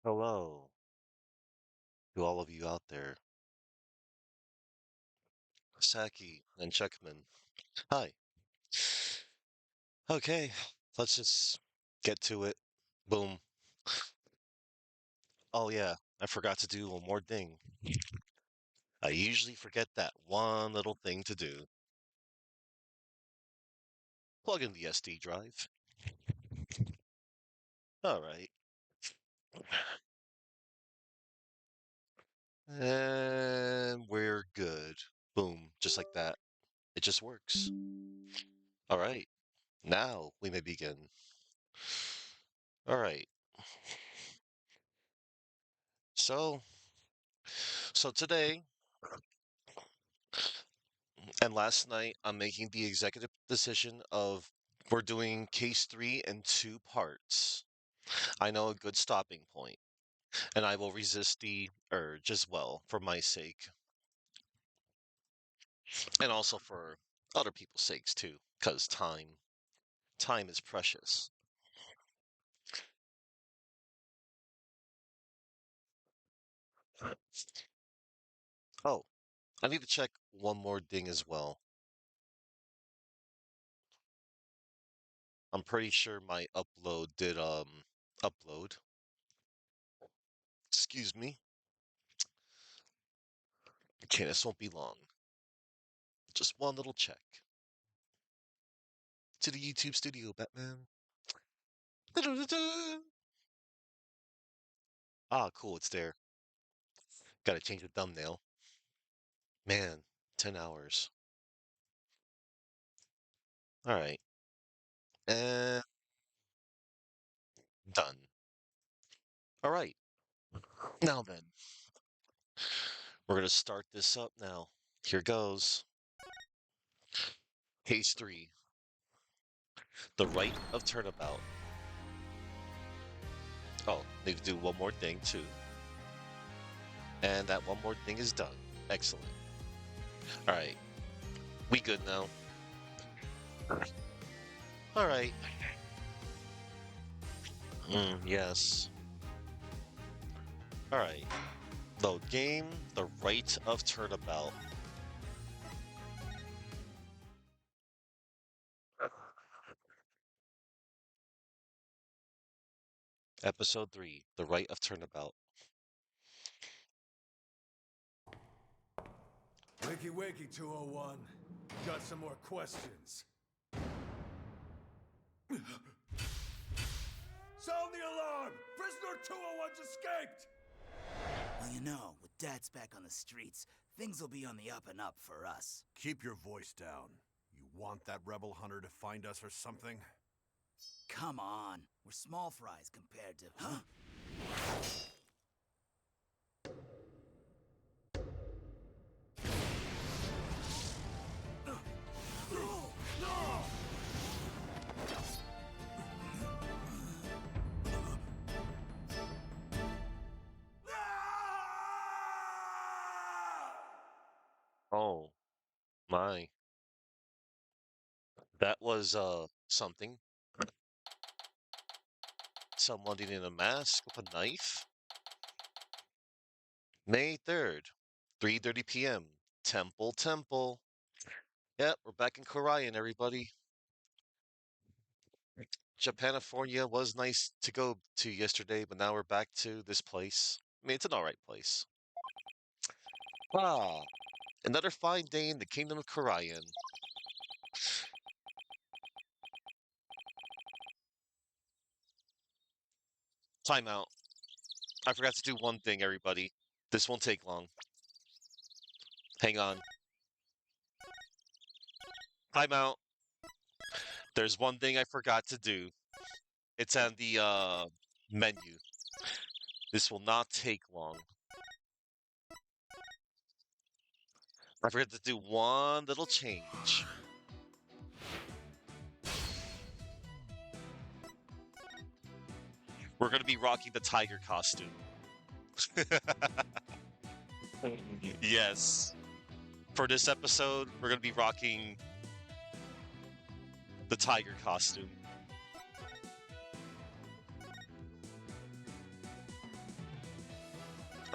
Hello to all of you out there. Saki and Checkman. Hi. Okay, let's just get to it. Boom. Oh yeah, I forgot to do one more thing. I usually forget that one little thing to do. Plug in the SD drive. All right. And we're good. Boom, just like that. It just works. All right. Now we may begin. All right. So, so today and last night, I'm making the executive decision of we're doing case three in two parts. I know a good stopping point, and I will resist the urge as well for my sake, and also for other people's sakes too, because time is precious. Oh, I need to check one more thing as well. I'm pretty sure my upload did upload. Excuse me. Okay, this won't be long. Just one little check. To the YouTube studio, Batman. Ah, cool, it's there. Gotta change the thumbnail. Man, 10 hours. All right. And done. All right. Now then, we're going to start this up now. Here goes. Case 3. The Rite of Turnabout. Oh, need to do one more thing, too. And that one more thing is done. Excellent. All right. We good now. All right. Yes. All right. Load game. The Rite of Turnabout. Episode 3. The Rite of Turnabout. Wakey wakey, 201. Got some more questions. Sound the alarm! Prisoner 201's escaped! Well, you know, with Dad's back on the streets, things will be on the up and up for us. Keep your voice down. You want that rebel hunter to find us or something? Come on, we're small fries compared to... Huh? Oh, my. That was, something. Someone in a mask with a knife? May 3rd, 3:30 p.m. Temple. Yep, we're back in Korean, everybody. Japanifornia was nice to go to yesterday, but now we're back to this place. I mean, it's an alright place. Ah, another fine day in the Kingdom of Korean. Timeout. I forgot to do one thing, everybody. This won't take long. Hang on. Timeout. There's one thing I forgot to do. It's on the menu. This will not take long. I forgot to do one little change. We're going to be rocking the tiger costume. Yes. For this episode, we're going to be rocking the tiger costume.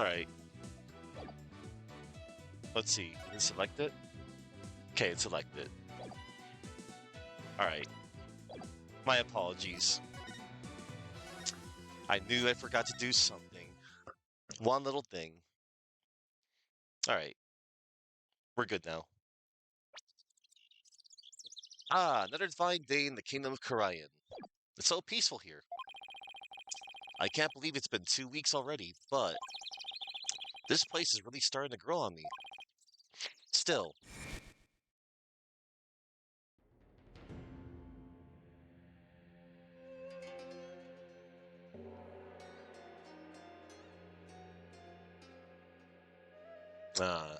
Alright, let's see. Is it selected? Okay, it's selected. Alright, my apologies. I knew I forgot to do something. One little thing. Alright, we're good now. Ah, another fine day in the kingdom of Karayan. It's so peaceful here. I can't believe it's been 2 weeks already, but this place is really starting to grow on me. Still, uh,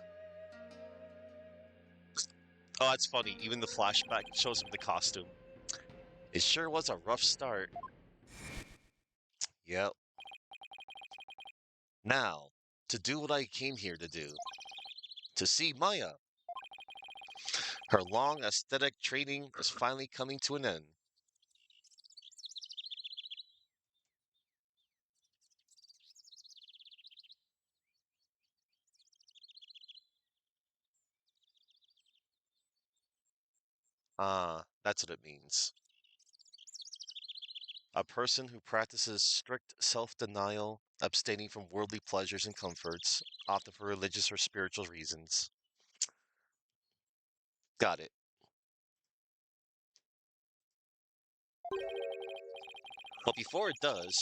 oh, that's funny. Even the flashback shows him the costume. It sure was a rough start. Yep. Now, to do what I came here to do. To see Maya. Her long aesthetic training is finally coming to an end. Ah, that's what it means. A person who practices strict self-denial, abstaining from worldly pleasures and comforts, often for religious or spiritual reasons. Got it. But before it does,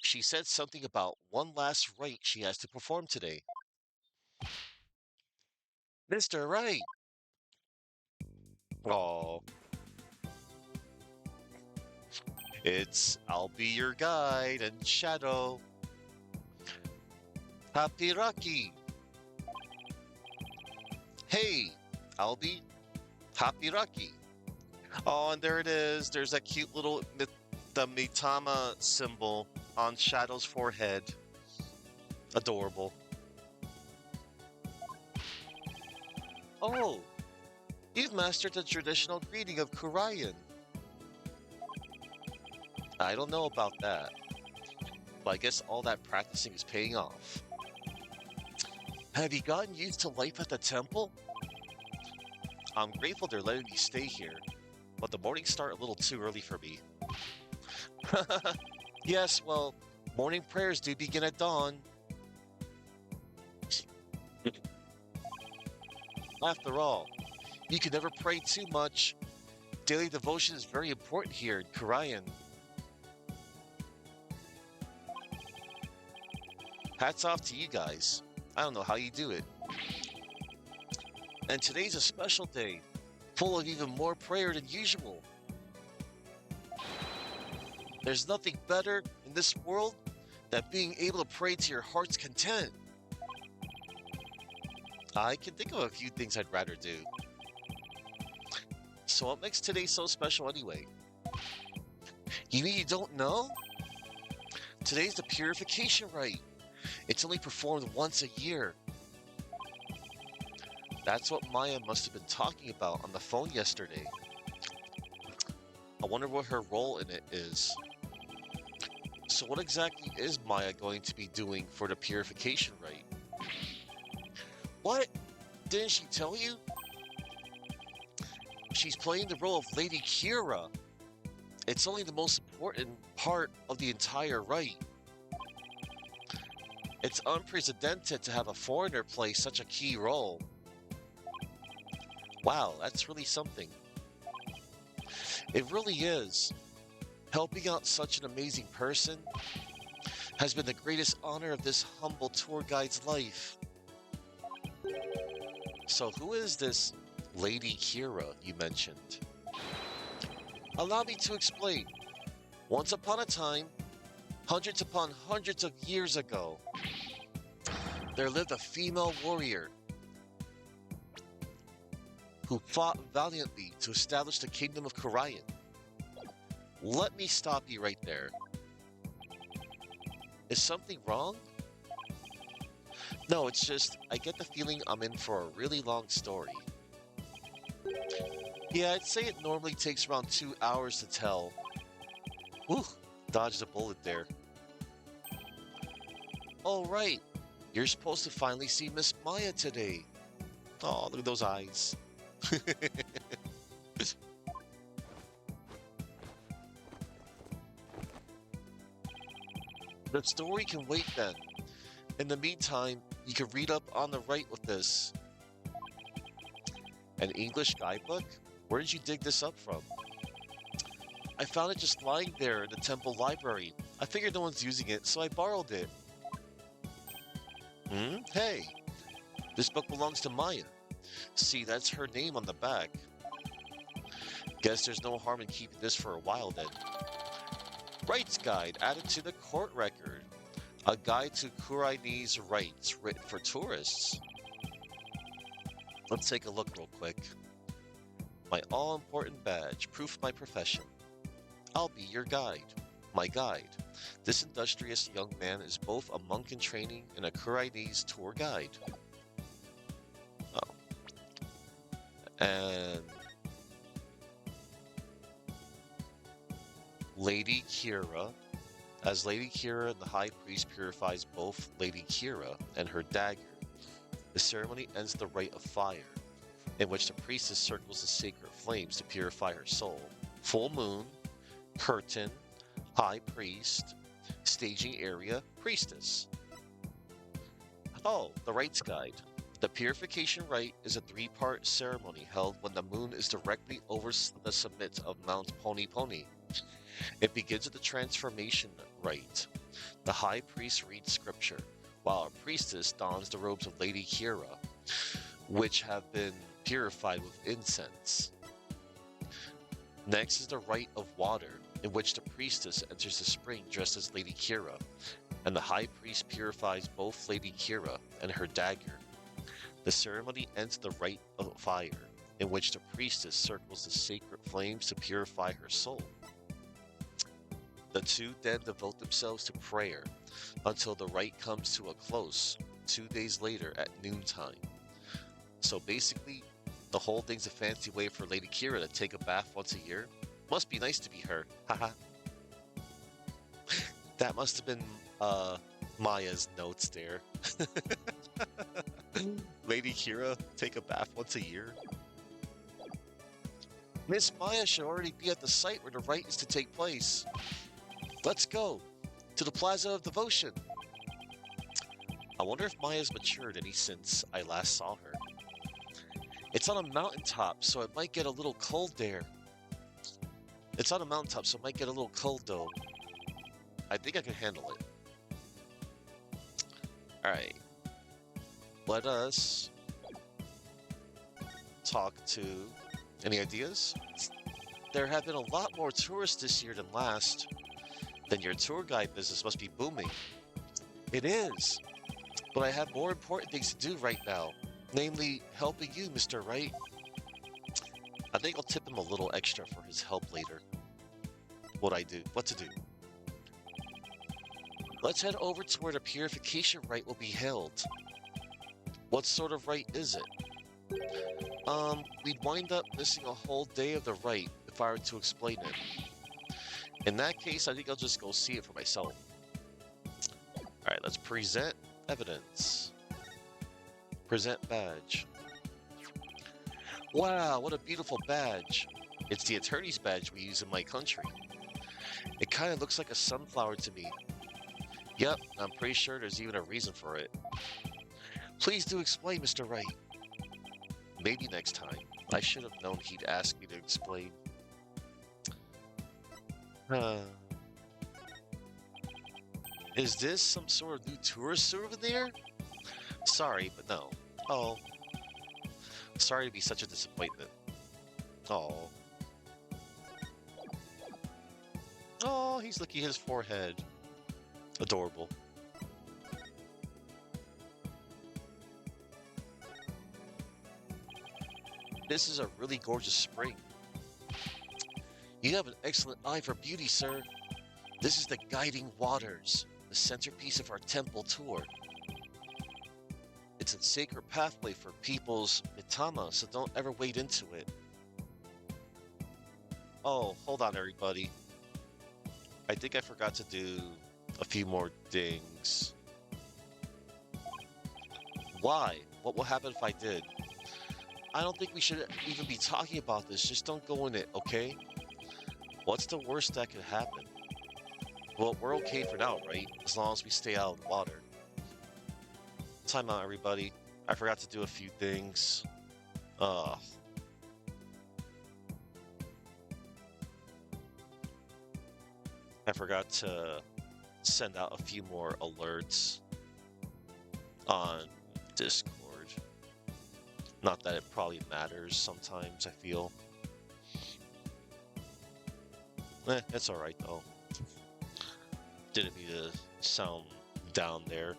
she said something about one last rite she has to perform today. Mr. Wright! Oh, it's I'll be your guide and shadow. Happy. Hey, Albie. Happy. Oh, and there it is. There's that cute little the Mitama symbol on Shadow's forehead. Adorable. Oh, you've mastered the traditional greeting of Kurayan. I don't know about that, but I guess all that practicing is paying off. Have you gotten used to life at the temple? I'm grateful they're letting me stay here, but the mornings start a little too early for me. Yes, well, morning prayers do begin at dawn. After all, you can never pray too much. Daily devotion is very important here in Karayan. Hats off to you guys. I don't know how you do it. And today's a special day, full of even more prayer than usual. There's nothing better in this world than being able to pray to your heart's content. I can think of a few things I'd rather do. So what makes today so special anyway? You mean you don't know? Today's the purification rite. It's only performed once a year. That's what Maya must have been talking about on the phone yesterday. I wonder what her role in it is. So what exactly is Maya going to be doing for the purification rite? What? Didn't she tell you? She's playing the role of Lady Kira. It's only the most important part of the entire rite. It's unprecedented to have a foreigner play such a key role. Wow, that's really something. It really is. Helping out such an amazing person has been the greatest honor of this humble tour guide's life. So who is this Lady Kira you mentioned? Allow me to explain. Once upon a time, hundreds upon hundreds of years ago, there lived a female warrior who fought valiantly to establish the kingdom of Karayan. Let me stop you right there. Is something wrong? No, it's just, I get the feeling I'm in for a really long story. Yeah, I'd say it normally takes around 2 hours to tell. Whew, dodged a bullet there. Oh, right. You're supposed to finally see Miss Maya today. Oh, look at those eyes. The story can wait then. In the meantime, you can read up on the Rite with this. An English guidebook? Where did you dig this up from? I found it just lying there in the temple library. I figured no one's using it, so I borrowed it. Hmm? Hey, this book belongs to Maya. See, that's her name on the back. Guess there's no harm in keeping this for a while then. Wright's Guide added to the court record. A guide to Kurai's rights written for tourists. Let's take a look real quick. My all-important badge, proof of my profession. I'll be your guide. My guide. This industrious young man is both a monk in training and a Kurai's tour guide. Oh. And Lady Kira. As Lady Kira, the High Priest purifies both Lady Kira and her dagger. The ceremony ends the rite of fire, in which the priestess circles the sacred flames to purify her soul. Full moon, curtain, High Priest, staging area, priestess. Oh, the Rites Guide. The purification rite is a 3-part ceremony held when the moon is directly over the summit of Mount Pony Pony. It begins with the transformation rite. The high priest reads scripture, while a priestess dons the robes of Lady Kira, which have been purified with incense. Next is the rite of water, in which the priestess enters the spring dressed as Lady Kira, and the high priest purifies both Lady Kira and her dagger. The ceremony ends the rite of fire, in which the priestess circles the sacred flames to purify her soul. The two then devote themselves to prayer until the rite comes to a close 2 days later at noontime. So basically, the whole thing's a fancy way for Lady Kira to take a bath once a year. Must be nice to be her. Haha. That must have been Maya's notes there. Lady Kira, take a bath once a year. Miss Maya should already be at the site where the rite is to take place. Let's go to the Plaza of Devotion. I wonder if Maya's matured any since I last saw her. It's on a mountaintop, so it might get a little cold there. It's on a mountaintop, so it might get a little cold though. I think I can handle it. Alright. Let us talk to... Any ideas? There have been a lot more tourists this year than last. Then your tour guide business must be booming. It is. But I have more important things to do right now. Namely, helping you, Mr. Wright. I think I'll tip him a little extra for his help later. What to do. Let's head over to where the purification rite will be held. What sort of rite is it? We'd wind up missing a whole day of the rite if I were to explain it. In that case, I think I'll just go see it for myself. Alright, let's present evidence. Present badge. Wow, what a beautiful badge. It's the attorney's badge we use in my country. It kind of looks like a sunflower to me. Yep, I'm pretty sure there's even a reason for it. Please do explain, Mr. Wright. Maybe next time. I should have known he'd ask me to explain. Is this some sort of new tourist souvenir? Sorry, but no. Oh. Sorry to be such a disappointment. Oh. Oh, he's licking his forehead. Adorable. This is a really gorgeous spring. You have an excellent eye for beauty, sir. This is the guiding waters, the centerpiece of our temple tour. It's a sacred pathway for people's mitama, so don't ever wade into it. Oh, hold on, everybody. I think I forgot to do a few more things. Why? What will happen if I did? I don't think we should even be talking about this. Just don't go in it, okay? What's the worst that could happen? Well, we're okay for now, right? As long as we stay out of the water. Time out, everybody. I forgot to do a few things. Uh, I forgot to send out a few more alerts on Discord. Not that it probably matters sometimes, I feel. It's alright though. Didn't mean to sound down there.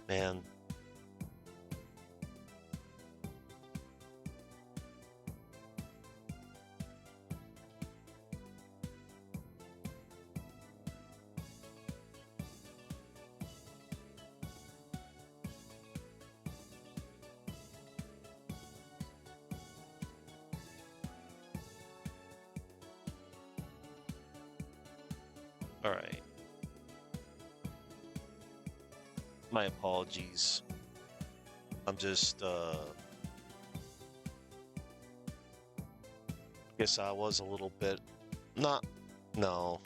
Man. All right. My apologies. I'm just, guess I was a little bit, no.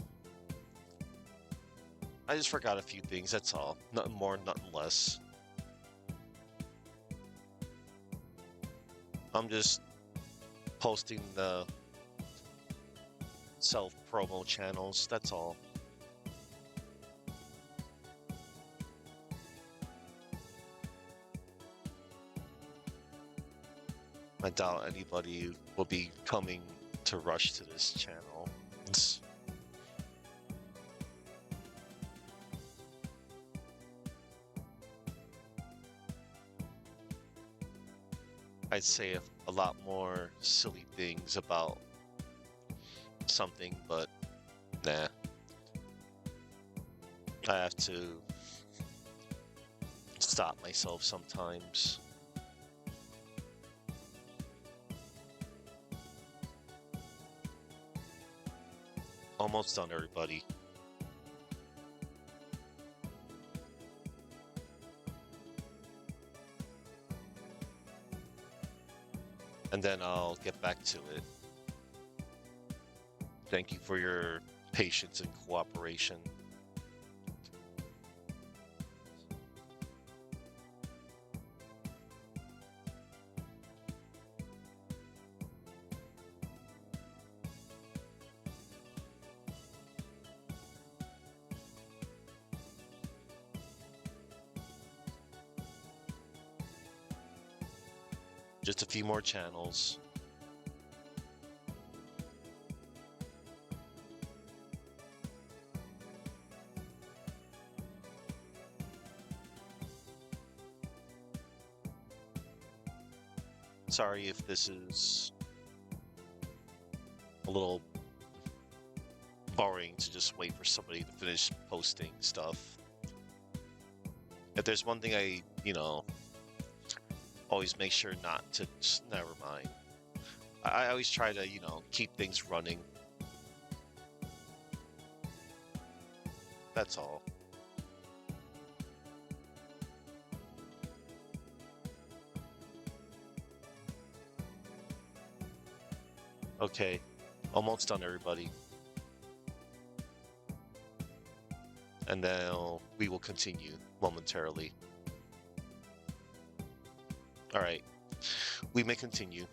I just forgot a few things, that's all. Nothing more, nothing less. I'm just posting the self-promo channels, that's all. I doubt anybody will be coming to rush to this channel. I'd say a lot more silly things about something, but nah. I have to stop myself sometimes. Almost done, everybody. And then I'll get back to it. Thank you for your patience and cooperation. Just a few more channels. Sorry if this is a little boring to just wait for somebody to finish posting stuff. If there's one thing I, always make sure not to, never mind. I always try to, keep things running. That's all. Okay, almost done, everybody. And then we will continue momentarily. All right, we may continue.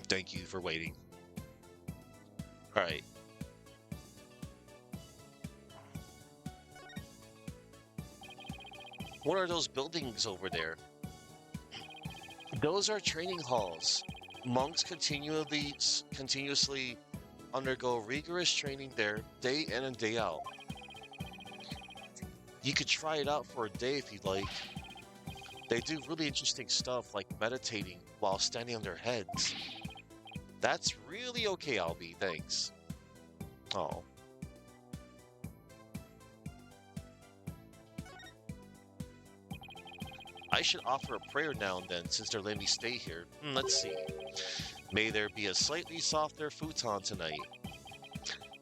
Thank you for waiting. All right. What are those buildings over there? Those are training halls. Monks continuously undergo rigorous training there day in and day out. You could try it out for a day if you'd like. They do really interesting stuff like meditating while standing on their heads. That's really okay, Albie, thanks. Oh. I should offer a prayer now and then since they're letting me stay here. Let's see. May there be a slightly softer futon tonight,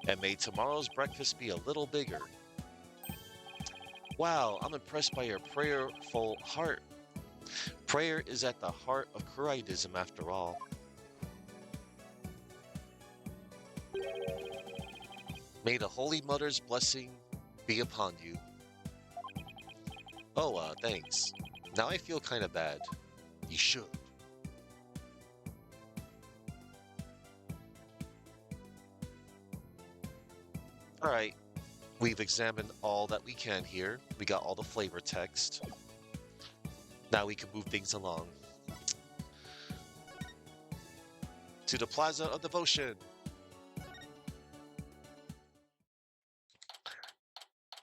and may tomorrow's breakfast be a little bigger. Wow, I'm impressed by your prayerful heart. Prayer is at the heart of Wrightism after all. May the Holy Mother's blessing be upon you. Oh, thanks. Now I feel kind of bad. You should. All right, we've examined all that we can here. We got all the flavor text. Now we can move things along. To the Plaza of Devotion.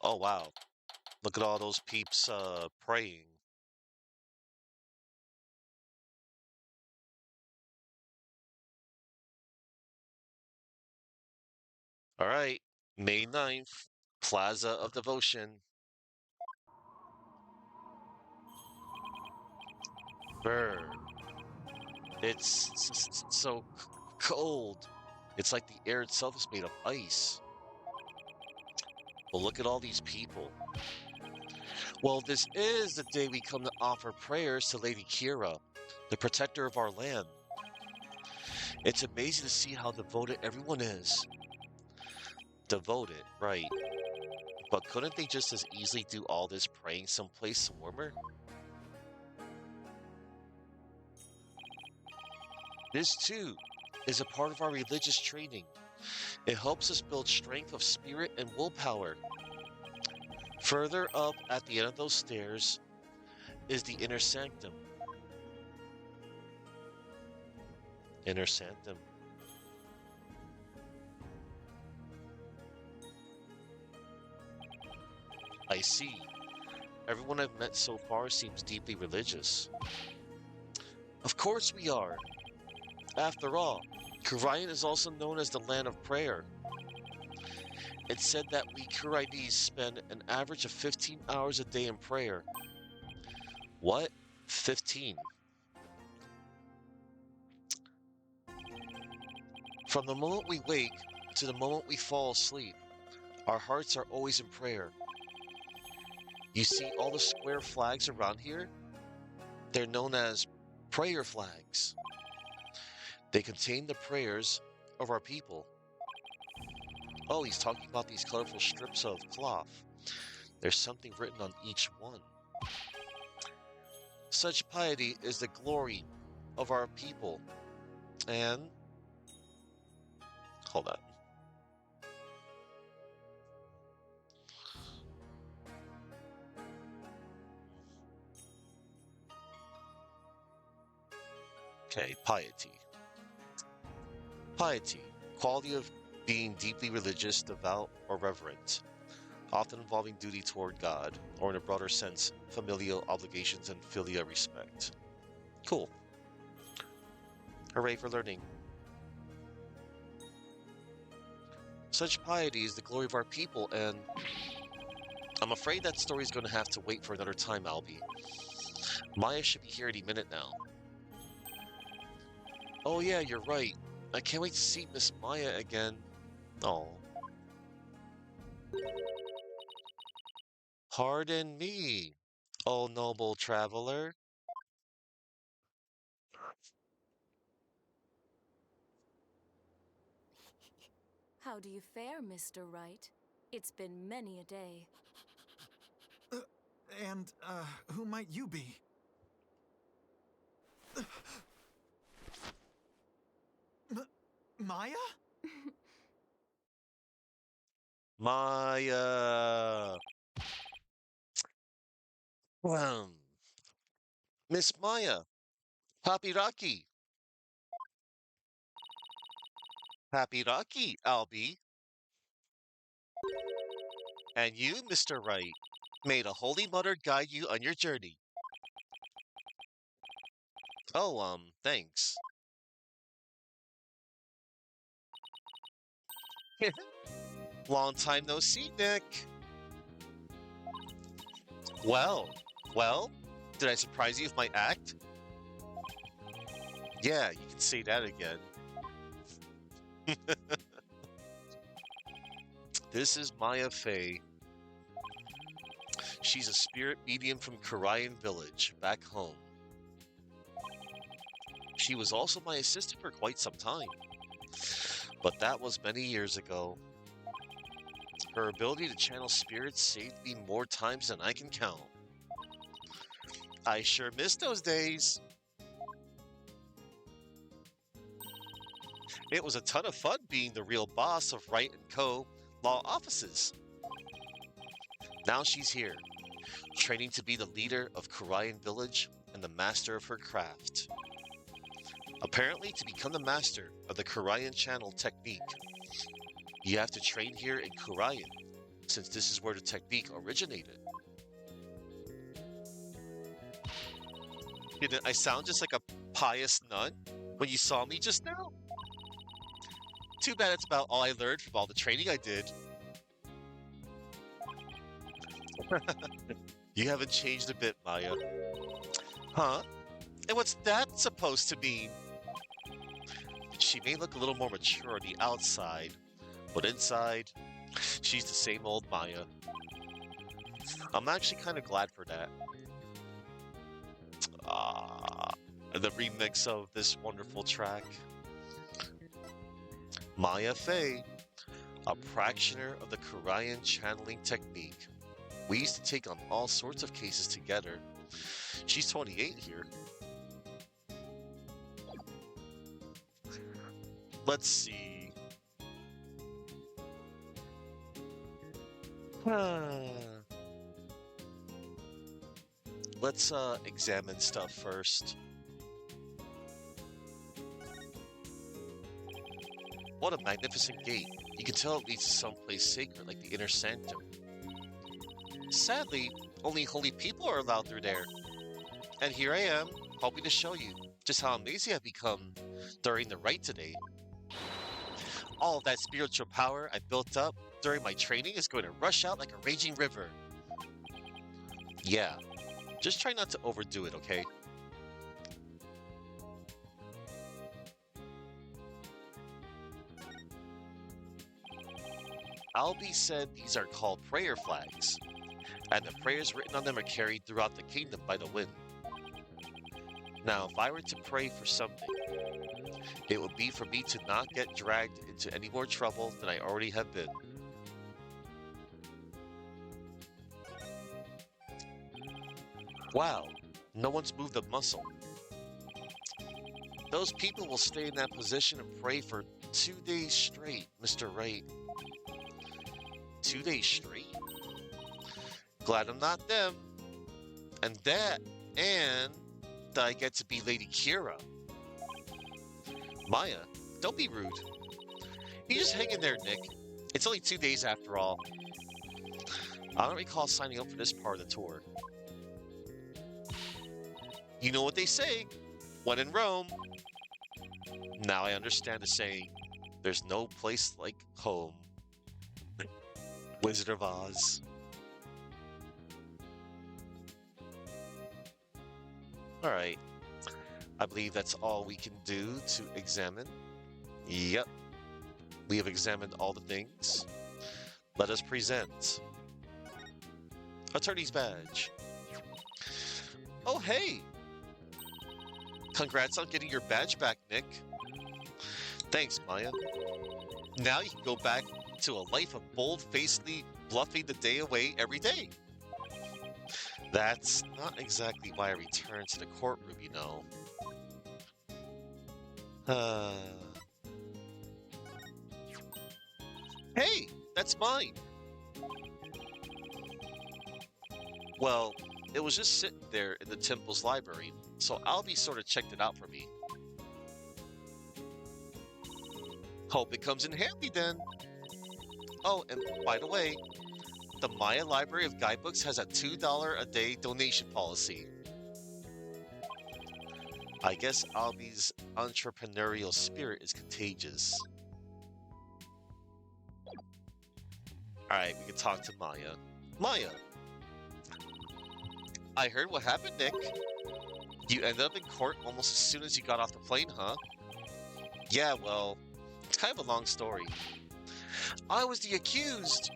Oh, wow. Look at all those peeps praying. All right, May 9th, Plaza of Devotion. Brr. It's so cold. It's like the air itself is made of ice. Well, look at all these people. Well, this is the day we come to offer prayers to Lady Kira, the protector of our land. It's amazing to see how devoted everyone is. Devoted, right. But couldn't they just as easily do all this praying someplace warmer? This, too, is a part of our religious training. It helps us build strength of spirit and willpower. Further up at the end of those stairs is the inner sanctum. Inner sanctum. I see. Everyone I've met so far seems deeply religious. Of course we are. After all, Kurayan is also known as the land of prayer. It's said that we Kurainis spend an average of 15 hours a day in prayer. What? 15? From the moment we wake to the moment we fall asleep, our hearts are always in prayer. You see all the square flags around here? They're known as prayer flags. They contain the prayers of our people. Oh, he's talking about these colorful strips of cloth. There's something written on each one. Such piety is the glory of our people. And hold on. Okay, piety. Piety, quality of being deeply religious, devout, or reverent, often involving duty toward God, or in a broader sense, familial obligations and filial respect. Cool. Hooray for learning. Such piety is the glory of our people, and I'm afraid that story's going to have to wait for another time, Albie. Maya should be here any minute now. Oh yeah, you're right. I can't wait to see Miss Maya again. Oh. Pardon me, oh noble traveler. How do you fare, Mr. Wright? It's been many a day. Who might you be? Maya? Maya. Miss Maya. Happy Rocky. Happy Rocky, Albie. And you, Mr. Wright. May the Holy Mother guide you on your journey. Oh, thanks. Long time no see, Nick. Well, well, Did I surprise you with my act? Yeah, you can say that again. This is Maya Fey. She's a spirit medium from Karayan Village, back home. She was also my assistant for quite some time, but that was many years ago. Her ability to channel spirits saved me more times than I can count. I sure miss those days. It was a ton of fun being the real boss of Wright & Co. law offices. Now she's here, training to be the leader of Karayan Village and the master of her craft. Apparently, to become the master of the Karayan channel technique, you have to train here in Karayan, since this is where the technique originated. Didn't I sound just like a pious nun when you saw me just now? Too bad it's about all I learned from all the training I did. You haven't changed a bit, Maya. Huh? And what's that supposed to mean? She may look a little more mature on the outside, but inside, she's the same old Maya. I'm actually kind of glad for that. The remix of this wonderful track. Maya Fey, a practitioner of the Karayan channeling technique. We used to take on all sorts of cases together. She's 28 here. Let's see. Let's examine stuff first. What a magnificent gate. You can tell it leads to someplace sacred like the inner sanctum. Sadly, only holy people are allowed through there. And here I am, hoping to show you just how amazing I've become during the rite today. All of that spiritual power I built up during my training is going to rush out like a raging river. Yeah, just try not to overdo it, okay? Albie said these are called prayer flags, and the prayers written on them are carried throughout the kingdom by the wind. Now, if I were to pray for something, it would be for me to not get dragged into any more trouble than I already have been. Wow, no one's moved a muscle. Those people will stay in that position and pray for 2 days straight, Mr. Wright. 2 days straight? Glad I'm not them. And that I get to be Lady Kira. Maya, don't be rude. You just hang in there, Nick. It's only 2 days after all. I don't recall signing up for this part of the tour. You know what they say, when in Rome. Now I understand the saying, there's no place like home. Wizard of Oz. Alright. I believe that's all we can do to examine. Yep. We have examined all the things. Let us present Attorney's Badge. Oh, hey! Congrats on getting your badge back, Nick. Thanks, Maya. Now you can go back to a life of bold-facedly bluffing the day away every day. That's not exactly why I returned to the courtroom, you know. Hey, that's mine. Well, it was just sitting there in the temple's library, so Albie sort of checked it out for me. Hope it comes in handy then. Oh, and by the way, the Maya Library of Guidebooks has a $2 a day donation policy. I guess Albie's entrepreneurial spirit is contagious. Alright, we can talk to Maya. Maya! I heard what happened, Nick. You ended up in court almost as soon as you got off the plane, huh? Yeah, well, it's kind of a long story. I was the accused,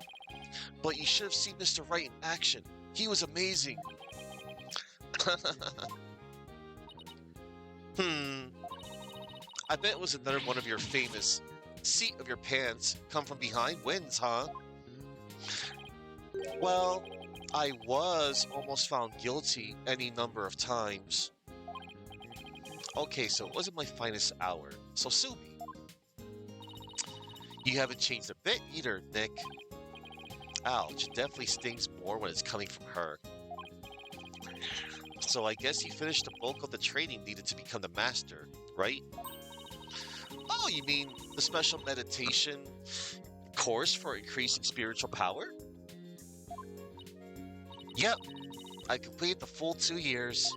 but you should have seen Mr. Wright in action. He was amazing. Hmm, I bet it was another one of your famous seat of your pants come from behind wins, huh? Well, I was almost found guilty any number of times. Okay, so it wasn't my finest hour, so sue me. You haven't changed a bit either, Nick. Ouch, it definitely stings more when it's coming from her. So I guess you finished the bulk of the training needed to become the master, right? Oh, you mean the special meditation course for increasing spiritual power? Yep, I completed the full 2 years.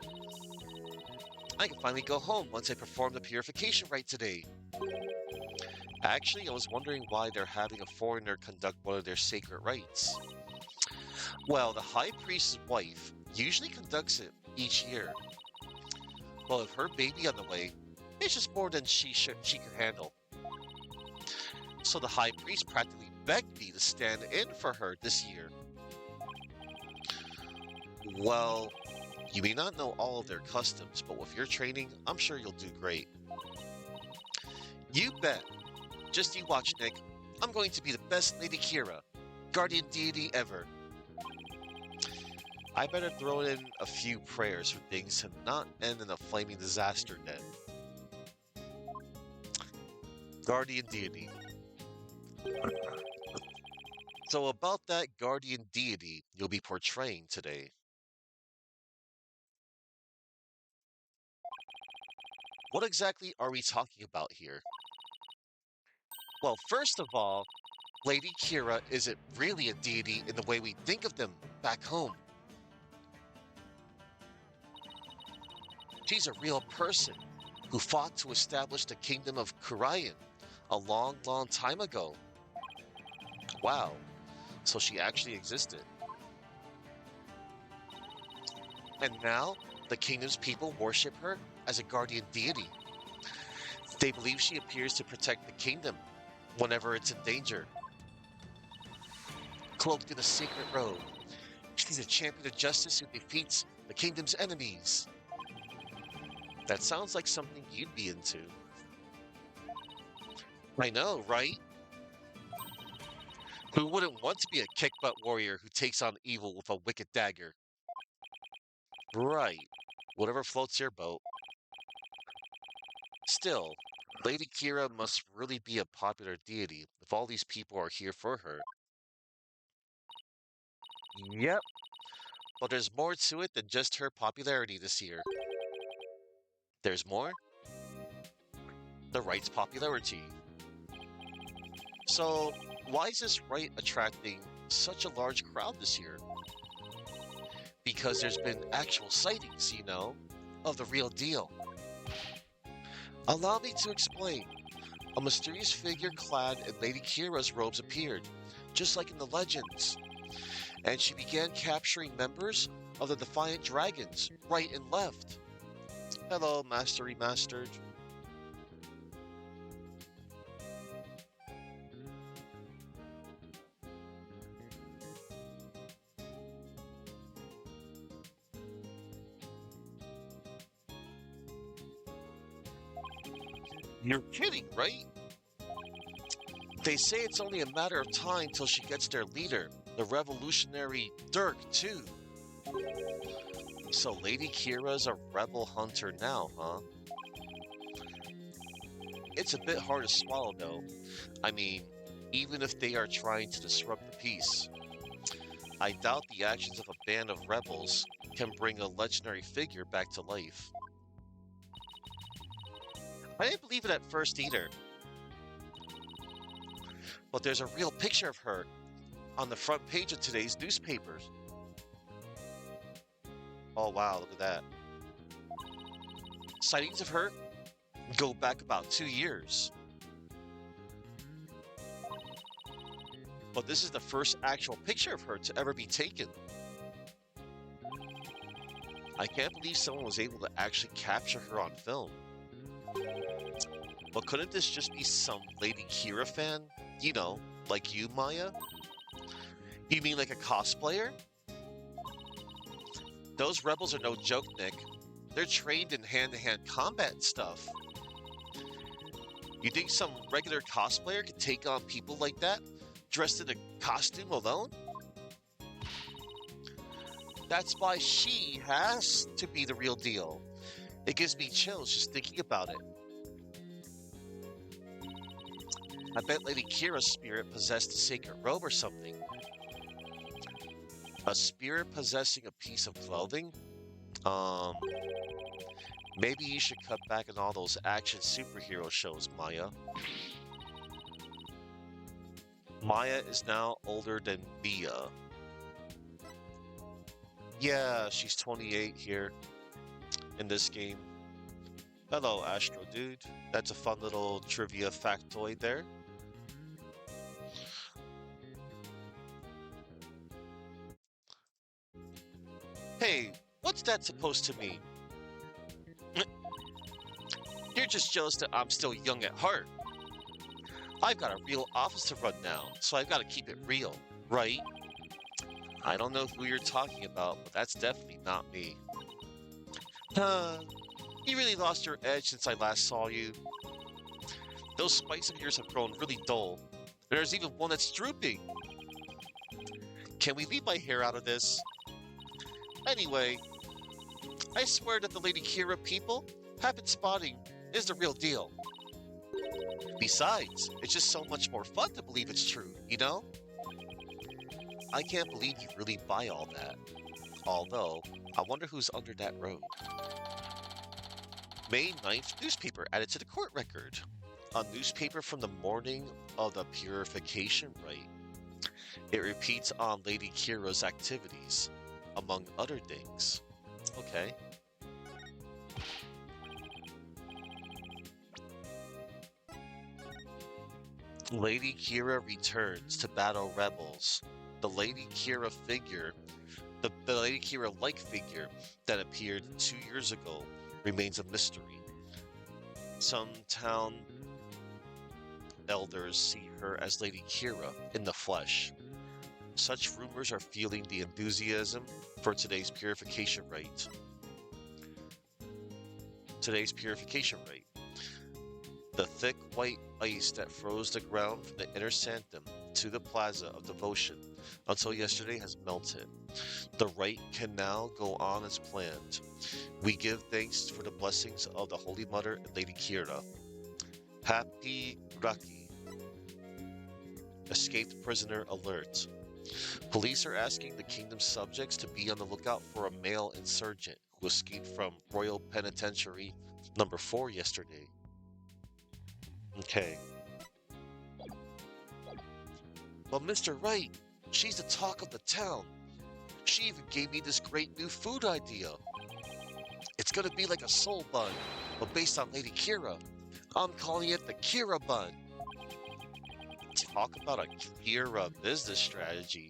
I can finally go home once I perform the purification rite today. Actually, I was wondering why they're having a foreigner conduct one of their sacred rites. Well, the high priest's wife usually conducts it each year. Well, with her baby on the way, it's just more than she could handle. So the high priest practically begged me to stand in for her this year. Well, you may not know all of their customs, but with your training, I'm sure you'll do great. You bet. Just you watch, Nick. I'm going to be the best Lady Kira, guardian deity ever. I better throw in a few prayers for things to not end in a flaming disaster then. Guardian deity. So about that guardian deity you'll be portraying today. What exactly are we talking about here? Well, first of all, Lady Kira isn't really a deity in the way we think of them back home. She's a real person who fought to establish the kingdom of Kurayan a long, long time ago. Wow, so she actually existed. And now, the kingdom's people worship her as a guardian deity. They believe she appears to protect the kingdom whenever it's in danger. Cloaked in a sacred robe, she's a champion of justice who defeats the kingdom's enemies. That sounds like something you'd be into. I know, right? Who wouldn't want to be a kick-butt warrior who takes on evil with a wicked dagger? Right. Whatever floats your boat. Still, Lady Kira must really be a popular deity if all these people are here for her. Yep. But there's more to it than just her popularity this year. There's more? The Rite's popularity. So, why is this Rite attracting such a large crowd this year? Because there's been actual sightings, of the real deal. Allow me to explain. A mysterious figure clad in Lady Kira's robes appeared, just like in the legends, and she began capturing members of the Defiant Dragons, right and left. Hello, Master Remastered. You're kidding, right? They say it's only a matter of time till she gets their leader, the revolutionary Dirk, too. So Lady Kira's a rebel hunter now, huh? It's a bit hard to swallow, though. I mean, even if they are trying to disrupt the peace, I doubt the actions of a band of rebels can bring a legendary figure back to life. I didn't believe it at first either. But there's a real picture of her on the front page of today's newspapers. Oh wow, look at that. Sightings of her go back about 2 years. But this is the first actual picture of her to ever be taken. I can't believe someone was able to actually capture her on film. But couldn't this just be some Lady Kira fan? You know, like you, Maya? You mean like a cosplayer? Those rebels are no joke, Nick. They're trained in hand-to-hand combat and stuff. You think some regular cosplayer could take on people like that, dressed in a costume alone? That's why she has to be the real deal. It gives me chills just thinking about it. I bet Lady Kira's spirit possessed a sacred robe or something. A spirit possessing a piece of clothing? Um, Maybe you should cut back on all those action superhero shows, Maya. Maya is now older than Mia. Yeah, she's 28 here in this game. Hello, Astro Dude. That's a fun little trivia factoid there. Hey, what's that supposed to mean? You're just jealous that I'm still young at heart. I've got a real office to run now, so I've got to keep it real, right? I don't know who you're talking about, but that's definitely not me. Huh, you really lost your edge since I last saw you. Those spikes of yours have grown really dull. There's even one that's drooping. Can we leave my hair out of this? Anyway, I swear that the Lady Kira people have been spotting is the real deal. Besides, it's just so much more fun to believe it's true, you know? I can't believe you really buy all that. Although, I wonder who's under that road. May 9th newspaper added to the court record. A newspaper from the morning of the purification rite. It repeats on Lady Kira's activities, among other things. Okay. Lady Kira returns to battle rebels. The Lady Kira figure, the Lady Kira-like figure that appeared 2 years ago remains a mystery. Some town elders see her as Lady Kira in the flesh. Such rumors are fueling the enthusiasm for today's purification rite. Today's purification rite. The thick white ice that froze the ground from the inner sanctum to the plaza of devotion until yesterday has melted. The rite can now go on as planned. We give thanks for the blessings of the Holy Mother and Lady Kira. Happy Raki. Escaped prisoner alert. Police are asking the kingdom's subjects to be on the lookout for a male insurgent who escaped from Royal Penitentiary number 4 yesterday. Okay. But Mr. Wright, she's the talk of the town. She even gave me this great new food idea. It's gonna be like a soul bun, but based on Lady Kira. I'm calling it the Kira bun. Talk about a Kira business strategy.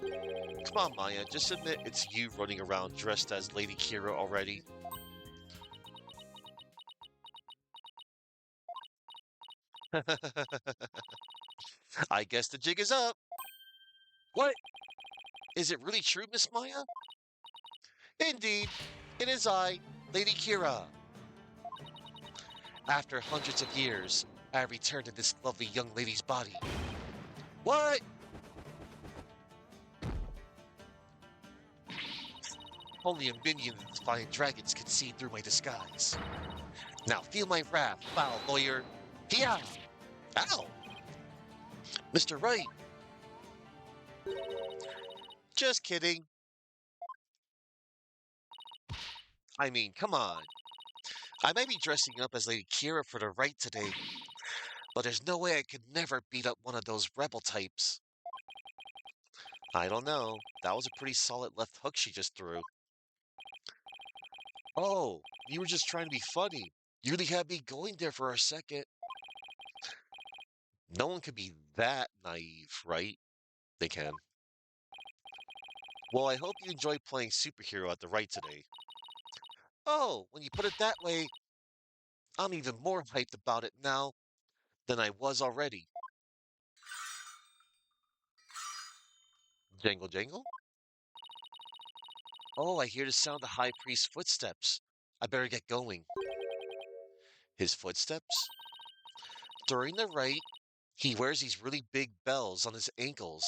Come on, Maya, just admit it's you running around dressed as Lady Kira already. I guess the jig is up. What? Is it really true, Miss Maya? Indeed, it is I, Lady Kira. After hundreds of years, I have returned to this lovely young lady's body. What? Only a minion of the flying dragons can see through my disguise. Now feel my wrath, foul lawyer. Yeah! Ow! Mr. Wright! Just kidding. I mean, come on. I may be dressing up as Lady Kira for the right today, but there's no way I could never beat up one of those rebel types. I don't know. That was a pretty solid left hook she just threw. Oh, you were just trying to be funny. You really had me going there for a second. No one can be that naive, right? They can. Well, I hope you enjoyed playing superhero at the Rite today. Oh, when you put it that way, I'm even more hyped about it now than I was already. Jangle jangle? Oh, I hear the sound of High Priest's footsteps. I better get going. His footsteps? During the rite, he wears these really big bells on his ankles.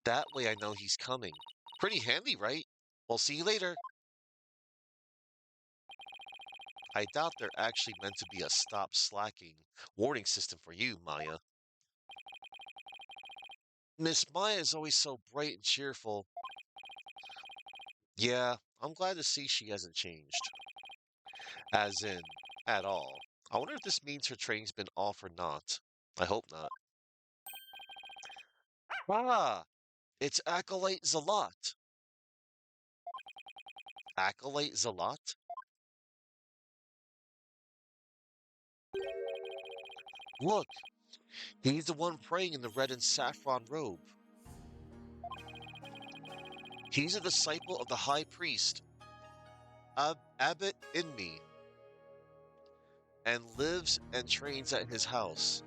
That way I know he's coming. Pretty handy, right? We'll see you later. I doubt they're actually meant to be a stop slacking warning system for you, Maya. Miss Maya is always so bright and cheerful. Yeah, I'm glad to see she hasn't changed. As in, at all. I wonder if this means her training's been off or not. I hope not. Ah, it's Acolyte Zalot. Acolyte Zalot? Look, he's the one praying in the red and saffron robe. He's a disciple of the high priest, Abbot Inmi, and lives and trains at his house.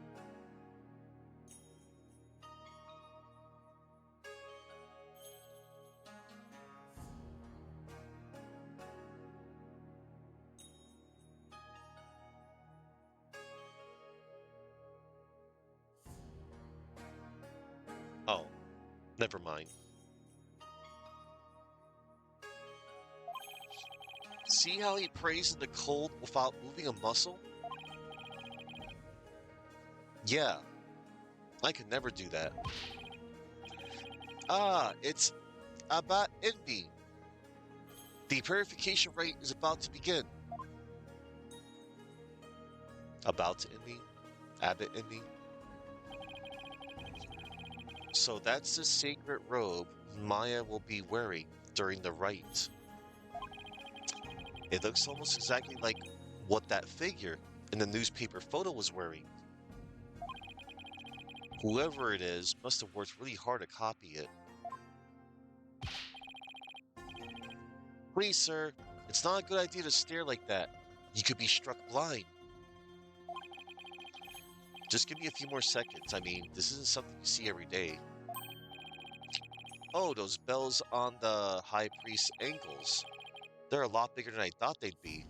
Oh, never mind. See how he prays in the cold without moving a muscle? Yeah, I could never do that. Ah, it's Abbot Inmi. The purification rite is about to begin. About to Inmi? Abbot Inmi? So that's the sacred robe Maya will be wearing during the rite. It looks almost exactly like what that figure in the newspaper photo was wearing. Whoever it is must have worked really hard to copy it. Please, sir, it's not a good idea to stare like that. You could be struck blind. Just give me a few more seconds. I mean, this isn't something you see every day. Oh, those bells on the high priest's ankles. They're a lot bigger than I thought they'd be.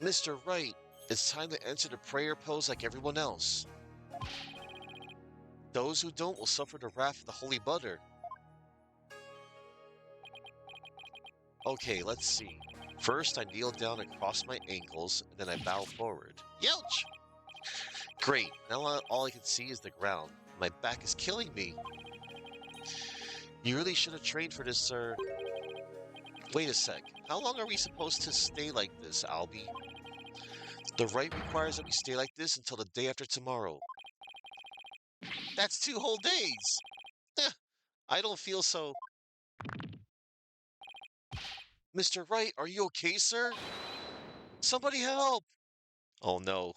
Mr. Wright, it's time to enter the prayer pose like everyone else. Those who don't will suffer the wrath of the Holy Mother. Okay, let's see. First, I kneel down and cross my ankles, and then I bow forward. Youch! Great, now all I can see is the ground. My back is killing me. You really should have trained for this, sir. Wait a sec. How long are we supposed to stay like this, Albie? The rite requires that we stay like this until the day after tomorrow. That's 2 whole days! I don't feel so... Mr. Wright, are you okay, sir? Somebody help! Oh no.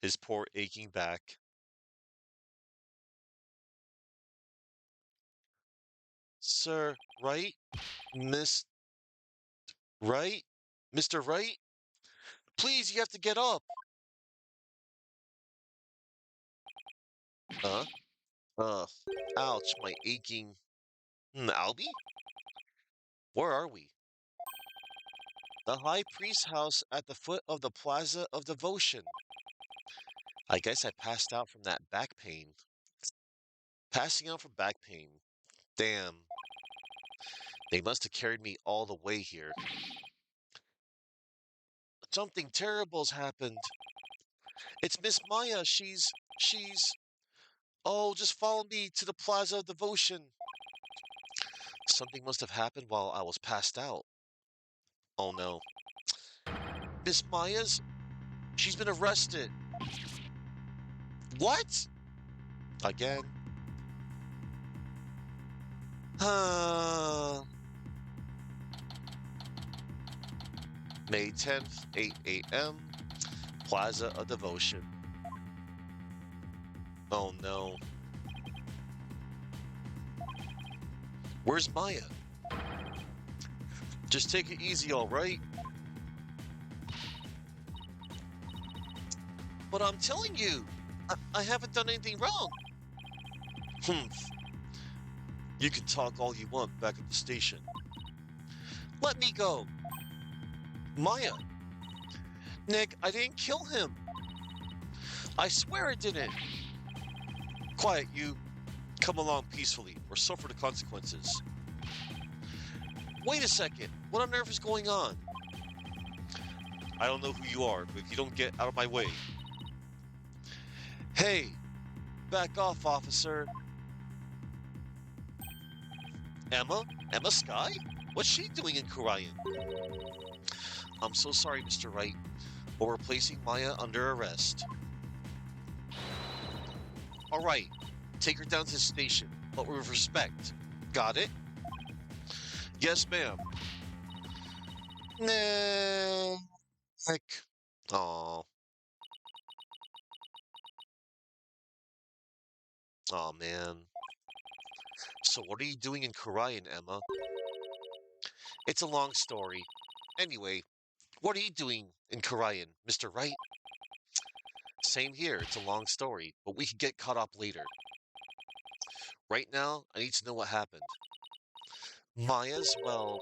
His poor aching back. Sir, Wright? Miss... Wright? Mr. Wright? Please, you have to get up! Huh? Uh, ouch, my aching... Albie? Where are we? The High Priest's house at the foot of the Plaza of Devotion. I guess I passed out from that back pain. Passing out from back pain. Damn. They must have carried me all the way here. Something terrible's happened. It's Miss Maya. She's... Oh, just follow me to the Plaza of Devotion. Something must have happened while I was passed out. Oh no. Miss Maya's? She's been arrested. What? Again? May 10th, 8 a.m., Plaza of Devotion. Oh no. Where's Maya? Just take it easy, all right? But I'm telling you, I haven't done anything wrong. Humph. You can talk all you want back at the station. Let me go. Maya. Nick, I didn't kill him. I swear I didn't. Quiet, you. Come along peacefully, or suffer the consequences. Wait a second. What on earth is going on? I don't know who you are, but if you don't get out of my way. Hey, back off, officer. Emma? Emma Sky? What's she doing in Korean? I'm so sorry, Mr. Wright, but we're placing Maya under arrest. All right, take her down to the station, but with respect. Got it? Yes, ma'am. Nah. Heck. Aw. Aw, man. So what are you doing in Korean, Emma? It's a long story. Anyway, what are you doing in Korean, Mr. Wright? Same here, it's a long story, but we can get caught up later. Right now, I need to know what happened. Maya's, well,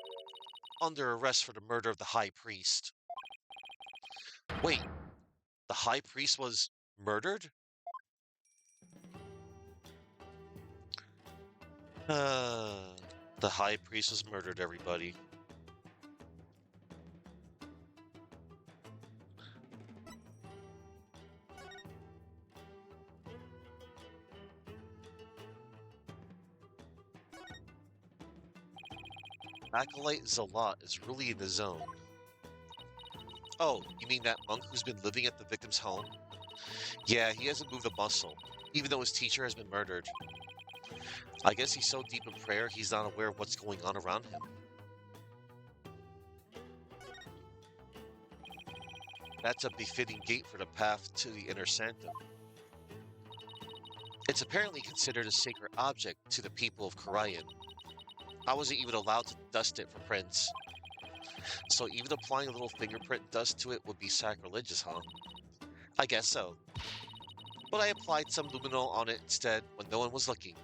under arrest for the murder of the High Priest. Wait, the High Priest was murdered? The High Priest was murdered, everybody. Acolyte Zalat is really in the zone. Oh, you mean that monk who's been living at the victim's home? Yeah, he hasn't moved a muscle, even though his teacher has been murdered. I guess he's so deep in prayer he's not aware of what's going on around him. That's a befitting gate for the path to the inner sanctum. It's apparently considered a sacred object to the people of Korean. I wasn't even allowed to dust it for prints. So even applying a little fingerprint dust to it would be sacrilegious, huh? I guess so. But I applied some luminol on it instead when no one was looking.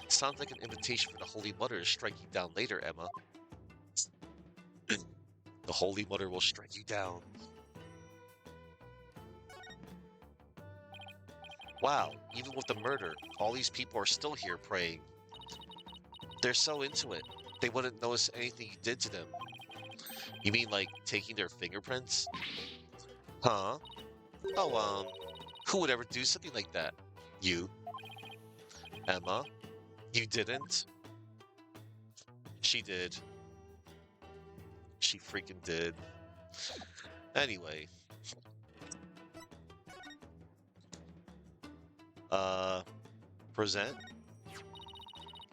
Sounds like an invitation for the Holy Mother to strike you down later, Emma. The Holy Mother will strike you down. Wow, even with the murder, all these people are still here praying. They're so into it, they wouldn't notice anything you did to them. You mean like taking their fingerprints? Huh? Oh, who would ever do something like that? You? Emma? You didn't? She did. She freaking did. Anyway. Present?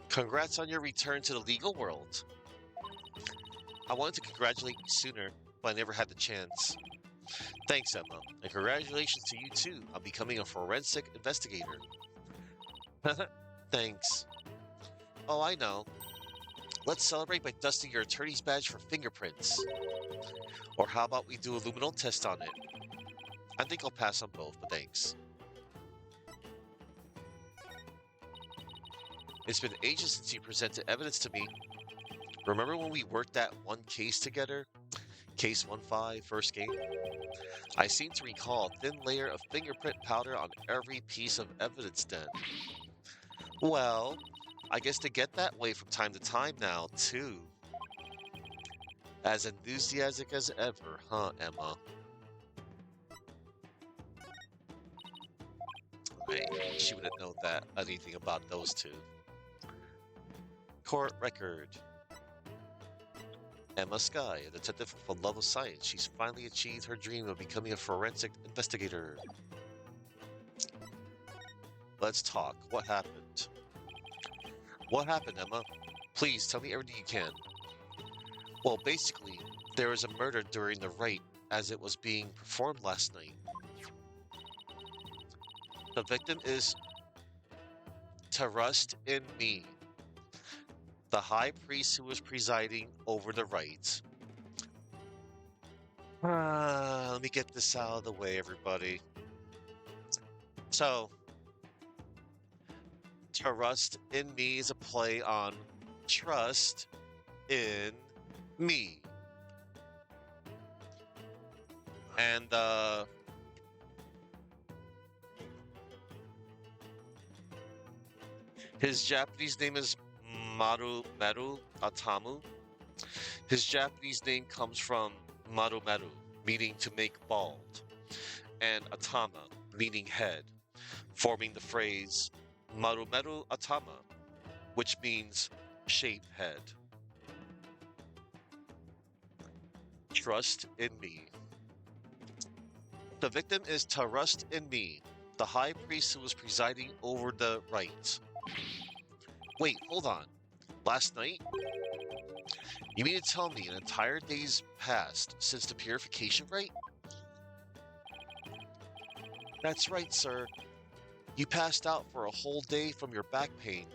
Congrats on your return to the legal world. I wanted to congratulate you sooner, but I never had the chance. Thanks, Emma, and congratulations to you too on becoming a forensic investigator. Thanks. Oh, I know. Let's celebrate by dusting your attorney's badge for fingerprints. Or how about we do a luminol test on it? I think I'll pass on both, but thanks. It's been ages since you presented evidence to me. Remember when we worked that one case together? Case 1-5, first game? I seem to recall a thin layer of fingerprint powder on every piece of evidence then. Well, I guess to get that way from time to time now, too. As enthusiastic as ever, huh, Emma? Right, she wouldn't know that anything about those two. Court record. Emma Sky, a detective with a love of science. She's finally achieved her dream of becoming a forensic investigator. Let's talk. What happened? What happened, Emma? Please tell me everything you can. Well, basically, there was a murder during the rite as it was being performed last night. The victim is Trust in Me, the high priest who was presiding over the rites. Let me get this out of the way, everybody. So, Trust in Me is a play on trust in me. And his Japanese name is Meru Atamu. His Japanese name comes from Meru, meaning to make bald, and Atama, meaning head, forming the phrase Meru Atama, which means shaved head. Trust in me. The victim is Trust in Me, the high priest who was presiding over the rites. Wait, hold on. Last night? You mean to tell me an entire day's passed since the purification rite? That's right, sir. You passed out for a whole day from your back pain.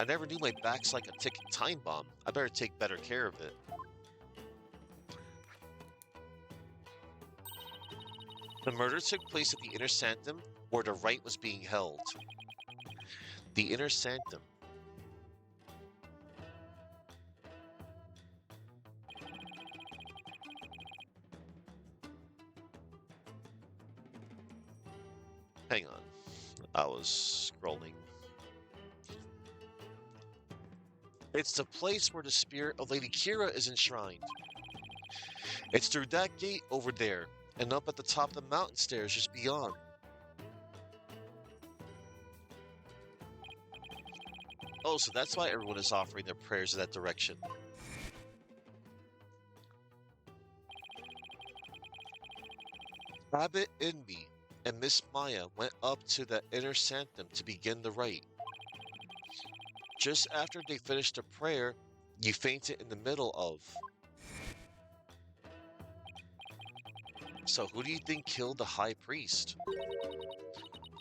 I never knew my back's like a ticking time bomb. I better take better care of it. The murder took place at the Inner Sanctum, where the rite was being held. The Inner Sanctum. Hang on. I was scrolling. It's the place where the spirit of Lady Kira is enshrined. It's through that gate over there, and up at the top of the mountain stairs just beyond. Oh, so that's why everyone is offering their prayers in that direction. Rabbit Inby and Miss Maya went up to the Inner Sanctum to begin the rite. Just after they finished the prayer, you fainted in the middle of. So who do you think killed the high priest?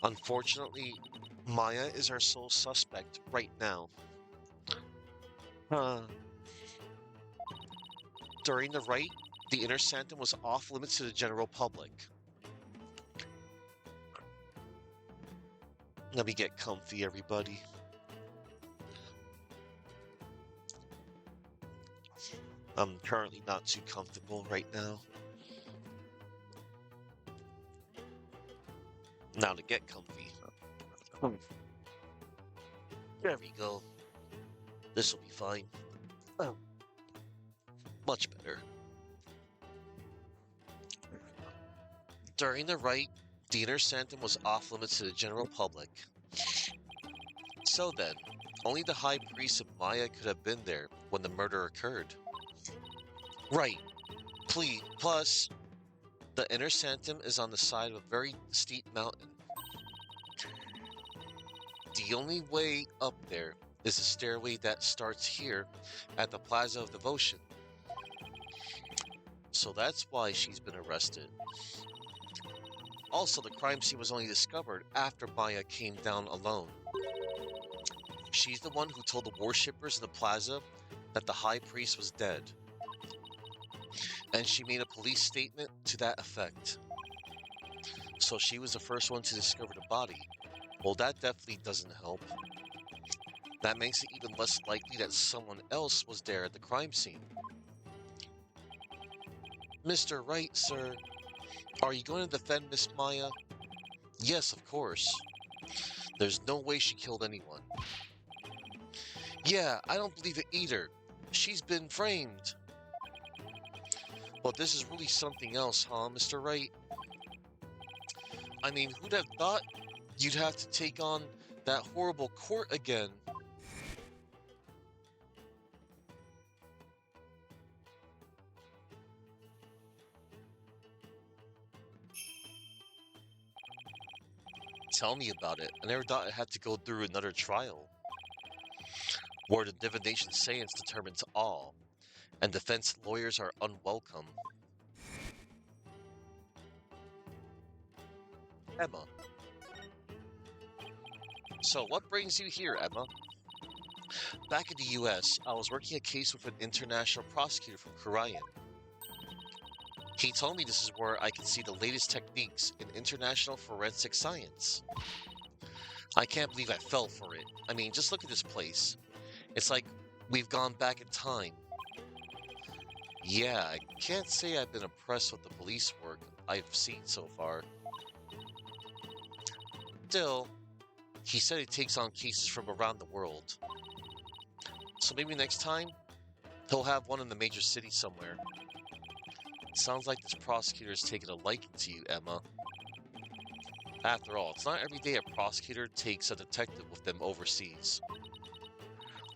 Unfortunately, Maya is our sole suspect right now. During the rite, the Inner Sanctum was off limits to the general public. Let me get comfy, everybody. I'm currently not too comfortable right now. Now to get comfy. There we go. This will be fine. Oh, much better. During the rite, the Inner Sanctum was off limits to the general public. So then, only the High Priest and Maya could have been there when the murder occurred. Right. Plus, the Inner Sanctum is on the side of a very steep mountain. The only way up there is the stairway that starts here at the Plaza of Devotion. So that's why she's been arrested. Also, the crime scene was only discovered after Maya came down alone. She's the one who told the worshippers in the plaza that the High Priest was dead. And she made a police statement to that effect. So she was the first one to discover the body. Well, that definitely doesn't help. That makes it even less likely that someone else was there at the crime scene. Mr. Wright, sir, are you going to defend Miss Maya? Yes, of course. There's no way she killed anyone. Yeah, I don't believe it either. She's been framed. But this is really something else, huh, Mr. Wright? I mean, who'd have thought you'd have to take on that horrible court again? Tell me about it. I never thought I had to go through another trial, where the divination seance determines all, and defense lawyers are unwelcome. Emma. So, what brings you here, Emma? Back in the US, I was working a case with an international prosecutor from Korean. He told me this is where I can see the latest techniques in international forensic science. I can't believe I fell for it. I mean, just look at this place. It's like we've gone back in time. Yeah, I can't say I've been impressed with the police work I've seen so far. Still, he said he takes on cases from around the world. So maybe next time, he'll have one in the major city somewhere. Sounds like this prosecutor's taken a liking to you, Emma. After all, it's not every day a prosecutor takes a detective with them overseas.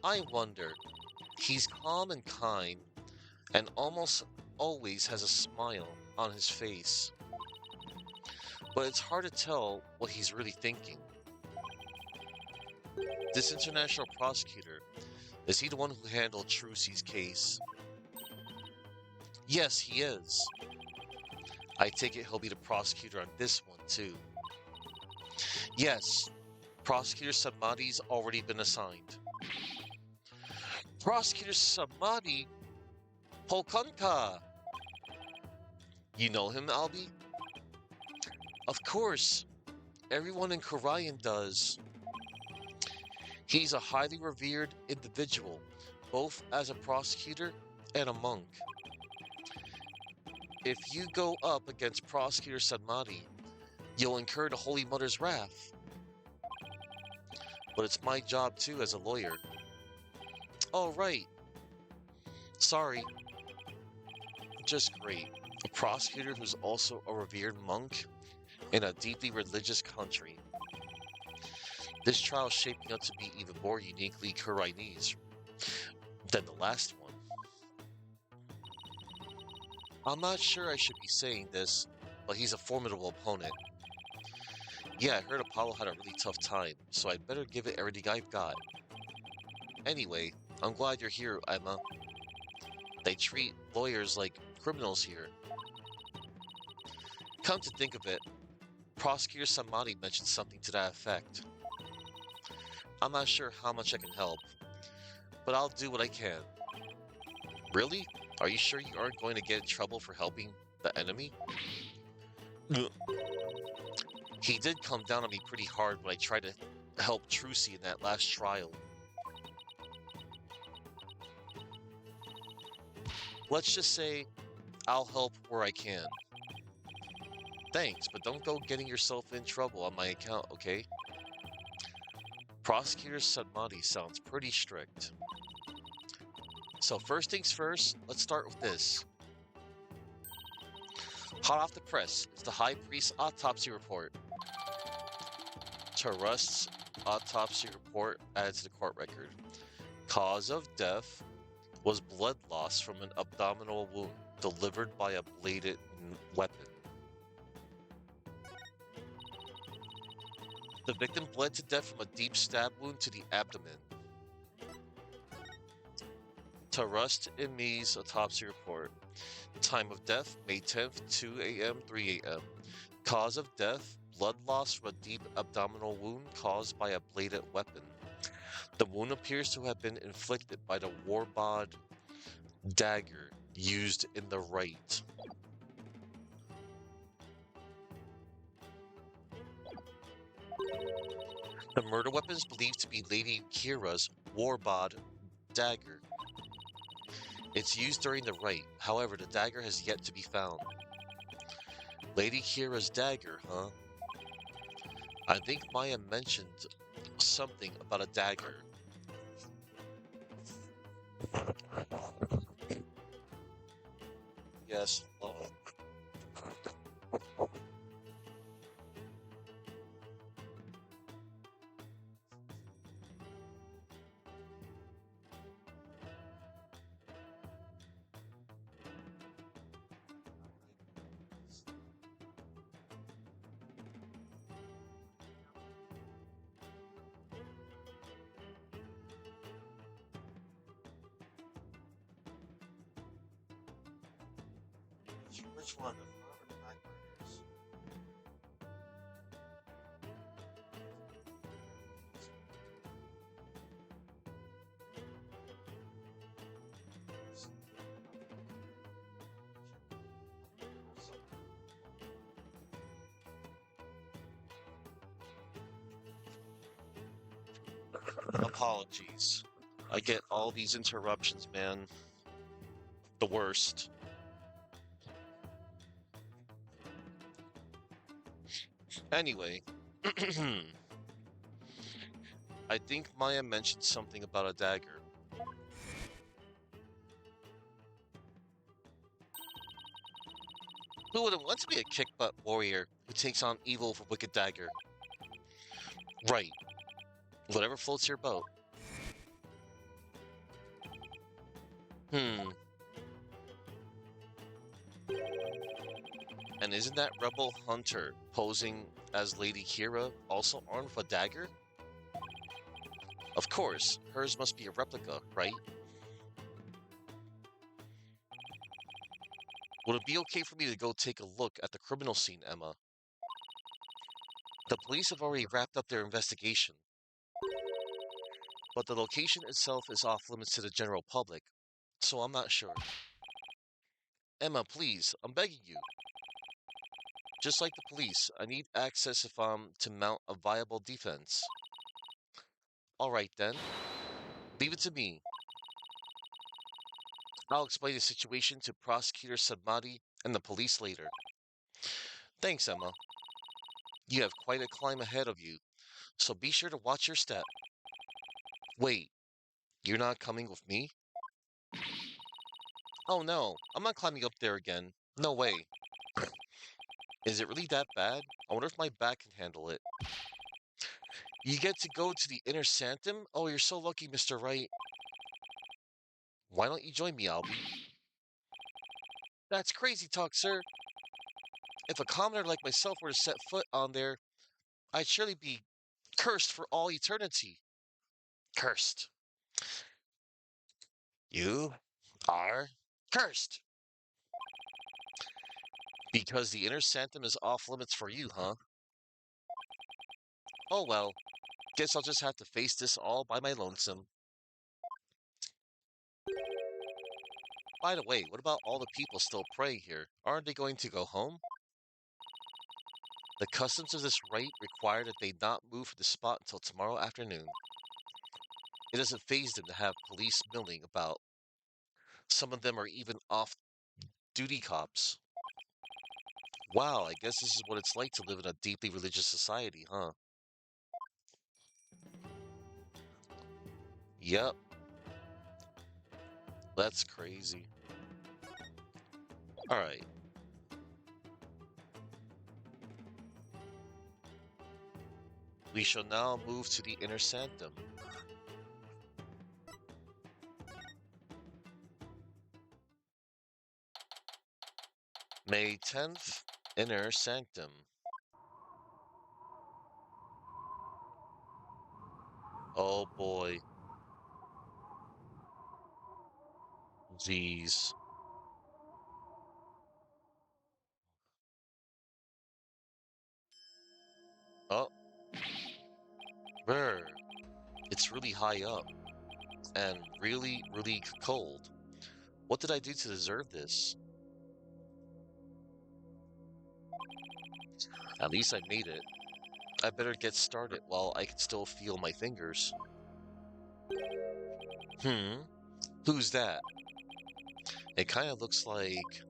I wonder, he's calm and kind, and almost always has a smile on his face. But it's hard to tell what he's really thinking. This international prosecutor, is he the one who handled Trucy's case? Yes, he is. I take it he'll be the prosecutor on this one, too. Yes, Prosecutor Samadi's already been assigned. Prosecutor Samadi Polkanka! You know him, Albie? Of course. Everyone in Korean does. He's a highly revered individual, both as a prosecutor and a monk. If you go up against Prosecutor Samadi, you'll incur the Holy Mother's wrath. But it's my job too as a lawyer. Oh, right. Sorry. Just great. A prosecutor who's also a revered monk in a deeply religious country. This trial's shaping up to be even more uniquely Koreanese than the last one. I'm not sure I should be saying this, but he's a formidable opponent. Yeah, I heard Apollo had a really tough time, so I'd better give it everything I've got. Anyway, I'm glad you're here, Emma. They treat lawyers like criminals here. Come to think of it, Prosecutor Samadi mentioned something to that effect. I'm not sure how much I can help, but I'll do what I can. Really? Are you sure you aren't going to get in trouble for helping the enemy? Ugh. He did come down on me pretty hard when I tried to help Trucy in that last trial. Let's just say I'll help where I can. Thanks, but don't go getting yourself in trouble on my account, okay? Prosecutor Sadmati sounds pretty strict. So first things first, let's start with this. Hot off the press is the High Priest's autopsy report. Tarust's autopsy report added to the court record. Cause of death was blood loss from an abdominal wound delivered by a bladed weapon. The victim bled to death from a deep stab wound to the abdomen. Tarust and Me's autopsy report. Time of death, May 10th, 2 a.m., 3 a.m. Cause of death, blood loss from a deep abdominal wound caused by a bladed weapon. The wound appears to have been inflicted by the warbod dagger used in the Rite. The murder weapon is believed to be Lady Kira's warbod dagger. It's used during the Rite, however, the dagger has yet to be found. Lady Kira's dagger, huh? I think Maya mentioned something about a dagger. Yes. Which one? The front or the back burners? apologies. I get all these interruptions, man. The worst. Anyway, I think Maya mentioned something about a dagger. Who wouldn't want to be a kick-butt warrior who takes on evil with a wicked dagger? Right. Whatever floats your boat. Hmm. And isn't that rebel hunter posing as Lady Kira also armed with a dagger? Of course, hers must be a replica, right? Would it be okay for me to go take a look at the criminal scene, Emma? The police have already wrapped up their investigation, but the location itself is off limits to the general public, so I'm not sure. Emma, please, I'm begging you. Just like the police, I need access if I'm to mount a viable defense. All right then, leave it to me. I'll explain the situation to Prosecutor Sadmati and the police later. Thanks, Emma. You have quite a climb ahead of you, so be sure to watch your step. Wait, you're not coming with me? Oh no, I'm not climbing up there again. No way. Is it really that bad? I wonder if my back can handle it. You get to go to the inner sanctum? Oh, you're so lucky, Mr. Wright. Why don't you join me, Albie? That's crazy talk, sir. If a commoner like myself were to set foot on there, I'd surely be cursed for all eternity. Cursed. You are cursed. Because the inner sanctum is off limits for you, huh? Oh well, guess I'll just have to face this all by my lonesome. By the way, what about all the people still praying here? Aren't they going to go home? The customs of this rite require that they not move from the spot until tomorrow afternoon. It doesn't faze them to have police milling about. Some of them are even off-duty cops. Wow, I guess this is what it's like to live in a deeply religious society, huh? Yep, that's crazy. Alright, we shall now move to the inner sanctum. May 10th, inner sanctum. Oh boy. Jeez. Oh, brr. It's really high up and really, really cold. What did I do to deserve this? At least I made it. I better get started while I can still feel my fingers. Hmm, who's that? It kind of looks like...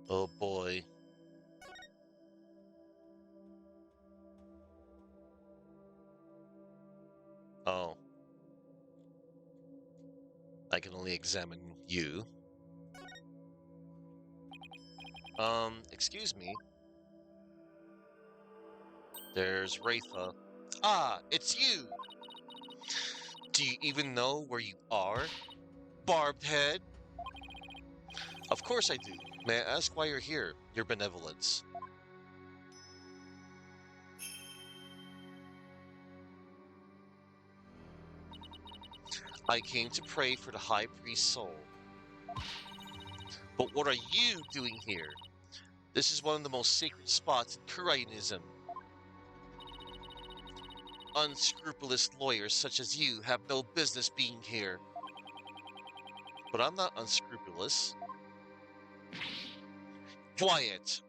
Oh boy. Oh, I can only examine you. Excuse me. There's Rafa. Ah, it's you! Do you even know where you are? Barbed head? Of course I do. May I ask why you're here? Your benevolence. I came to pray for the High Priest's soul. But what are you doing here? This is one of the most sacred spots in Kurainism. Unscrupulous lawyers such as you have no business being here. But I'm not unscrupulous. Quiet!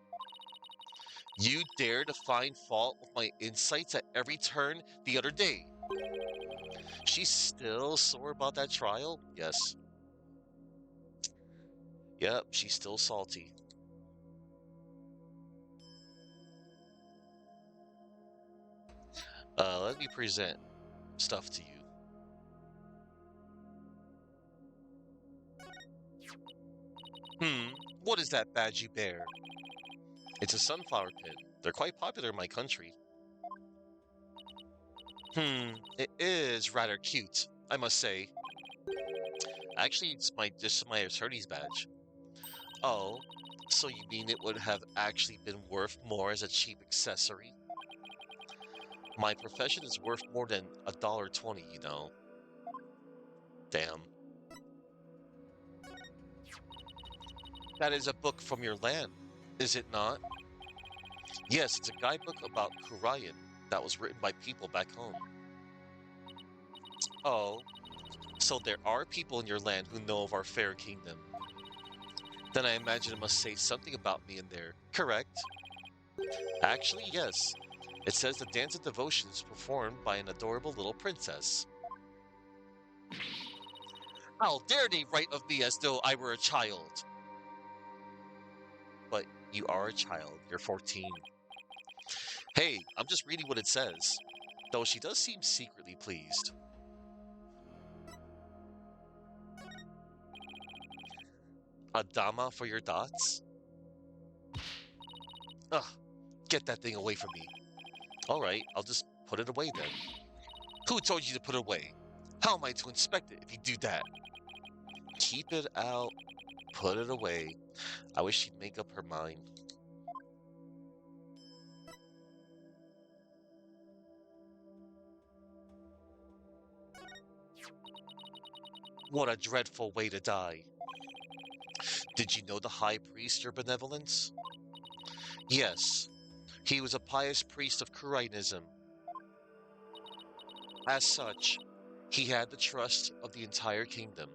You dare to find fault with my insights at every turn the other day. She's still sore about that trial? Yes. Yep, she's still salty. Let me present stuff to you. What is that badge you bear? It's a sunflower pin. They're quite popular in my country. It is rather cute, I must say. Actually, it's just my attorney's badge. Oh, so you mean it would have actually been worth more as a cheap accessory? My profession is worth more than $1.20, you know. Damn. That is a book from your land, is it not? Yes, it's a guidebook about Kurayan that was written by people back home. Oh, so there are people in your land who know of our fair kingdom. Then I imagine it must say something about me in there, correct? Actually, yes. It says the dance of devotion is performed by an adorable little princess. How dare they write of me as though I were a child? But you are a child. You're 14. Hey, I'm just reading what it says. Though she does seem secretly pleased. A dama for your dots? Ugh, get that thing away from me. Alright, I'll just put it away then. Who told you to put it away? How am I to inspect it if you do that? Keep it out, put it away. I wish she'd make up her mind. What a dreadful way to die. Did you know the high priest, your benevolence? Yes, he was a pious priest of Kurainism. As such, he had the trust of the entire kingdom.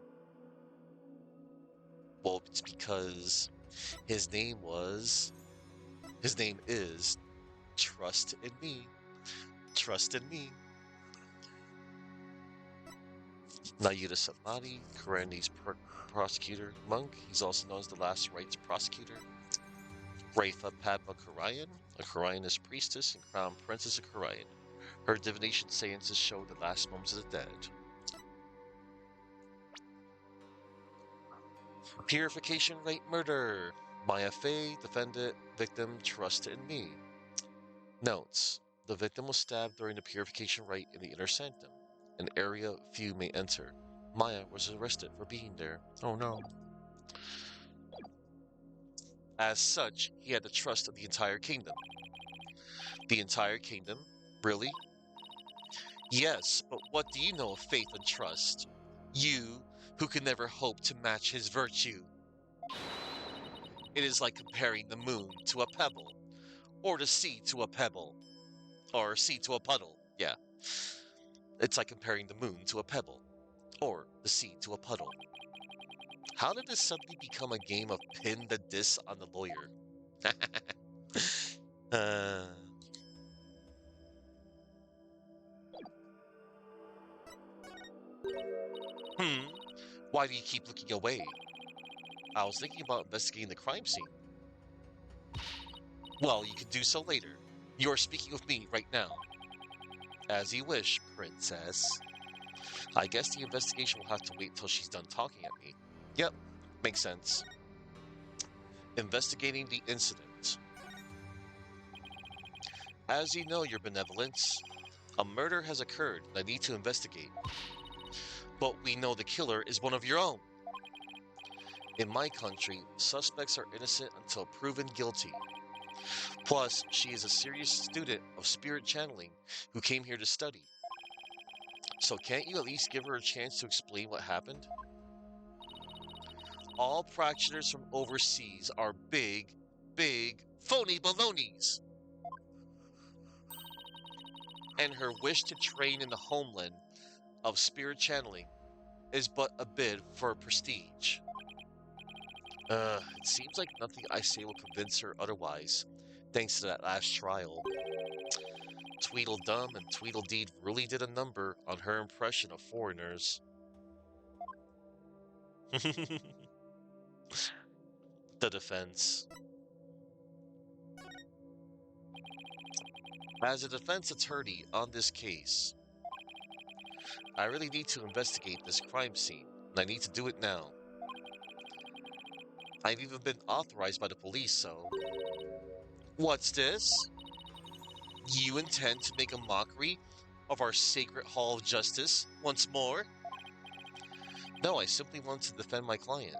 Well, it's because his name is Trust in Me. Trust in Me. Nayuda Samadhi, Kurani's prosecutor monk. He's also known as the last Wright's prosecutor. Rafa Padma Kurayan, a Kurayanist priestess and crown princess of Kurayan. Her divination seances show the last moments of the dead. Purification rite murder. Maya Fey, defendant, victim, trust in me. Notes. The victim was stabbed during the purification rite in the inner sanctum, an area few may enter. Maya was arrested for being there. Oh no. As such, he had the trust of the entire kingdom. The entire kingdom? Really? Yes, but what do you know of faith and trust? You, who can never hope to match his virtue. It is like comparing the moon to a pebble, or the sea to a pebble, or sea to a puddle. Yeah. It's like comparing the moon to a pebble, or the sea to a puddle. How did this suddenly become a game of pin the diss on the lawyer? uh, hmm, why do you keep looking away? I was thinking about investigating the crime scene. Well, you can do so later. You are speaking with me right now. As you wish, princess. I guess the investigation will have to wait until she's done talking at me. Yep, makes sense. Investigating the incident. As you know, your benevolence, a murder has occurred and I need to investigate. But we know the killer is one of your own. In my country, suspects are innocent until proven guilty. Plus, she is a serious student of spirit channeling who came here to study. So can't you at least give her a chance to explain what happened? All practitioners from overseas are big, big, phony balonies. And her wish to train in the homeland of spirit channeling is but a bid for prestige. It seems like nothing I say will convince her otherwise. Thanks to that last trial, Tweedledum and Tweedledee really did a number on her impression of foreigners. The defense. As a defense attorney on this case, I really need to investigate this crime scene, and I need to do it now. I've even been authorized by the police, so... What's this? You intend to make a mockery of our sacred Hall of Justice once more? No, I simply want to defend my client.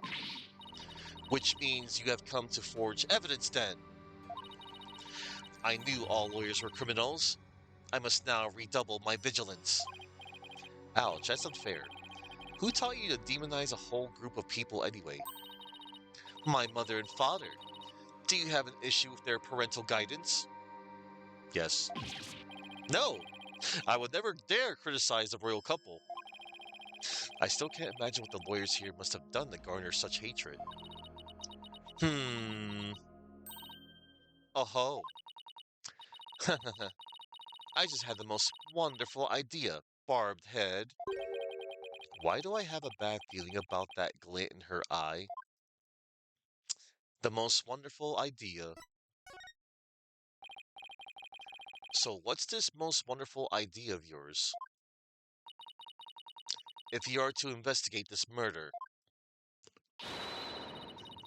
Which means you have come to forge evidence then. I knew all lawyers were criminals. I must now redouble my vigilance. Ouch, that's unfair. Who taught you to demonize a whole group of people anyway? My mother and father. Do you have an issue with their parental guidance? Yes. No! I would never dare criticize the royal couple. I still can't imagine what the lawyers here must have done to garner such hatred. Oh-ho. I just had the most wonderful idea, barbed head. Why do I have a bad feeling about that glint in her eye? The most wonderful idea. So what's this most wonderful idea of yours? If you are to investigate this murder,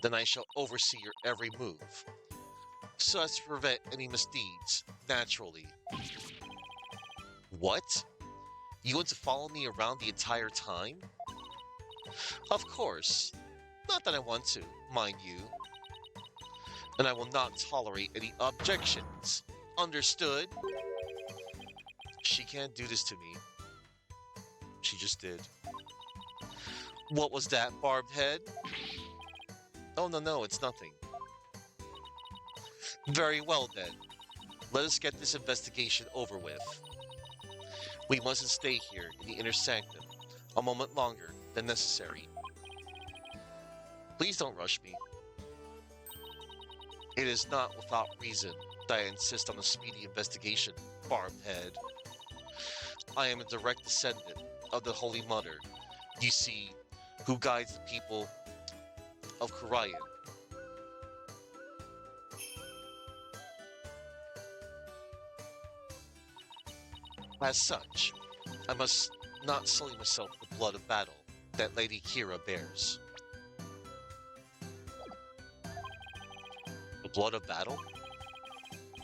then I shall oversee your every move, so as to prevent any misdeeds, naturally. What? You want to follow me around the entire time? Of course. Not that I want to, mind you. And I will not tolerate any objections. Understood? She can't do this to me. She just did. What was that, barbed head? Oh, no, it's nothing. Very well, then. Let us get this investigation over with. We mustn't stay here in the inner sanctum a moment longer than necessary. Please don't rush me. It is not without reason that I insist on a speedy investigation, barbed head. I am a direct descendant of the Holy Mother, you see, who guides the people of Karayan. As such, I must not sully myself with the blood of battle that Lady Kira bears. The blood of battle?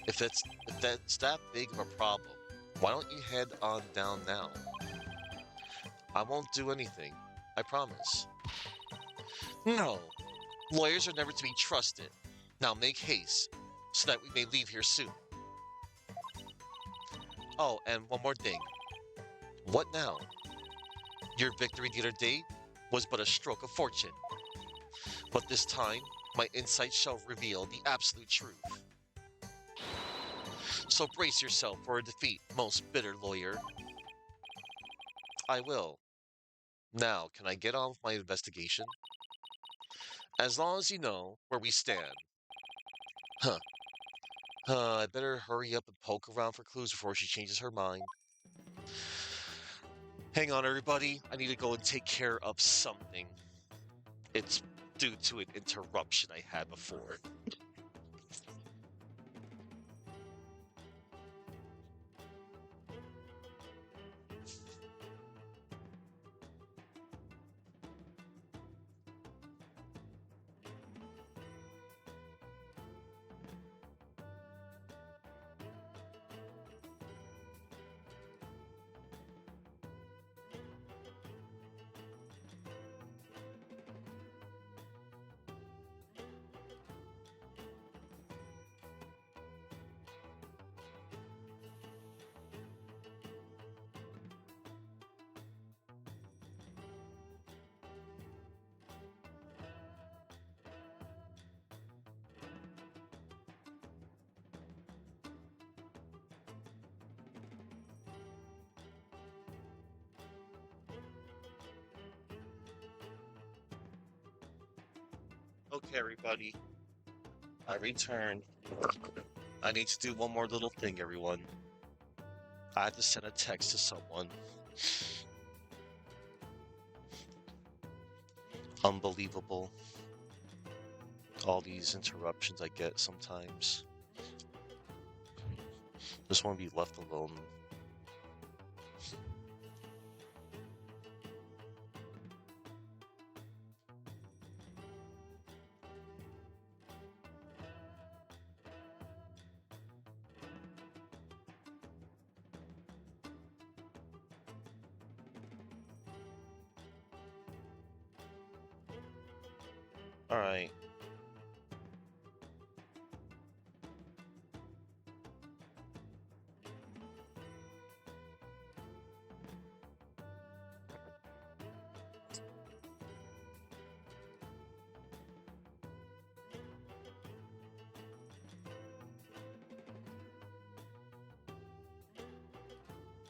If that's that big of a problem, why don't you head on down now? I won't do anything, I promise. No, lawyers are never to be trusted. Now make haste, so that we may leave here soon. Oh, and one more thing. What now? Your victory the other day was but a stroke of fortune. But this time, my insight shall reveal the absolute truth. So brace yourself for a defeat, most bitter lawyer. I will. Now, can I get on with my investigation? As long as you know where we stand. Huh. I better hurry up and poke around for clues before she changes her mind. Hang on, everybody. I need to go and take care of something. It's due to an interruption I had before. Okay, everybody. I return. I need to do one more little thing, everyone. I have to send a text to someone. Unbelievable. All these interruptions I get sometimes. Just want to be left alone. Alright.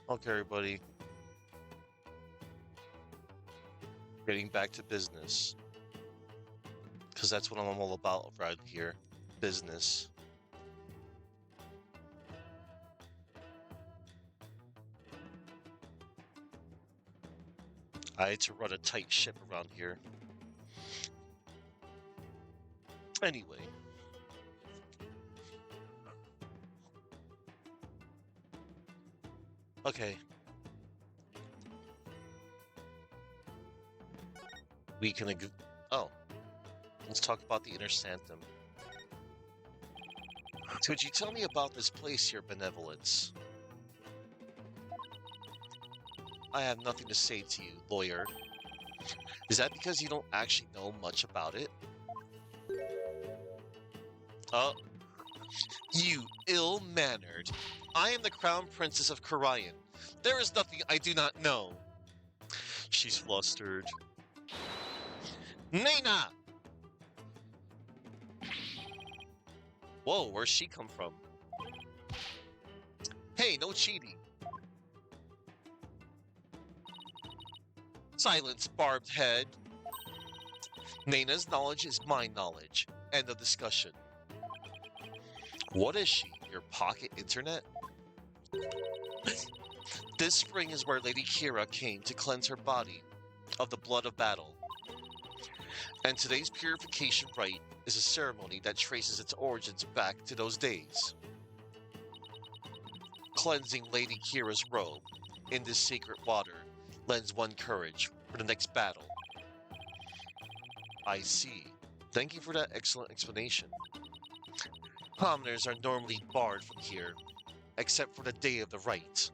Okay, everybody. Getting back to business. Because that's what I'm all about right here. Business. I had to run a tight ship around here. Anyway. Okay. We can oh. Let's talk about the Inner Sanctum. Could you tell me about this place, Your Benevolence? I have nothing to say to you, lawyer. Is that because you don't actually know much about it? Oh, you ill-mannered. I am the Crown Princess of Karayan. There is nothing I do not know. She's flustered. Nana! Whoa, where's she come from? Hey, no cheating. Silence, barbed head. Nana's knowledge is my knowledge. End of discussion. What is she? Your pocket internet? This spring is where Lady Kira came to cleanse her body of the blood of battle. And today's purification rite is a ceremony that traces its origins back to those days. Cleansing Lady Kira's robe in this sacred water lends one courage for the next battle. I see. Thank you for that excellent explanation. Commoners are normally barred from here, except for the day of the rite.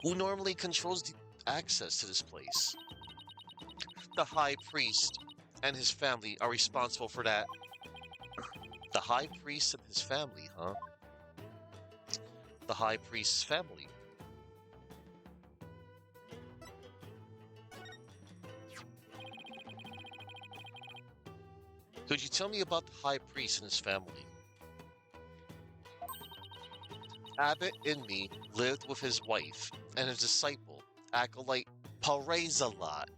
Who normally controls the access to this place? The High Priest and his family are responsible for that. The High Priest and his family, huh? The High Priest's family. Could you tell me about the High Priest and his family? Abbot Inmi lived with his wife and his disciple, Acolyte Parazalot.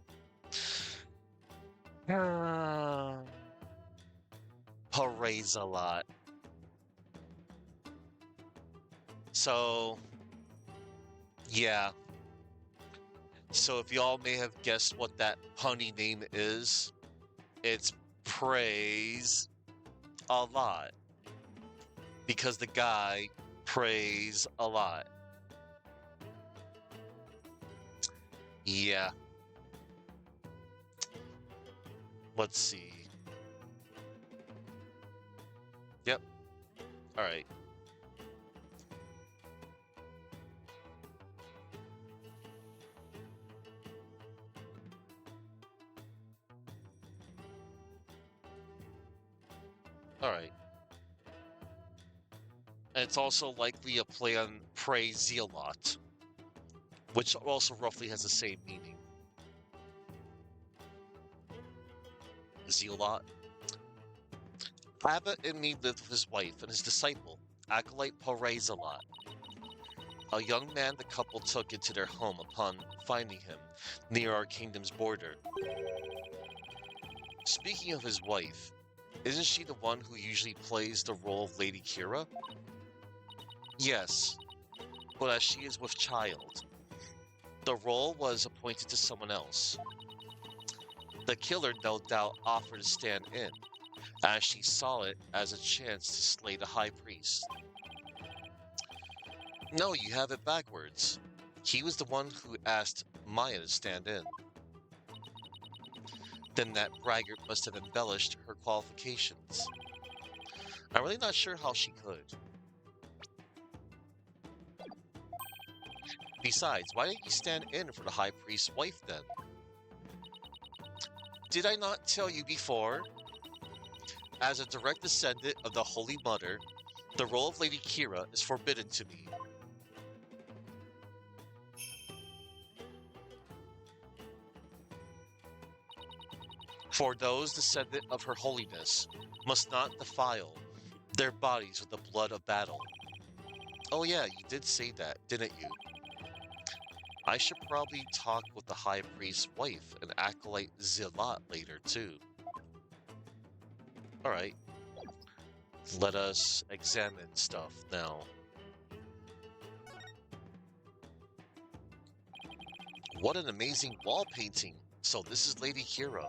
Parazalot. So, yeah. So if y'all may have guessed what that punny name is, it's Praise a Lot. Because the guy prays a lot. Yeah. Let's see. Yep. Alright. Alright. And it's also likely a play on Pray Zealot, which also roughly has the same meaning. Zealot. Abbot Inmi lived with his wife and his disciple, Acolyte Parazalot. A young man the couple took into their home upon finding him near our kingdom's border. Speaking of his wife, Isn't she the one who usually plays the role of Lady Kira? Yes, but as she is with child, the role was appointed to someone else. The killer no doubt offered to stand in, as she saw it as a chance to slay the high priest. No, you have it backwards. He was the one who asked Maya to stand in. Then that braggart must have embellished her qualifications. I'm really not sure how she could. Besides, why didn't you stand in for the high priest's wife then? Did I not tell you before? As a direct descendant of the Holy Mother, the role of Lady Kira is forbidden to me. For those descendant of her holiness must not defile their bodies with the blood of battle. Oh yeah, you did say that, didn't you? I should probably talk with the high priest's wife and acolyte Zilat later too. Alright, let us examine stuff now. What an amazing wall painting! So this is Lady Kira.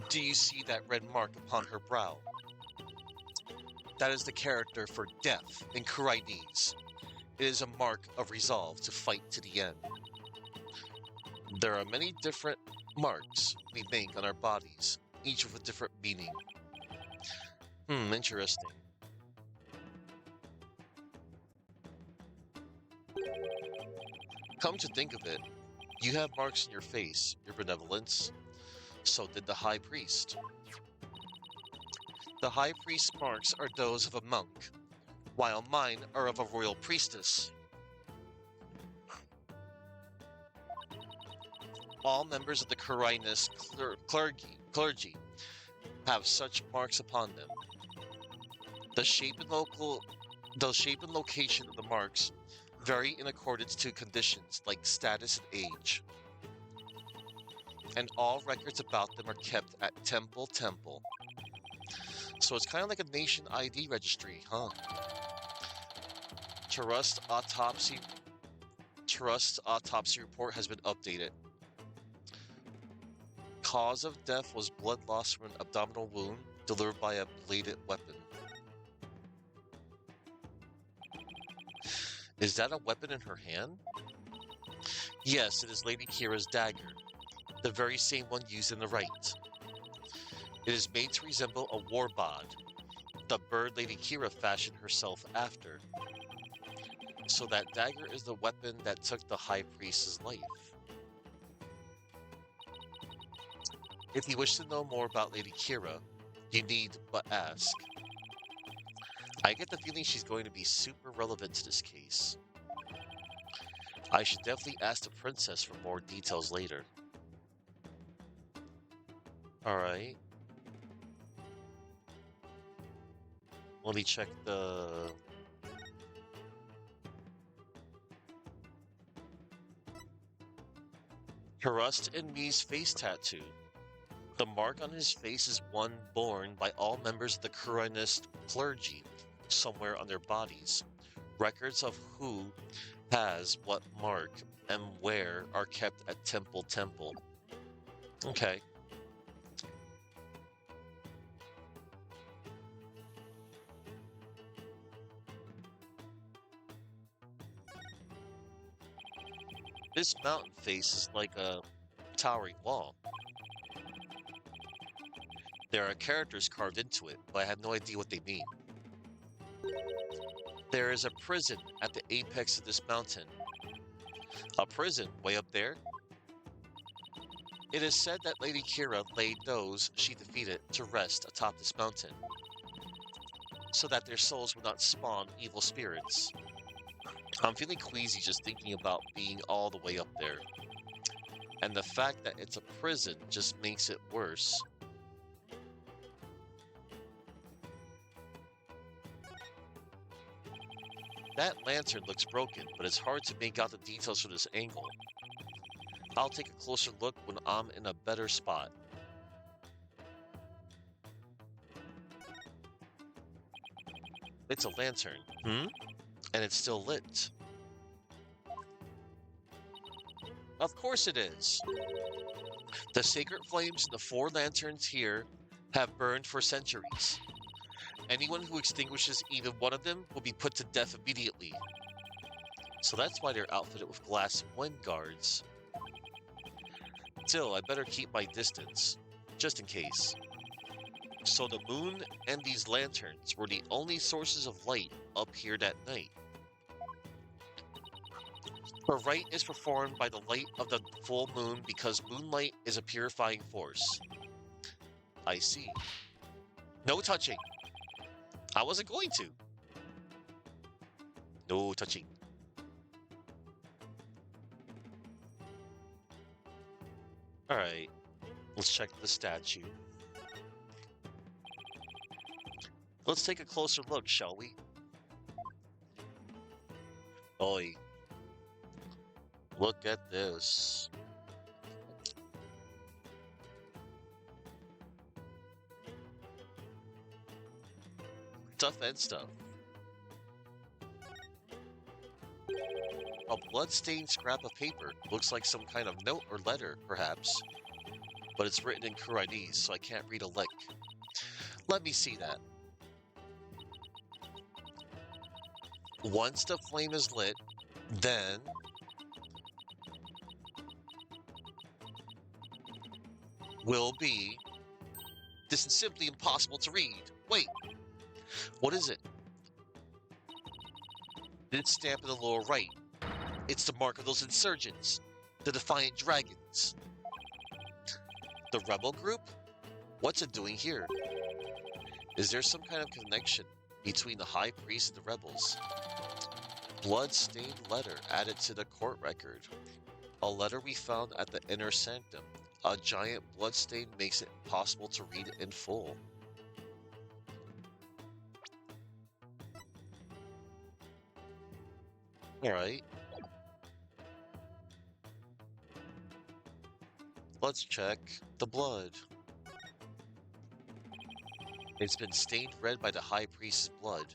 Do you see that red mark upon her brow? That is the character for death in Chinese. It is a mark of resolve to fight to the end. There are many different marks we make on our bodies, each with a different meaning. Interesting. Come to think of it, you have marks on your face, your benevolence. So did the high priest. The high priest's marks are those of a monk, while mine are of a royal priestess. All members of the Carinus clergy have such marks upon them. The shape and location of the marks vary in accordance to conditions like status and age. And all records about them are kept at Temple. So it's kind of like a nation ID registry, huh? Trust autopsy report has been updated. Cause of death was blood loss from an abdominal wound delivered by a bladed weapon. Is that a weapon in her hand? Yes, it is Lady Kira's dagger, the very same one used in the Rite. It is made to resemble a warbod, the bird Lady Kira fashioned herself after. So that dagger is the weapon that took the high priest's life. If you wish to know more about Lady Kira, you need but ask. I get the feeling she's going to be super relevant to this case. I should definitely ask the princess for more details later. Alright. Let me check the... Trust in me's face tattoo. The mark on his face is one borne by all members of the Carinist clergy somewhere on their bodies. Records of who has what mark and where are kept at Temple. Okay. This mountain face is like a towering wall. There are characters carved into it, but I have no idea what they mean. There is a prison at the apex of this mountain. A prison way up there? It is said that Lady Kira laid those she defeated to rest atop this mountain, so that their souls would not spawn evil spirits. I'm feeling queasy just thinking about being all the way up there. And the fact that it's a prison just makes it worse. That lantern looks broken, but it's hard to make out the details from this angle. I'll take a closer look when I'm in a better spot. It's a lantern. Hmm? And it's still lit. Of course it is. The sacred flames in the 4 lanterns here have burned for centuries. Anyone who extinguishes even one of them will be put to death immediately. So that's why they're outfitted with glass wind guards. Still, I better keep my distance, just in case. So the moon and these lanterns were the only sources of light up here that night. The rite is performed by the light of the full moon because moonlight is a purifying force. I see. No touching. I wasn't going to. No touching. Alright, let's check the statue. Let's take a closer look, shall we? Oi. Look at this. Stuff and stuff. A blood-stained scrap of paper. Looks like some kind of note or letter, perhaps. But it's written in Chinese, so I can't read a lick. Let me see that. Once the flame is lit, then... will be... This is simply impossible to read. Wait. What is it? It's stamped in the lower right. It's the mark of those insurgents. The Defiant Dragons. The rebel group? What's it doing here? Is there some kind of connection between the High Priest and the rebels? Blood-stained letter added to the court record. A letter we found at the inner sanctum. A giant blood stain makes it impossible to read it in full. Alright. Let's check the blood. It's been stained red by the High Priest's blood.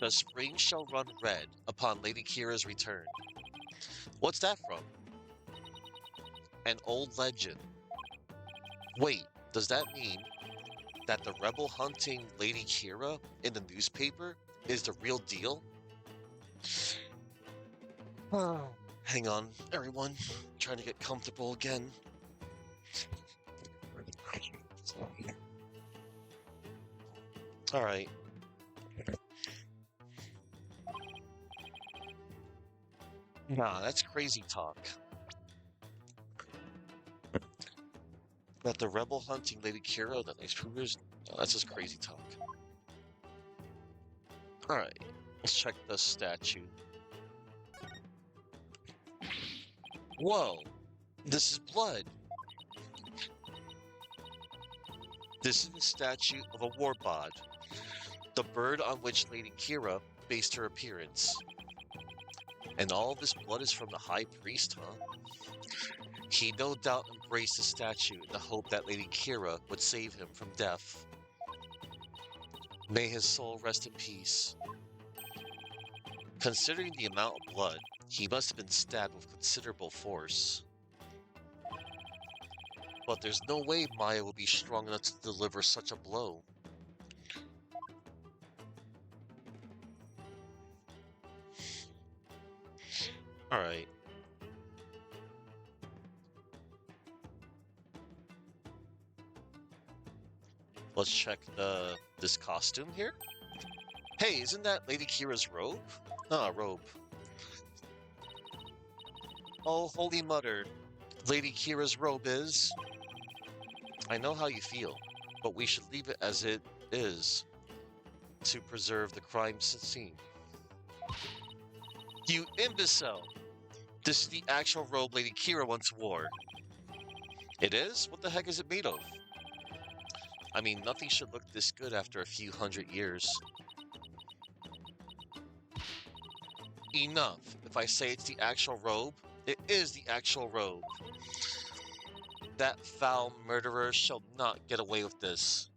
The spring shall run red upon Lady Kira's return. What's that from? An old legend. Wait, does that mean that the rebel hunting Lady Kira in the newspaper is the real deal? Hang on, everyone. Trying to get comfortable again. Alright. Nah, that's crazy talk. That the rebel hunting Lady Kira, the next troopers, no, that's just crazy talk. Alright, let's check the statue. Whoa, this is blood. This is the statue of a warbod, the bird on which Lady Kira based her appearance. And all this blood is from the High Priest, huh? He no doubt embraced the statue in the hope that Lady Kira would save him from death. May his soul rest in peace. Considering the amount of blood, he must have been stabbed with considerable force. But there's no way Maya will be strong enough to deliver such a blow. Alright. Let's check this costume here. Hey, isn't that Lady Kira's robe? Ah, robe. Oh, Holy Mother. Lady Kira's robe is... I know how you feel, but we should leave it as it is to preserve the crime scene. You imbecile! This is the actual robe Lady Kira once wore. It is? What the heck is it made of? I mean, nothing should look this good after a few hundred years. Enough. If I say it's the actual robe, it is the actual robe. That foul murderer shall not get away with this.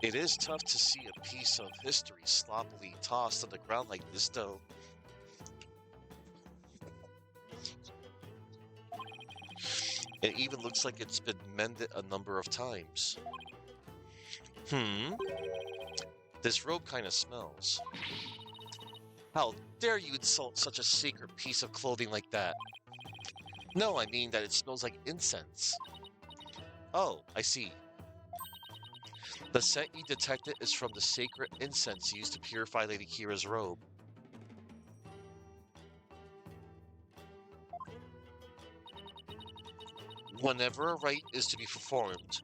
It is tough to see a piece of history sloppily tossed on the ground like this, though. It even looks like it's been mended a number of times. This robe kind of smells. How dare you insult such a sacred piece of clothing like that? No, I mean that it smells like incense. Oh, I see. The scent you detected is from the sacred incense used to purify Lady Kira's robe. Whenever a rite is to be performed,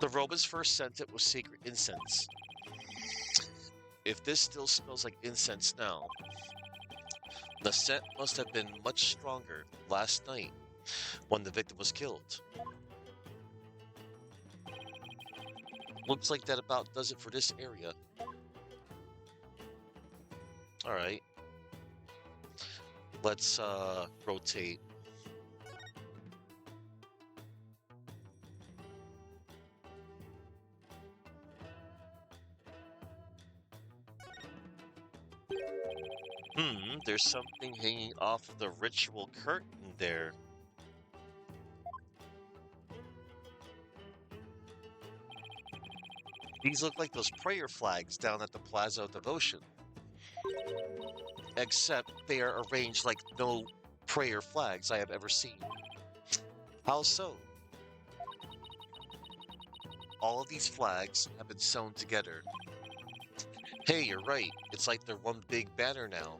the robe is first scented with sacred incense. If this still smells like incense now, the scent must have been much stronger last night when the victim was killed. Looks like that about does it for this area. Alright. Let's rotate. There's something hanging off of the ritual curtain there. These look like those prayer flags down at the Plaza of Devotion. Except they are arranged like no prayer flags I have ever seen. How so? All of these flags have been sewn together. Hey, you're right. It's like they're one big banner now.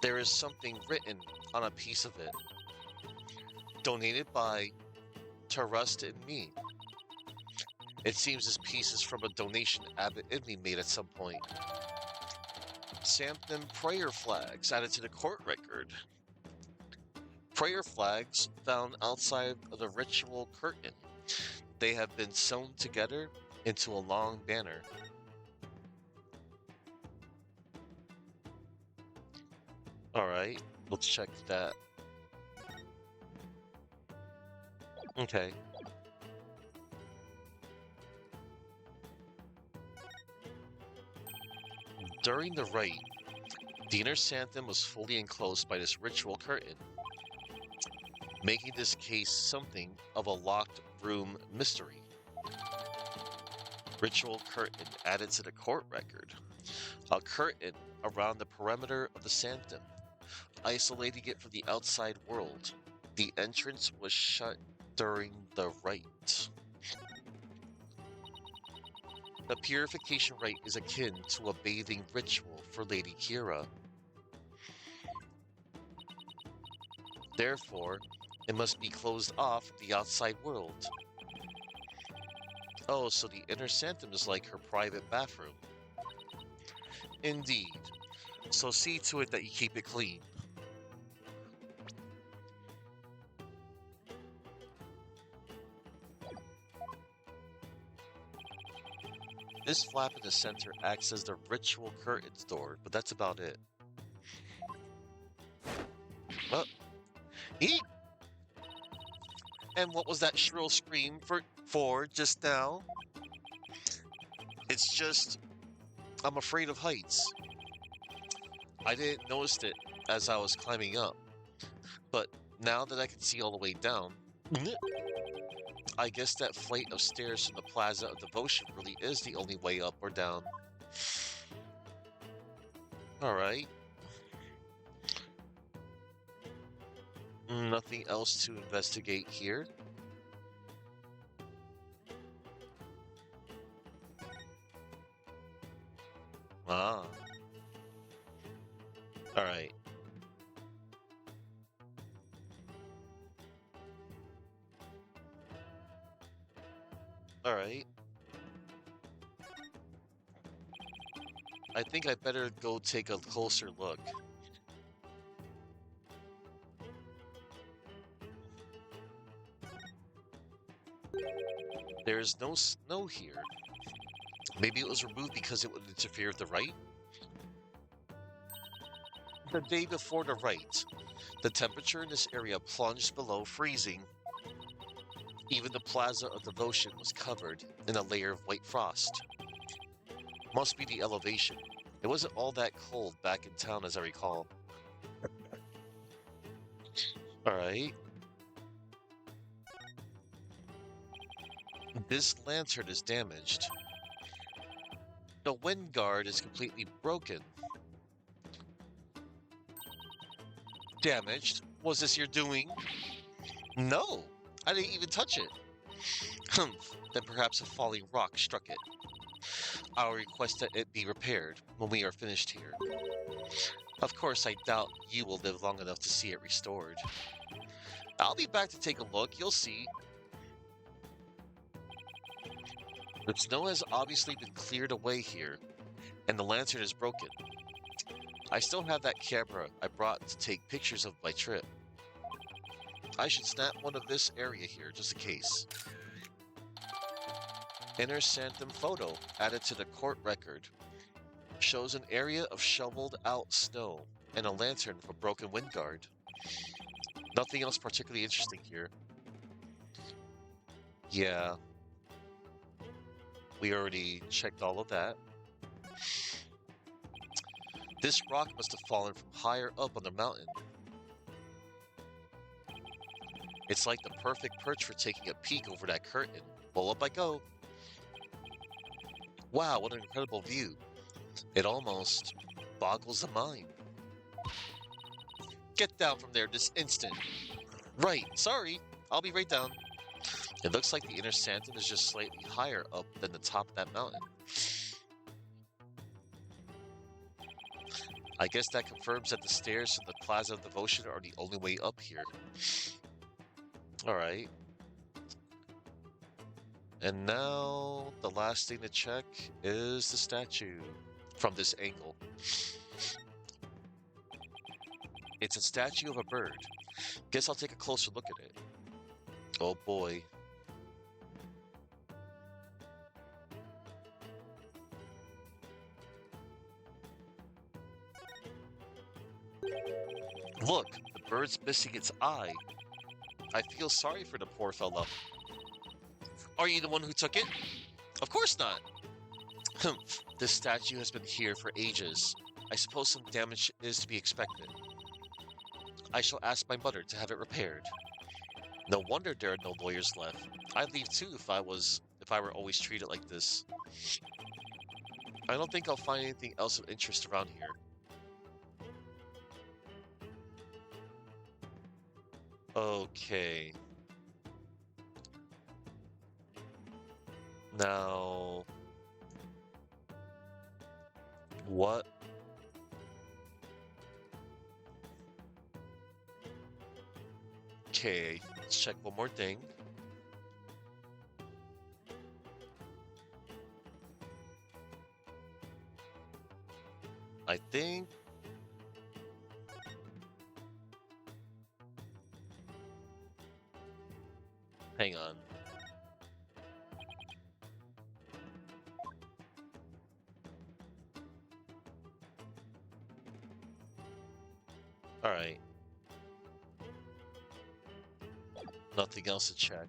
There is something written on a piece of it. Donated by Tarust and me. It seems this piece is from a donation Abbot Ibni made at some point. Sampton prayer flags added to the court record. Prayer flags found outside of the ritual curtain. They have been sewn together into a long banner. Alright, let's check that. Okay. During the rite, the inner sanctum was fully enclosed by this ritual curtain, making this case something of a locked room mystery. Ritual curtain added to the court record. A curtain around the perimeter of the sanctum, isolating it from the outside world. The entrance was shut during the rite. The purification rite is akin to a bathing ritual for Lady Kira. Therefore, it must be closed off from the outside world. Oh, so the inner sanctum is like her private bathroom. Indeed. So see to it that you keep it clean. This flap in the center acts as the ritual curtains door, but that's about it. Oh. Eek! And what was that shrill scream for just now? It's just, I'm afraid of heights. I didn't notice it as I was climbing up, but now that I can see all the way down, I guess that flight of stairs from the Plaza of Devotion really is the only way up or down. Alright. Nothing else to investigate here. Ah. Alright. Alright. I think I better go take a closer look. There is no snow here. Maybe it was removed because it would interfere with the Rite? The day before the Rite, the temperature in this area plunged below freezing. Even the Plaza of Devotion was covered in a layer of white frost. Must be the elevation. It wasn't all that cold back in town as I recall. Alright. This lantern is damaged. The wind guard is completely broken. Damaged? Was this your doing? No, I didn't even touch it. Humph, then perhaps a falling rock struck it. I'll request that it be repaired when we are finished here. Of course, I doubt you will live long enough to see it restored. I'll be back to take a look, you'll see. The snow has obviously been cleared away here, and the lantern is broken. I still have that camera I brought to take pictures of my trip. I should snap one of this area here, just in case. Inner Sanctum photo added to the court record. Shows an area of shoveled out snow and a lantern with a broken wind guard. Nothing else particularly interesting here. Yeah. We already checked all of that. This rock must have fallen from higher up on the mountain. It's like the perfect perch for taking a peek over that curtain. Well, up I go. Wow, what an incredible view. It almost boggles the mind. Get down from there this instant. Right, sorry. I'll be right down. It looks like the inner sanctum is just slightly higher up than the top of that mountain. I guess that confirms that the stairs to the Plaza of Devotion are the only way up here. Alright. And now, the last thing to check is the statue from this angle. It's a statue of a bird. Guess I'll take a closer look at it. Oh boy. Look, the bird's missing its eye. I feel sorry for the poor fella. Are you the one who took it? Of course not. Humph, this statue has been here for ages. I suppose some damage is to be expected. I shall ask my mother to have it repaired. No wonder there are no lawyers left. I'd leave too if I were always treated like this. I don't think I'll find anything else of interest around here. Okay. Now, what? Okay, let's check one more thing. I think hang on. All right. Nothing else to check.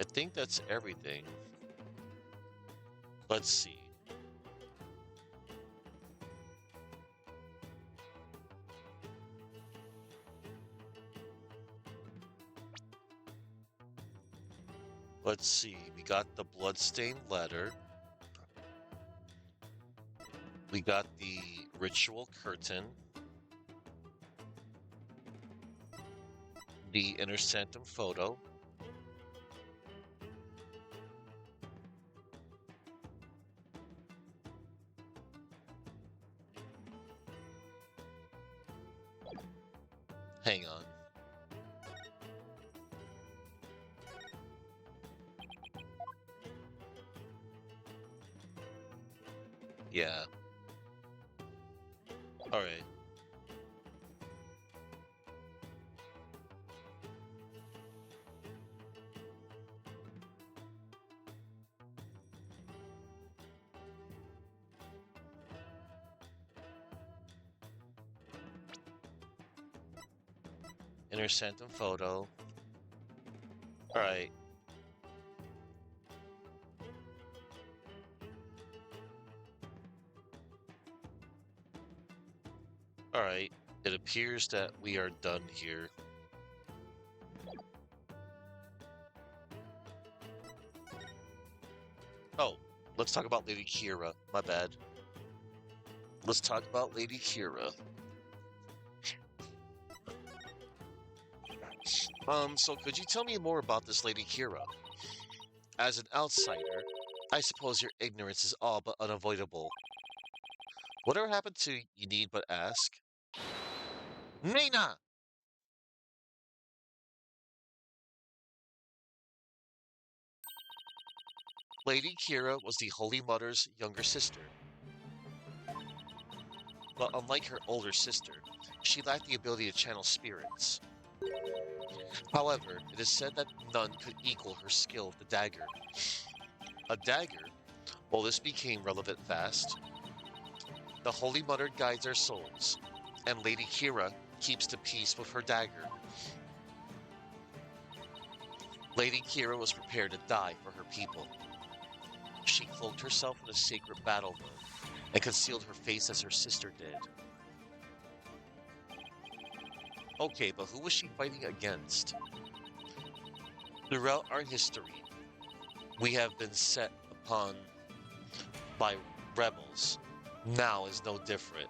I think that's everything. Let's see. Let's see. We got the bloodstained letter. We got the ritual curtain. The inner sanctum photo. Hang on. Yeah. Alright. Inner sanctum photo. Alright. Alright. It appears that we are done here. Oh, let's talk about Lady Kira. My bad. Let's talk about Lady Kira. So could you tell me more about this Lady Kira? As an outsider, I suppose your ignorance is all but unavoidable. Whatever happened to you need but ask? Nina! Lady Kira was the Holy Mother's younger sister, but unlike her older sister, she lacked the ability to channel spirits. However, it is said that none could equal her skill with the dagger. A dagger? Well, this became relevant fast. The Holy Mother guides our souls, and Lady Kira keeps the peace with her dagger. Lady Kira was prepared to die for her people. She cloaked herself in a sacred battle robe and concealed her face as her sister did. Okay, but who was she fighting against? Throughout our history, we have been set upon by rebels. Now is no different.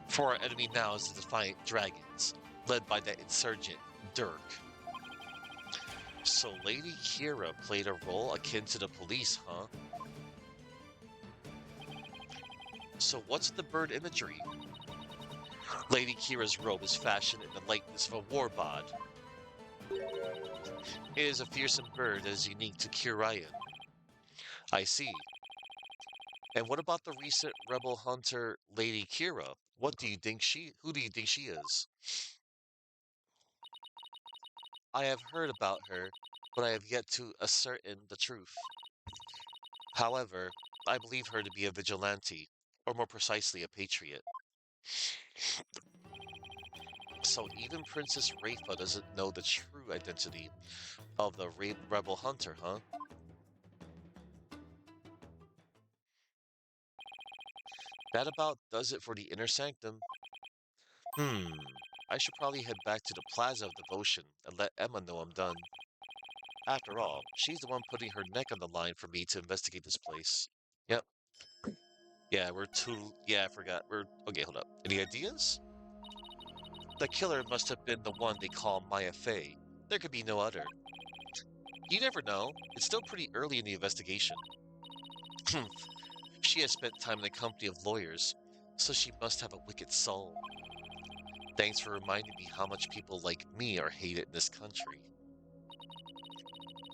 For our enemy now is the Defiant Dragons, led by that insurgent, Dirk. So Lady Kira played a role akin to the police, huh? So what's the bird imagery? Lady Kira's robe is fashioned in the likeness of a war bod. It is a fearsome bird that is unique to Kirayan. I see. And what about the recent rebel hunter, Lady Kira? Who do you think she is? I have heard about her, but I have yet to ascertain the truth. However, I believe her to be a vigilante, or more precisely, a patriot. So even Princess Rafa doesn't know the true identity of the rebel hunter, huh? That about does it for the inner sanctum. I should probably head back to the Plaza of Devotion and let Emma know I'm done. After all, she's the one putting her neck on the line for me to investigate this place. Yep. Yeah, I forgot. Okay, hold up. Any ideas? The killer must have been the one they call Maya Fey. There could be no other. You never know. It's still pretty early in the investigation. She has spent time in the company of lawyers, so she must have a wicked soul. Thanks for reminding me how much people like me are hated in this country.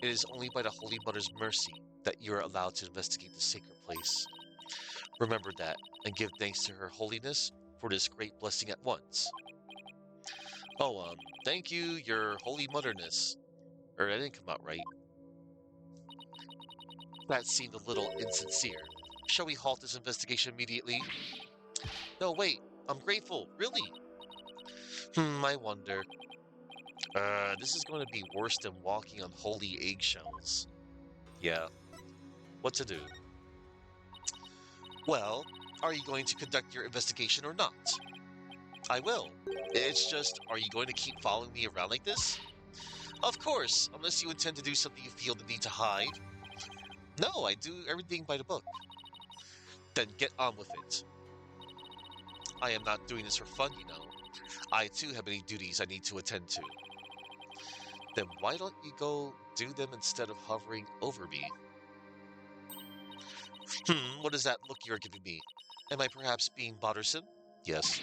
It is only by the Holy Mother's mercy that you are allowed to investigate the sacred place. Remember that, and give thanks to Her Holiness for this great blessing at once. Oh, thank you, Your Holy Motherness. That didn't come out right. That seemed a little insincere. Shall we halt this investigation immediately? No, wait, I'm grateful, really. I wonder. This is going to be worse than walking on holy eggshells. Yeah, what to do? Well, are you going to conduct your investigation or not? I will. It's just, are you going to keep following me around like this? Of course, unless you intend to do something you feel the need to hide. No, I do everything by the book. Then get on with it. I am not doing this for fun, you know. I too have many duties I need to attend to. Then why don't you go do them instead of hovering over me? What is that look you're giving me? Am I perhaps being bothersome? Yes.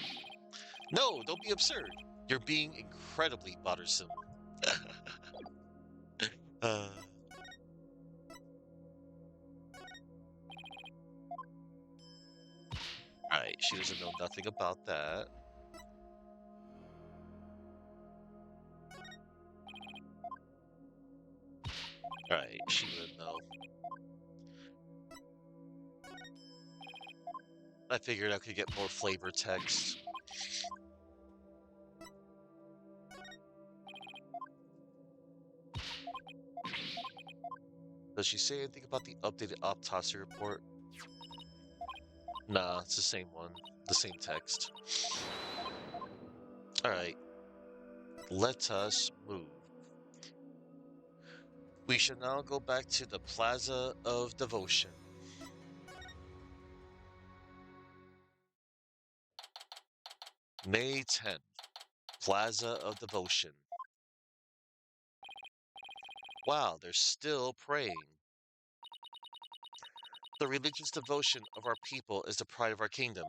No, don't be absurd. You're being incredibly bothersome. uh, Alright, she doesn't know nothing about that. Alright, she wouldn't know. I figured I could get more flavor text. Does she say anything about the updated autopsy report? Nah, it's the same one. The same text. Alright, let us move. We shall now go back to the Plaza of Devotion. May 10th, Plaza of Devotion. Wow, they're still praying. The religious devotion of our people is the pride of our kingdom.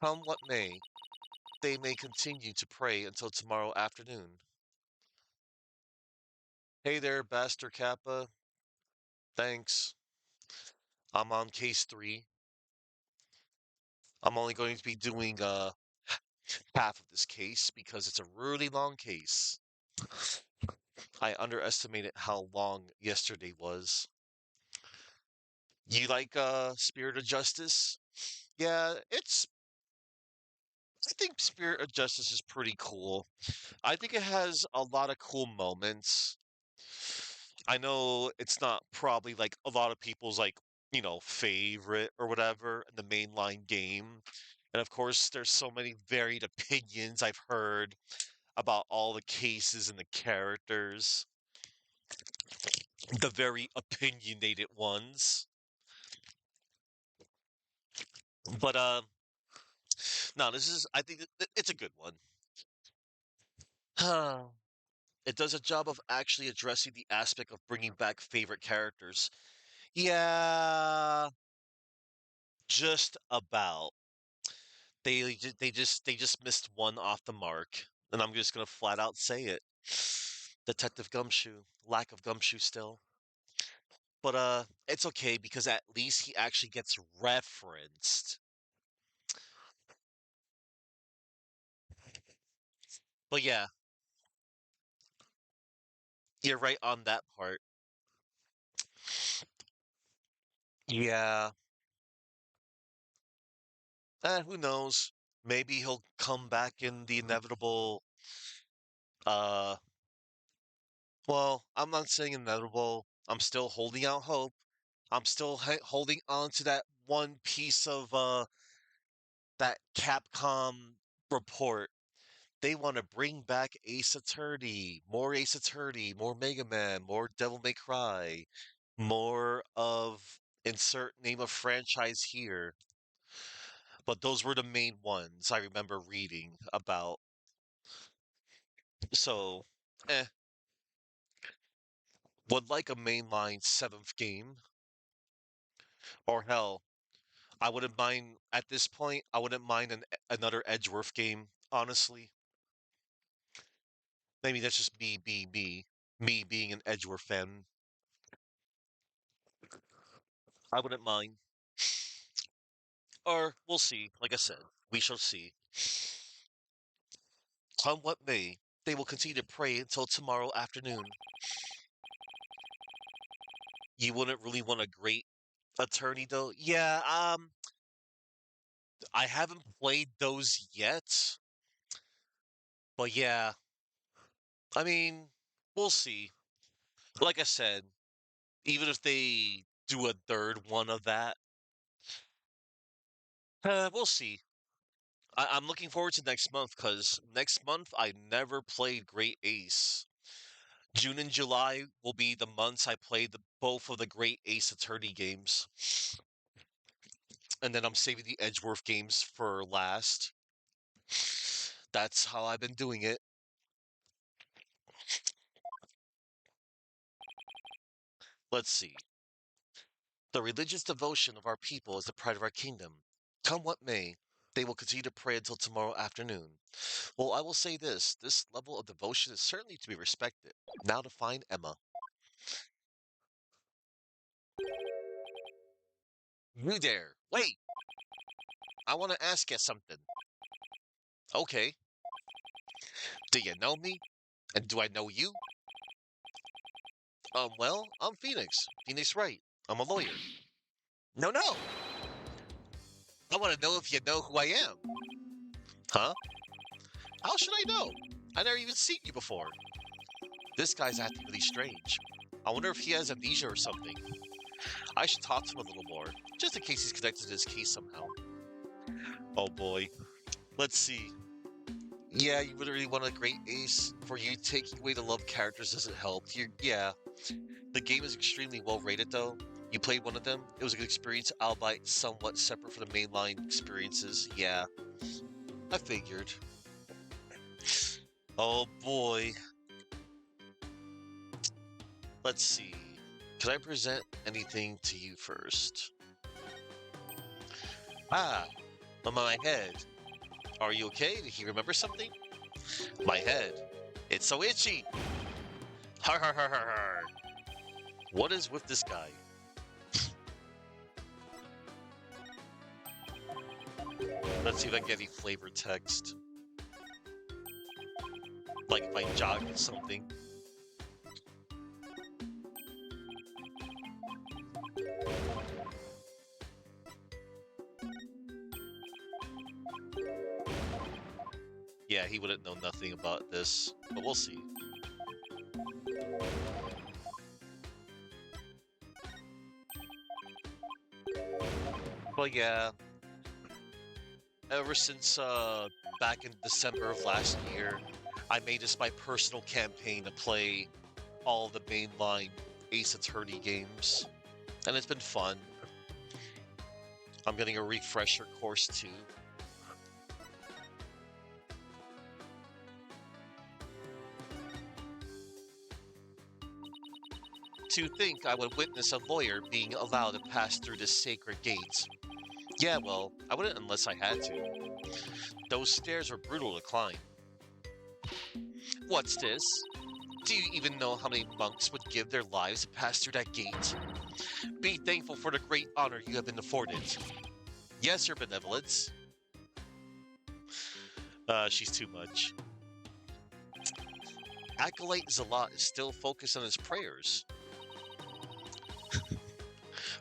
Come what may, they may continue to pray until tomorrow afternoon. Hey there, Baster Kappa. Thanks. I'm on case 3. I'm only going to be doing half of this case because it's a really long case. I underestimated how long yesterday was. You like Spirit of Justice? Yeah, I think Spirit of Justice is pretty cool. I think it has a lot of cool moments. I know it's not probably like a lot of people's like, favorite or whatever in the mainline game. And of course, there's so many varied opinions I've heard about all the cases and the characters, the very opinionated ones. But no, I think it's a good one. It does a job of actually addressing the aspect of bringing back favorite characters. Yeah, just about. They just missed one off the mark, and I'm just gonna flat out say it. Detective Gumshoe, lack of Gumshoe still, but it's okay because at least he actually gets referenced. But yeah, you're right on that part. Yeah, who knows? Maybe he'll come back in the inevitable. Uh, well, I'm not saying inevitable. I'm still holding out hope. I'm still holding on to that one piece of that Capcom report. They want to bring back Ace Attorney, more Mega Man, more Devil May Cry, more of insert name of franchise here. But those were the main ones I remember reading about. So, eh, would like a mainline 7th game, or hell, I wouldn't mind at this point. I wouldn't mind another Edgeworth game, honestly. Maybe that's just me being an Edgeworth fan. I wouldn't mind. Or we'll see. Like I said, we shall see. Come what may, they will continue to pray until tomorrow afternoon. You wouldn't really want a great attorney though? Yeah, I haven't played those yet. But yeah, I mean, we'll see. Like I said, even if they do a third one of that, we'll see. I'm looking forward to next month because next month I never played Great Ace. June and July will be the months I played both of the Great Ace Attorney games. And then I'm saving the Edgeworth games for last. That's how I've been doing it. Let's see. The religious devotion of our people is the pride of our kingdom. Come what may, they will continue to pray until tomorrow afternoon. Well, I will say this level of devotion is certainly to be respected. Now to find Emma. You there. Wait. I want to ask you something. Okay. Do you know me? And do I know you? Well, I'm Phoenix. Phoenix Wright. I'm a lawyer. No, no. I want to know if you know who I am. Huh? How should I know? I never even seen you before. This guy's acting really strange. I wonder if he has amnesia or something. I should talk to him a little more, just in case he's connected to this case somehow. Oh boy. Let's see. Yeah, you really want a great ace. For you, taking away the love characters doesn't help. Yeah. The game is extremely well rated though. You played one of them. It was a good experience, albeit somewhat separate from the mainline experiences. Yeah. I figured. Oh boy. Let's see. Can I present anything to you first? Ah, on my head. Are you okay? Did he remember something? My head. It's so itchy. Har har har har har. What is with this guy? Let's see if I can get any flavor text. Like if I jog something. Yeah, he wouldn't know nothing about this, but we'll see. But yeah, ever since back in December of last year, I made this my personal campaign to play all the mainline Ace Attorney games, and it's been fun. I'm getting a refresher course too. To think I would witness a lawyer being allowed to pass through this sacred gate. Yeah, well, I wouldn't unless I had to. Those stairs were brutal to climb. What's this? Do you even know how many monks would give their lives to pass through that gate? Be thankful for the great honor you have been afforded. Yes, your benevolence. She's too much. Acolyte Zalat is still focused on his prayers.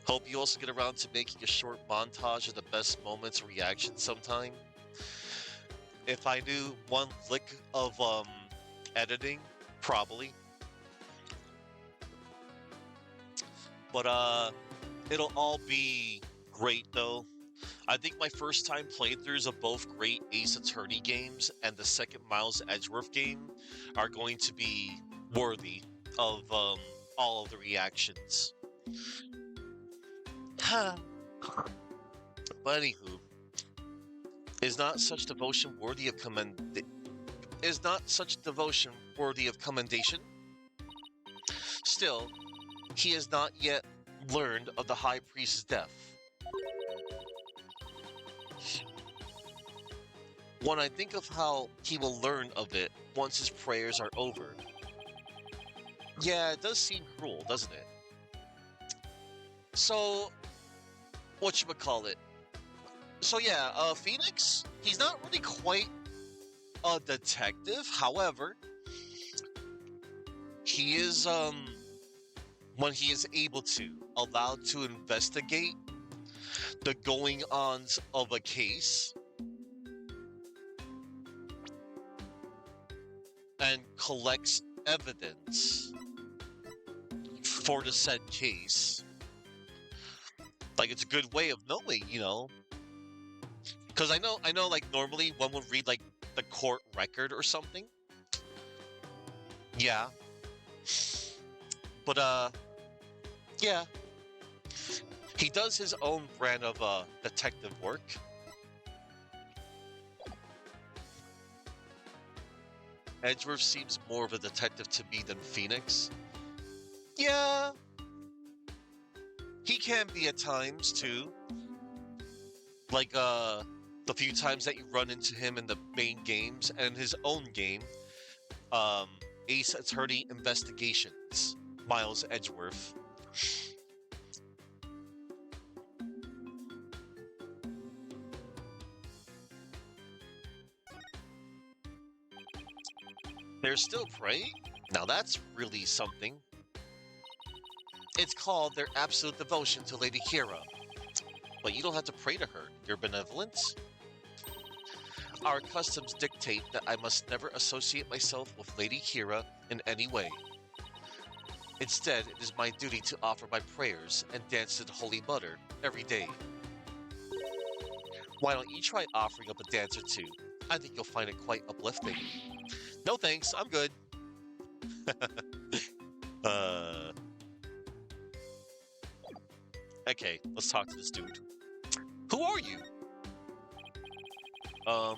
Hope you also get around to making a short montage of the best moments or reactions sometime. If I knew one lick of editing, probably. But it'll all be great though. I think my first time playthroughs of both great Ace Attorney games and the second Miles Edgeworth game are going to be worthy of all of the reactions. But anywho, is not such devotion worthy of commendation? Still, he has not yet learned of the High Priest's death. When I think of how he will learn of it once his prayers are over. Yeah, it does seem cruel, doesn't it? So, whatchamacallit? So yeah, Phoenix, he's not really quite a detective. However, he is, when he is able to, allowed to investigate the going-ons of a case and collects evidence for the said case. Like, it's a good way of knowing, you know. Because I know, like, normally one would read, like, the court record or something. Yeah. But, yeah. He does his own brand of, detective work. Edgeworth seems more of a detective to me than Phoenix. Yeah. He can be at times, too. Like, the few times that you run into him in the main games and his own game, Ace Attorney Investigations, Miles Edgeworth. They're still praying? Now that's really something. It's called their absolute devotion to Lady Kira. But you don't have to pray to her. Your benevolence? Our customs dictate that I must never associate myself with Lady Kira in any way. Instead, it is my duty to offer my prayers and dance to the Holy Mother every day. Why don't you try offering up a dance or two? I think you'll find it quite uplifting. No thanks, I'm good. uh, okay, let's talk to this dude. Who are you? Um,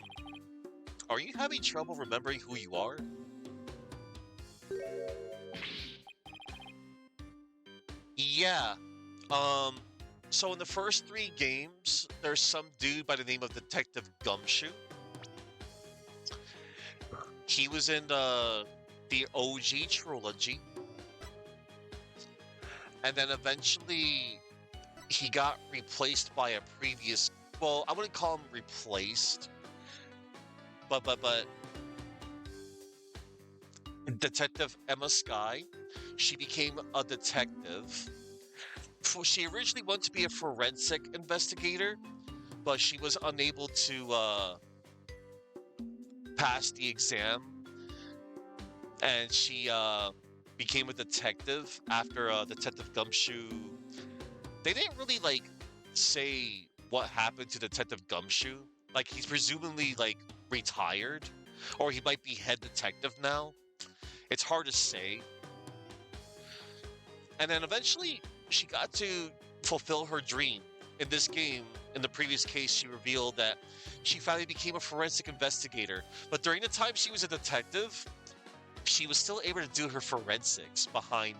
are you having trouble remembering who you are? Yeah. Um, so in the first three games, there's some dude by the name of Detective Gumshoe. He was in the OG trilogy, and then eventually he got replaced by a previous. Well, I wouldn't call him replaced, but Detective Emma Sky. She became a detective. She originally wanted to be a forensic investigator, but she was unable to pass the exam, and she became a detective after Detective Gumshoe. They didn't really like say what happened to Detective Gumshoe. Like he's presumably like retired, or he might be head detective now. It's hard to say. And then eventually, she got to fulfill her dream. In this game, in the previous case, she revealed that she finally became a forensic investigator. But during the time she was a detective, she was still able to do her forensics behind,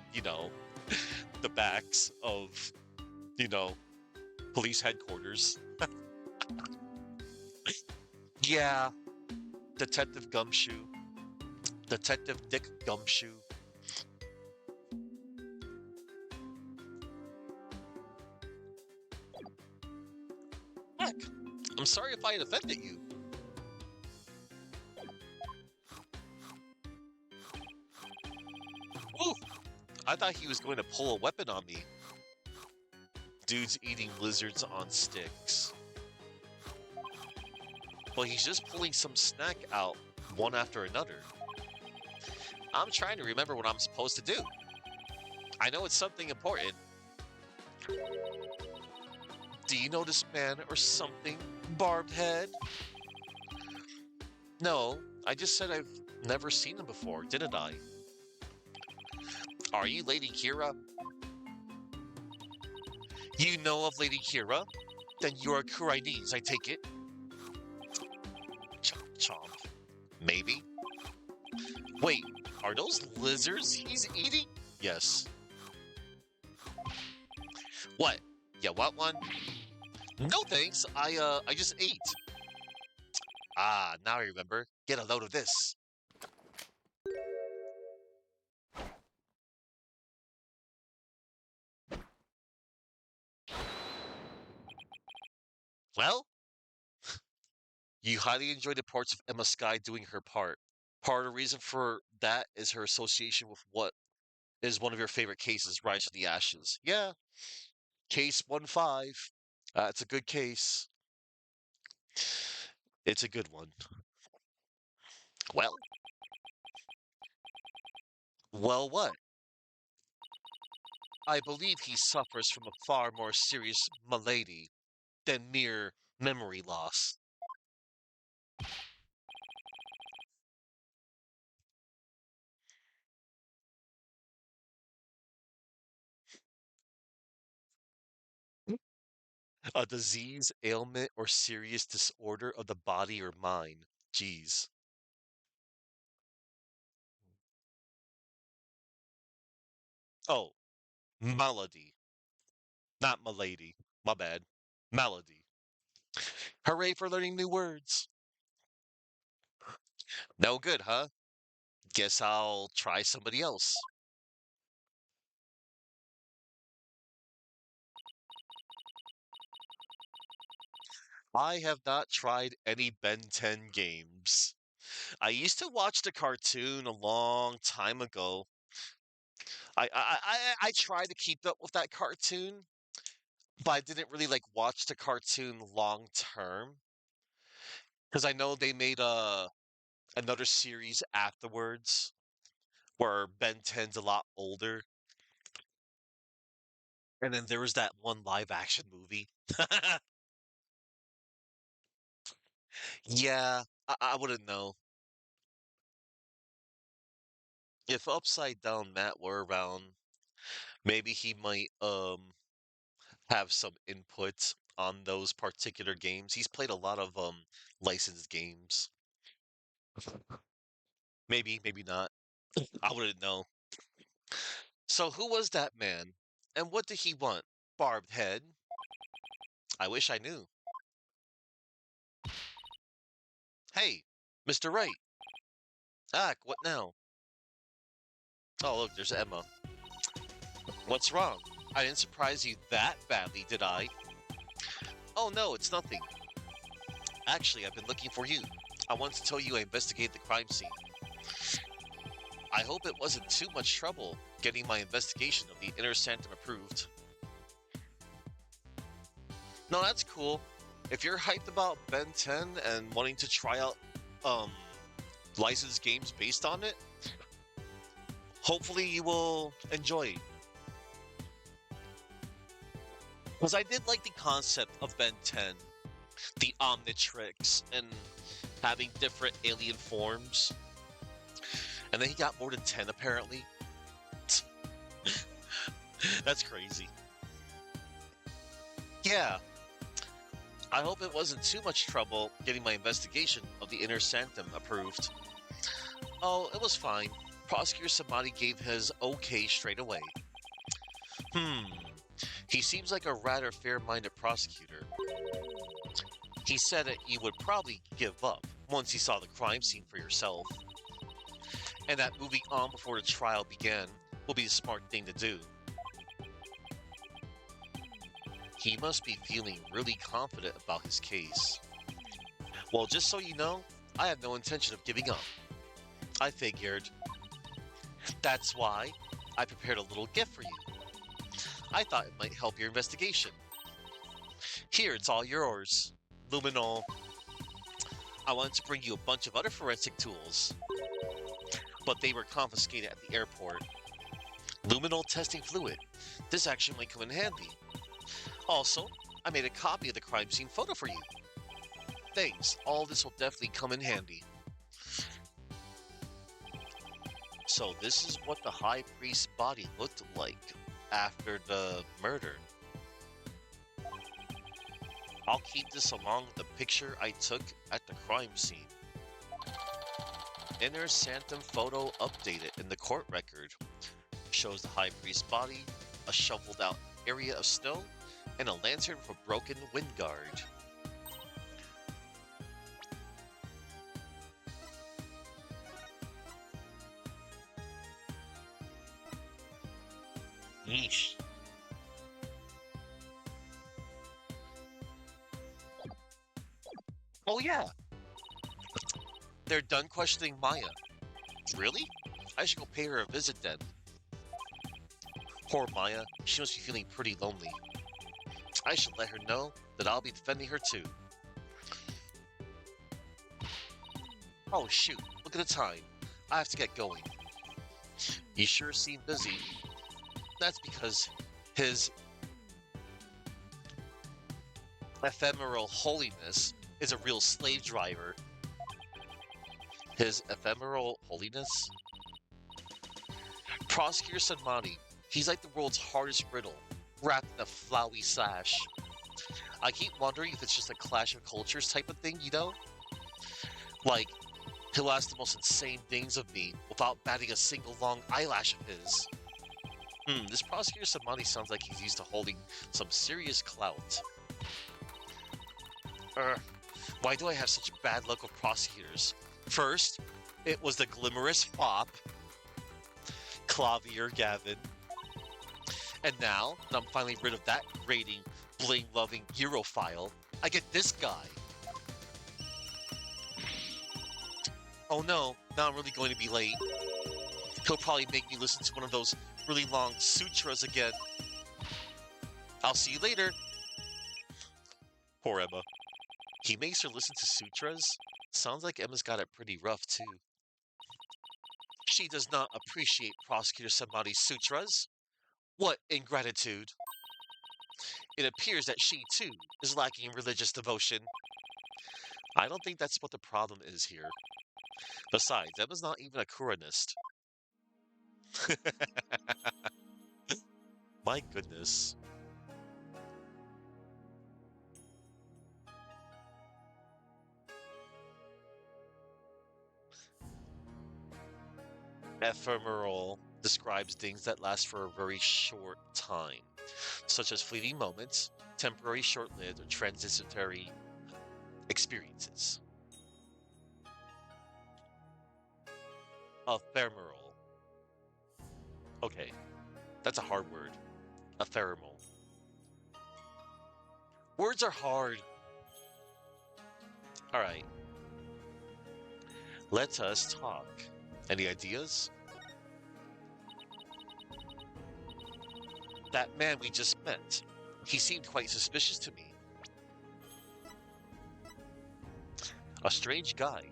the backs of, you know, police headquarters. Yeah, Detective Gumshoe. Detective Dick Gumshoe. Heck, I'm sorry if I had offended you. Oof, I thought he was going to pull a weapon on me. Dude's eating lizards on sticks. Well, he's just pulling some snack out one after another. I'm trying to remember what I'm supposed to do. I know it's something important. Do you know this man or something, Barbed Head? No, I just said I've never seen him before, didn't I? Are you Lady Kira? You know of Lady Kira? Then you're a Kuranese, I take it. Chomp chomp. Maybe. Wait, are those lizards he's eating? Yes. What? Yeah, what one? No thanks, I just ate. Ah, now I remember. Get a load of this. Well, you highly enjoyed the parts of Emma Sky doing her part. Part of the reason for that is her association with what is one of your favorite cases, Rise of the Ashes. Yeah, case 1-5. It's a good case. It's a good one. Well, well, what? I believe he suffers from a far more serious malady than mere memory loss. A disease, ailment, or serious disorder of the body or mind. Jeez. Oh, malady. Not malady. My bad. Malady. Hooray for learning new words. No good, huh? Guess I'll try somebody else. I have not tried any Ben 10 games. I used to watch the cartoon a long time ago. I tried to keep up with that cartoon, but I didn't really like watch the cartoon long term because I know they made another series afterwards where Ben 10's a lot older, and then there was that one live action movie. Yeah, I wouldn't know. If Upside Down Matt were around, maybe he might have some input on those particular games. He's played a lot of licensed games. Maybe, maybe not. I wouldn't know. So who was that man? And what did he want? Barbed head? I wish I knew. Hey, Mr. Wright. Ah, what now? Oh, look, there's Emma. What's wrong? I didn't surprise you that badly, did I? Oh no, it's nothing. Actually, I've been looking for you. I want to tell you I investigated the crime scene. I hope it wasn't too much trouble getting my investigation of the Inner Sanctum approved. No, that's cool. If you're hyped about Ben 10 and wanting to try out um licensed games based on it, hopefully you will enjoy it. Because I did like the concept of Ben 10, the Omnitrix, and having different alien forms. And then he got more than 10 apparently. That's crazy. Yeah, I hope it wasn't too much trouble getting my investigation of the Inner Sanctum approved. Oh, it was fine. Prosecutor Samadi gave his okay straight away. He seems like a rather fair-minded prosecutor. He said that you would probably give up once you saw the crime scene for yourself. And that moving on before the trial began will be the smart thing to do. He must be feeling really confident about his case. Well, just so you know, I have no intention of giving up. I figured. That's why I prepared a little gift for you. I thought it might help your investigation. Here, it's all yours. Luminol. I wanted to bring you a bunch of other forensic tools, but they were confiscated at the airport. Luminol testing fluid. This actually might come in handy. Also, I made a copy of the crime scene photo for you. Thanks, all this will definitely come in handy. So this is what the High Priest's body looked like after the murder. I'll keep this along with the picture I took at the crime scene. Inner Sanctum photo updated in the court record. Shows the High Priest's body, a shoveled out area of snow, and a lantern with a broken wind guard. Yeesh. Oh yeah, they're done questioning Maya. Really? I should go pay her a visit then. Poor Maya, she must be feeling pretty lonely. I should let her know that I'll be defending her too. Oh shoot, look at the time. I have to get going. You sure seem busy. That's because his ephemeral holiness is a real slave driver. His ephemeral holiness? Prosecutor Sanmani, he's like the world's hardest riddle, wrapped in a flowy sash. I keep wondering if it's just a clash of cultures type of thing, you know? Like, he'll ask the most insane things of me without batting a single long eyelash of his. This Prosecutor Samani sounds like he's used to holding some serious clout. Why do I have such bad luck with prosecutors? First, it was the glimmerous fop, Clavier Gavin. And now, that I'm finally rid of that grating, bling-loving Europhile, I get this guy. Oh no, now I'm really going to be late. He'll probably make me listen to one of those really long sutras again. I'll see you later. Poor Emma. He makes her listen to sutras? Sounds like Emma's got it pretty rough, too. She does not appreciate Prosecutor Somebody's sutras. What ingratitude! It appears that she, too, is lacking in religious devotion. I don't think that's what the problem is here. Besides, Emma's not even a Kuranist. My goodness. Ephemeral describes things that last for a very short time, such as fleeting moments, temporary, short-lived, or transitory experiences. Ephemeral. Okay, that's a hard word. Ephemeral. Words are hard. All right. Let us talk. Any ideas? That man we just met. He seemed quite suspicious to me. A strange guy.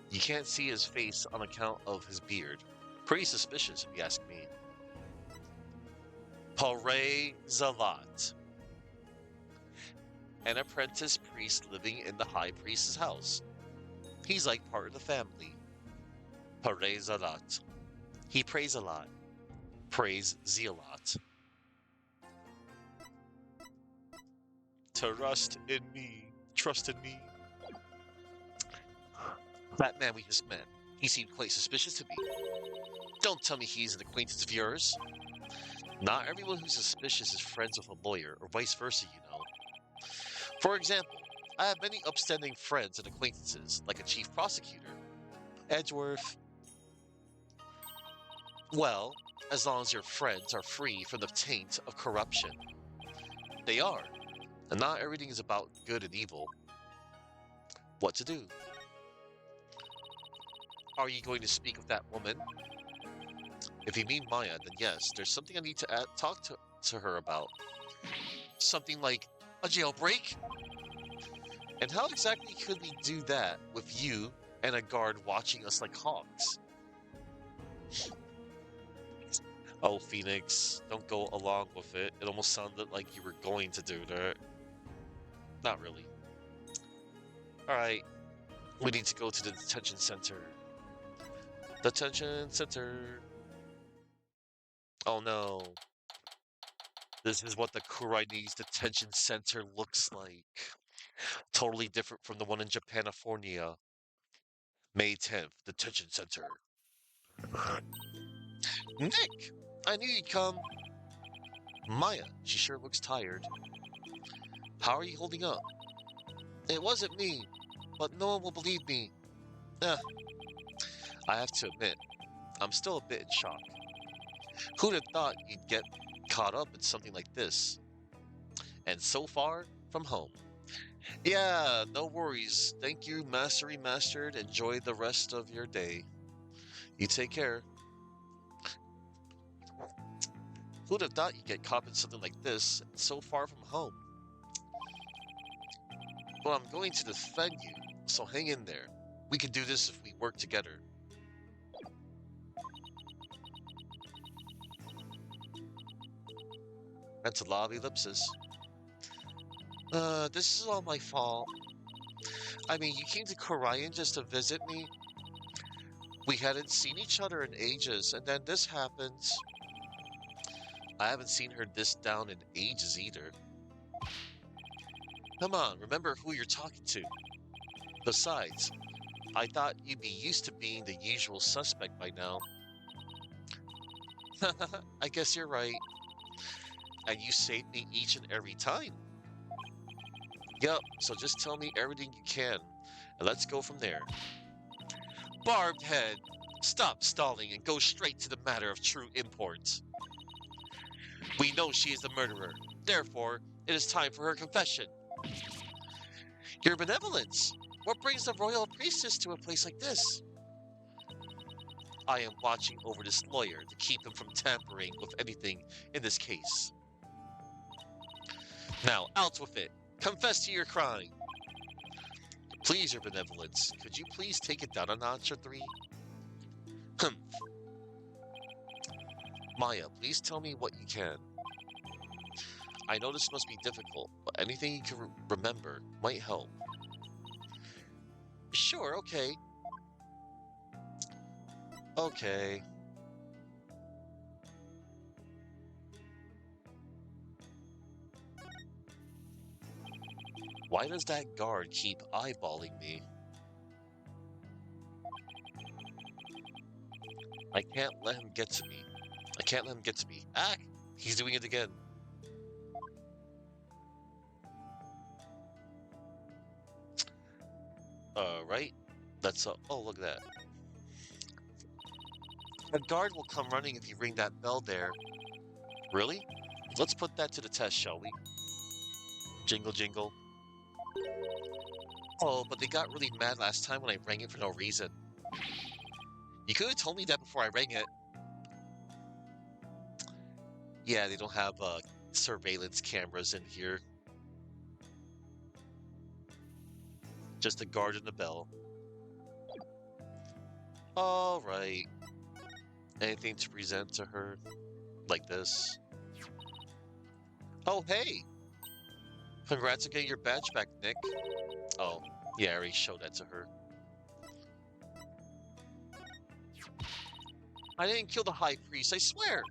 You can't see his face on account of his beard. Pretty suspicious, if you ask me. Pare Zalat. An apprentice priest living in the high priest's house. He's like part of the family. Prays a lot. He prays a lot. Prays a lot. Trust in me. Trust in me. That man we just met. He seemed quite suspicious to me. Don't tell me he's an acquaintance of yours. Not everyone who's suspicious is friends with a lawyer, or vice versa, you know. For example, I have many upstanding friends and acquaintances, like a chief prosecutor. Edgeworth. Well, as long as your friends are free from the taint of corruption. They are, and not everything is about good and evil. What to do? Are you going to speak with that woman? If you mean Maya, then yes, there's something I need to talk to her about. Something like a jailbreak? And how exactly could we do that with you and a guard watching us like hawks? Oh, Phoenix, don't go along with it. It almost sounded like you were going to do that. Not really. Alright, we need to go to the detention center. Detention center. Oh no. This is what the Kurai's detention center looks like. Totally different from the one in Japanifornia. May 10th, detention center. Nick! I knew you'd come. Maya, she sure looks tired. How are you holding up? It wasn't me, but no one will believe me. I have to admit, I'm still a bit in shock. Who'd have thought you'd get caught up in something like this? And so far, from home. Yeah, no worries. Thank you, Mastery Mastered. Enjoy the rest of your day. You take care. Who'd have thought you'd get caught up in something like this, and so far from home? Well, I'm going to defend you, so hang in there. We can do this if we work together. That's a lot of ellipsis. This is all my fault. I mean, you came to Korean just to visit me? We hadn't seen each other in ages, and then this happens. I haven't seen her this down in ages either. Come on, remember who you're talking to. Besides, I thought you'd be used to being the usual suspect by now. I guess you're right. And you saved me each and every time. Yup, so just tell me everything you can, and let's go from there. Barbed head, stop stalling and go straight to the matter of true import. We know she is the murderer, therefore, it is time for her confession. Your benevolence! What brings the royal priestess to a place like this? I am watching over this lawyer to keep him from tampering with anything in this case. Now, out with it. Confess to your crime. Please, your benevolence, could you please take it down a notch or three? Maya, please tell me what you can. I know this must be difficult, but anything you can remember might help. Sure, okay. Okay. Why does that guard keep eyeballing me? I can't let him get to me. I can't let him get to me. Ah! He's doing it again. Right? That's oh, look at that. A guard will come running if you ring that bell there. Really? Let's put that to the test, shall we? Jingle, jingle. Oh, but they got really mad last time when I rang it for no reason. You could have told me that before I rang it. Yeah, they don't have surveillance cameras in here. Just a guard and a bell. All right. Anything to present to her? Like this? Oh, hey! Congrats on getting your badge back, Nick. Oh, yeah, I already showed that to her. I didn't kill the High Priest, I swear!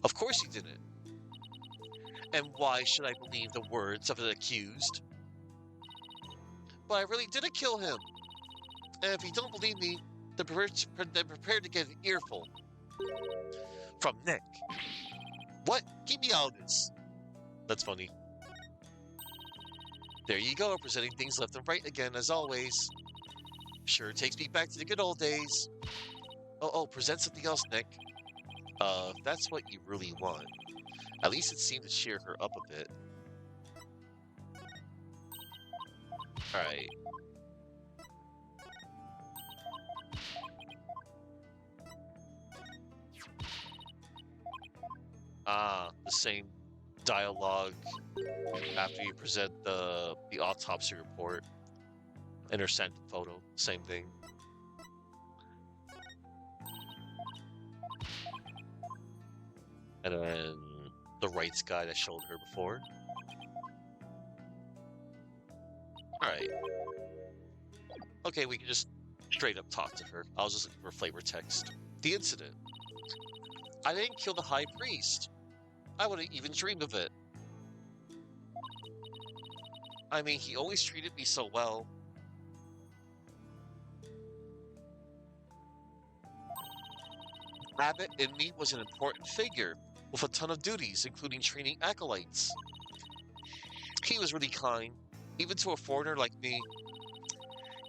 Of course you didn't. And why should I believe the words of the accused? But I really didn't kill him. And if you don't believe me, then prepare to get an earful. From Nick. What? Keep me out of this. That's funny. There you go, presenting things left and right again, as always. Sure takes me back to the good old days. Oh, present something else, Nick. If that's what you really want. At least it seemed to cheer her up a bit. Alright. The same dialogue after you present the autopsy report and her sent photo. Same thing. And then the rights guide I showed her before. Alright. Okay, we can just straight up talk to her. I was just looking for flavor text. The incident. I didn't kill the High Priest. I wouldn't even dream of it. I mean, he always treated me so well. Abbott in me was an important figure, with a ton of duties, including training acolytes. He was really kind, even to a foreigner like me.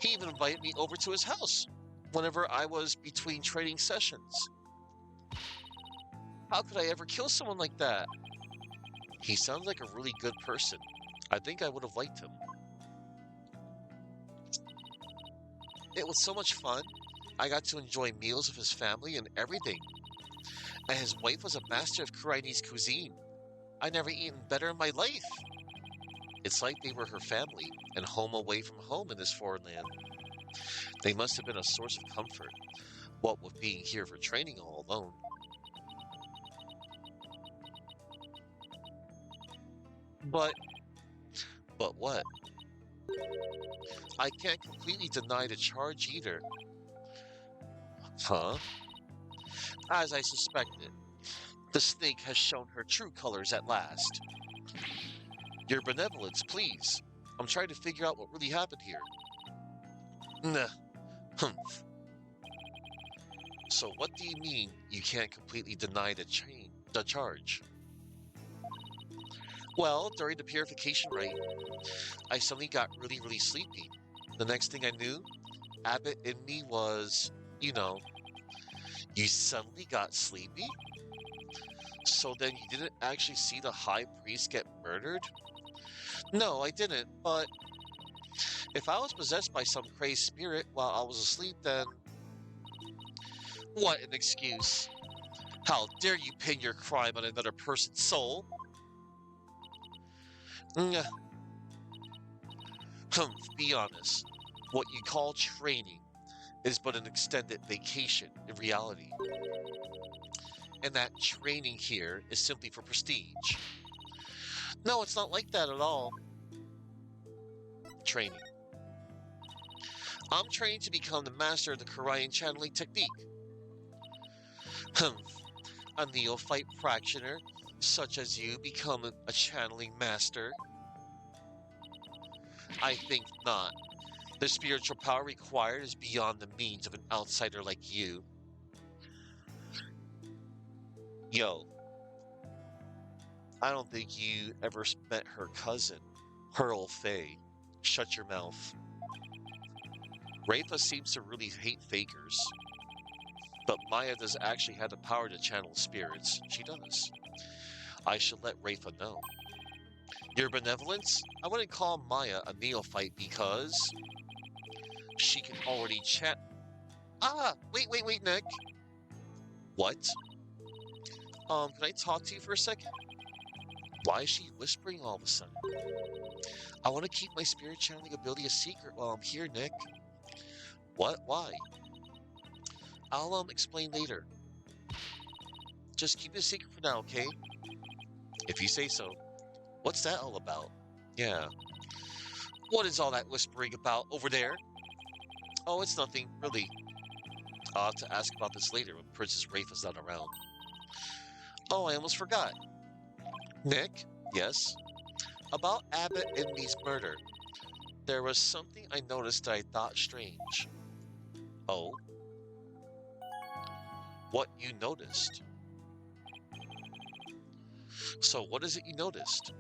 He even invited me over to his house whenever I was between training sessions. How could I ever kill someone like that? He sounds like a really good person. I think I would have liked him. It was so much fun. I got to enjoy meals with his family and everything. And his wife was a master of Chinese cuisine. I never eaten better in my life. It's like they were her family and home away from home in this foreign land. They must have been a source of comfort, what with being here for training all alone. But what? I can't completely deny the charge either. Huh? As I suspected, the snake has shown her true colors at last. Your benevolence, please. I'm trying to figure out what really happened here. Nah. Humph. So what do you mean you can't completely deny the charge? Well, during the purification rite, I suddenly got really, really sleepy. The next thing I knew, Abbott in me was, you suddenly got sleepy? So then you didn't actually see the High Priest get murdered? No, I didn't, but if I was possessed by some crazed spirit while I was asleep, then... What an excuse. How dare you pin your crime on another person's soul? Mm, be honest. What you call training is but an extended vacation in reality. And that training here is simply for prestige. No, it's not like that at all. Training. I'm training to become the master of the Korean channeling technique. Hmm. A neophyte practitioner, such as you, become a channeling master? I think not. The spiritual power required is beyond the means of an outsider like you. Yo, I don't think you ever met her cousin, Pearl Fay. Shut your mouth. Rafa seems to really hate fakers. But Maya does actually have the power to channel spirits. She does. I should let Rafa know. Your benevolence? I wouldn't call Maya a neophyte because she can already chat. Ah, wait, Nick. What? Can I talk to you for a second? Why is she whispering all of a sudden? I want to keep my spirit channeling ability a secret while I'm here, Nick. What? Why? I'll explain later. Just keep it a secret for now, okay? If you say so. What's that all about? Yeah. What is all that whispering about over there? Oh, it's nothing, really. I'll have to ask about this later when Princess Rafa's not around. Oh, I almost forgot. Nick? Yes? About Abbott and me's murder. There was something I noticed that I thought strange. Oh? What you noticed? So what is it you noticed?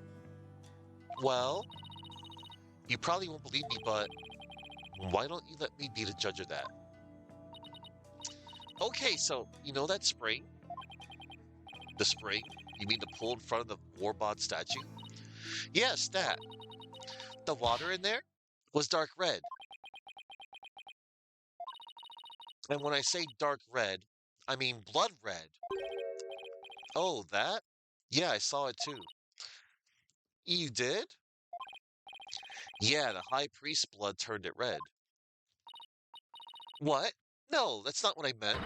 Well, you probably won't believe me, but why don't you let me be the judge of that? Okay, so you know that spring? The spring? You mean the pool in front of the Warbod statue? Yes, that. The water in there was dark red. And when I say dark red, I mean blood red. Oh, that? Yeah, I saw it too. You did? Yeah, the high priest's blood turned it red. What? No, that's not what I meant.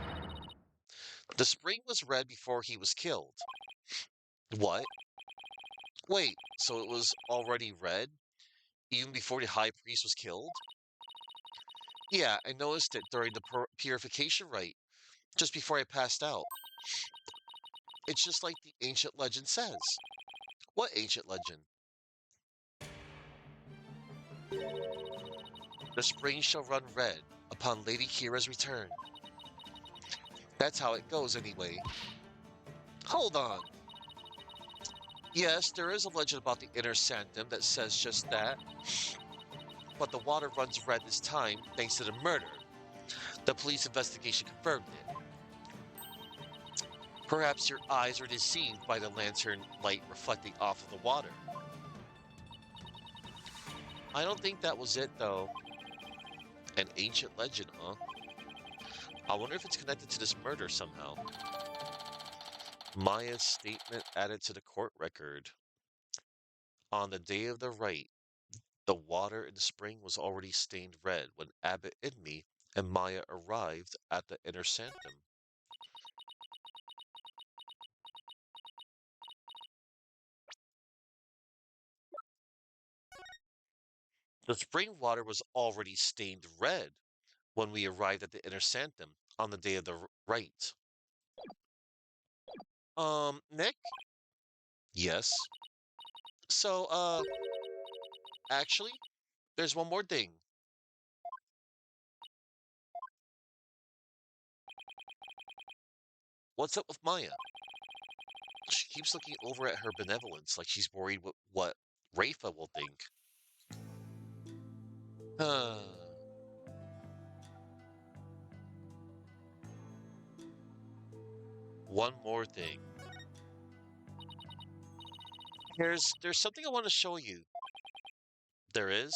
The spring was red before he was killed. What? Wait, so it was already red even before the high priest was killed? Yeah, I noticed it during the purification rite, just before I passed out. It's just like the ancient legend says. What ancient legend? The spring shall run red upon Lady Kira's return. That's how it goes anyway. Hold on. Yes, there is a legend about the inner sanctum that says just that. But the water runs red this time thanks to the murder. The police investigation confirmed it. Perhaps your eyes are deceived by the lantern light reflecting off of the water. I don't think that was it, though. An ancient legend, huh? I wonder if it's connected to this murder somehow. Maya's statement added to the court record. On the day of the rite, the water in the spring was already stained red when Abbot Idmi and Maya arrived at the inner sanctum. The spring water was already stained red when we arrived at the inner sanctum on the day of the rite. Nick? Yes. So, actually, there's one more thing. What's up with Maya? She keeps looking over at her benevolence like she's worried what Rafa will think. Uh, One more thing. There's something I want to show you. There is?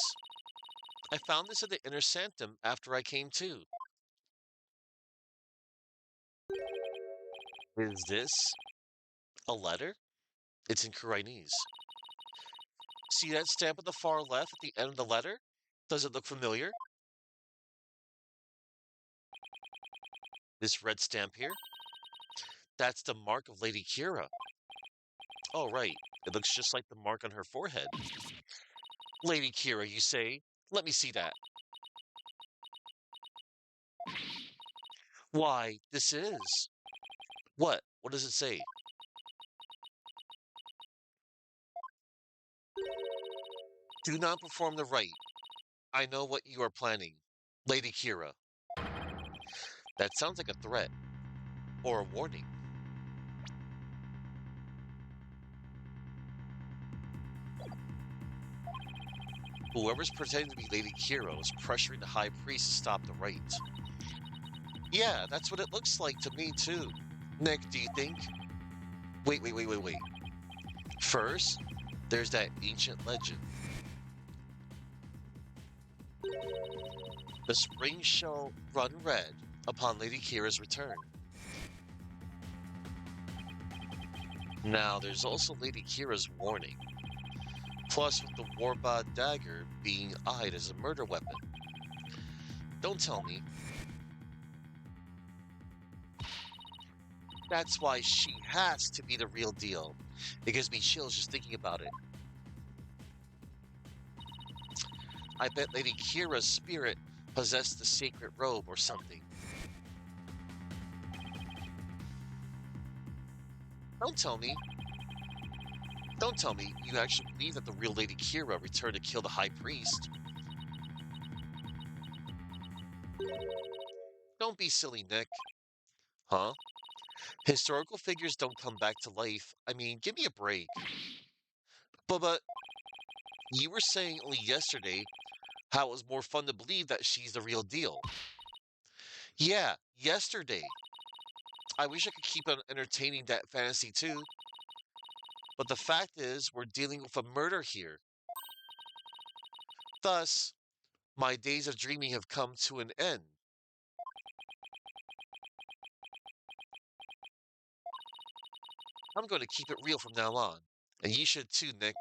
I found this in the inner sanctum after I came to. Is this a letter? It's in Chinese. See that stamp on the far left at the end of the letter? Does it look familiar? This red stamp here? That's the mark of Lady Kira. Oh, right. It looks just like the mark on her forehead. Lady Kira, you say? Let me see that. Why, this is. What? What does it say? Do not perform the rite. I know what you are planning. Lady Kira. That sounds like a threat or a warning. Whoever's pretending to be Lady Kira is pressuring the High Priest to stop the rite. Yeah, that's what it looks like to me, too. Nick, do you think? Wait. First, there's that ancient legend. The spring shall run red upon Lady Kira's return. Now, there's also Lady Kira's warning. Plus, with the Warbod dagger being eyed as a murder weapon. Don't tell me. That's why she has to be the real deal. It gives me chills just thinking about it. I bet Lady Kira's spirit possessed the sacred robe or something. Don't tell me. Don't tell me you actually believe that the real Lady Kira returned to kill the High Priest. Don't be silly, Nick. Huh? Historical figures don't come back to life. I mean, give me a break. But you were saying only yesterday how it was more fun to believe that she's the real deal. Yeah, yesterday. I wish I could keep on entertaining that fantasy too. But the fact is, we're dealing with a murder here. Thus, my days of dreaming have come to an end. I'm going to keep it real from now on. And you should too, Nick.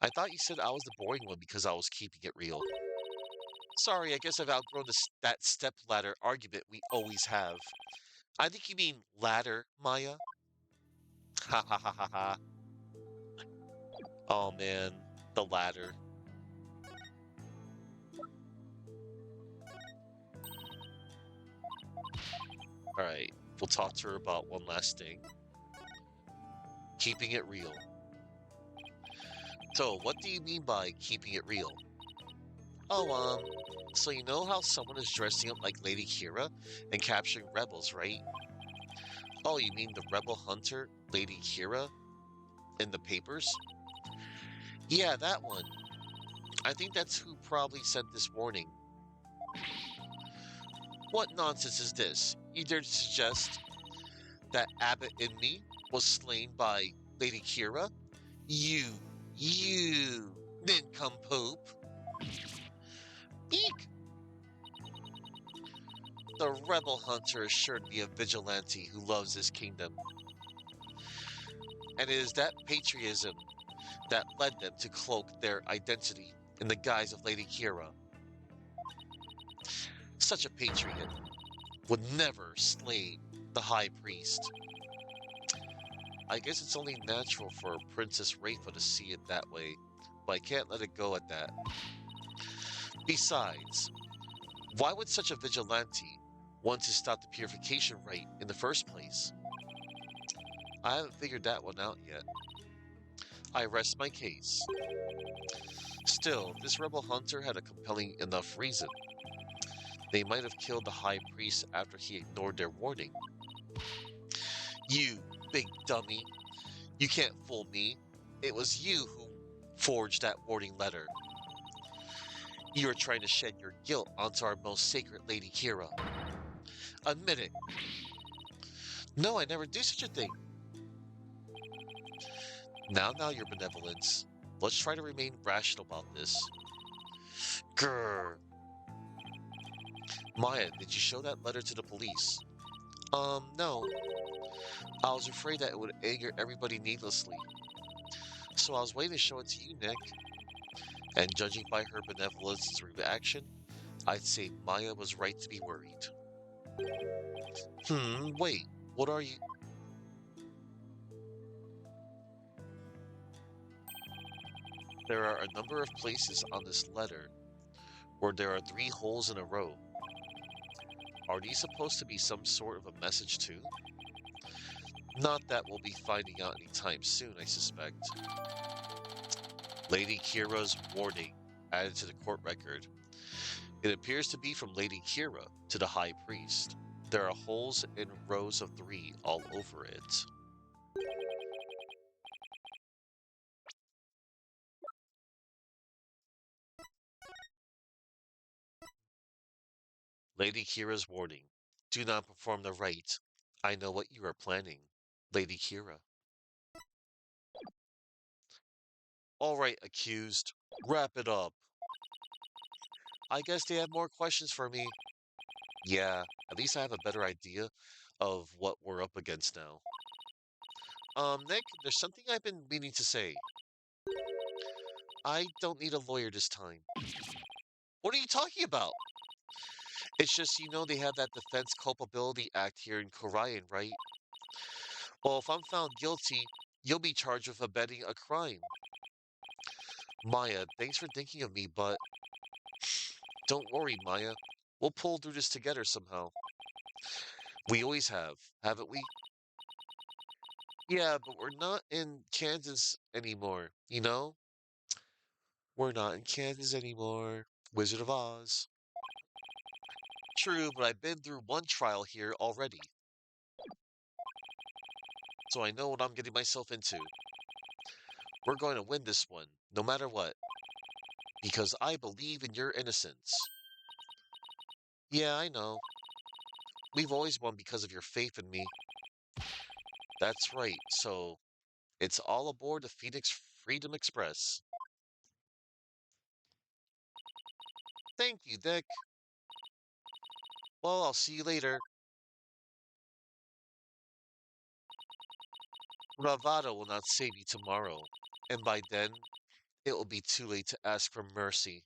I thought you said I was the boring one because I was keeping it real. Sorry, I guess I've outgrown that step ladder argument we always have. I think you mean ladder, Maya. Ha ha ha ha ha. Oh man, the ladder. Alright, we'll talk to her about one last thing. Keeping it real. So, what do you mean by keeping it real? Oh, so you know how someone is dressing up like Lady Kira and capturing rebels, right? Oh, you mean the rebel hunter, Lady Kira, in the papers? Yeah, that one. I think that's who probably sent this warning. What nonsense is this? You dare to suggest that Abbott and me was slain by Lady Kira? You nincompoop. Eek! The rebel hunter is sure to be a vigilante who loves his kingdom. And it is that patriotism that led them to cloak their identity in the guise of Lady Kira. Such a patriot would never slay the High Priest. I guess it's only natural for Princess Rafa to see it that way, but I can't let it go at that. Besides, why would such a vigilante want to stop the purification rite in the first place? I haven't figured that one out yet. I rest my case. Still, this rebel hunter had a compelling enough reason. They might have killed the High Priest after he ignored their warning. You big dummy. You can't fool me. It was you who forged that warning letter. You are trying to shed your guilt onto our most sacred Lady Kira. Admit it. No, I never do such a thing. Now, your benevolence. Let's try to remain rational about this. Grrr. Maya, did you show that letter to the police? No. I was afraid that it would anger everybody needlessly. So I was waiting to show it to you, Nick. And judging by her benevolence through action, I'd say Maya was right to be worried. Wait. What are you? There are a number of places on this letter where there are three holes in a row. Are these supposed to be some sort of a message too? Not that we'll be finding out anytime soon, I suspect. Lady Kira's warning added to the court record. It appears to be from Lady Kira to the High Priest. There are holes in rows of three all over it. Lady Kira's warning. Do not perform the rite. I know what you are planning. Lady Kira. All right, accused. Wrap it up. I guess they have more questions for me. Yeah, at least I have a better idea of what we're up against now. Nick, there's something I've been meaning to say. I don't need a lawyer this time. What are you talking about? It's just, they have that Defense Culpability Act here in Korean, right? Well, if I'm found guilty, you'll be charged with abetting a crime. Maya, thanks for thinking of me, but don't worry, Maya. We'll pull through this together somehow. We always have, haven't we? Yeah, but we're not in Kansas anymore, you know? We're not in Kansas anymore. Wizard of Oz. True, but I've been through one trial here already, so I know what I'm getting myself into. We're going to win this one, no matter what, because I believe in your innocence. Yeah, I know. We've always won because of your faith in me. That's right, so it's all aboard the Phoenix Freedom Express. Thank you, Dick. Well, I'll see you later. Bravado will not save you tomorrow, and by then, it will be too late to ask for mercy.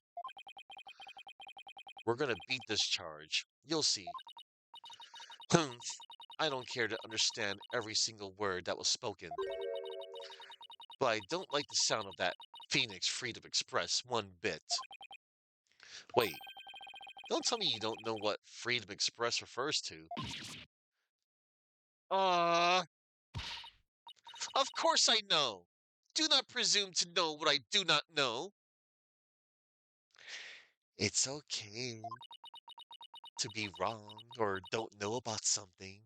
We're gonna beat this charge. You'll see. I don't care to understand every single word that was spoken, but I don't like the sound of that Phoenix Freedom Express one bit. Wait, don't tell me you don't know what Freedom Express refers to. Uh, of course I know. Do not presume to know what I do not know. It's okay to be wrong or don't know about something.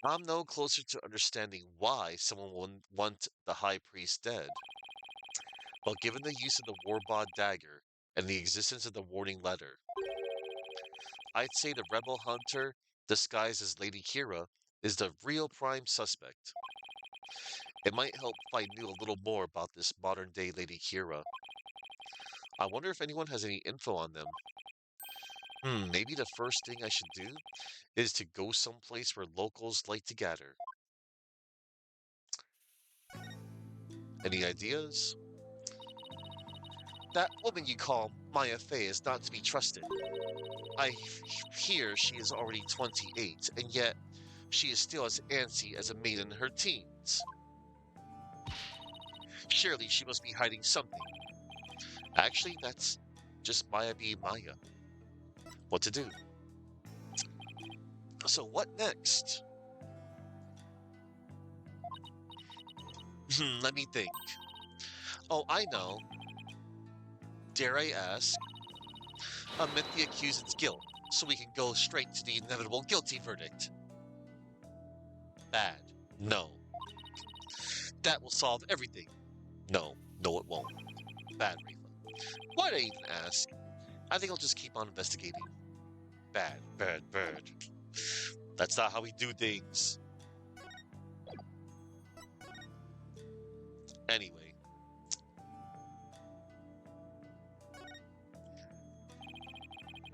I'm no closer to understanding why someone would want the High Priest dead. But given the use of the Warbod dagger and the existence of the warning letter, I'd say the rebel hunter, disguised as Lady Kira, is the real prime suspect. It might help if I knew a little more about this modern day Lady Kira. I wonder if anyone has any info on them. Maybe the first thing I should do is to go someplace where locals like to gather. Any ideas? That woman you call Maya Fey is not to be trusted. Hear she is already 28, and yet she is still as antsy as a maiden in her teens. Surely she must be hiding something. Actually, that's just Maya being Maya. What to do? So what next? Let me think. Oh, I know. Dare I ask? Admit the accused's guilt, so we can go straight to the inevitable guilty verdict. Bad. No. That will solve everything. No, no, it won't. Bad, Rafa. Why'd I even ask? I think I'll just keep on investigating. Bad, bad, bad. That's not how we do things. Anyway.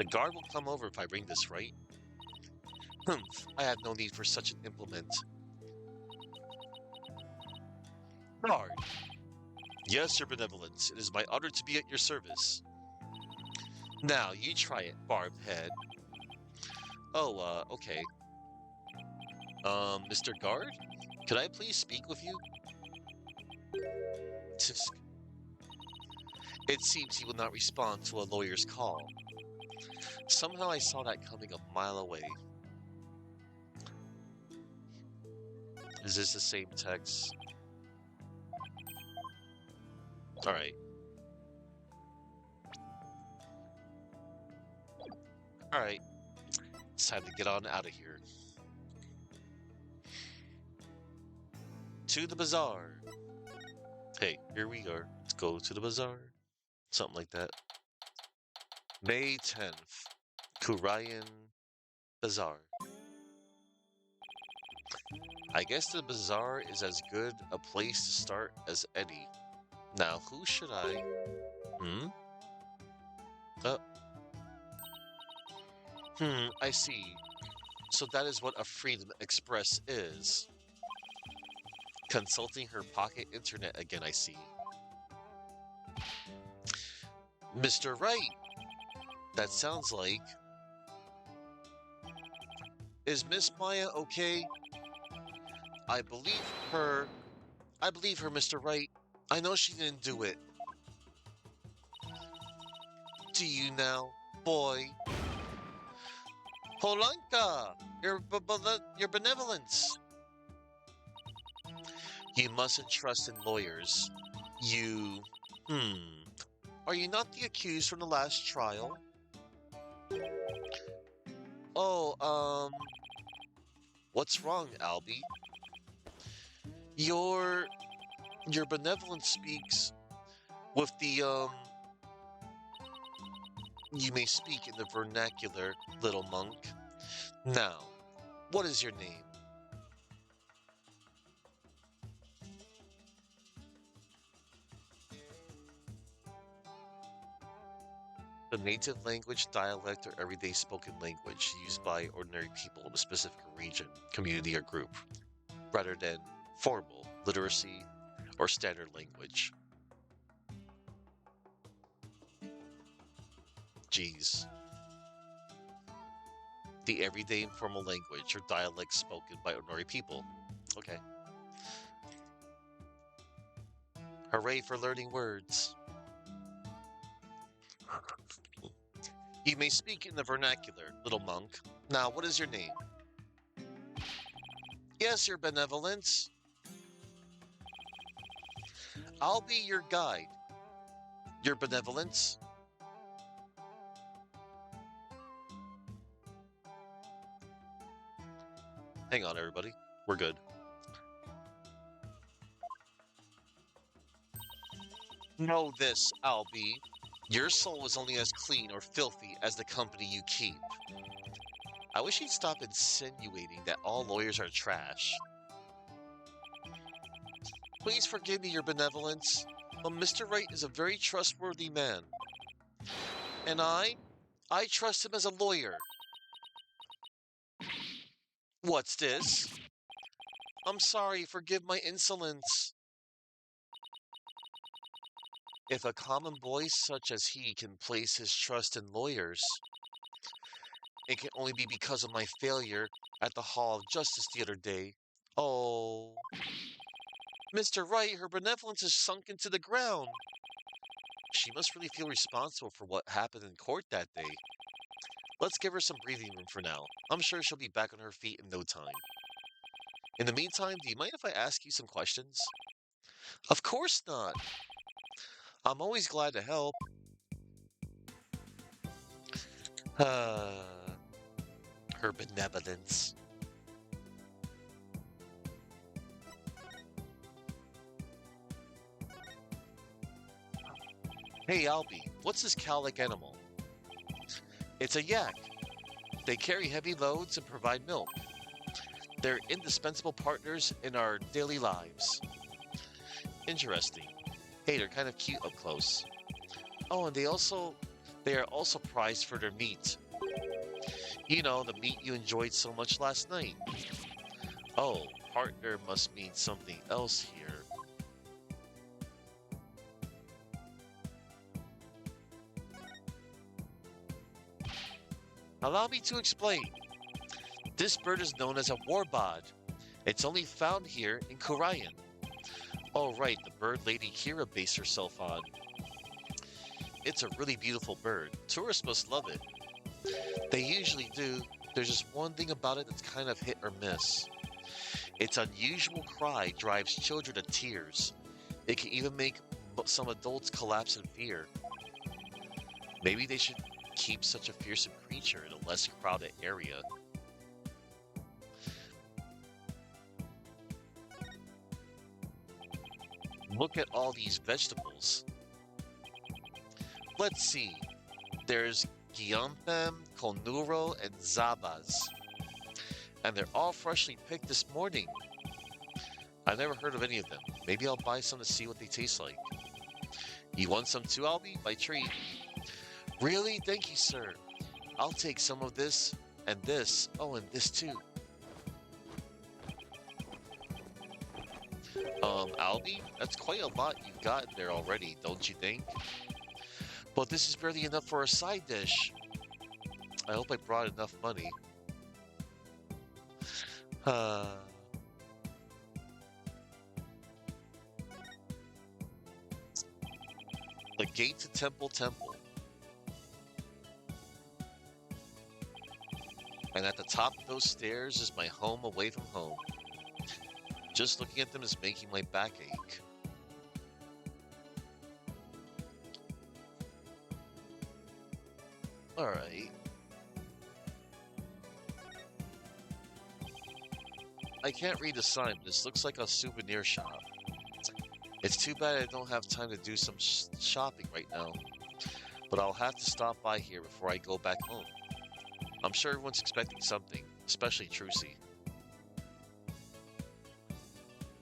The guard will come over if I bring this, right? I have no need for such an implement. Guard. Yes, Your Benevolence. It is my honor to be at your service. Now, you try it, barbed head. Oh, okay. Mr. Guard? Could I please speak with you? Tisk. It seems he will not respond to a lawyer's call. Somehow I saw that coming a mile away. Is this the same text? Alright. Alright. It's time to get on out of here. To the bazaar. Hey, here we are. Let's go to the bazaar. Something like that. May 10th. Kurayan Bazaar. I guess the bazaar is as good a place to start as any. Now, who should I... Uh, I see. So that is what a Freedom Express is. Consulting her pocket internet again, I see. Mr. Wright! That sounds like... Is Miss Maya okay? I believe her, Mr. Wright. I know she didn't do it. Do you now, boy? Polanka! Your benevolence! You mustn't trust in lawyers. You... Are you not the accused from the last trial? Oh, what's wrong, Albie? Your benevolence speaks with the, You may speak in the vernacular, little monk. Now, what is your name? The native language, dialect, or everyday spoken language used by ordinary people in a specific region, community, or group, rather than formal, literacy, or standard language. Geez. The everyday informal language or dialect spoken by ordinary people. Okay. Hooray for learning words. You may speak in the vernacular, little monk. Now, what is your name? Yes, your benevolence. I'll be your guide. Your benevolence. Hang on, everybody. We're good. Know this, Albie. Your soul is only as clean or filthy as the company you keep. I wish he'd stop insinuating that all lawyers are trash. Please forgive me, your benevolence, but Mr. Wright is a very trustworthy man. And I trust him as a lawyer. What's this? I'm sorry, forgive my insolence. If a common boy such as he can place his trust in lawyers, it can only be because of my failure at the Hall of Justice the other day. Oh. Mr. Wright, her benevolence is sunk into the ground. She must really feel responsible for what happened in court that day. Let's give her some breathing room for now. I'm sure she'll be back on her feet in no time. In the meantime, do you mind if I ask you some questions? Of course not. I'm always glad to help. Her benevolence. Hey, Albie, what's this cow-like animal? It's a yak. They carry heavy loads and provide milk. They're indispensable partners in our daily lives. Interesting. Hey, they're kind of cute up close. Oh, and they also They are also prized for their meat. You know, the meat you enjoyed so much last night. Oh, partner must mean something else here. Allow me to explain. This bird is known as a warbod. It's only found here in Korayan. Oh, right, the bird Lady Kira based herself on. It's a really beautiful bird. Tourists must love it. They usually do. There's just one thing about it that's kind of hit or miss. Its unusual cry drives children to tears. It can even make some adults collapse in fear. Maybe they should keep such a fearsome creature in a less crowded area. Look at all these vegetables. Let's see. There's Guiampem, Conuro, and Zabas. And they're all freshly picked this morning. I've never heard of any of them. Maybe I'll buy some to see what they taste like. You want some too, Albie? By treat. Really? Thank you, sir. I'll take some of this, and this. Oh, and this too. Albie? That's quite a lot you've got there already, don't you think? But this is barely enough for a side dish. I hope I brought enough money. The gate to Temple. And at the top of those stairs is my home away from home. Just looking at them is making my back ache. Alright. I can't read the sign, but this looks like a souvenir shop. It's too bad I don't have time to do some shopping right now. But I'll have to stop by here before I go back home. I'm sure everyone's expecting something, especially Trucy.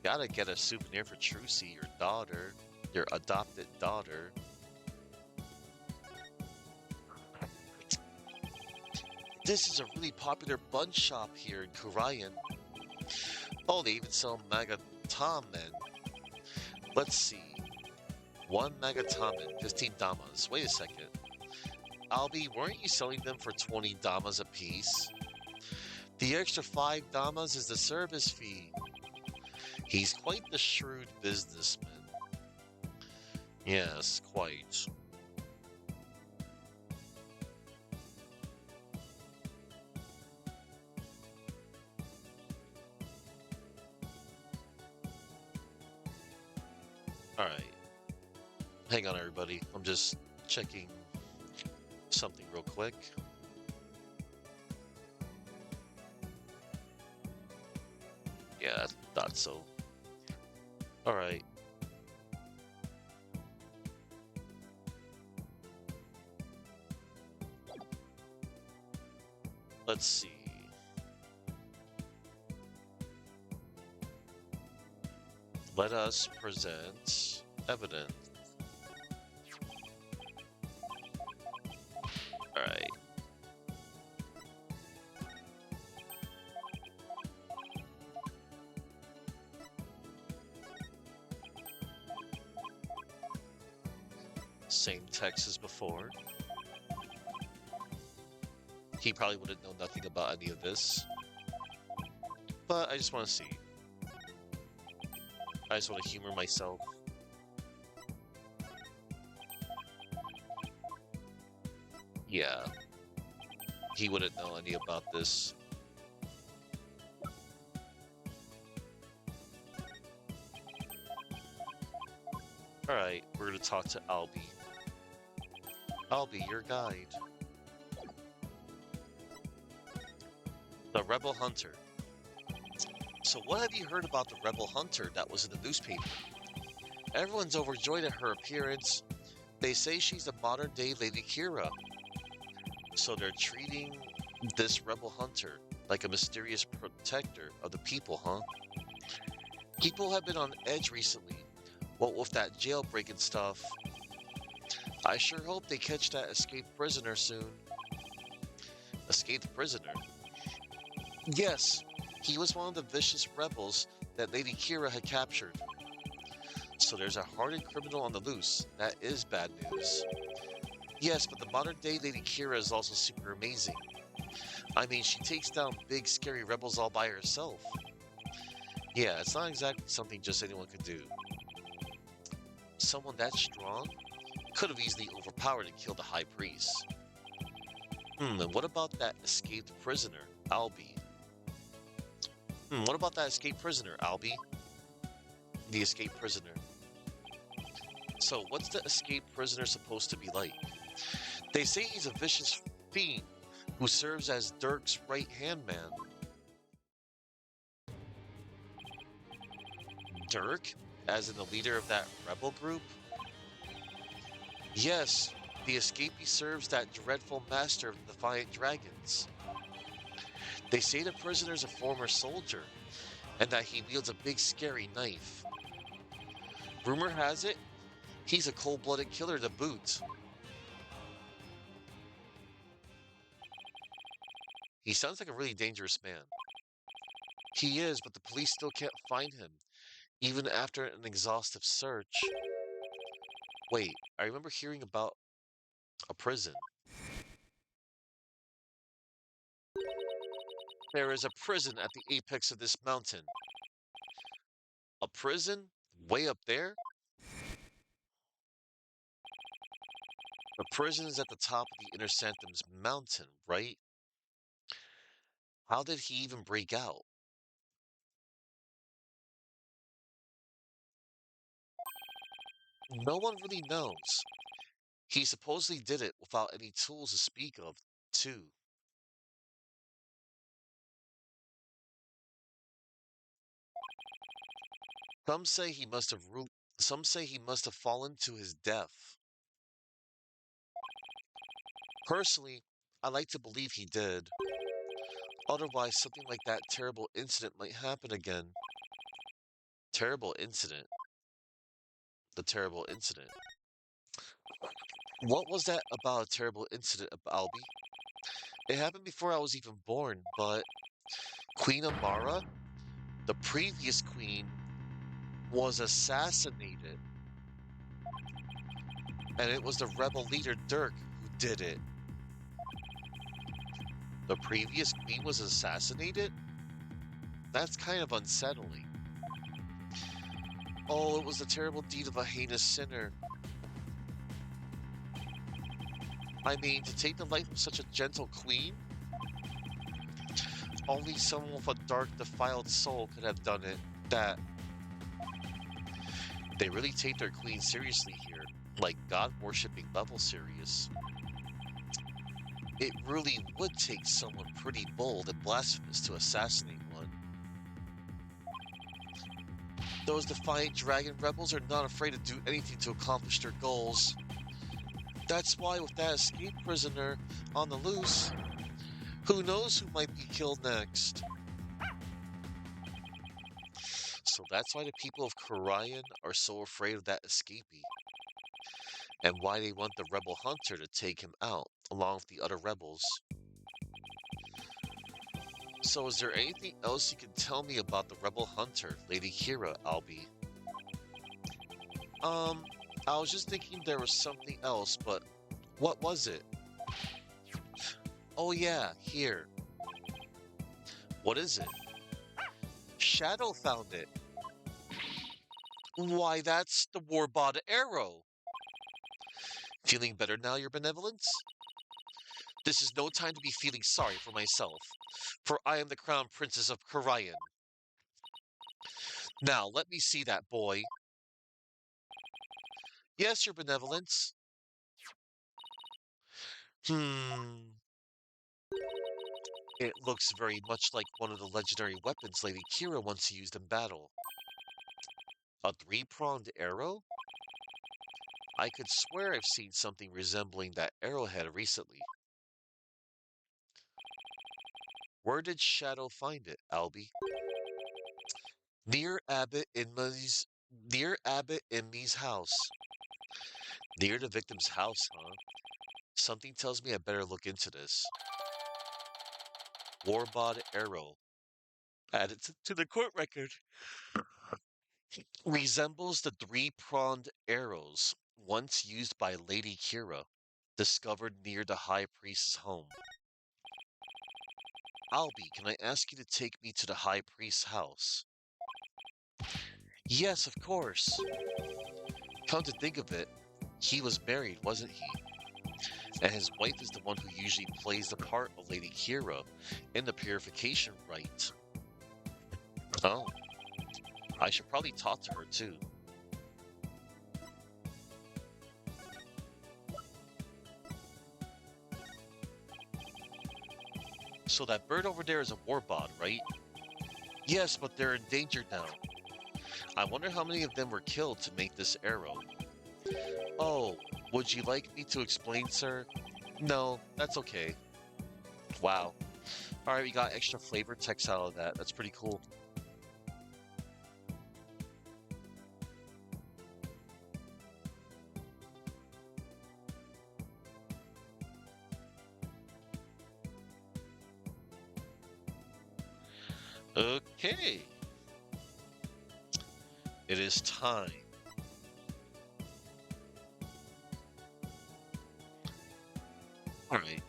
Gotta get a souvenir for Trucy, your daughter. Your adopted daughter. This is a really popular bun shop here in Korayan. Oh, they even sell Magatamen. Let's see. 1 Magatamen, 15 damas. Wait a second. Albie, weren't you selling them for 20 damas apiece? The extra 5 damas is the service fee. He's quite the shrewd businessman. Yes, quite. Alright. Hang on, everybody. I'm just checking something real quick. Yeah, I thought so. Alright. Let's see. Let us present evidence. Alright. Same text as before. He probably wouldn't know nothing about any of this. But I just want to see. I just want to humor myself. Yeah. He wouldn't know any about this. Alright, we're gonna talk to Albie. Albie, your guide. The Rebel Hunter. So what have you heard about the Rebel Hunter that was in the newspaper? Everyone's overjoyed at her appearance. They say she's the modern-day Lady Kira. So they're treating this Rebel Hunter like a mysterious protector of the people, huh? People have been on edge recently. What with that jailbreak and stuff. I sure hope they catch that escaped prisoner soon. Escaped prisoner? Yes, he was one of the vicious rebels that Lady Kira had captured. So there's a hardened criminal on the loose. That is bad news. Yes, but the modern day Lady Kira is also super amazing. I mean, she takes down big, scary rebels all by herself. Yeah, it's not exactly something just anyone could do. Someone that strong could have easily overpowered and killed the High Priest. And what about that escaped prisoner, Albie? What about that escaped prisoner, Albie? The escaped prisoner. So, what's the escaped prisoner supposed to be like? They say he's a vicious fiend who serves as Dirk's right-hand man. Dirk? As in the leader of that rebel group? Yes, the escapee serves that dreadful master of the Defiant Dragons. They say the prisoner's a former soldier, and that he wields a big scary knife. Rumor has it, he's a cold-blooded killer to boot. He sounds like a really dangerous man. He is, but the police still can't find him, even after an exhaustive search. Wait, I remember hearing about a prison. There is a prison at the apex of this mountain. A prison? Way up there? The prison is at the top of the Inner Sanctum's mountain, right? How did he even break out? No one really knows. He supposedly did it without any tools to speak of, too. Some say he must have some say he must have fallen to his death. Personally, I like to believe he did. Otherwise, something like that terrible incident might happen again. Terrible incident. The terrible incident. What was that about a terrible incident, Albie? It happened before I was even born, but Queen Amara, the previous queen, was assassinated. And it was the rebel leader Dirk who did it. The previous queen was assassinated? That's kind of unsettling. Oh, it was the terrible deed of a heinous sinner. I mean, to take the life of such a gentle queen? Only someone with a dark, defiled soul could have done it. That. They really take their queen seriously here. Like God-worshipping level serious. It really would take someone pretty bold and blasphemous to assassinate one. Those defiant dragon rebels are not afraid to do anything to accomplish their goals. That's why with that escape prisoner on the loose, who knows who might be killed next? So that's why the people of Karayan are so afraid of that escapee, and why they want the rebel hunter to take him out, along with the other rebels. So is there anything else you can tell me about the rebel hunter, Lady Kira, Albie? I was just thinking there was something else, but what was it? Oh yeah, here. What is it? Shadow found it. Why, that's the Warbot arrow. Feeling better now, Your Benevolence? This is no time to be feeling sorry for myself, for I am the Crown Princess of Karayan. Now, let me see that boy. Yes, Your Benevolence. Hmm. It looks very much like one of the legendary weapons Lady Kira once used in battle. A three-pronged arrow? I could swear I've seen something resembling that arrowhead recently. Where did Shadow find it, Albie? Near Abbot Inme's house. Near the victim's house, huh? Something tells me I better look into this. Warbod arrow. Added to the court record. Resembles the three-pronged arrows once used by Lady Kira, discovered near the High Priest's home. Albie, can I ask you to take me to the High Priest's house? Yes, of course. Come to think of it, he was married, wasn't he? And his wife is the one who usually plays the part of Lady Kira in the purification rite. Oh, I should probably talk to her too. So that bird over there is a warbot, right? Yes, but they're endangered now. I wonder how many of them were killed to make this arrow. Oh, would you like me to explain, sir? No, that's okay. Wow. Alright, we got extra flavor text out of that. That's pretty cool. Okay. It is time. Alright.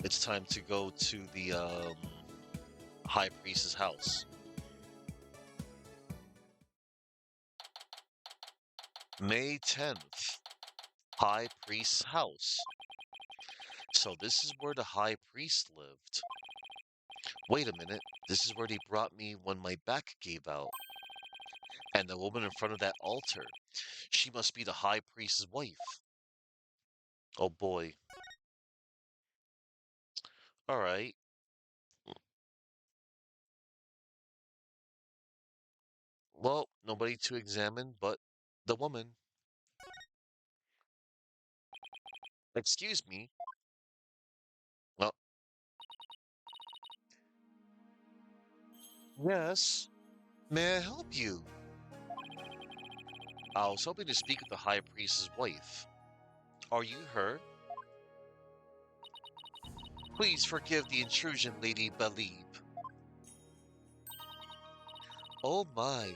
It's time to go to the High Priest's house. May 10th. High Priest's house. So this is where the High Priest lived. Wait a minute. This is where they brought me when my back gave out. And the woman in front of that altar. She must be the High Priest's wife. Oh boy. Alright. Well, nobody to examine but the woman. Excuse me. Well, yes. May I help you? I was hoping to speak with the High Priest's wife. Are you her? Please forgive the intrusion, Lady Believe. Oh my,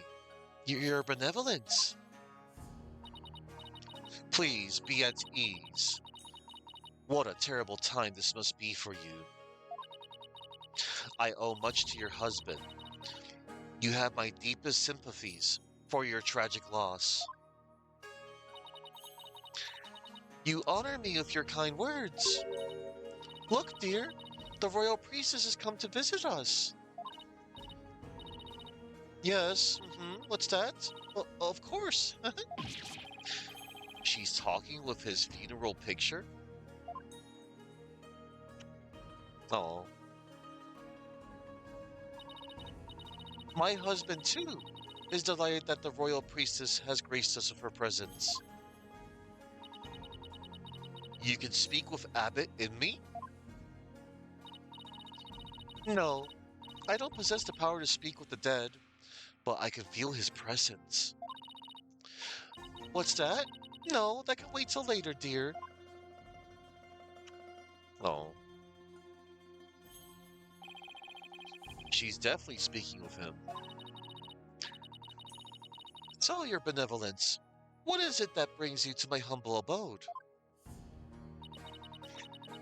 your benevolence. Please be at ease. What a terrible time this must be for you. I owe much to your husband. You have my deepest sympathies for your tragic loss. You honor me with your kind words. Look, dear, the royal priestess has come to visit us. Yes, what's that? Well, of course. She's talking with his funeral picture? Oh. My husband, too, is delighted that the royal priestess has graced us with her presence. You can speak with Abbot in me? No, I don't possess the power to speak with the dead, but I can feel his presence. What's that? No, that can wait till later, dear. Oh. She's definitely speaking with him. So, your benevolence, what is it that brings you to my humble abode?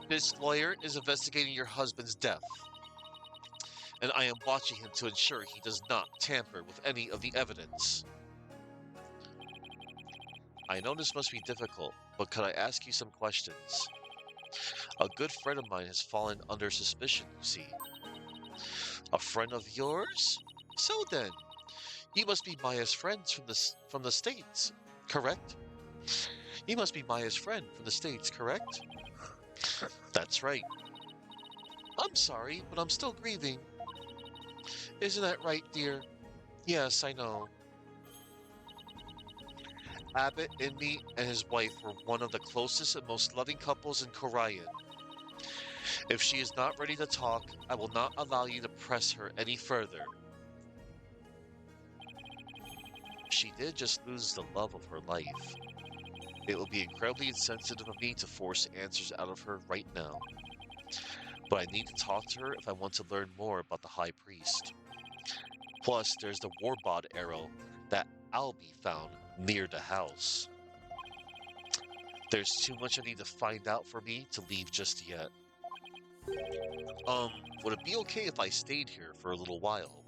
This lawyer is investigating your husband's death, and I am watching him to ensure he does not tamper with any of the evidence. I know this must be difficult, but could I ask you some questions? A good friend of mine has fallen under suspicion, you see. A friend of yours? So then, you must be Maya's friends from the States, correct? You must be Maya's friend from the States, correct? That's right. I'm sorry, but I'm still grieving. Isn't that right, dear? Yes, I know. Abbot, Inmi, and his wife were one of the closest and most loving couples in Korean. If she is not ready to talk, I will not allow you to press her any further. She did just lose the love of her life. It will be incredibly insensitive of me to force answers out of her right now. But I need to talk to her if I want to learn more about the High Priest. Plus, there's the Warbod arrow that Albie found near the house. There's too much I need to find out for me to leave just yet. Would it be okay if I stayed here for a little while?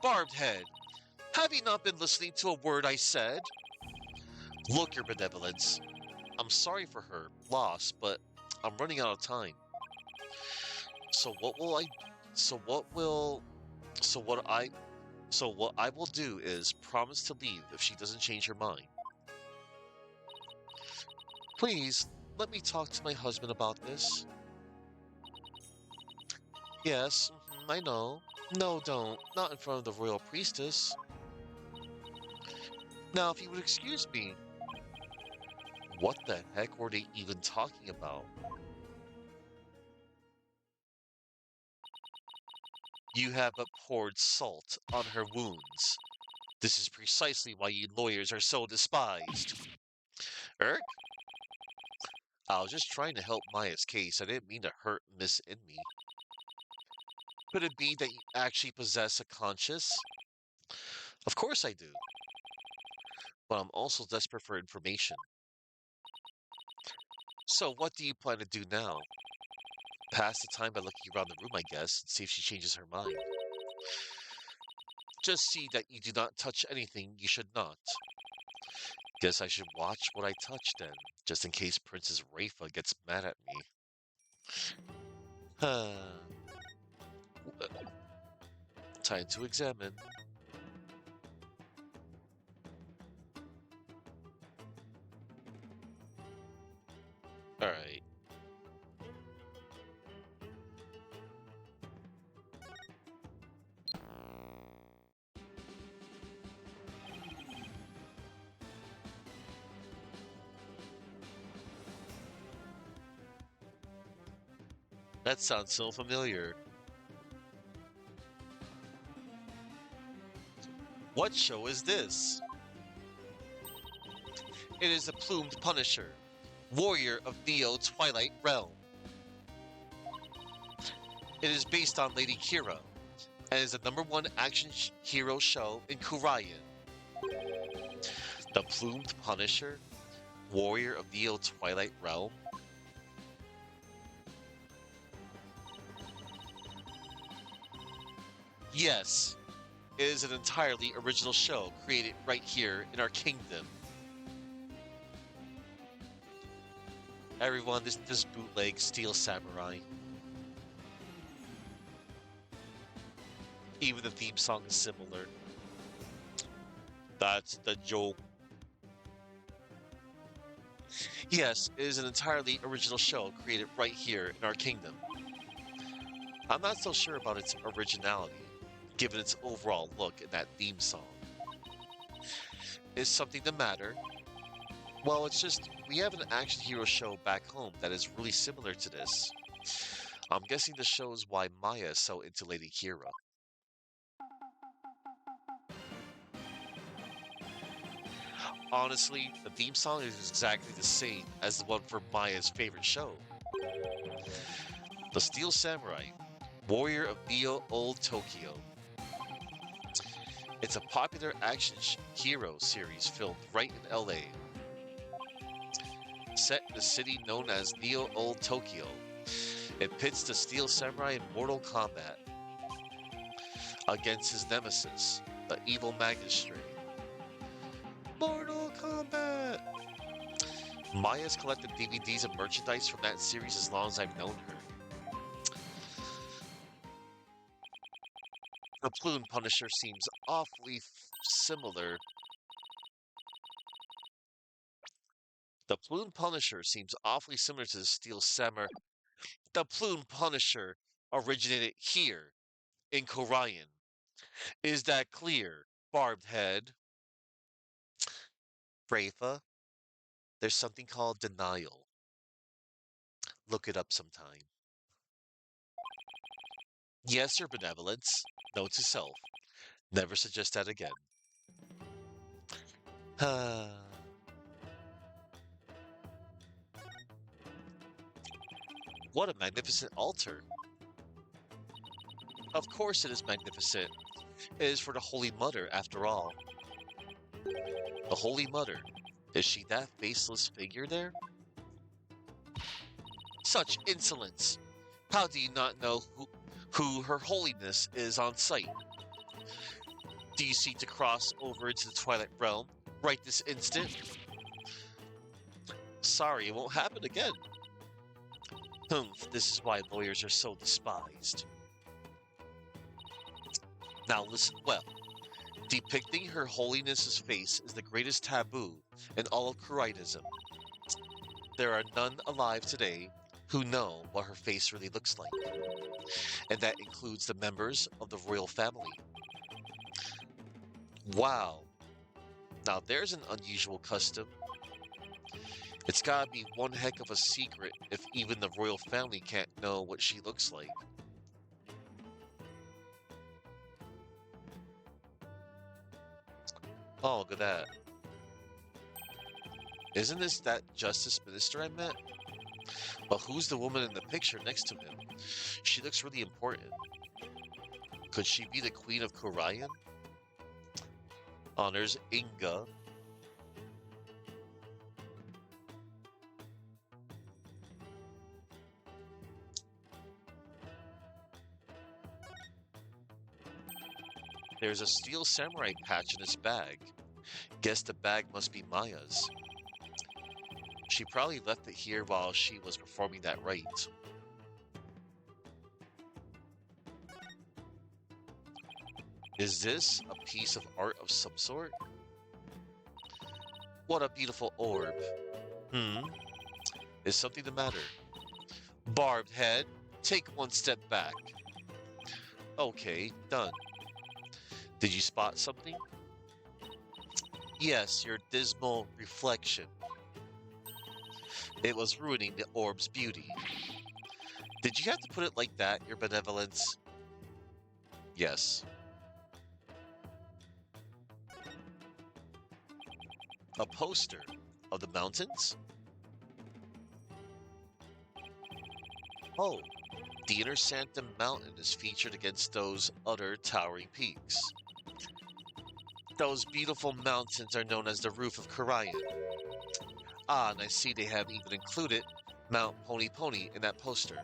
Barbed Head, have you not been listening to a word I said? Look, Your Benevolence, I'm sorry for her loss, but I'm running out of time. So what will I so what will so what I so what I will do is promise to leave if she doesn't change her mind. Please, let me talk to my husband about this. Yes, I know. No, don't. Not in front of the royal priestess. Now, if you would excuse me, what the heck were they even talking about? You have but poured salt on her wounds. This is precisely why you lawyers are so despised. Erk? I was just trying to help Maya's case. I didn't mean to hurt Miss Inme. Could it be that you actually possess a conscience? Of course I do. But I'm also desperate for information. So what do you plan to do now? Pass the time by looking around the room, I guess, and see if she changes her mind. Just see that you do not touch anything you should not. Guess I should watch what I touch then, just in case Princess Rafa gets mad at me. Time to examine. Alright. That sounds so familiar. What show is this? It is the Plumed Punisher, warrior of Neo Twilight Realm. It is based on Lady Kira, and is the #1 action hero show in Korean. The Plumed Punisher, warrior of Neo Twilight Realm. Yes, it is an entirely original show created right here in our kingdom. Everyone, this bootleg Steel Samurai. Even the theme song is similar. That's the joke. Yes, it is an entirely original show created right here in our kingdom. I'm not so sure about its originality, given its overall look in that theme song. Is something the matter? Well, it's just, we have an action hero show back home that is really similar to this. I'm guessing this shows why Maya is so into Lady Kira. Honestly, the theme song is exactly the same as the one for Maya's favorite show. The Steel Samurai, warrior of Neo Old Tokyo. It's a popular action hero series filmed right in LA. Set in the city known as Neo Old Tokyo, it pits the Steel Samurai in Mortal Kombat against his nemesis, the evil magistrate. Mortal Kombat! Maya's collected DVDs and merchandise from that series as long as I've known her. The Plume Punisher seems awfully similar. The Plume Punisher seems awfully similar to the Steel Samurai. The Plume Punisher originated here, in Korean. Is that clear, Barbed Head? Rafa, there's something called denial. Look it up sometime. Yes, Your Benevolence. Note to self. Never suggest that again. What a magnificent altar. Of course it is magnificent. It is for the Holy Mother, after all. The Holy Mother. Is she that faceless figure there? Such insolence! How do you not know who Her Holiness is on sight? Do you seek to cross over into the Twilight Realm right this instant? Sorry, it won't happen again. Humph, this is why lawyers are so despised. Now listen well. Depicting Her Holiness's face is the greatest taboo in all of Wrightism. There are none alive today who know what her face really looks like, and that includes the members of the royal family. Wow, now there's an unusual custom. It's gotta be one heck of a secret if even the royal family can't know what she looks like. Oh, look at that. Isn't this that Justice Minister I met? But who's the woman in the picture next to him? She looks really important. Could she be the Queen of Korian? Honors Inga. There's a steel samurai patch in his bag. Guess the bag must be Maya's. She probably left it here while she was performing that rite. Is this a piece of art of some sort? What a beautiful orb. Is something the matter? Barbed head, take one step back. Okay, done. Did you spot something? Yes, your dismal reflection. It was ruining the orb's beauty. Did you have to put it like that, your benevolence? Yes. A poster of the mountains? Oh, the Inner Sanctum Mountain is featured against those other towering peaks. Those beautiful mountains are known as the Roof of Korian. Ah, and I see they have even included Mount Pony Pony in that poster.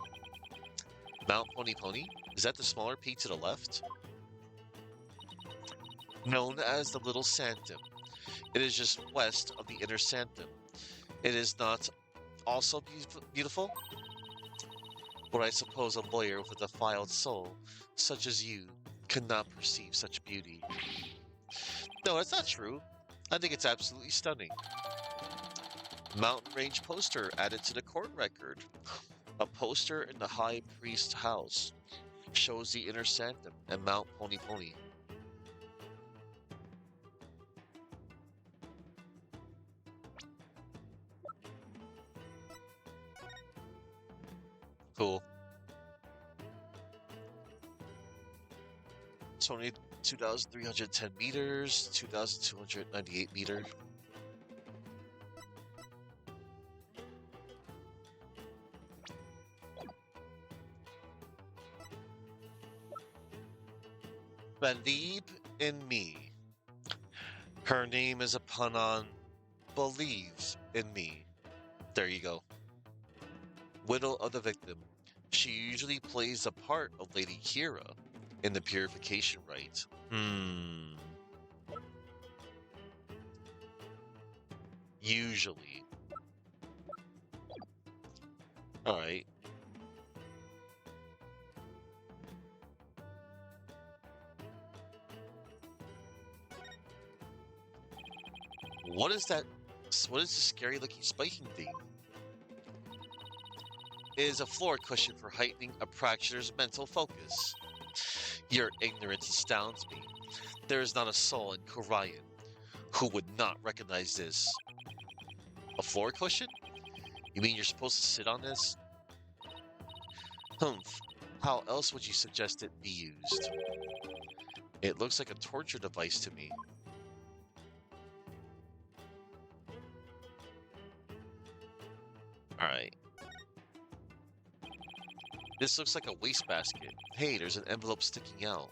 Mount Pony Pony? Is that the smaller peak to the left? Known as the Little Sanctum. It is just west of the Inner Sanctum. It is not also beautiful? But I suppose a lawyer with a defiled soul, such as you, could not perceive such beauty. No, that's not true. I think it's absolutely stunning. Mountain Range poster added to the court record. A poster in the High Priest's house shows the Inner Sanctum and Mount Pony Pony. Cool. It's only 2,310 meters, 2,298 meters. Believe in me. Her name is a pun on believe in me. There you go. Widow of the victim. She usually plays the part of Lady Kira in the purification rite. Usually. Alright. What is that? What is the scary looking spiking thing? It is a floor cushion for heightening a practitioner's mental focus. Your ignorance astounds me. There is not a soul in Korian who would not recognize this. A floor cushion? You mean you're supposed to sit on this? Humph. How else would you suggest it be used? It looks like a torture device to me. Alright. This looks like a wastebasket. Hey, there's an envelope sticking out.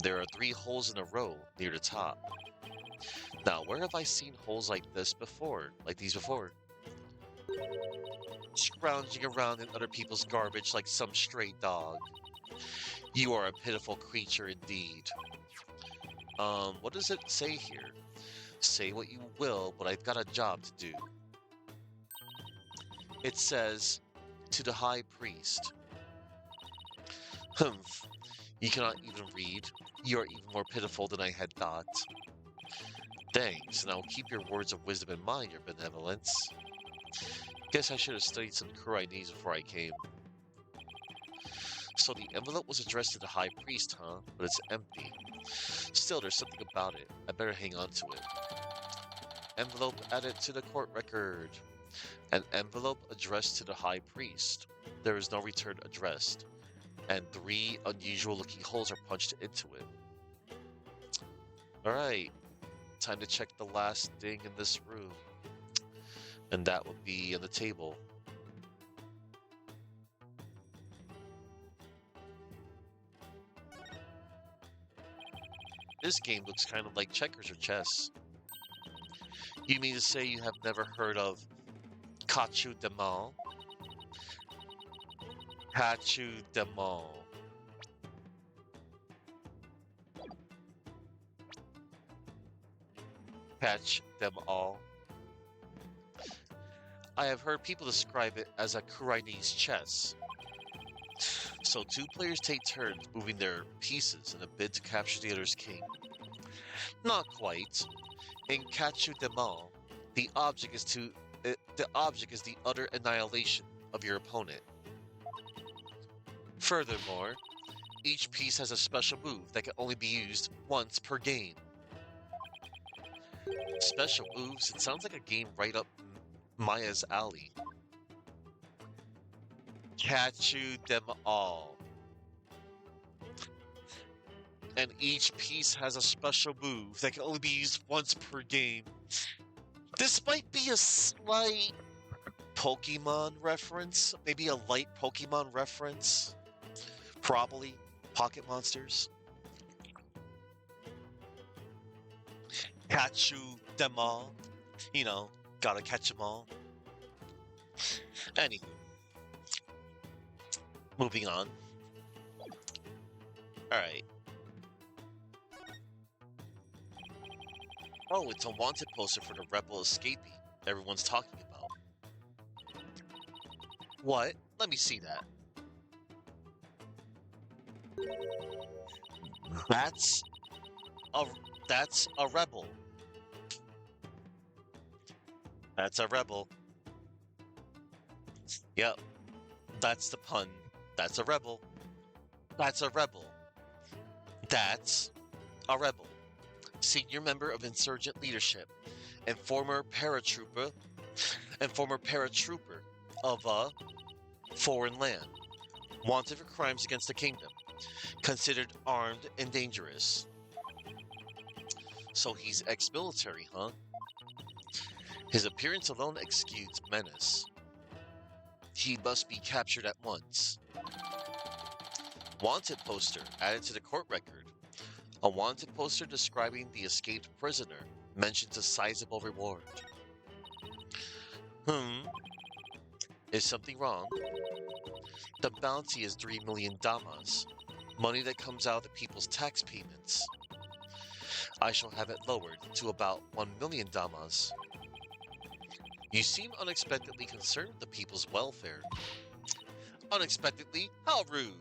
There are 3 holes in a row near the top. Now, where have I seen holes like this before? Like these before? Scrounging around in other people's garbage like some stray dog. You are a pitiful creature indeed. What does it say here? Say what you will, but I've got a job to do. It says, to the high priest. Humph. You cannot even read. You are even more pitiful than I had thought. Thanks, and I will keep your words of wisdom in mind, your benevolence. Guess I should have studied some Chinese before I came. So the envelope was addressed to the high priest, huh? But it's empty. Still, there's something about it. I better hang on to it. Envelope added to the court record. An envelope addressed to the high priest. There is no return addressed. And 3 unusual looking holes are punched into it. Alright, time to check the last thing in this room. And that would be on the table. This game looks kind of like checkers or chess. You mean to say you have never heard of Kachu Demon? Kachu Demon. Catch them all. I have heard people describe it as a Chinese chess. So 2 players take turns moving their pieces in a bid to capture the other's king. Not quite. In Kachu Demon, the object is the utter annihilation of your opponent. Furthermore, each piece has a special move that can only be used once per game. Special moves? It sounds like a game right up Maya's alley. Catch you them all. And each piece has a special move that can only be used once per game. This might be a slight Pokemon reference. Maybe a light Pokemon reference. Probably. Pocket Monsters. Catch you them all. You know, gotta catch them all. Anywho. Moving on. Alright. Oh, it's a wanted poster for the rebel escapee everyone's talking about. What? Let me see that. That's a rebel. That's a rebel. Yep. That's the pun. That's a rebel. That's a rebel. That's a rebel. Senior member of insurgent leadership and former paratrooper of a foreign land. Wanted for crimes against the kingdom. Considered armed and dangerous. So he's ex-military, huh? His appearance alone exudes menace. He must be captured at once. Wanted poster added to the court record. A wanted poster describing the escaped prisoner mentions a sizable reward. Is something wrong? The bounty is 3 million damas, money that comes out of the people's tax payments. I shall have it lowered to about 1 million damas. You seem unexpectedly concerned with the people's welfare. Unexpectedly? How rude!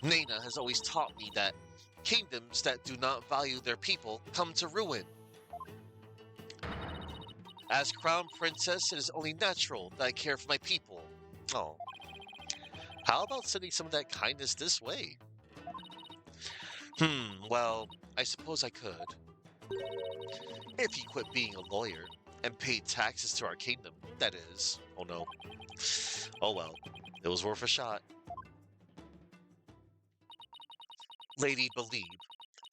Nana has always taught me that kingdoms that do not value their people come to ruin. As crown princess, it is only natural that I care for my people. Oh. How about sending some of that kindness this way? Well, I suppose I could. If you quit being a lawyer and paid taxes to our kingdom, that is. Oh no. Oh well, it was worth a shot. Lady Believe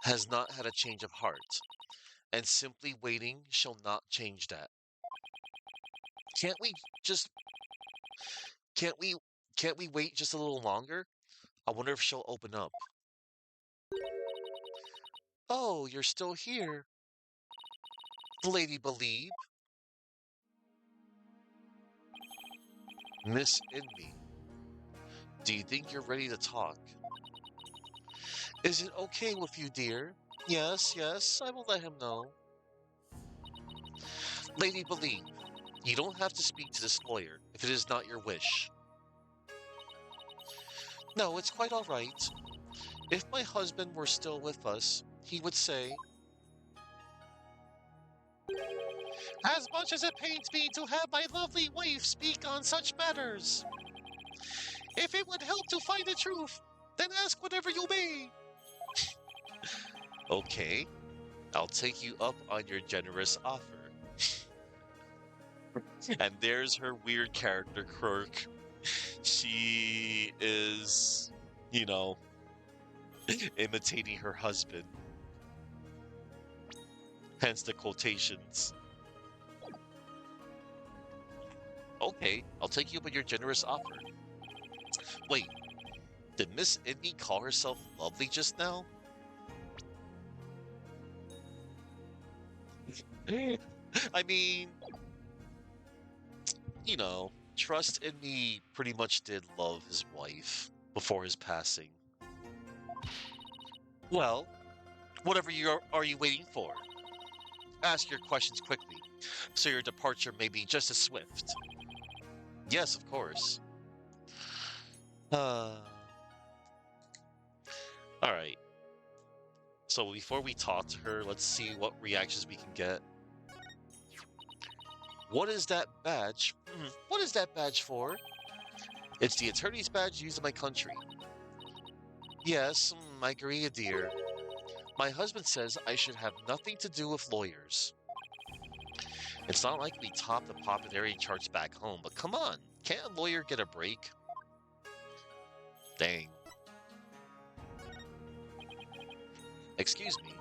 has not had a change of heart, and simply waiting shall not change that. Can't we just Can't we can't we wait just a little longer? I wonder if she'll open up. Oh, you're still here. Lady Believe. Miss Envy. Do you think you're ready to talk? Is it okay with you, dear? Yes, yes, I will let him know. Lady Believe, you don't have to speak to this lawyer if it is not your wish. No, it's quite all right. If my husband were still with us, he would say, as much as it pains me to have my lovely wife speak on such matters, if it would help to find the truth, then ask whatever you may. Okay, I'll take you up on your generous offer. And there's her weird character quirk. She is, you know, imitating her husband. Hence the quotations. Okay, I'll take you up on your generous offer. Wait, did Miss Indy call herself lovely just now? I mean, Trust in Me pretty much did love his wife before his passing. Well, whatever are you waiting for? Ask your questions quickly, so your departure may be just as swift. Yes, of course. Uh, all right. So before we talk to her, let's see what reactions we can get. What is that badge? What is that badge for? It's the attorney's badge used in my country. Yes, I agree, dear. My husband says I should have nothing to do with lawyers. It's not like we top the popularity charts back home, but come on, can't a lawyer get a break? Dang. Excuse me.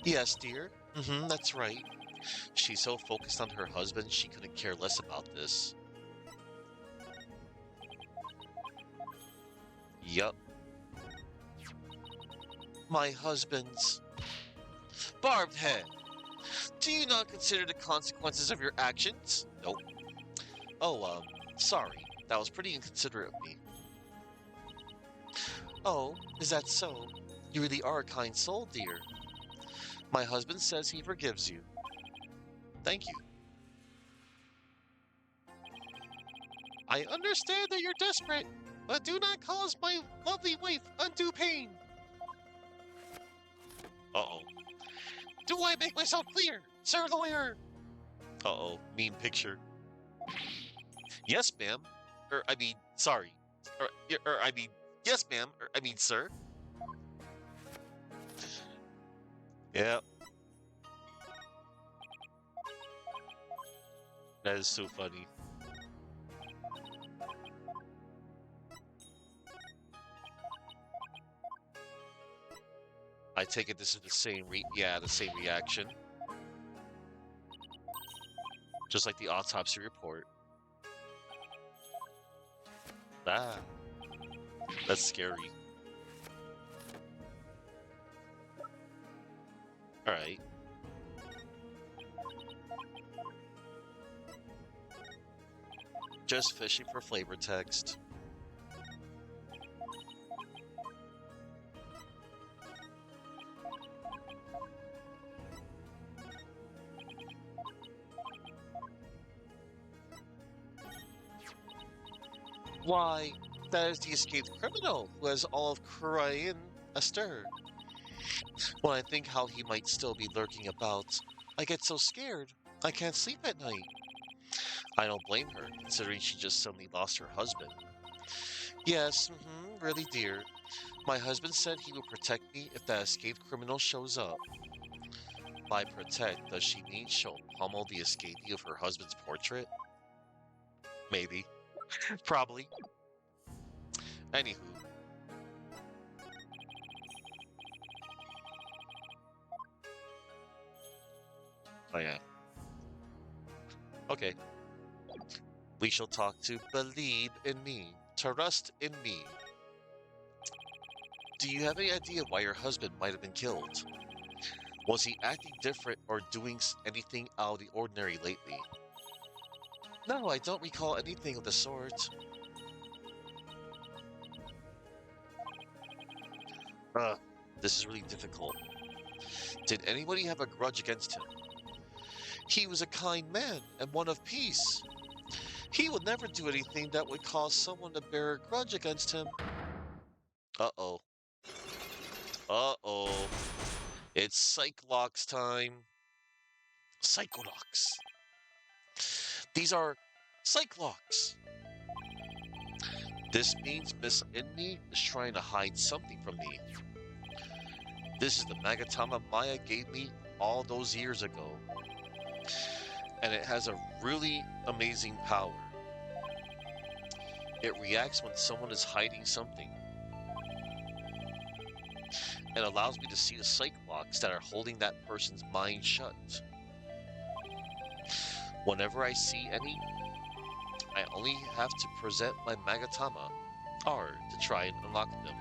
Yes, dear. That's right. She's so focused on her husband, she couldn't care less about this. Yup. My husband's barbed head. Do you not consider the consequences of your actions? Nope. Oh, sorry. That was pretty inconsiderate of me. Oh, is that so? You really are a kind soul, dear. My husband says he forgives you. Thank you. I understand that you're desperate, but do not cause my lovely wife undue pain. Uh-oh. Do I make myself clear, sir lawyer? Uh-oh, mean picture. Yes, ma'am. Sorry. Yes, ma'am. Sir. Yep. That is so funny. I take it this is the same the same reaction. Just like the autopsy report. Ah. That's scary. Alright. Just fishing for flavor text. Why, that is the escaped criminal who has all of Korean astir. When I think how he might still be lurking about, I get so scared. I can't sleep at night. I don't blame her, considering she just suddenly lost her husband. Yes, really dear. My husband said he would protect me if that escaped criminal shows up. By protect, does she mean she'll pummel the escapee of her husband's portrait? Maybe. Probably. Anywho. Oh yeah. Okay. We shall talk to believe in me, trust in me. Do you have any idea why your husband might have been killed? Was he acting different or doing anything out of the ordinary lately? No, I don't recall anything of the sort. Ugh, this is really difficult. Did anybody have a grudge against him? He was a kind man and one of peace. He would never do anything that would cause someone to bear a grudge against him. Uh-oh. Uh-oh. It's Psychlocks time. Psycholocks. These are Psychlocks. This means Miss Inme is trying to hide something from me. This is the Magatama Maya gave me all those years ago. And it has a really amazing power. It reacts when someone is hiding something. It allows me to see the Psychlocks that are holding that person's mind shut. Whenever I see any, I only have to present my Magatama R to try and unlock them.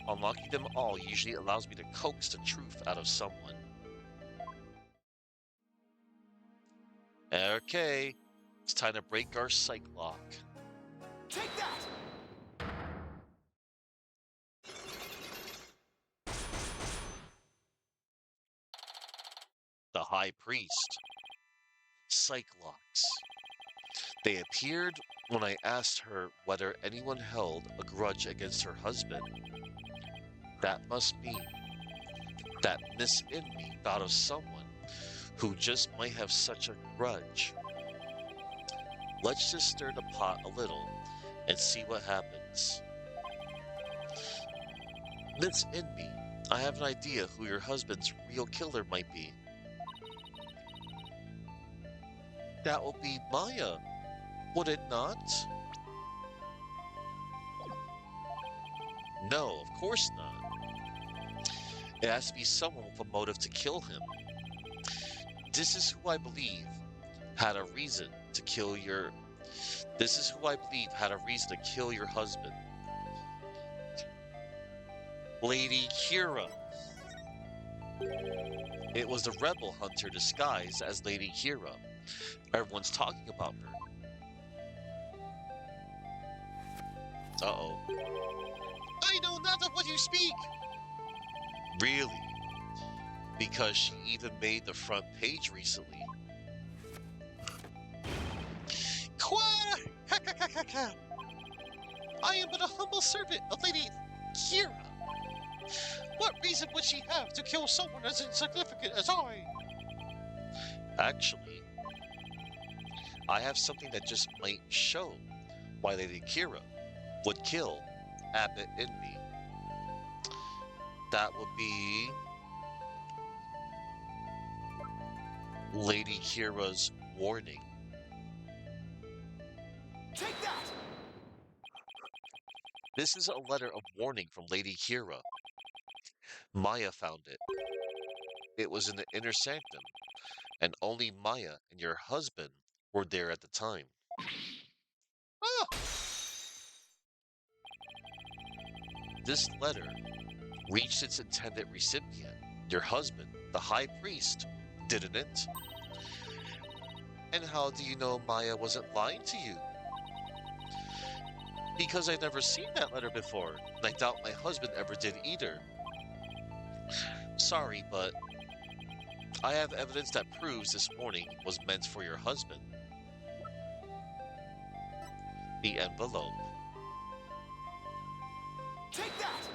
Unlocking them all usually allows me to coax the truth out of someone. Okay, it's time to break our Psychlock. Take that! The High Priest. Psychlocks. They appeared when I asked her whether anyone held a grudge against her husband. That must mean that Miss Inme thought of someone who just might have such a grudge. Let's just stir the pot a little and see what happens. Miss Inme, I have an idea who your husband's real killer might be. That will be Maya, would it not? No, of course not. It has to be someone with a motive to kill him. This is who I believe had a reason to kill your... This is who I believe had a reason to kill your husband. Lady Kira. It was the rebel hunter disguised as Lady Kira. Everyone's talking about her. Uh-oh. I know not of what you speak! Really? Because she even made the front page recently. Qua! Ha ha ha ha ha! I am but a humble servant of Lady Kira. What reason would she have to kill someone as insignificant as I? Actually, I have something that just might show why Lady Kira would kill Abbott Inme. That would be Lady Kira's warning. Take that! This is a letter of warning from Lady Kira. Maya found it. It was in the inner sanctum, and only Maya and your husband were there at the time. Ah! This letter reached its intended recipient, your husband, the High Priest, didn't it? And how do you know Maya wasn't lying to you? Because I've never seen that letter before, and I doubt my husband ever did either. Sorry, but I have evidence that proves this warning was meant for your husband. The envelope. Take that!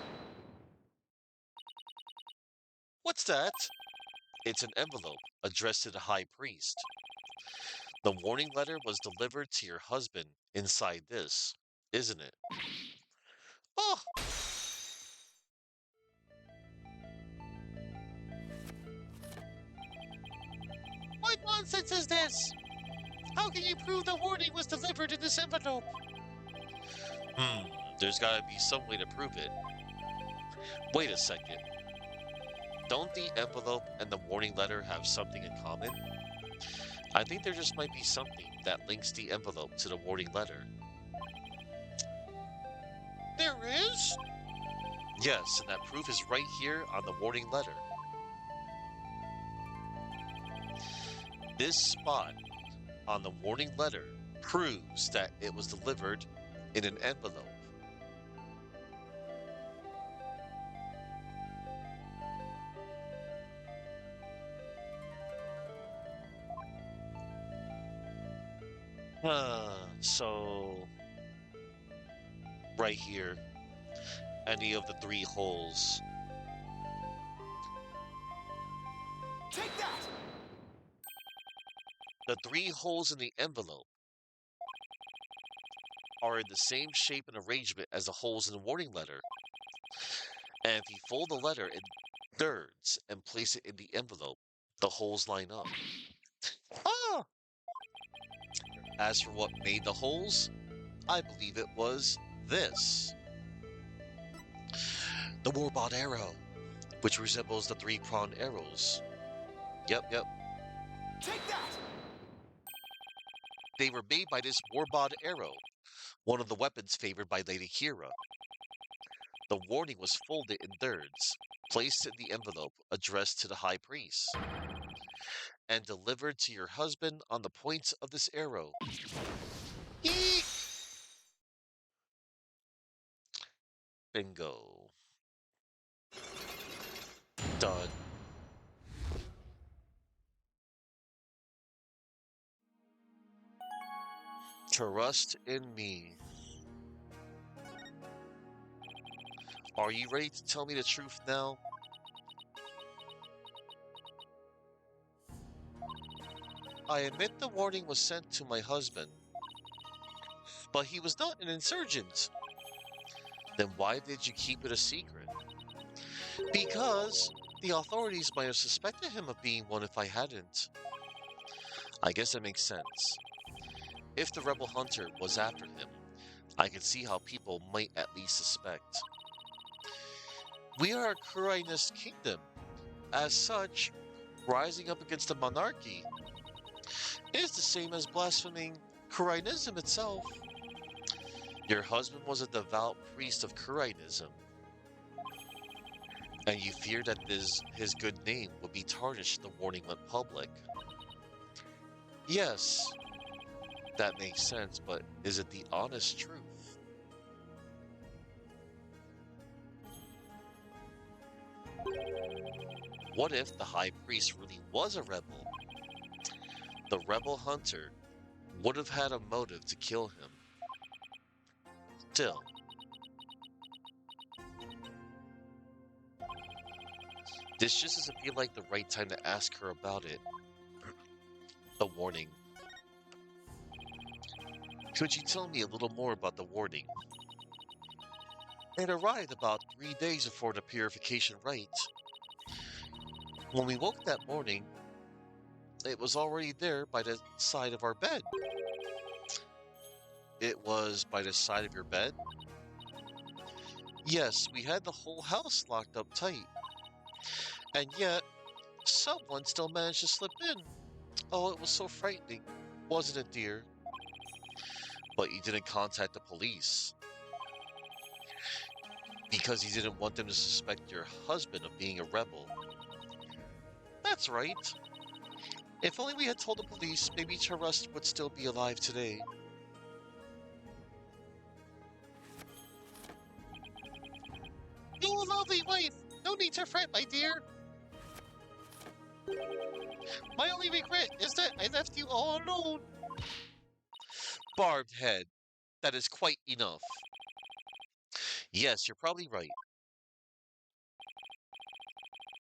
What's that? It's an envelope addressed to the High Priest. The warning letter was delivered to your husband inside this, isn't it? Oh! What nonsense is this? How can you prove the warning was delivered in this envelope? There's gotta be some way to prove it. Wait a second. Don't the envelope and the warning letter have something in common? I think there just might be something that links the envelope to the warning letter. There is? Yes, and that proof is right here on the warning letter. This spot on the warning letter proves that it was delivered in an envelope. So right here, any of the three holes. Take that! The three holes in the envelope are in the same shape and arrangement as the holes in the warning letter. And if you fold the letter in thirds and place it in the envelope, the holes line up. Ah! As for what made the holes, I believe it was this. The Warbot arrow, which resembles the three-pronged arrows. Yep. Take that! They were made by this Warbot arrow, one of the weapons favored by Lady Kira. The warning was folded in thirds, placed in the envelope addressed to the High Priest, and delivered to your husband on the points of this arrow. Eek! Bingo. Done. Trust in me. Are you ready to tell me the truth now? I admit the warning was sent to my husband, but he was not an insurgent. Then why did you keep it a secret? Because the authorities might have suspected him of being one if I hadn't. I guess that makes sense. If the rebel hunter was after him, I could see how people might at least suspect. We are a Kurainist kingdom. As such, rising up against the monarchy is the same as blaspheming Kurainism itself. Your husband was a devout priest of Kurainism, and you feared that his good name would be tarnished if the warning went public. Yes, that makes sense, but is it the honest truth? What if the High Priest really was a rebel? The rebel hunter would have had a motive to kill him. Still, this just doesn't feel like the right time to ask her about it. The warning. Could you tell me a little more about the warning? It arrived about 3 days before the purification rite. When we woke that morning, it was already there by the side of our bed. It was by the side of your bed? Yes, we had the whole house locked up tight. And yet, someone still managed to slip in. Oh, it was so frightening, wasn't it, dear? But you didn't contact the police. Because you didn't want them to suspect your husband of being a rebel. That's right. If only we had told the police, maybe Charust would still be alive today. You lovely wife! No need to fret, my dear! My only regret is that I left you all alone. Barbed head. That is quite enough. Yes, you're probably right.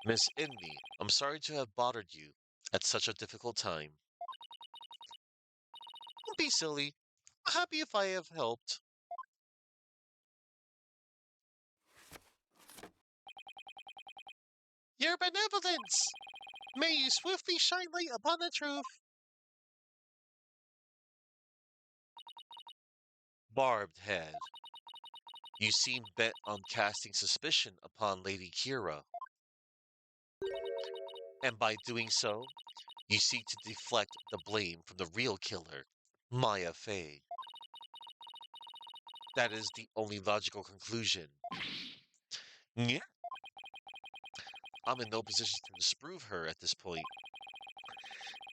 Miss Indy, I'm sorry to have bothered you at such a difficult time. Don't be silly. I'm happy if I have helped. Your benevolence! May you swiftly shine light upon the truth. Barbed head. You seem bent on casting suspicion upon Lady Kira. And by doing so, You seek to deflect the blame from the real killer, Maya Fey. That is the only logical conclusion. Yeah. I'm in no position to disprove her at this point.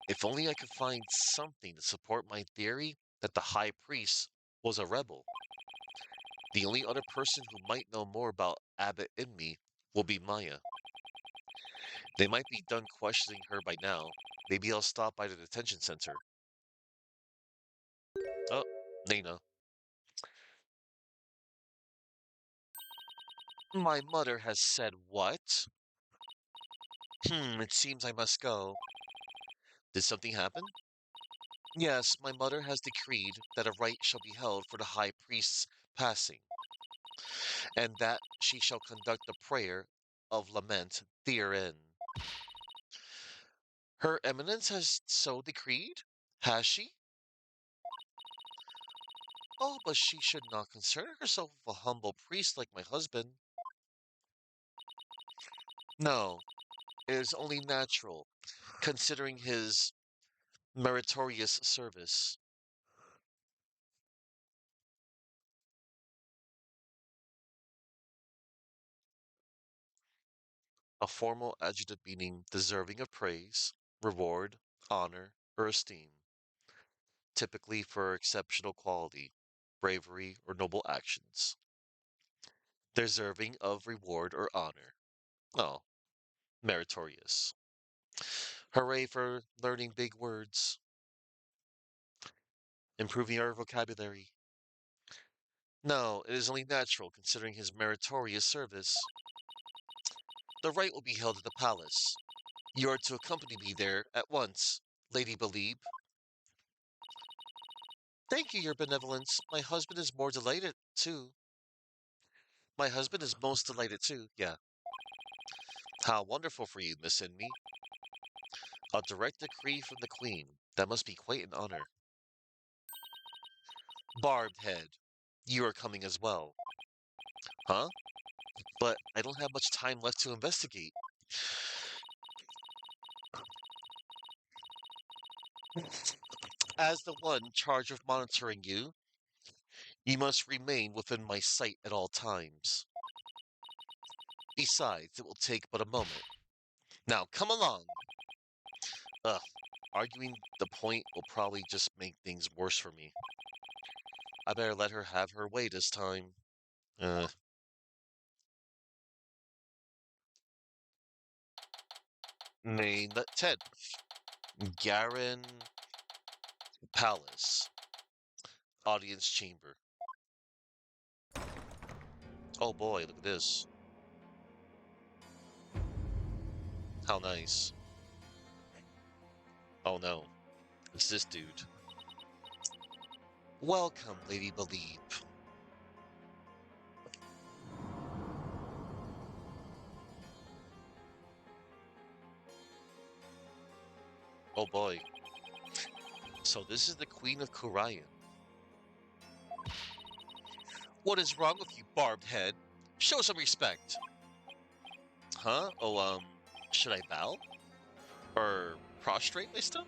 If only I could find something to support my theory that the High Priest was a rebel. The only other person who might know more about Abbott and me will be Maya. They might be done questioning her by now. Maybe I'll stop by the detention center. Oh, Nina. My mother has said what? It seems I must go. Did something happen? Yes, my mother has decreed that a rite shall be held for the high priest's passing, and that she shall conduct the prayer of lament therein. Her Eminence has so decreed? Has she? Oh, but she should not concern herself with a humble priest like my husband. No, it is only natural, considering his meritorious service. A formal adjective meaning deserving of praise, reward, honor, or esteem, typically for exceptional quality, bravery, or noble actions. Deserving of reward or honor. Oh, meritorious. Hooray for learning big words, improving our vocabulary. No, it is only natural considering his meritorious service. The rite will be held at the palace. You are to accompany me there at once, Lady Believe. Thank you, your benevolence. My husband is more delighted, too. My husband is most delighted, too. Yeah. How wonderful for you, Miss Inme. A direct decree from the Queen. That must be quite an honor. Barbed Head, you are coming as well. Huh? But I don't have much time left to investigate. As the one charged with monitoring you, you must remain within my sight at all times. Besides, it will take but a moment. Now, come along. Ugh, arguing the point will probably just make things worse for me. I better let her have her way this time. Uh, May the 10th, Garen Palace, Audience Chamber. Oh boy, look at this. How nice. Oh no, it's this dude. Welcome, Lady Believe. Oh boy. So this is the Queen of Kurayan. What is wrong with you, barbed head? Show some respect. Huh? Oh, should I bow? Or prostrate myself?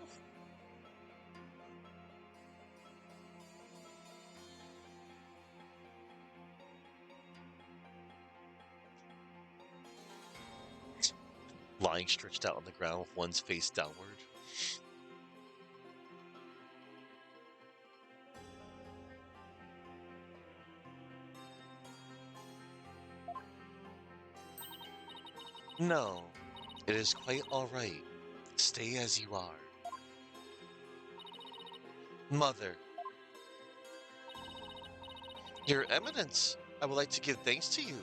Lying stretched out on the ground with one's face downward. No, it is quite all right. Stay as you are. Mother, Your Eminence, I would like to give thanks to you.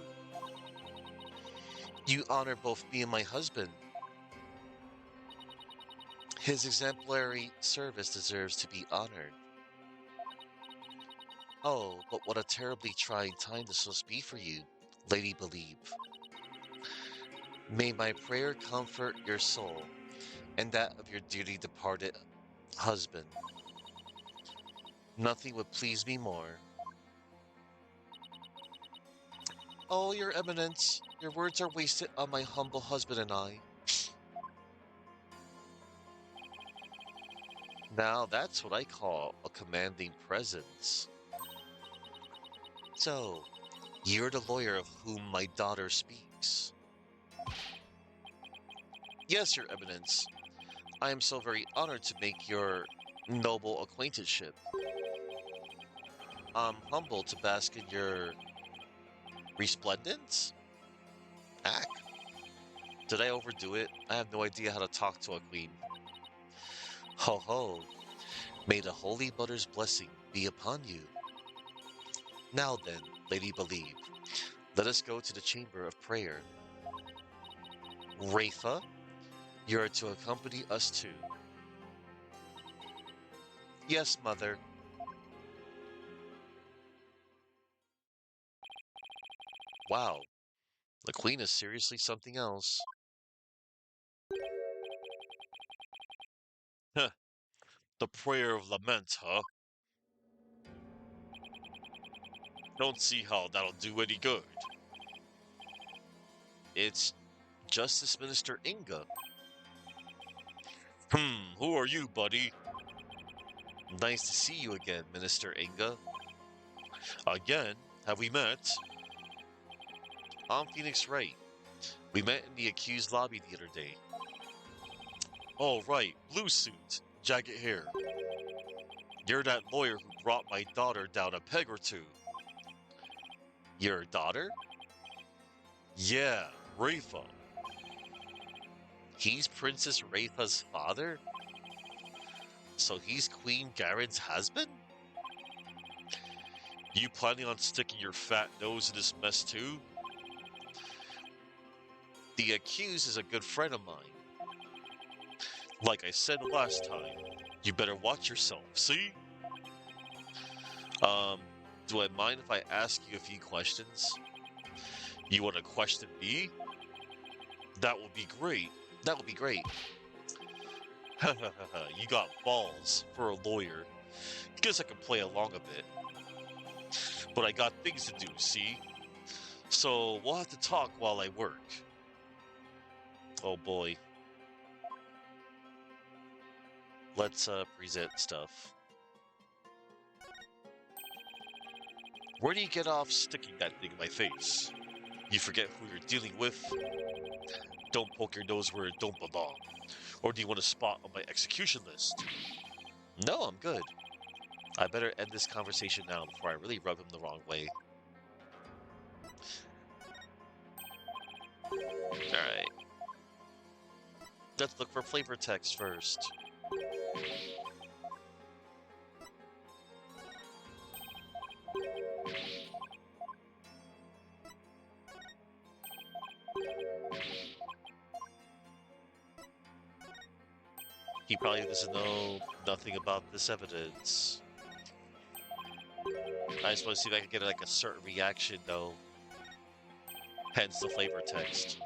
You honor both me and my husband. His exemplary service deserves to be honored. Oh, but what a terribly trying time this must be for you, Lady Believe. May my prayer comfort your soul and that of your dearly departed husband. Nothing would please me more. Oh, your Eminence, your words are wasted on my humble husband and I. Now that's what I call a commanding presence. So, you're the lawyer of whom my daughter speaks. Yes, Your Eminence. I am so very honored to make your noble acquaintanceship. I'm humbled to bask in your resplendence? Act. Did I overdo it? I have no idea how to talk to a queen. Ho ho. May the Holy Mother's blessing be upon you. Now then, Lady Believe, let us go to the chamber of prayer. Rafa, you are to accompany us too. Yes, Mother. Wow, the Queen is seriously something else. Huh, the prayer of lament, huh? Don't see how that'll do any good. It's Justice Minister Inga. Who are you, buddy? Nice to see you again, Minister Inga. Again? Have we met? I'm Phoenix Wright. We met in the accused lobby the other day. Oh, right, blue suit, jagged hair. You're that lawyer who brought my daughter down a peg or two. Your daughter? Yeah, Rafa. He's Princess Rafa's father? So he's Queen Garen's husband? You planning on sticking your fat nose in this mess too? The accused is a good friend of mine. Like I said last time, you better watch yourself, see? Um, do I mind if I ask you a few questions? You want to question me? That would be great. That would be great. You got balls for a lawyer. Guess I can play along a bit. But I got things to do, see? So we'll have to talk while I work. Oh boy. Let's present stuff. Where do you get off sticking that thing in my face? You forget who you're dealing with? Don't poke your nose where it don't belong. Or do you want a spot on my execution list? No, I'm good. I better end this conversation now before I really rub him the wrong way. Alright. Let's look for flavor text first. He probably doesn't know nothing about this evidence. I just want to see if I can get like a certain reaction though. Hence the flavor text.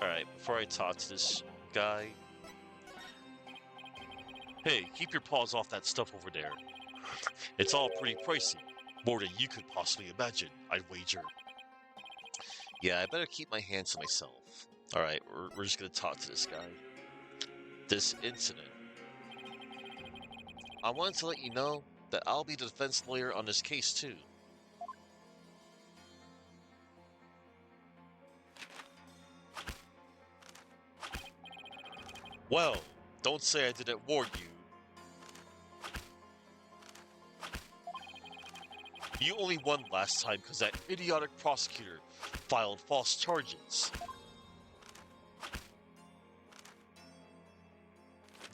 Alright, before I talk to this guy. Hey, keep your paws off that stuff over there. It's all pretty pricey. More than you could possibly imagine, I'd wager. Yeah, I better keep my hands to myself. Alright, we're just gonna talk to this guy. This incident. I wanted to let you know that I'll be the defense lawyer on this case too. Well, don't say I didn't warn you. You only won last time because that idiotic prosecutor filed false charges.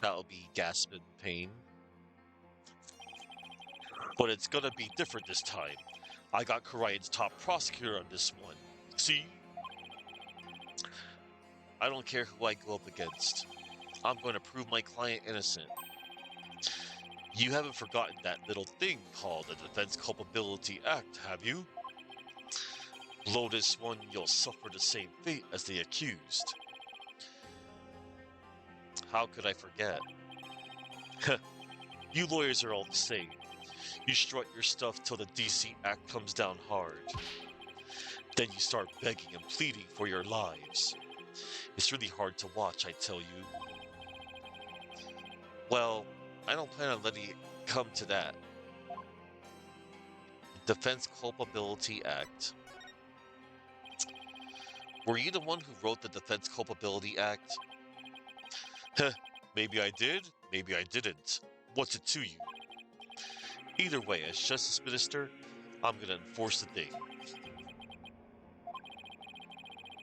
That'll be gasp in pain. But it's gonna be different this time. I got Korean's top prosecutor on this one. See? I don't care who I go up against. I'm going to prove my client innocent. You haven't forgotten that little thing called the Defense Culpability Act, have you? Blow this one, you'll suffer the same fate as the accused. How could I forget? You lawyers are all the same. You strut your stuff till the DC Act comes down hard. Then you start begging and pleading for your lives. It's really hard to watch, I tell you. Well, I don't plan on letting it come to that. Defense Culpability Act. Were you the one who wrote the Defense Culpability Act? Heh, maybe I did, maybe I didn't. What's it to you? Either way, as Justice Minister, I'm gonna enforce the thing.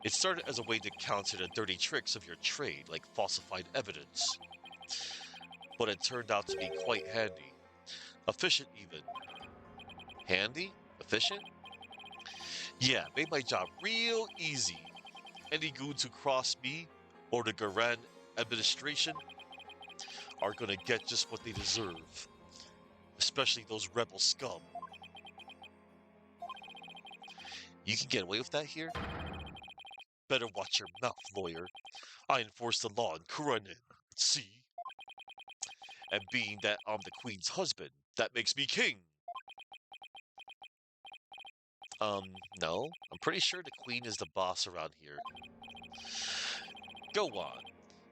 It started as a way to counter the dirty tricks of your trade, like falsified evidence. But it turned out to be quite handy. Efficient, even. Handy? Efficient? Yeah, made my job real easy. Any goons who cross me or the Garan administration are gonna get just what they deserve. Especially those rebel scum. You can get away with that here? Better watch your mouth, lawyer. I enforce the law in Kuranin. See? And being that I'm the queen's husband, that makes me king. No. I'm pretty sure the queen is the boss around here. Go on.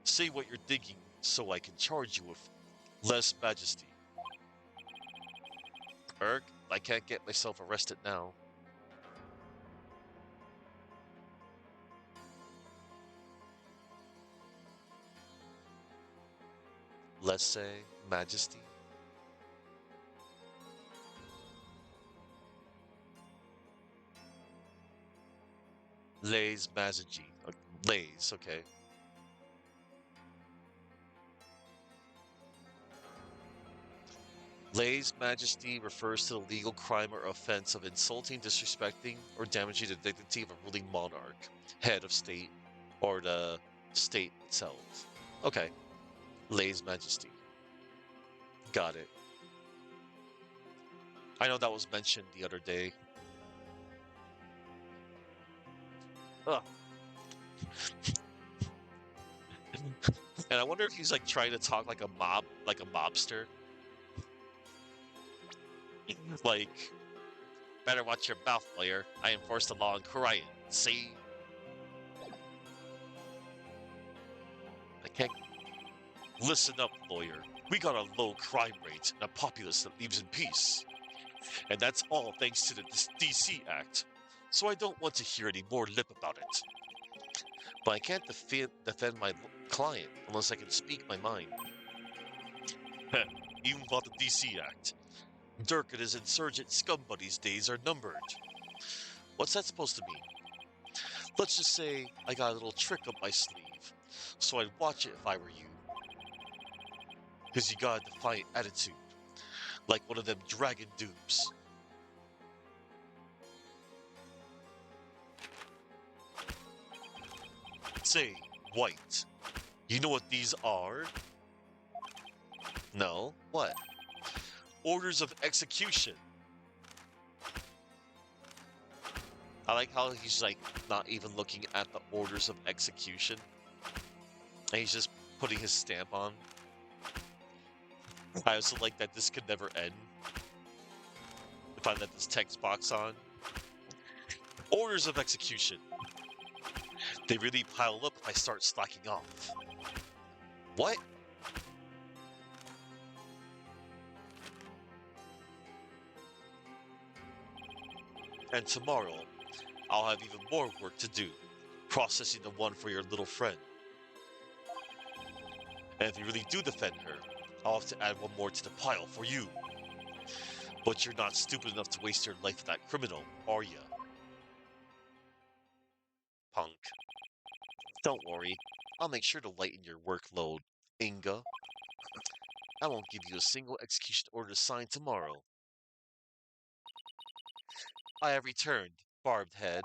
Say what you're thinking so I can charge you with less majesty. I can't get myself arrested now. Let's say majesty. Lays majesty. Lays, okay. Lays majesty refers to the legal crime or offense of insulting, disrespecting, or damaging the dignity of a ruling monarch, head of state, or the state itself. Okay. Lays majesty. Got it. I know that was mentioned the other day. Ugh. And I wonder if he's like trying to talk like a mobster. Like, better watch your mouth, lawyer. I enforce the law in Korean. See? I can't. Listen up, lawyer. We got a low crime rate and a populace that lives in peace. And that's all thanks to the DC Act. So I don't want to hear any more lip about it. But I can't defend my client unless I can speak my mind. Even without the DC Act, Dirk and his insurgent scum buddies' days are numbered. What's that supposed to mean? Let's just say I got a little trick up my sleeve, so I'd watch it if I were you. Because you got a defiant attitude, like one of them dragon dupes. Say, White, you know what these are? No, what? Orders of execution. I like how he's like not even looking at the orders of execution. And he's just putting his stamp on. I also like that this could never end. If I let this text box on. Orders of execution. They really pile up if I start slacking off. What? And tomorrow, I'll have even more work to do, processing the one for your little friend. And if you really do defend her, I'll have to add one more to the pile for you. But you're not stupid enough to waste your life with that criminal, are ya? Punk. Don't worry, I'll make sure to lighten your workload, Inga. I won't give you a single execution order to sign tomorrow. I have returned, Barbed Head.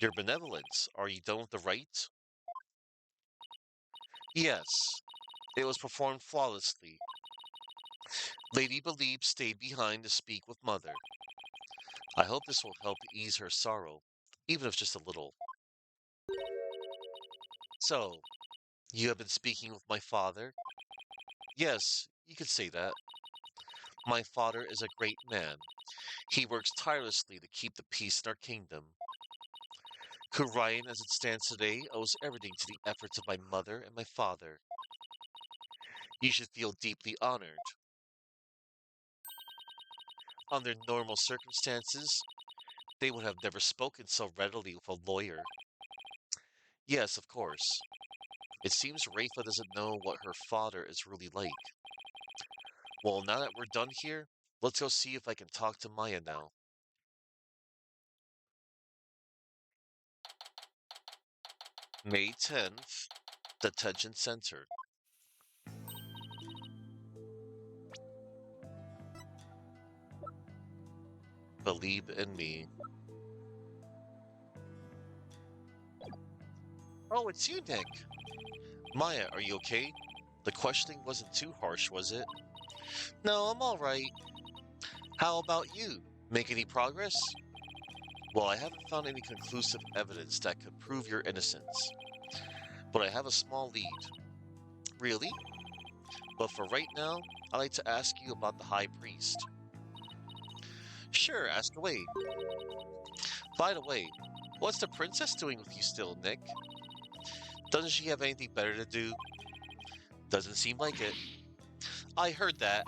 Your benevolence, are you done with the rite? Yes, it was performed flawlessly. Lady Believe stayed behind to speak with Mother. I hope this will help ease her sorrow, even if just a little. So, you have been speaking with my father? Yes, you could say that. My father is a great man. He works tirelessly to keep the peace in our kingdom. Kurion, as it stands today, owes everything to the efforts of my mother and my father. You should feel deeply honored. Under normal circumstances, they would have never spoken so readily with a lawyer. Yes, of course. It seems Rafa doesn't know what her father is really like. Well, now that we're done here, let's go see if I can talk to Maya now. May 10th, Detention Center. Believe in me. Oh, it's you, Nick. Maya, are you okay? The questioning wasn't too harsh, was it? No, I'm all right. How about you? Make any progress? Well, I haven't found any conclusive evidence that could prove your innocence, but I have a small lead. Really? But for right now, I'd like to ask you about the High Priest. Sure, ask away. By the way, what's the princess doing with you still, Nick? Doesn't she have anything better to do? Doesn't seem like it. I heard that.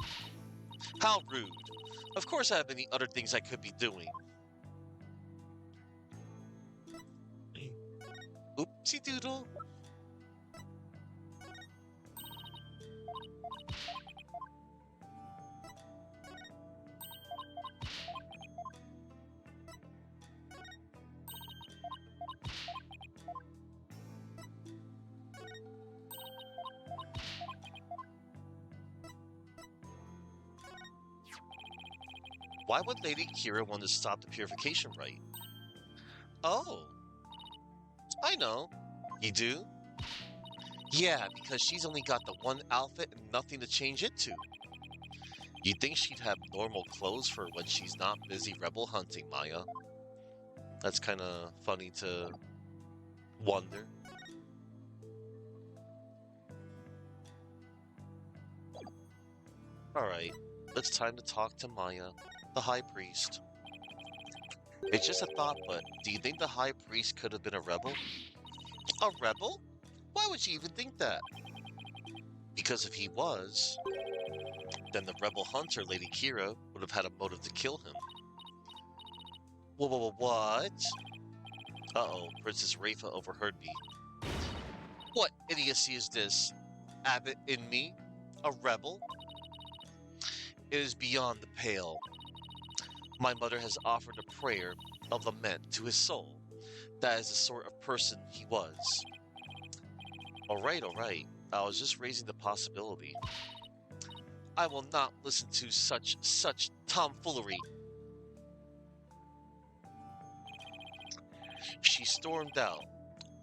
How rude. Of course I have many other things I could be doing. Oopsie doodle. Why would Lady Kira want to stop the purification rite? Oh, I know. You do? Yeah, because she's only got the one outfit and nothing to change into. You'd think she'd have normal clothes for when she's not busy rebel hunting, Maya. That's kind of funny to wonder. Alright, it's time to talk to Maya, the High Priest. It's just a thought, but do you think the High Priest could have been a rebel? A rebel? Why would you even think that? Because if he was, then the rebel hunter, Lady Kira, would have had a motive to kill him. What? Uh-oh, Princess Rafa overheard me. What idiocy is this? Abbot in me? A rebel? It is beyond the pale. My mother has offered a prayer of lament to his soul. That is the sort of person he was. All right. I was just raising the possibility. I will not listen to such tomfoolery. She stormed out.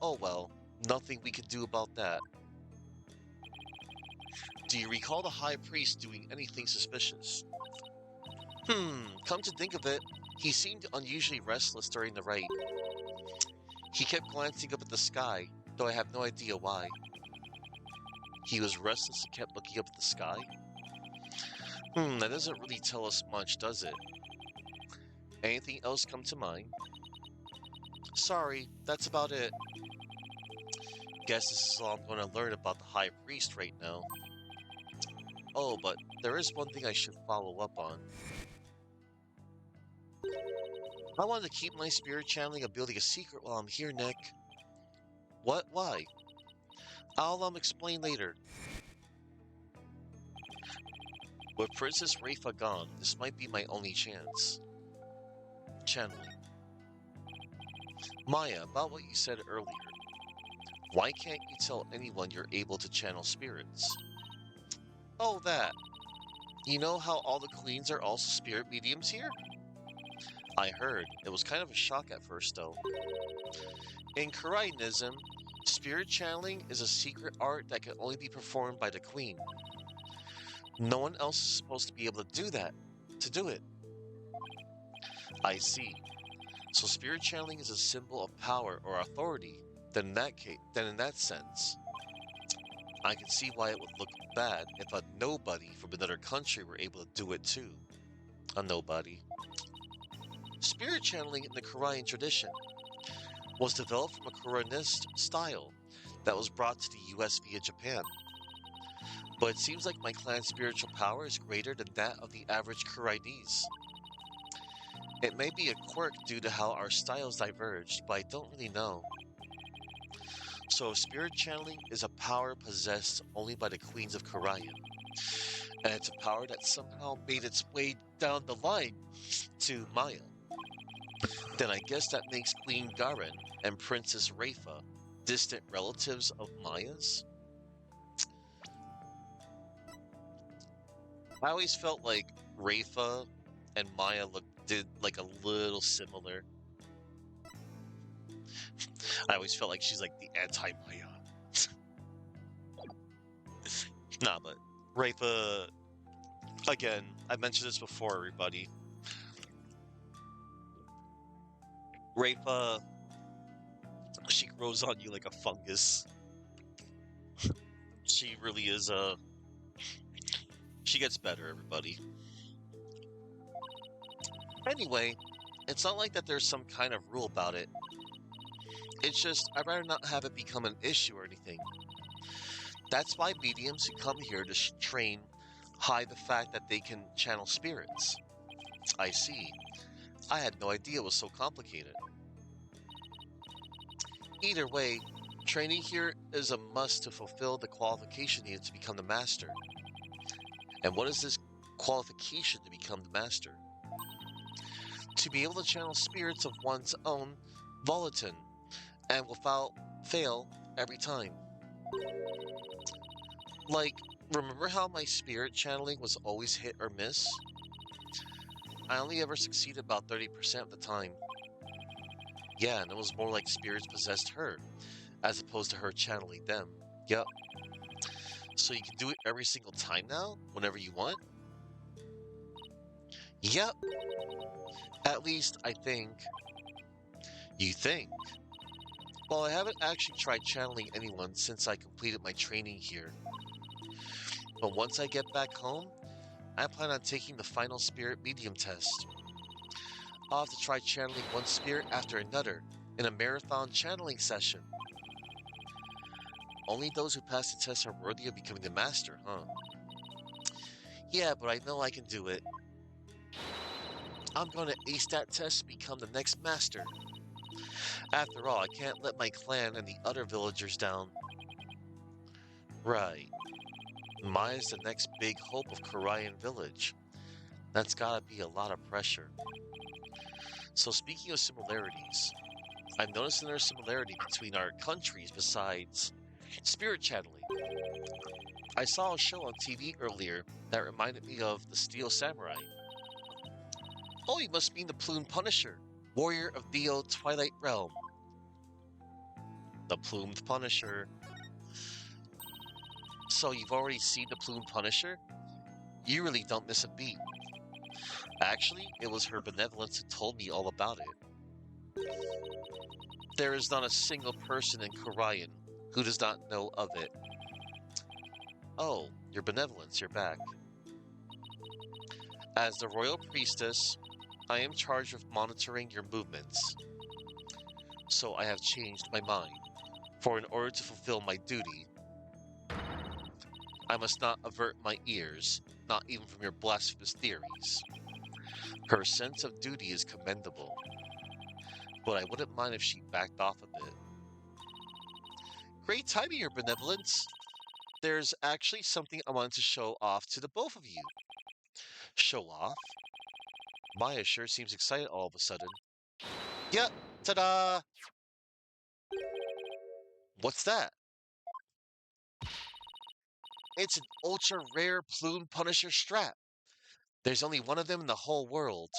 Oh well, nothing we can do about that. Do you recall the High Priest doing anything suspicious? Come to think of it, he seemed unusually restless during the rite. He kept glancing up at the sky, though I have no idea why. He was restless and kept looking up at the sky? That doesn't really tell us much, does it? Anything else come to mind? Sorry, that's about it. Guess this is all I'm going to learn about the High Priest right now. Oh, but there is one thing I should follow up on. I wanted to keep my spirit channeling ability a secret while I'm here, Nick. What? Why? I'll explain later. With Princess Rafa gone, this might be my only chance. Channeling. Maya, about what you said earlier. Why can't you tell anyone you're able to channel spirits? Oh, that. You know how all the queens are also spirit mediums here? I heard. It was kind of a shock at first, though. In Kurainism, spirit channeling is a secret art that can only be performed by the queen. No one else is supposed to be able to do that, to do it. I see. So spirit channeling is a symbol of power or authority. Then in that sense, I can see why it would look bad if a nobody from another country were able to do it too. A nobody. Spirit channeling in the Korean tradition was developed from a Koreanist style that was brought to the US via Japan. But it seems like my clan's spiritual power is greater than that of the average Koreanese. It may be a quirk due to how our styles diverged, but I don't really know. So spirit channeling is a power possessed only by the queens of Korea, and it's a power that somehow made its way down the line to Maya. Then I guess that makes Queen Garen and Princess Rafa distant relatives of Maya's? I always felt like Rafa and Maya did like a little similar. I always felt like she's like the anti-Maya. Nah, but Rafa, again, I mentioned this before, everybody. Rafa, she grows on you like a fungus. She really is she gets better, everybody. Anyway, it's not like that there's some kind of rule about it. It's just, I'd rather not have it become an issue or anything. That's why mediums who come here to train hide the fact that they can channel spirits. I see. I had no idea it was so complicated. Either way, training here is a must to fulfill the qualification needed to become the master. And what is this qualification to become the master? To be able to channel spirits of one's own volition and without fail every time. Like, remember how my spirit channeling was always hit or miss? I only ever succeeded about 30% of the time. Yeah, and it was more like spirits possessed her, as opposed to her channeling them. Yep. So you can do it every single time now, whenever you want? Yep. At least, I think. You think? Well, I haven't actually tried channeling anyone since I completed my training here. But once I get back home, I plan on taking the final spirit medium test. I'll have to try channeling one spirit after another in a marathon channeling session. Only those who pass the test are worthy of becoming the master, huh? Yeah, but I know I can do it. I'm gonna ace that test to become the next master. After all, I can't let my clan and the other villagers down. Right. Maya's the next big hope of Korean village. That's gotta be a lot of pressure. So speaking of similarities, I've noticed another similarity between our countries besides spirit channeling. I saw a show on TV earlier that reminded me of the Steel Samurai. Oh, you must mean the Plume Punisher, warrior of Dio Twilight Realm. The Plumed Punisher. So you've already seen the Plumed Punisher? You really don't miss a beat. Actually, it was her benevolence who told me all about it. There is not a single person in Korean who does not know of it. Oh, your benevolence, you're back. As the royal priestess, I am charged with monitoring your movements. So I have changed my mind. For in order to fulfill my duty, I must not avert my ears, not even from your blasphemous theories. Her sense of duty is commendable, but I wouldn't mind if she backed off a bit. Great timing, your benevolence. There's actually something I wanted to show off to the both of you. Show off? Maya sure seems excited all of a sudden. Yep, ta-da! What's that? It's an ultra rare Plume Punisher strap. There's only one of them in the whole world.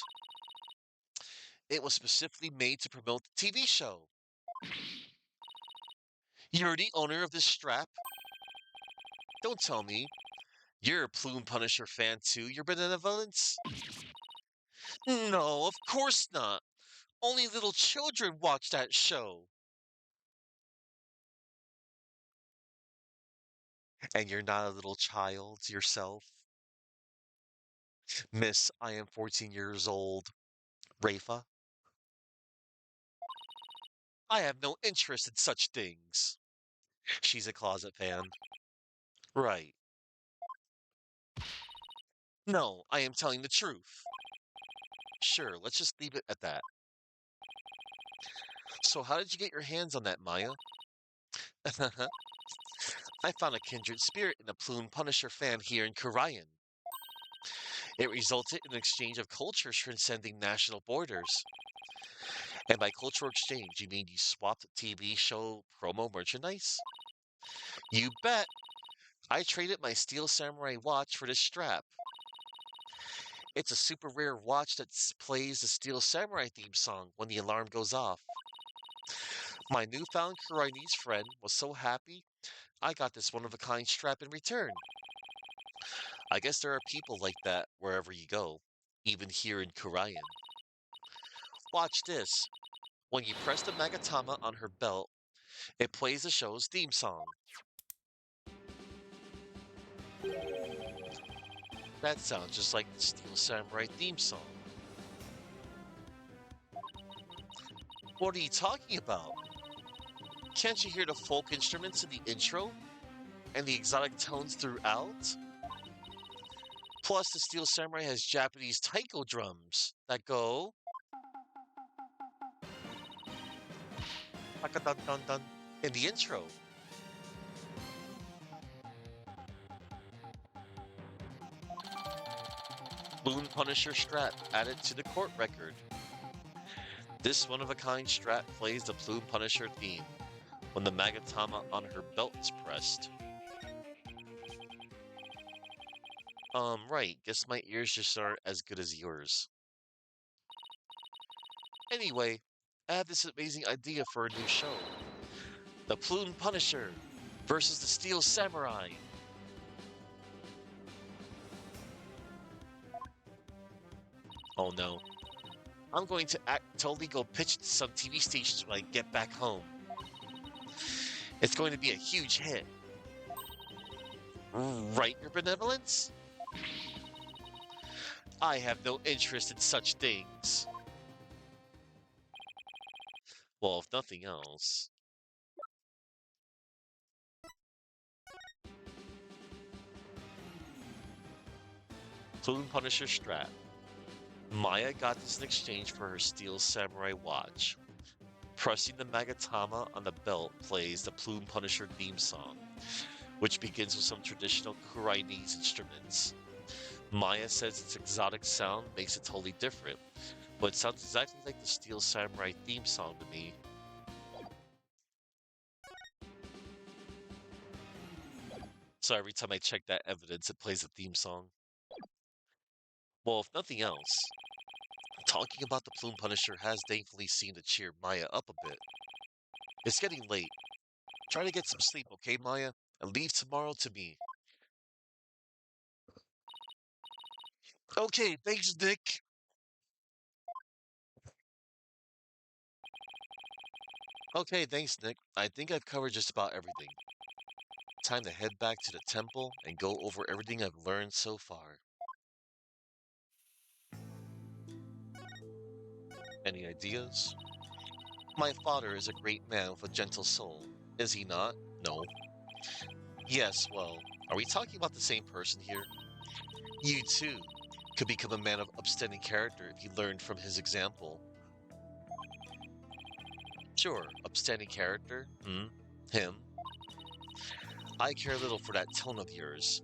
It was specifically made to promote the TV show. You're the owner of this strap? Don't tell me. You're a Plume Punisher fan too, your benevolence? No, of course not. Only little children watch that show. And you're not a little child yourself? Miss, I am 14 years old. Rafa? I have no interest in such things. She's a closet fan. Right. No, I am telling the truth. Sure, let's just leave it at that. So how did you get your hands on that, Maya? I found a kindred spirit in a Plume Punisher fan here in Karayan. It resulted in an exchange of cultures transcending national borders. And by cultural exchange, you mean you swapped TV show promo merchandise? You bet. I traded my Steel Samurai watch for this strap. It's a super rare watch that plays the Steel Samurai theme song when the alarm goes off. My newfound Karainese friend was so happy, I got this one-of-a-kind strap in return. I guess there are people like that wherever you go, even here in Karayan. Watch this. When you press the Magatama on her belt, it plays the show's theme song. That sounds just like the Steel Samurai theme song. What are you talking about? Can't you hear the folk instruments in the intro? And the exotic tones throughout? Plus, the Steel Samurai has Japanese taiko drums that go dun dun dun in the intro. Moon Punisher strap added to the court record. This one-of-a-kind strap plays the Plume Punisher theme when the Magatama on her belt is pressed. Right. Guess my ears just aren't as good as yours. Anyway, I have this amazing idea for a new show. The Plume Punisher versus the Steel Samurai. Oh no. I'm going to totally go pitch it to some TV stations when I get back home. It's going to be a huge hit. Right, your benevolence? I have no interest in such things. Well, if nothing else. Plume Punisher strap. Maya got this in exchange for her Steel Samurai watch. Pressing the Magatama on the belt plays the Plume Punisher theme song, which begins with some traditional Karainese instruments. Maya says its exotic sound makes it totally different, but it sounds exactly like the Steel Samurai theme song to me. So every time I check that evidence, it plays the theme song. Well, if nothing else, talking about the Plume Punisher has thankfully seemed to cheer Maya up a bit. It's getting late. Try to get some sleep, okay, Maya? And leave tomorrow to me. Okay, thanks, Nick. Okay, thanks, Nick. I think I've covered just about everything. Time to head back to the temple and go over everything I've learned so far. Any ideas? My father is a great man with a gentle soul. Is he not? No. Yes, well, are we talking about the same person here? You, too, could become a man of upstanding character if you learned from his example. Sure, upstanding character? Him? I care little for that tone of yours.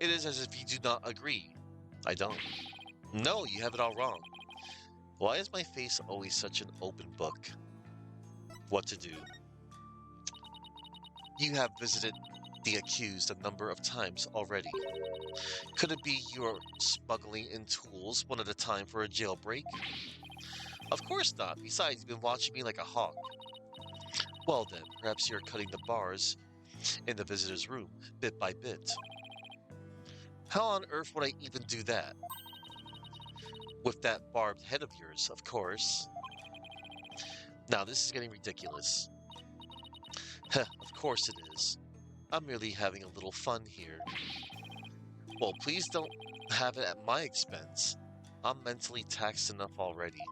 It is as if you do not agree. I don't. No, you have it all wrong. Why is my face always such an open book? What to do? You have visited the accused a number of times already. Could it be you are smuggling in tools one at a time for a jailbreak? Of course not. Besides, you've been watching me like a hawk. Well then, perhaps you're cutting the bars in the visitor's room, bit by bit. How on earth would I even do that? With that barbed head of yours, of course. Now this is getting ridiculous. Heh, of course it is. I'm merely having a little fun here. Well, please don't have it at my expense. I'm mentally taxed enough already.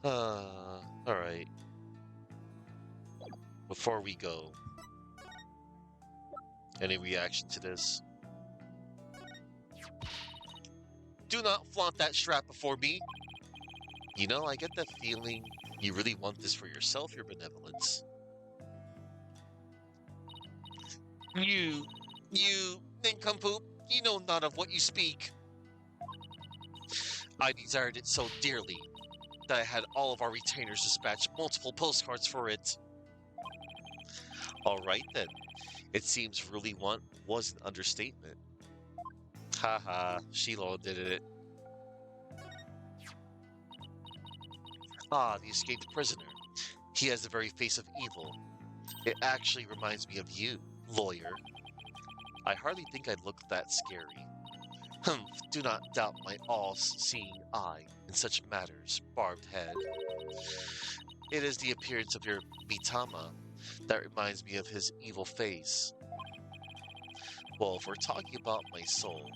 Alright. Before we go, any reaction to this? Do not flaunt that strap before me! You know, I get the feeling you really want this for yourself, your benevolence. You nincompoop, you know not of what you speak. I desired it so dearly that I had all of our retainers dispatch multiple postcards for it. All right then. It seems really want was an understatement. Haha, Shiloh did it. Ah, the escaped prisoner. He has the very face of evil. It actually reminds me of you, lawyer. I hardly think I'd look that scary. Do not doubt my all-seeing eye in such matters, barbed head. It is the appearance of your Mitama that reminds me of his evil face. Well, if we're talking about my soul,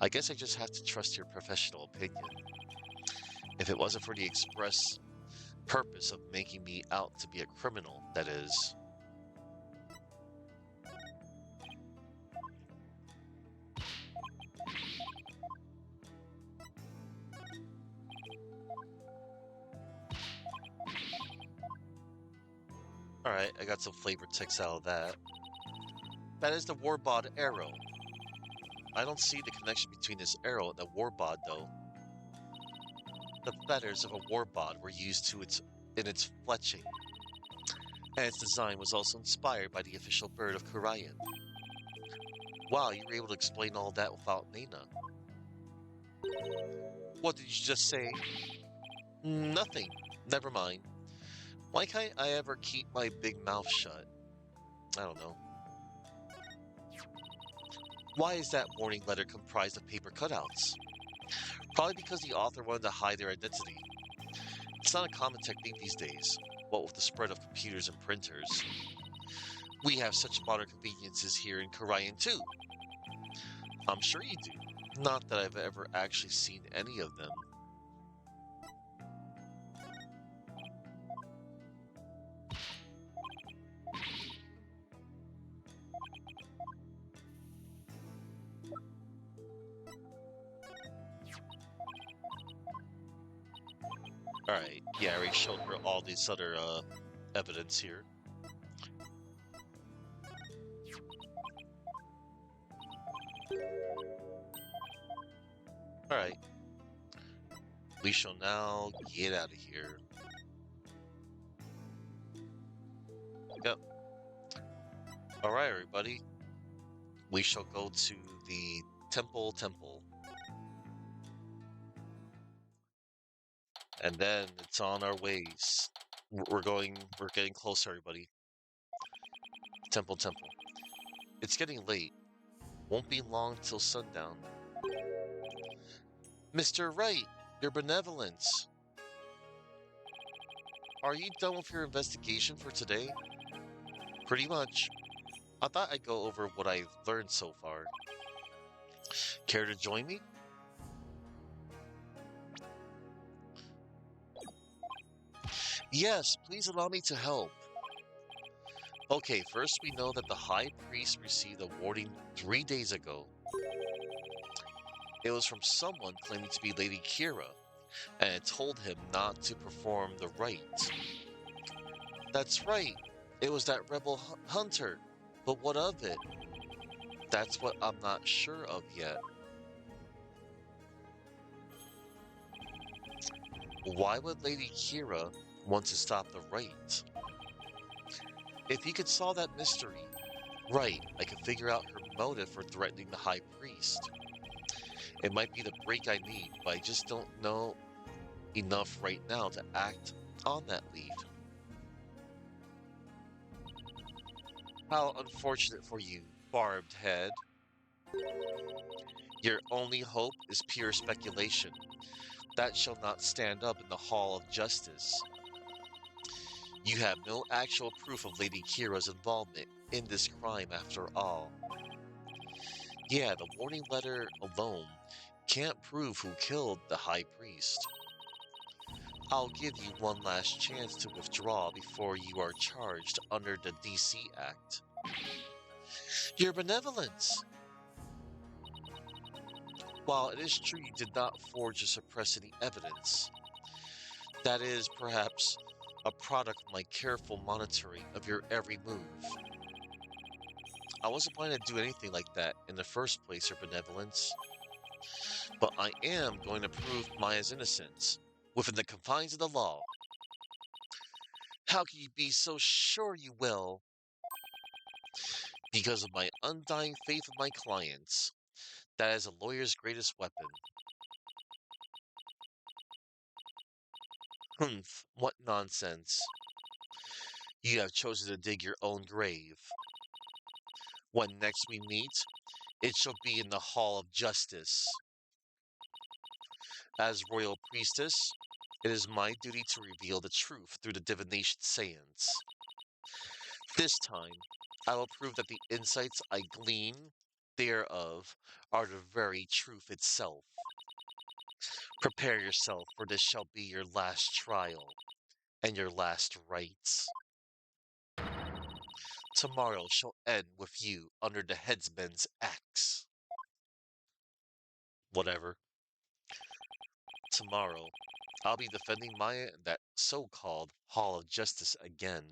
I guess I just have to trust your professional opinion. If it wasn't for the express purpose of making me out to be a criminal, that is. Alright, I got some flavored text out of that. That is the Warbod arrow. I don't see the connection between this arrow and the Warbod, though. The feathers of a Warbod were used in its fletching, and its design was also inspired by the official bird of Kurayan. Wow, you were able to explain all that without Nana. What did you just say? Nothing. Never mind. Why can't I ever keep my big mouth shut? I don't know. Why is that warning letter comprised of paper cutouts? Probably because the author wanted to hide their identity. It's not a common technique these days, what with the spread of computers and printers. We have such modern conveniences here in Karayan too. I'm sure you do. Not that I've ever actually seen any of them. Alright, yeah, I already showed her all this other evidence here. Alright. We shall now get out of here. Yep. Alright, everybody. We shall go to the temple. And then it's on our ways. We're getting closer, everybody. Temple. It's getting late. Won't be long till sundown. Mr. Wright, your benevolence. Are you done with your investigation for today? Pretty much. I thought I'd go over what I've learned so far. Care to join me? Yes, please allow me to help. Okay, first we know that the High Priest received a warning 3 days ago. It was from someone claiming to be Lady Kira, and it told him not to perform the rite. That's right, it was that rebel hunter. But what of it? That's what I'm not sure of yet. Why would Lady Kira want to stop the rite? If you could solve that mystery, right, I could figure out her motive for threatening the High Priest. It might be the break I need, but I just don't know enough right now to act on that lead. How unfortunate for you, barbed head. Your only hope is pure speculation. That shall not stand up in the hall of justice. You have no actual proof of Lady Kira's involvement in this crime after all. Yeah, the warning letter alone can't prove who killed the High Priest. I'll give you one last chance to withdraw before you are charged under the DC Act. Your benevolence! While it is true you did not forge or suppress any evidence, that is perhaps a product of my careful monitoring of your every move. I wasn't planning to do anything like that in the first place, Your Benevolence, but I am going to prove Maya's innocence within the confines of the law. How can you be so sure you will? Because of my undying faith in my clients. That is a lawyer's greatest weapon. Humph, what nonsense. You have chosen to dig your own grave. When next we meet, it shall be in the Hall of Justice. As royal priestess, it is my duty to reveal the truth through the divination seance. This time, I will prove that the insights I glean thereof are the very truth itself. Prepare yourself, for this shall be your last trial and your last rites. Tomorrow shall end with you under the headsman's axe. Whatever. Tomorrow, I'll be defending Maya in that so-called Hall of Justice again.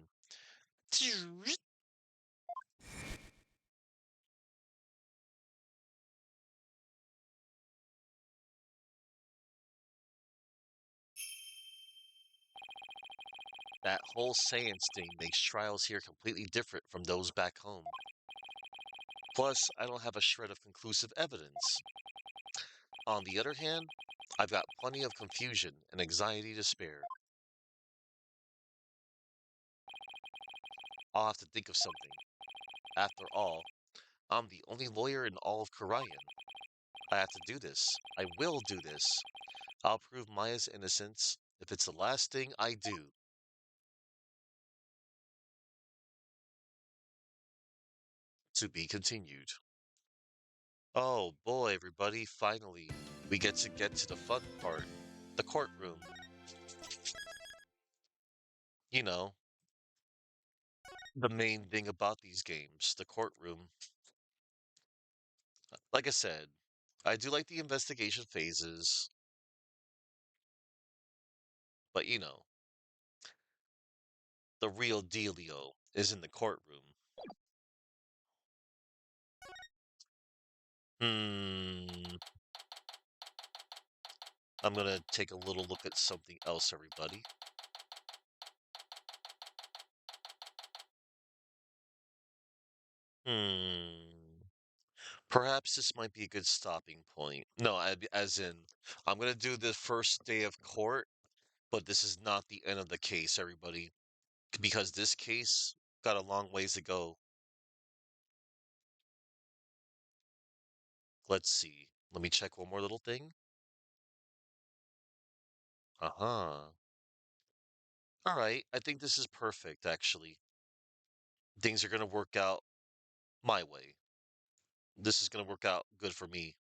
That whole seance thing makes trials here completely different from those back home. Plus, I don't have a shred of conclusive evidence. On the other hand, I've got plenty of confusion and anxiety to spare. I'll have to think of something. After all, I'm the only lawyer in all of Karayan. I have to do this. I will do this. I'll prove Maya's innocence if it's the last thing I do. To be continued. Oh boy, everybody, finally, we get to the fun part. The courtroom. You know, the main thing about these games, the courtroom. Like I said, I do like the investigation phases, but the real dealio is in the courtroom. Hmm, I'm gonna take a little look at something else, everybody. Hmm, perhaps this might be a good stopping point. No, as in, I'm gonna do the first day of court, but this is not the end of the case, everybody, because this case got a long ways to go. Let's see. Let me check one more little thing. Uh-huh. All right, I think this is perfect, actually. Things are going to work out my way. This is going to work out good for me.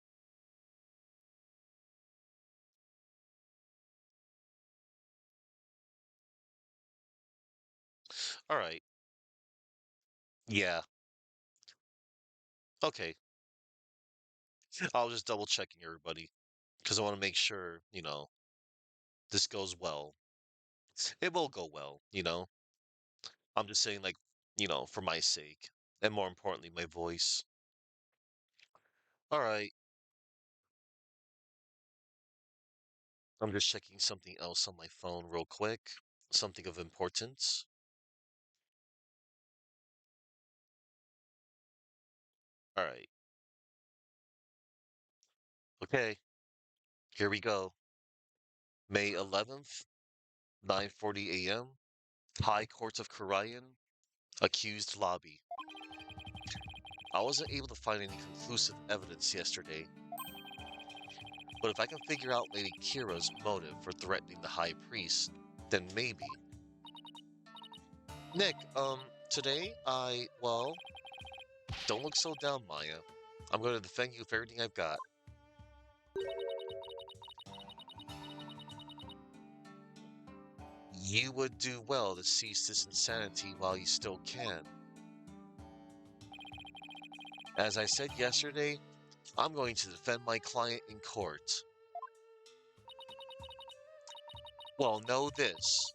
All right. Yeah. Okay. I'll just double checking everybody because I want to make sure, this goes well. It will go well. I'm just saying, like, for my sake, and more importantly, my voice. All right. I'm just checking something else on my phone real quick. Something of importance. All right. Okay. Here we go. May 11th, 9:40 a.m. High Court of Karayan, accused lobby. I wasn't able to find any conclusive evidence yesterday, but if I can figure out Lady Kira's motive for threatening the High Priest, then maybe. Nick, today well, don't look so down, Maya. I'm going to defend you with everything I've got. You would do well to cease this insanity while you still can. As I said yesterday, I'm going to defend my client in court. Well, know this.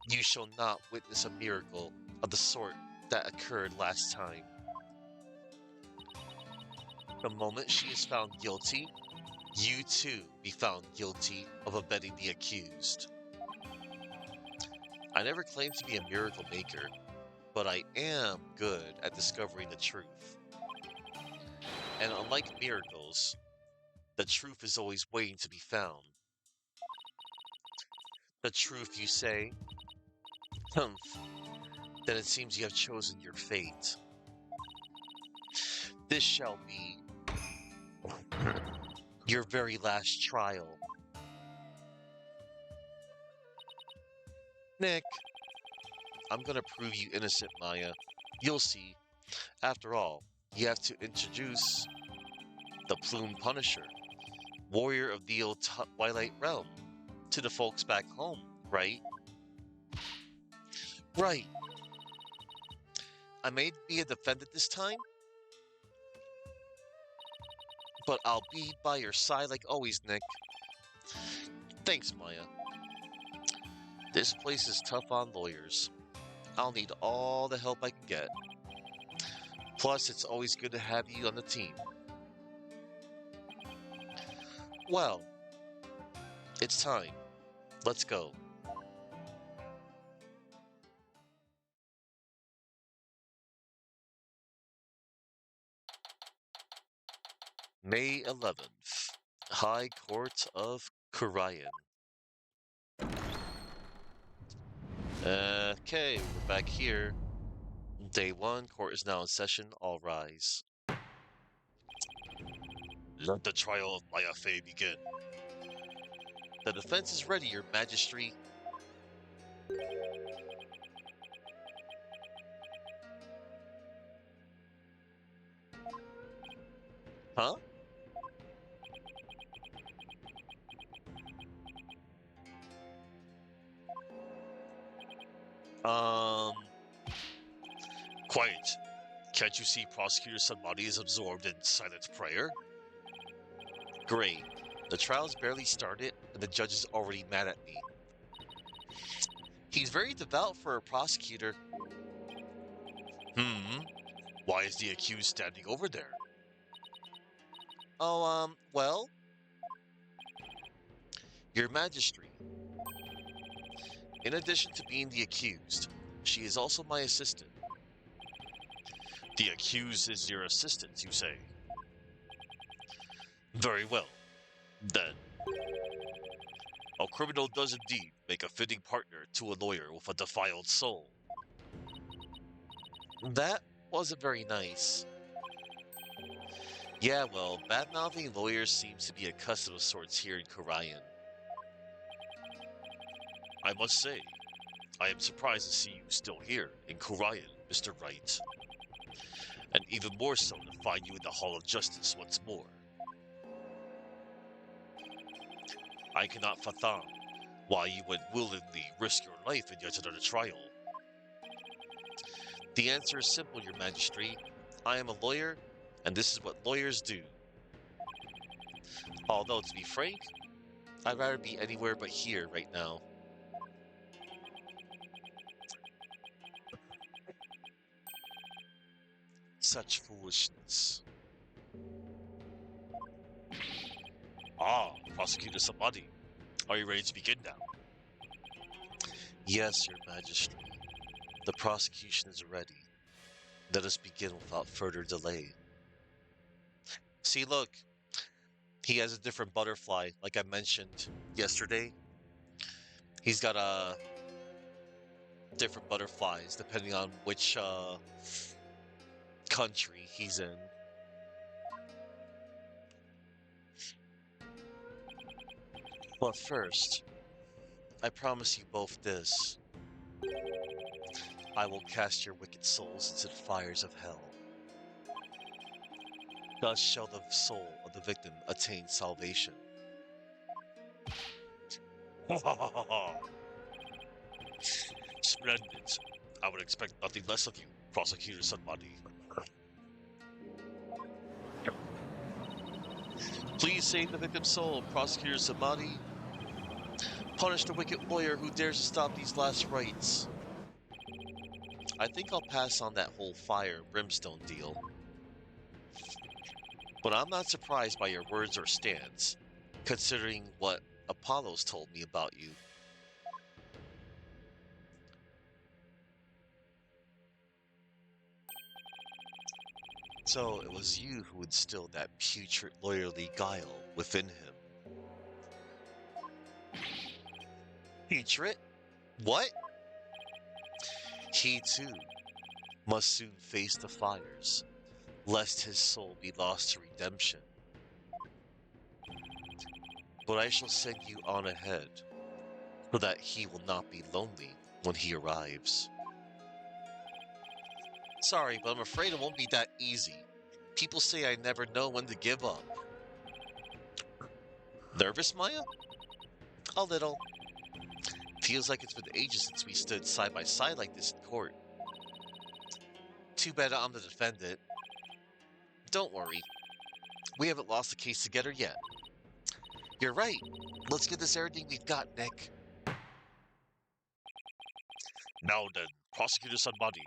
You shall not witness a miracle of the sort that occurred last time. The moment she is found guilty, you too be found guilty of abetting the accused. I never claimed to be a miracle maker, but I am good at discovering the truth. And unlike miracles, the truth is always waiting to be found. The truth, you say? Humph. Then it seems you have chosen your fate. This shall be your very last trial. Nick, I'm gonna prove you innocent, Maya. You'll see. After all, you have to introduce the Plume Punisher, warrior of the old Twilight Realm, to the folks back home, right? Right. I may be a defendant this time, but I'll be by your side like always, Nick. Thanks, Maya. This place is tough on lawyers. I'll need all the help I can get. Plus, it's always good to have you on the team. Well, it's time. Let's go. May 11th, High Court of Kurayan. Okay, we're back here. Day 1, court is now in session, all rise. Let the trial of Maya Fey begin. The defense is ready, Your Majesty. Huh? Um... Quiet. Can't you see Prosecutor Samadi is absorbed in silent prayer? Great. The trial's barely started, and the judge is already mad at me. He's very devout for a prosecutor. Why is the accused standing over there? Oh, well? Your Majesty. In addition to being the accused, she is also my assistant. The accused is your assistant, you say? Very well. Then, a criminal does indeed make a fitting partner to a lawyer with a defiled soul. That wasn't very nice. Yeah, well, bad-mouthing lawyers seems to be a custom of sorts here in Kurayan. I must say, I am surprised to see you still here in Kurayan, Mr. Wright. And even more so to find you in the Hall of Justice once more. I cannot fathom why you would willingly risk your life in yet another trial. The answer is simple, Your Majesty. I am a lawyer, and this is what lawyers do. Although, to be frank, I'd rather be anywhere but here right now. Such foolishness. Ah, Prosecutor Samadi, are you ready to begin now? Yes, Your Majesty. The prosecution is ready. Let us begin without further delay. See, look. He has a different butterfly, like I mentioned yesterday. He's got different butterflies depending on which country he's in. But first, I promise you both this. I will cast your wicked souls into the fires of hell. Thus shall the soul of the victim attain salvation. Splendid. I would expect nothing less of you, Prosecutor Sunbody. Please save the victim's soul, Prosecutor Sunbody. Punish the wicked lawyer who dares to stop these last rites. I think I'll pass on that whole fire and brimstone deal. But I'm not surprised by your words or stance, considering what Apollo's told me about you. So it was you who instilled that putrid lawyerly guile within him. Putrid? What? He too must soon face the fires, lest his soul be lost to redemption. But I shall send you on ahead, so that he will not be lonely when he arrives. Sorry, but I'm afraid it won't be that easy. People say I never know when to give up. Nervous, Maya? A little. Feels like it's been ages since we stood side by side like this in court. Too bad I'm the defendant. Don't worry. We haven't lost the case together yet. You're right. Let's get this everything we've got, Nick. Now then, Prosecutor Sunbody,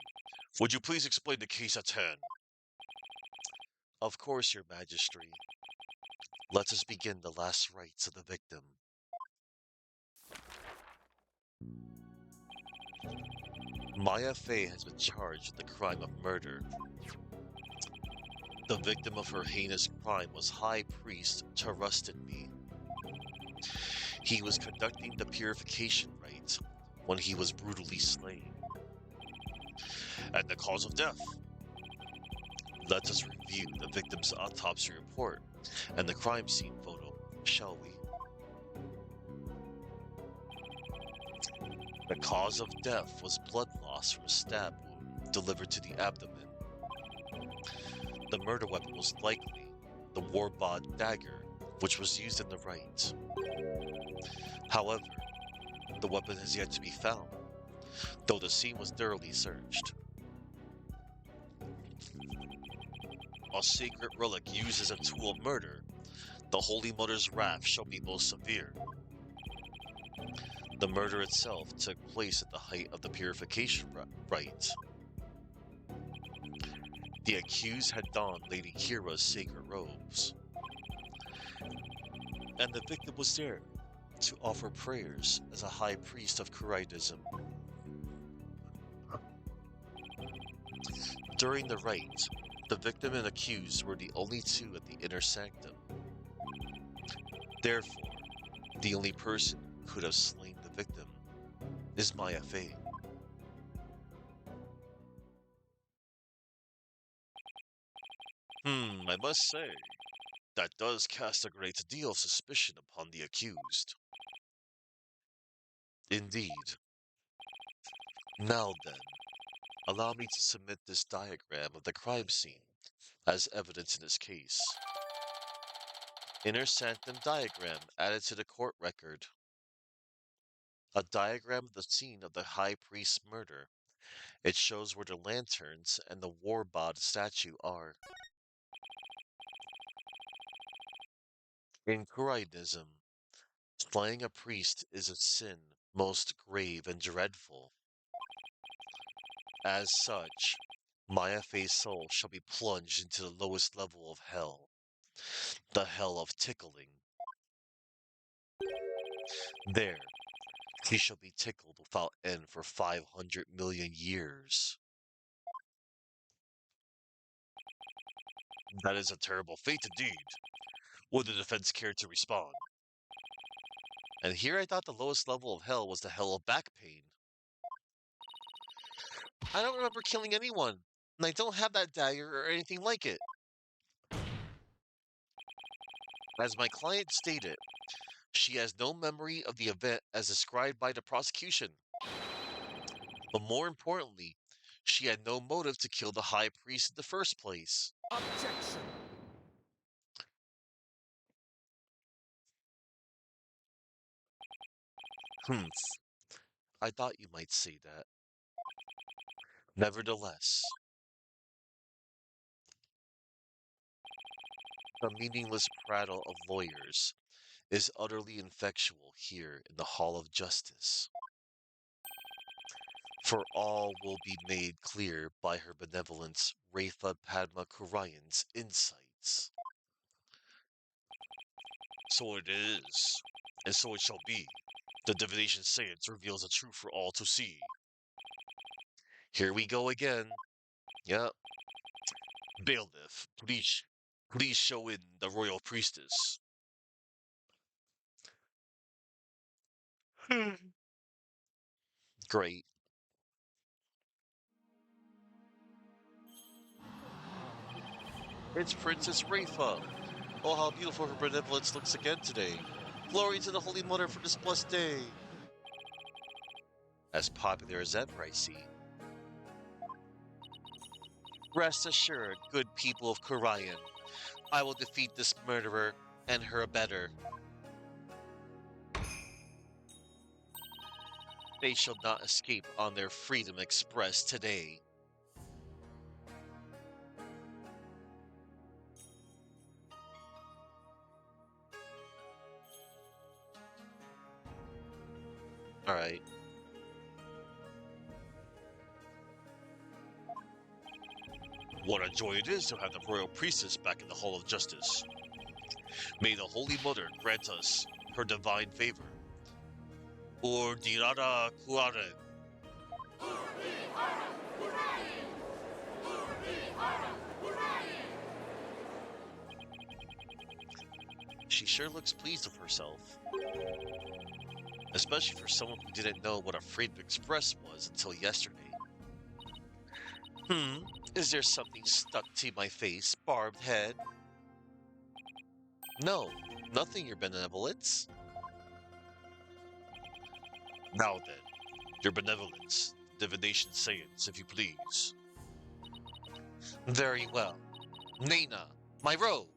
would you please explain the case at hand? Of course, Your Majesty. Let us begin the last rites of the victim. Maya Fey has been charged with the crime of murder. The victim of her heinous crime was High Priest Tarustin. He was conducting the purification rite when he was brutally slain. And the cause of death? Let us review the victim's autopsy report and the crime scene photo, shall we? The cause of death was blood loss from a stab wound delivered to the abdomen. The murder weapon was likely the Warbod dagger, which was used in the rite. However, the weapon has yet to be found, though the scene was thoroughly searched. A sacred relic used as a tool of murder, the Holy Mother's wrath shall be most severe. The murder itself took place at the height of the purification rite. The accused had donned Lady Kira's sacred robes, and the victim was there to offer prayers as a high priest of Kuraidism. During the rite, the victim and accused were the only two at the inner sanctum. Therefore, the only person who could have slain the victim is Maya Fey. I must say, that does cast a great deal of suspicion upon the accused. Indeed. Now then, allow me to submit this diagram of the crime scene as evidence in this case. Inner sanctum diagram added to the court record. A diagram of the scene of the high priest's murder. It shows where the lanterns and the Warbod statue are. In Kuraidism, slaying a priest is a sin most grave and dreadful. As such, Maya Fey's soul shall be plunged into the lowest level of hell, the hell of tickling. There, he shall be tickled without end for 500 million years. That is a terrible fate indeed. Would the defense care to respond? And here I thought the lowest level of hell was the hell of back pain. I don't remember killing anyone. And I don't have that dagger or anything like it. As my client stated, she has no memory of the event as described by the prosecution. But more importantly, she had no motive to kill the high priest in the first place. Objection! Humph. I thought you might say that. Nevertheless, the meaningless prattle of lawyers is utterly ineffectual here in the Hall of Justice. For all will be made clear by her benevolence Rafa Padma Kurayan's insights. So it is, and so it shall be. The divination seance reveals the truth for all to see. Here we go again. Yep. Bailiff, please show in the royal priestess. Great. It's Princess Rafa. Oh, how beautiful her benevolence looks again today. Glory to the Holy Mother for this blessed day. As popular as ever, I see. Rest assured, good people of Kurayan, I will defeat this murderer and her abettor. They shall not escape on their freedom express today. All right. What a joy it is to have the royal priestess back in the Hall of Justice. May the Holy Mother grant us her divine favor. Urdirara Kuaren. She sure looks pleased with herself. Especially for someone who didn't know what a Freedom Express was until yesterday. Is there something stuck to my face, barbed head? No, nothing, your benevolence. Now then, your benevolence, divination seance, if you please. Very well. Nana, my robe!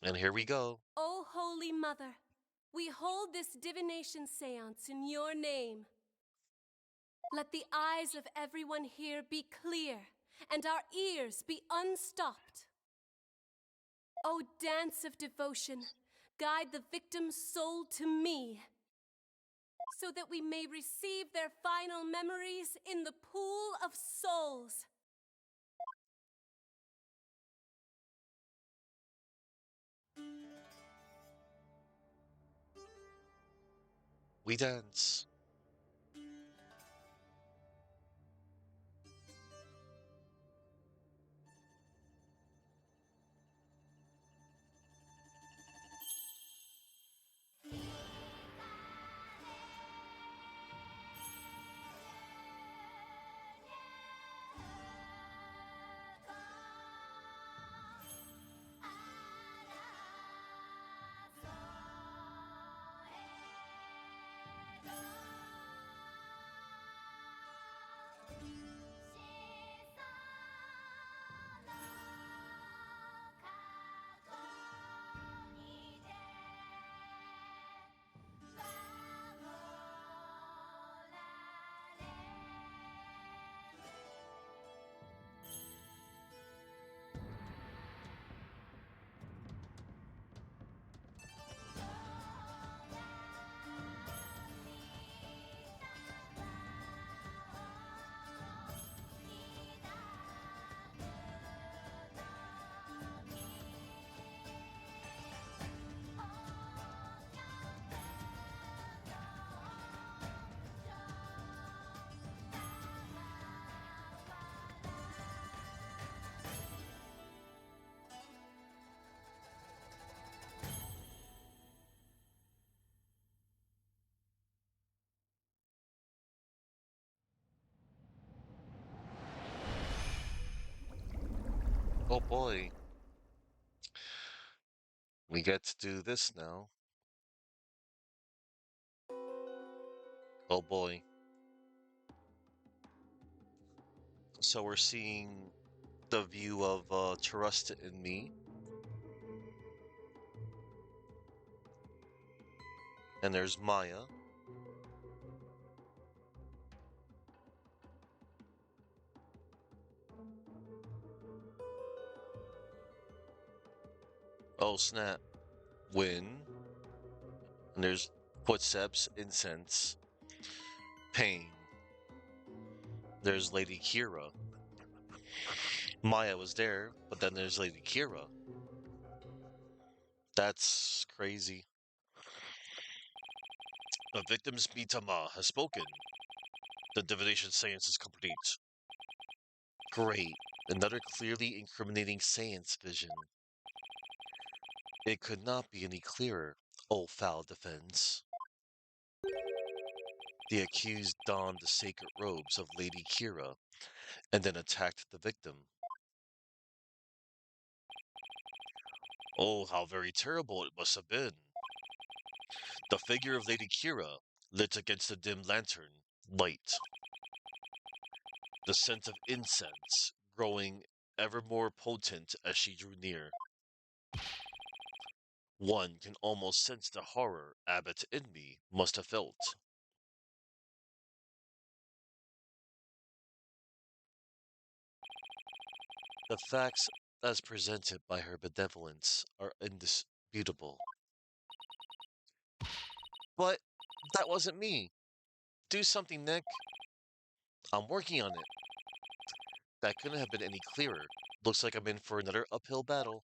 And here we go. O Holy Mother, we hold this divination seance in your name. Let the eyes of everyone here be clear and our ears be unstopped. O dance of devotion, guide the victim's soul to me, so that we may receive their final memories in the pool of souls. We dance. Oh boy, we get to do this now. Oh boy. So we're seeing the view of Trust and me, and there's Maya. Oh snap. Win. And there's footsteps, incense, pain. There's Lady Kira. Maya was there, but then there's Lady Kira. That's crazy. The victim's Mitama has spoken. The divination science is complete. Great. Another clearly incriminating science vision. It could not be any clearer, O foul defense. The accused donned the sacred robes of Lady Kira and then attacked the victim. Oh, how very terrible it must have been. The figure of Lady Kira lit against the dim lantern, light. The scent of incense growing ever more potent as she drew near. One can almost sense the horror Abbot in me must have felt. The facts as presented by her benevolence are indisputable. But that wasn't me. Do something, Nick. I'm working on it. That couldn't have been any clearer. Looks like I'm in for another uphill battle.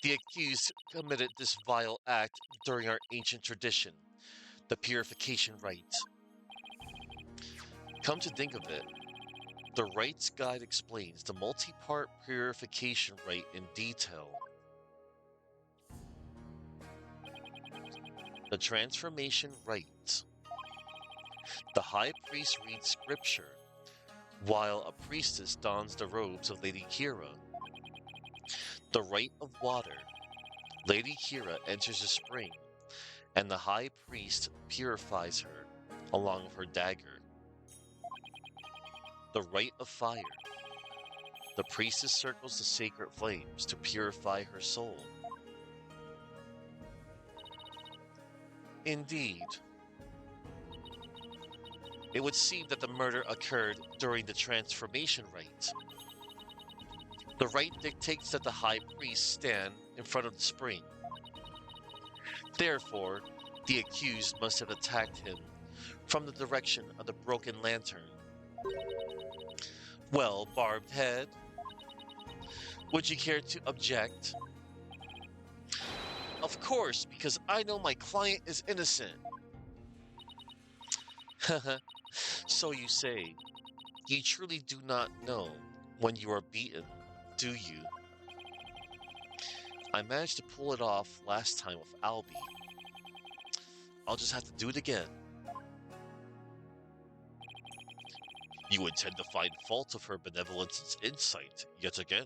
The accused committed this vile act during our ancient tradition, the purification rite. Come to think of it, the Rite's Guide explains the multi-part purification rite in detail. The transformation rite. The high priest reads scripture, while a priestess dons the robes of Lady Kira. The rite of water. Lady Kira enters a spring, and the high priest purifies her, along with her dagger. The rite of fire. The priestess circles the sacred flames to purify her soul. Indeed, it would seem that the murder occurred during the transformation rite. The rite dictates that the high priest stand in front of the spring. Therefore, the accused must have attacked him from the direction of the broken lantern. Well, Barbed Head, would you care to object? Of course, because I know my client is innocent. So you say. You truly do not know when you are beaten, do you? I managed to pull it off last time with Albie. I'll just have to do it again. You intend to find fault of her benevolence and insight yet again.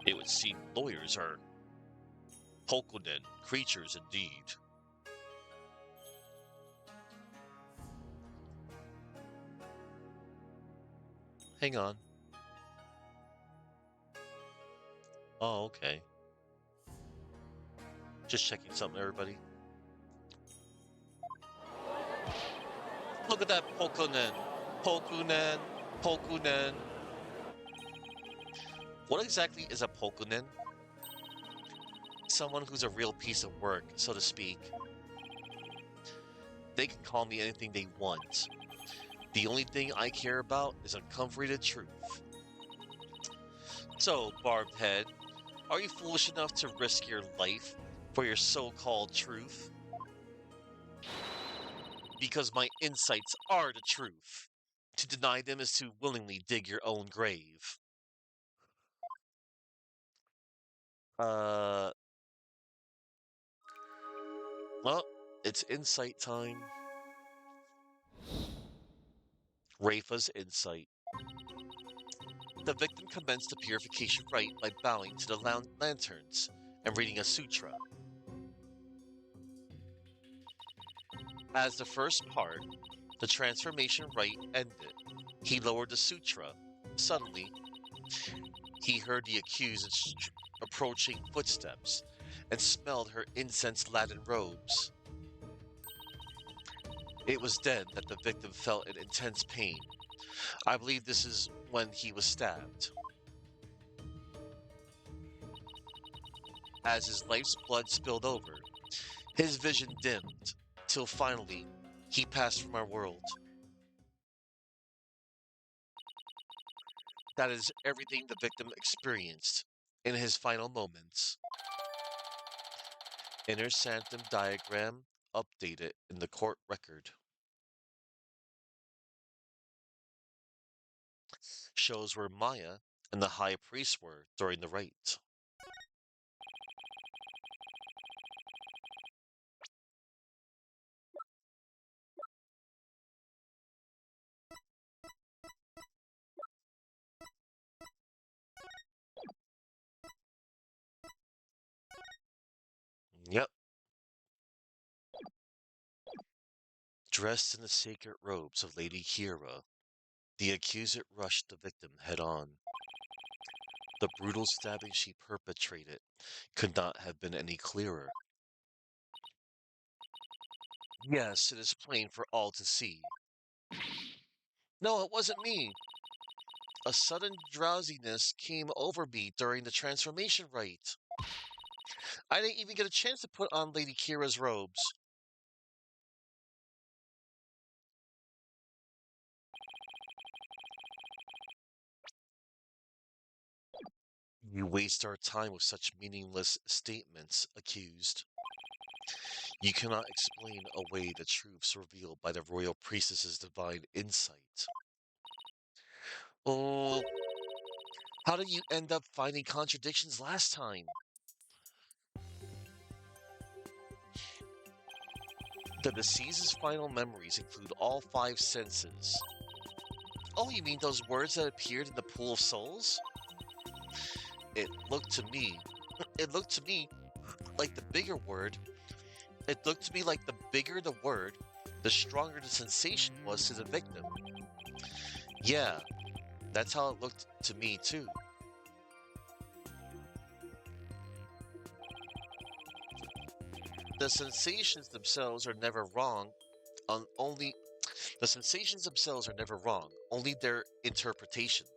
It would seem lawyers are Pokonen creatures indeed. Hang on. Oh, okay. Just checking something, everybody. Look at that Pokonen. Pokunen. Pokunen. What exactly is a Pokunen? Someone who's a real piece of work, so to speak. They can call me anything they want. The only thing I care about is uncomforting truth. So, Barbed Head, are you foolish enough to risk your life for your so-called truth? Because my insights are the truth. To deny them is to willingly dig your own grave. Uh, well, it's insight time. Rafa's insight. The victim commenced the purification rite by bowing to the lanterns and reading a sutra. As the first part, the transformation rite ended, he lowered the sutra. Suddenly, he heard the accused's approaching footsteps and smelled her incense-laden robes. It was then that the victim felt an intense pain. I believe this is when he was stabbed. As his life's blood spilled over, his vision dimmed, till finally he passed from our world. That is everything the victim experienced in his final moments. Inner sanctum diagram updated in the court record. Shows where Maya and the high priest were during the rite. Yep. Dressed in the sacred robes of Lady Kira, the accuser rushed the victim head on. The brutal stabbing she perpetrated could not have been any clearer. Yes, it is plain for all to see. No, it wasn't me. A sudden drowsiness came over me during the transformation rite. I didn't even get a chance to put on Lady Kira's robes. You waste our time with such meaningless statements, accused. You cannot explain away the truths revealed by the royal priestess's divine insight. Oh, how did you end up finding contradictions last time? The deceased's final memories include all five senses. Oh, you mean those words that appeared in the pool of souls? It looked to me, it looked to me like the bigger word. It looked to me like the bigger the word, the stronger the sensation was to the victim. Yeah, that's how it looked to me too. The sensations themselves are never wrong, only the sensations themselves are never wrong, only their interpretations.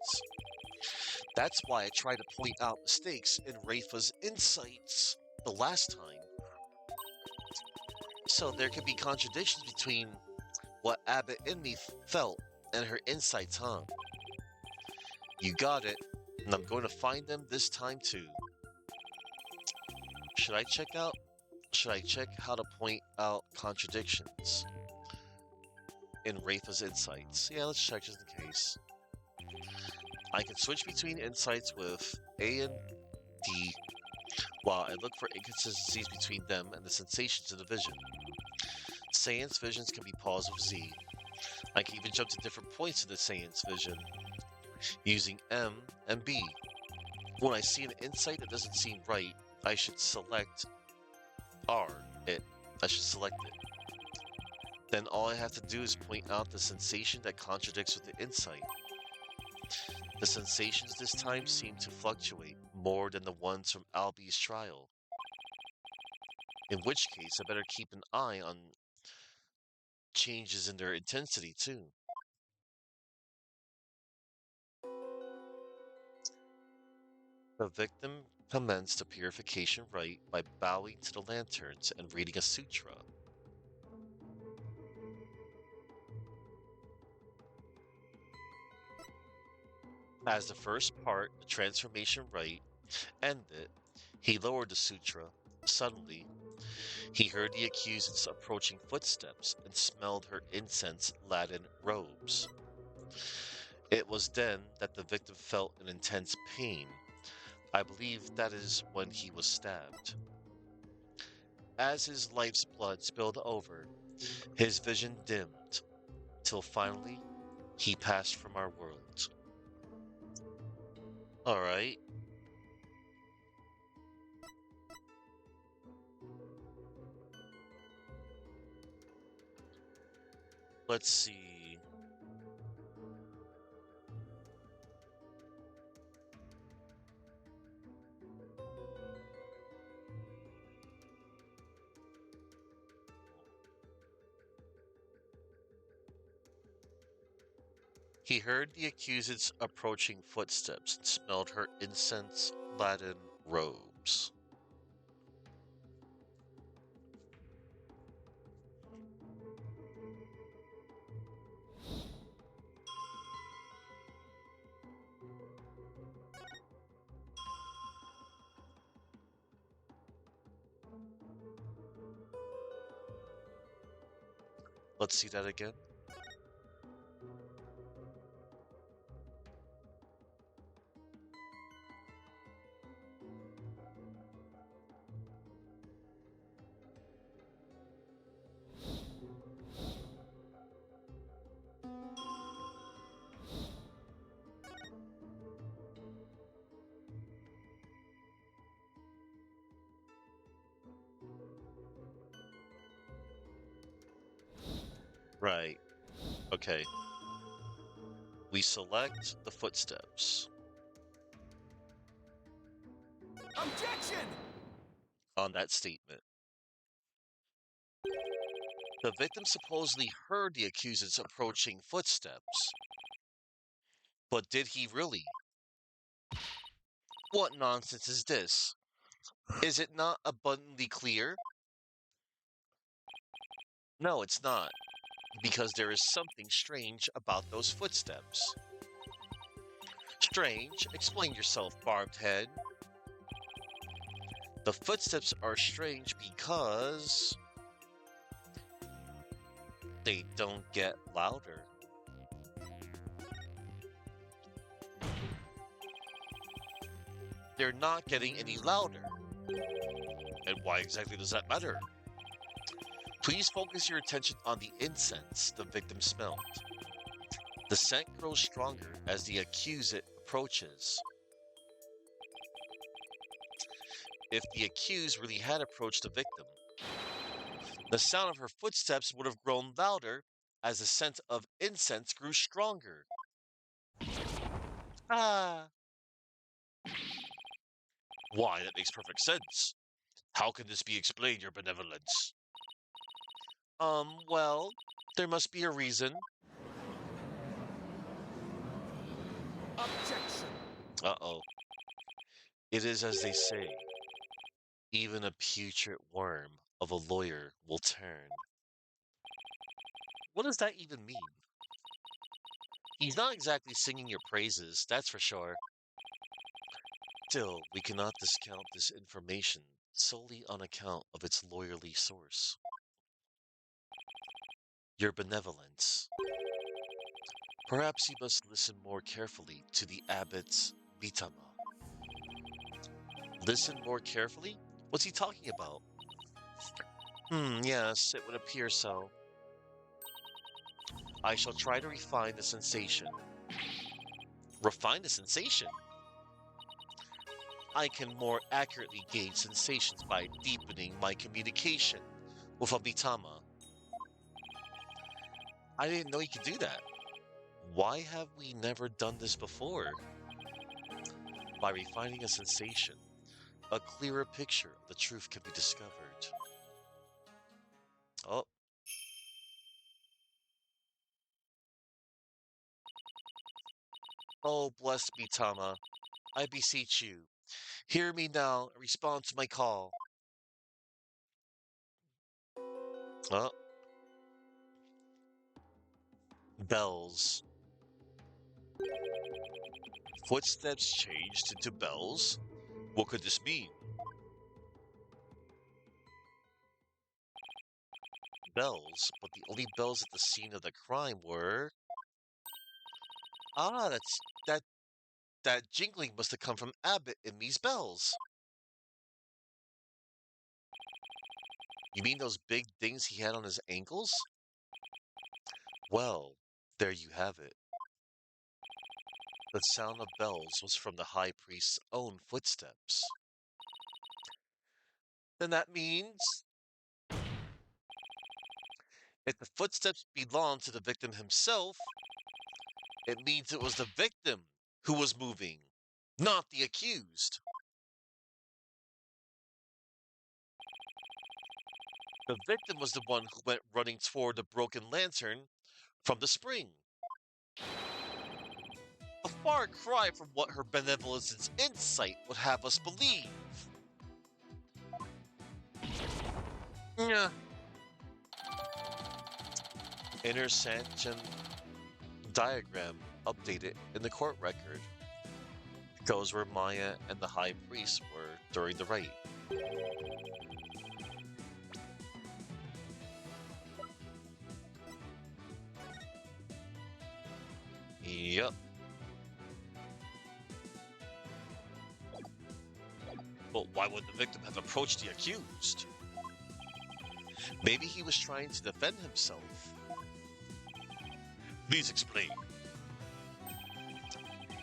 That's why I try to point out mistakes in Rafa's insights the last time. So there could be contradictions between what Abbott and me felt and her insights, huh? You got it, and I'm going to find them this time too. Should I check out? Should I check how to point out contradictions in Rafa's insights? Yeah, let's check just in case. I can switch between insights with A and D while I look for inconsistencies between them and the sensations in the vision. Seance visions can be paused with Z. I can even jump to different points in the seance vision using M and B. When I see an insight that doesn't seem right, I should select I should select it. Then all I have to do is point out the sensation that contradicts with the insight. The sensations this time seem to fluctuate more than the ones from Albie's trial. In which case, I better keep an eye on changes in their intensity too. The victim commenced the purification rite by bowing to the lanterns and reading a sutra. As the first part, the transformation rite, ended, he lowered the sutra. Suddenly, he heard the accused's approaching footsteps and smelled her incense-laden robes. It was then that the victim felt an intense pain. I believe that is when he was stabbed. As his life's blood spilled over, his vision dimmed, till finally he passed from our world. All right. Let's see. He heard the accused's approaching footsteps and smelled her incense-laden robes. Let's see that again. Right. Okay. We select the footsteps. Objection! On that statement. The victim supposedly heard the accused's approaching footsteps. But did he really? What nonsense is this? Is it not abundantly clear? No, it's not, because there is something strange about those footsteps. Strange? Explain yourself, barbed head. The footsteps are strange because they don't get louder. They're not getting any louder. And why exactly does that matter? Please focus your attention on the incense the victim smelled. The scent grows stronger as the accused approaches. If the accused really had approached the victim, the sound of her footsteps would have grown louder as the scent of incense grew stronger. Ah, why, that makes perfect sense. How can this be explained, your benevolence? Well, there must be a reason. Objection! Uh-oh. It is as they say, even a putrid worm of a lawyer will turn. What does that even mean? He's not exactly singing your praises, that's for sure. Still, we cannot discount this information solely on account of its lawyerly source. Your benevolence. Perhaps you must listen more carefully to the abbot's Bitama. Listen more carefully? What's he talking about? Yes, it would appear so. I shall try to refine the sensation. Refine the sensation? I can more accurately gauge sensations by deepening my communication with Abitama. I didn't know you could do that. Why have we never done this before? By refining a sensation, a clearer picture of the truth can be discovered. Oh, oh, blessed Bitama, I beseech you, hear me now and respond to my call. Oh, bells. Footsteps changed into bells? What could this mean? Bells, but the only bells at the scene of the crime were... Ah, that jingling must have come from Abbott and me's bells. You mean those big things he had on his ankles? Well, there you have it. The sound of bells was from the high priest's own footsteps. Then that means if the footsteps belonged to the victim himself, it means it was the victim who was moving, not the accused. The victim was the one who went running toward the broken lantern from the spring. A far cry from what her benevolence's insight would have us believe. Yeah. Intersection diagram updated in the court record. Goes where Maya and the high priest were during the rite. Yep. But why would the victim have approached the accused? Maybe he was trying to defend himself. Please explain.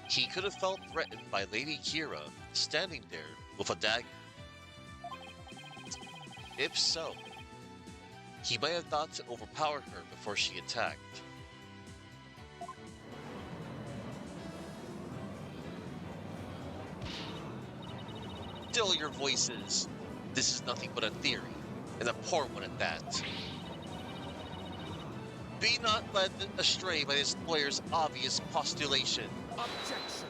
He could have felt threatened by Lady Kira standing there with a dagger. If so, he might have thought to overpower her before she attacked. Still your voices. This is nothing but a theory, and a poor one at that. Be not led astray by this lawyer's obvious postulation. Objection!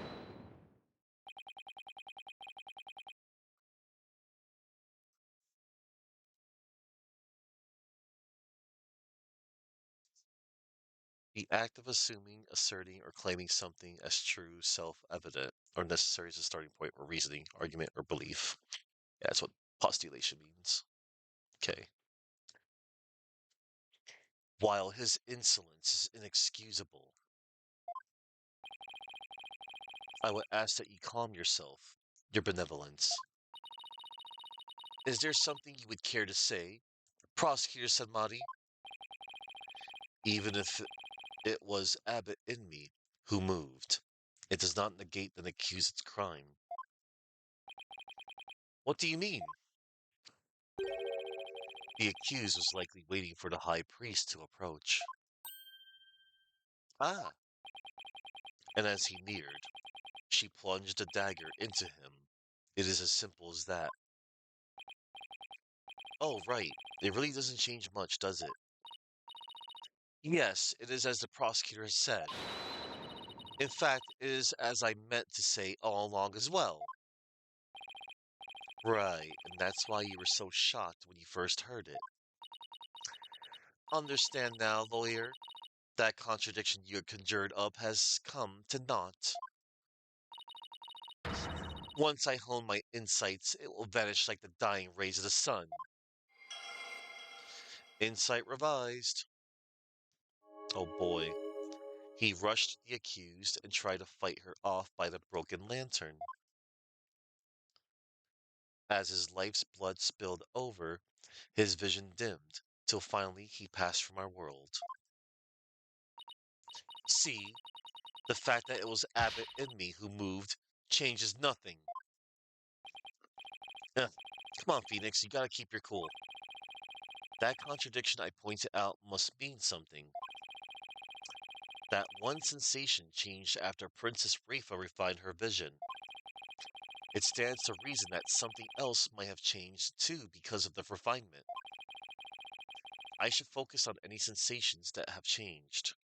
The act of assuming, asserting, or claiming something as true, self-evident, or necessary as a starting point or reasoning, argument, or belief. Yeah, that's what postulation means. Okay. While his insolence is inexcusable, I would ask that you calm yourself, your benevolence. Is there something you would care to say, Prosecutor Sanmari? Even if it was Abbot in me who moved, it does not negate the accused's crime. What do you mean? The accused was likely waiting for the high priest to approach. Ah, and as he neared, she plunged a dagger into him. It is as simple as that. Oh, right. It really doesn't change much, does it? Yes, it is as the prosecutor has said. In fact, it is as I meant to say all along as well. Right, and that's why you were so shocked when you first heard it. Understand now, lawyer? That contradiction you had conjured up has come to naught. Once I hone my insights, it will vanish like the dying rays of the sun. Insight revised. Oh boy. He rushed the accused and tried to fight her off by the broken lantern. As his life's blood spilled over, his vision dimmed, till finally he passed from our world. See, the fact that it was Abbott in me who moved changes nothing. Come on, Phoenix, you gotta keep your cool. That contradiction I pointed out must mean something. That one sensation changed after Princess Rafa refined her vision. It stands to reason that something else might have changed too because of the refinement. I should focus on any sensations that have changed,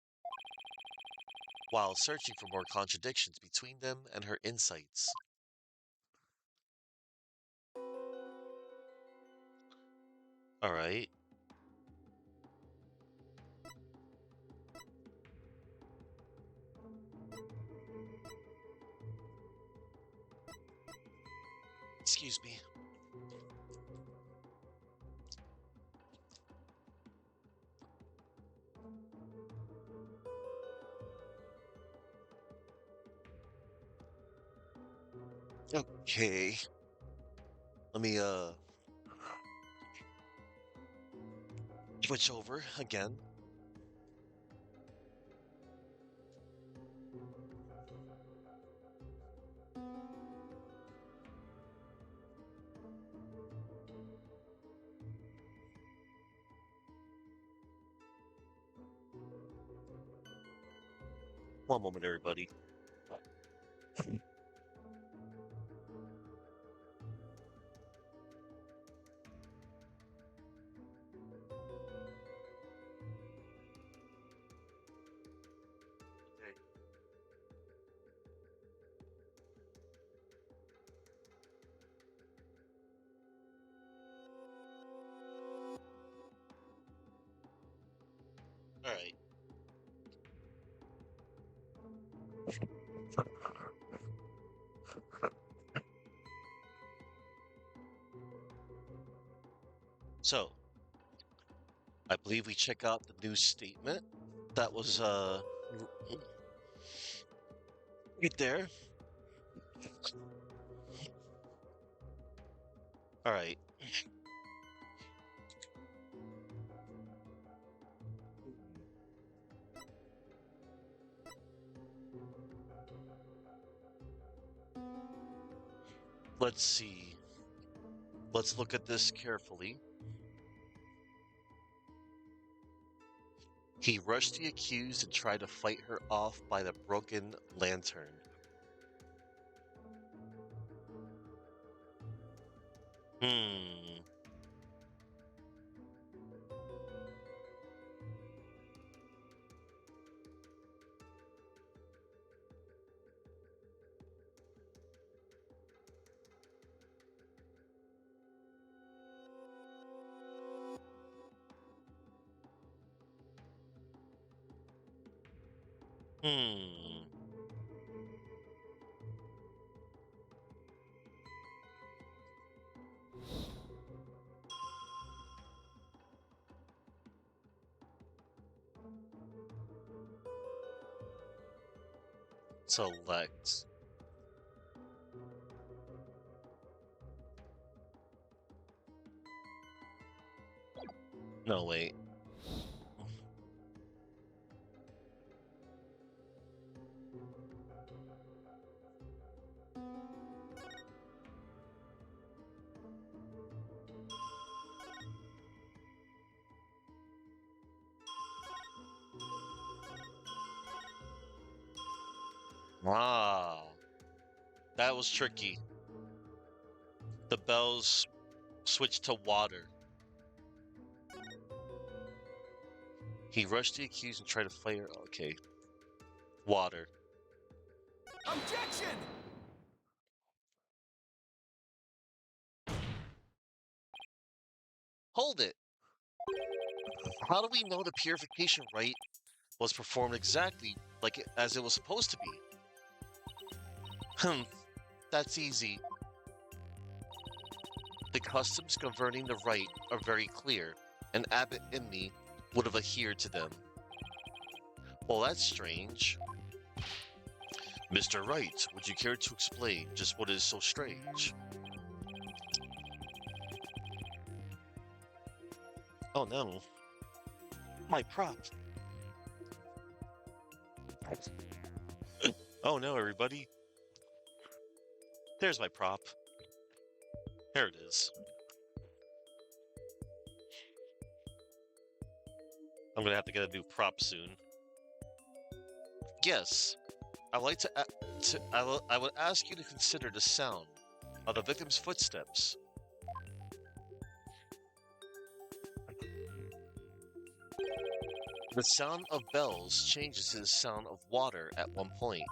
while searching for more contradictions between them and her insights. Alright. Excuse me. Okay. Let me, switch over again. One moment, everybody. All right. So, I believe we check out the new statement that was right there. All right. Let's see. Let's look at this carefully. He rushed the accused and tried to fight her off by the broken lantern. Hmm. Hmm. Select. No, wait. Ah, that was tricky. The bells switched to water. He rushed the accused and tried to fight her. Okay. Water. Objection! Hold it. How do we know the purification rite was performed exactly as it was supposed to be? That's easy. The customs governing the rite are very clear, and Abbot Imni would have adhered to them. Well, that's strange. Mr. Wright, would you care to explain just what is so strange? Oh no. My prop. Oh no, everybody. There's my prop. There it is. I'm gonna have to get a new prop soon. Yes, I'd like I would ask you to consider the sound of the victim's footsteps. The sound of bells changes to the sound of water at one point.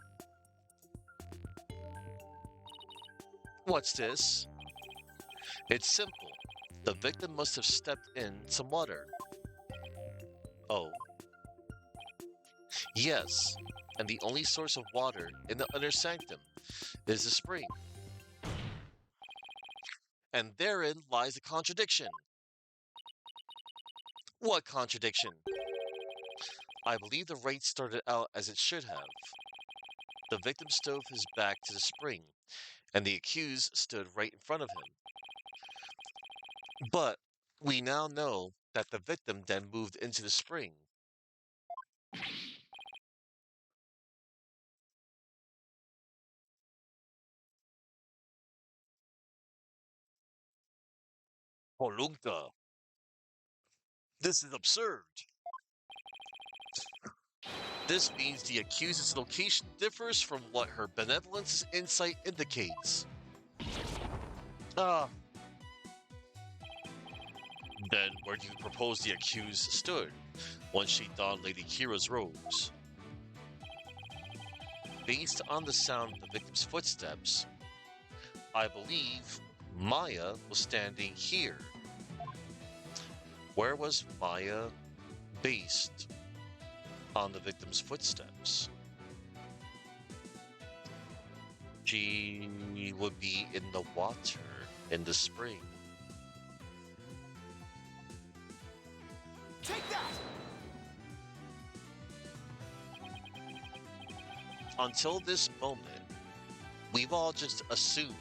What's this? It's simple. The victim must have stepped in some water. Oh. Yes, and the only source of water in the inner sanctum is the spring. And therein lies the contradiction. What contradiction? I believe the rite started out as it should have. The victim stove his back to the spring, and the accused stood right in front of him. But we now know that the victim then moved into the spring. Polunka. This is absurd. This means the accused's location differs from what her benevolence's insight indicates. Ah, then where do you propose the accused stood once she donned Lady Kira's robes? Based on the sound of the victim's footsteps, I believe Maya was standing here. Where was Maya based on the victim's footsteps? She would be in the water in the spring. Take that! Until this moment, we've all just assumed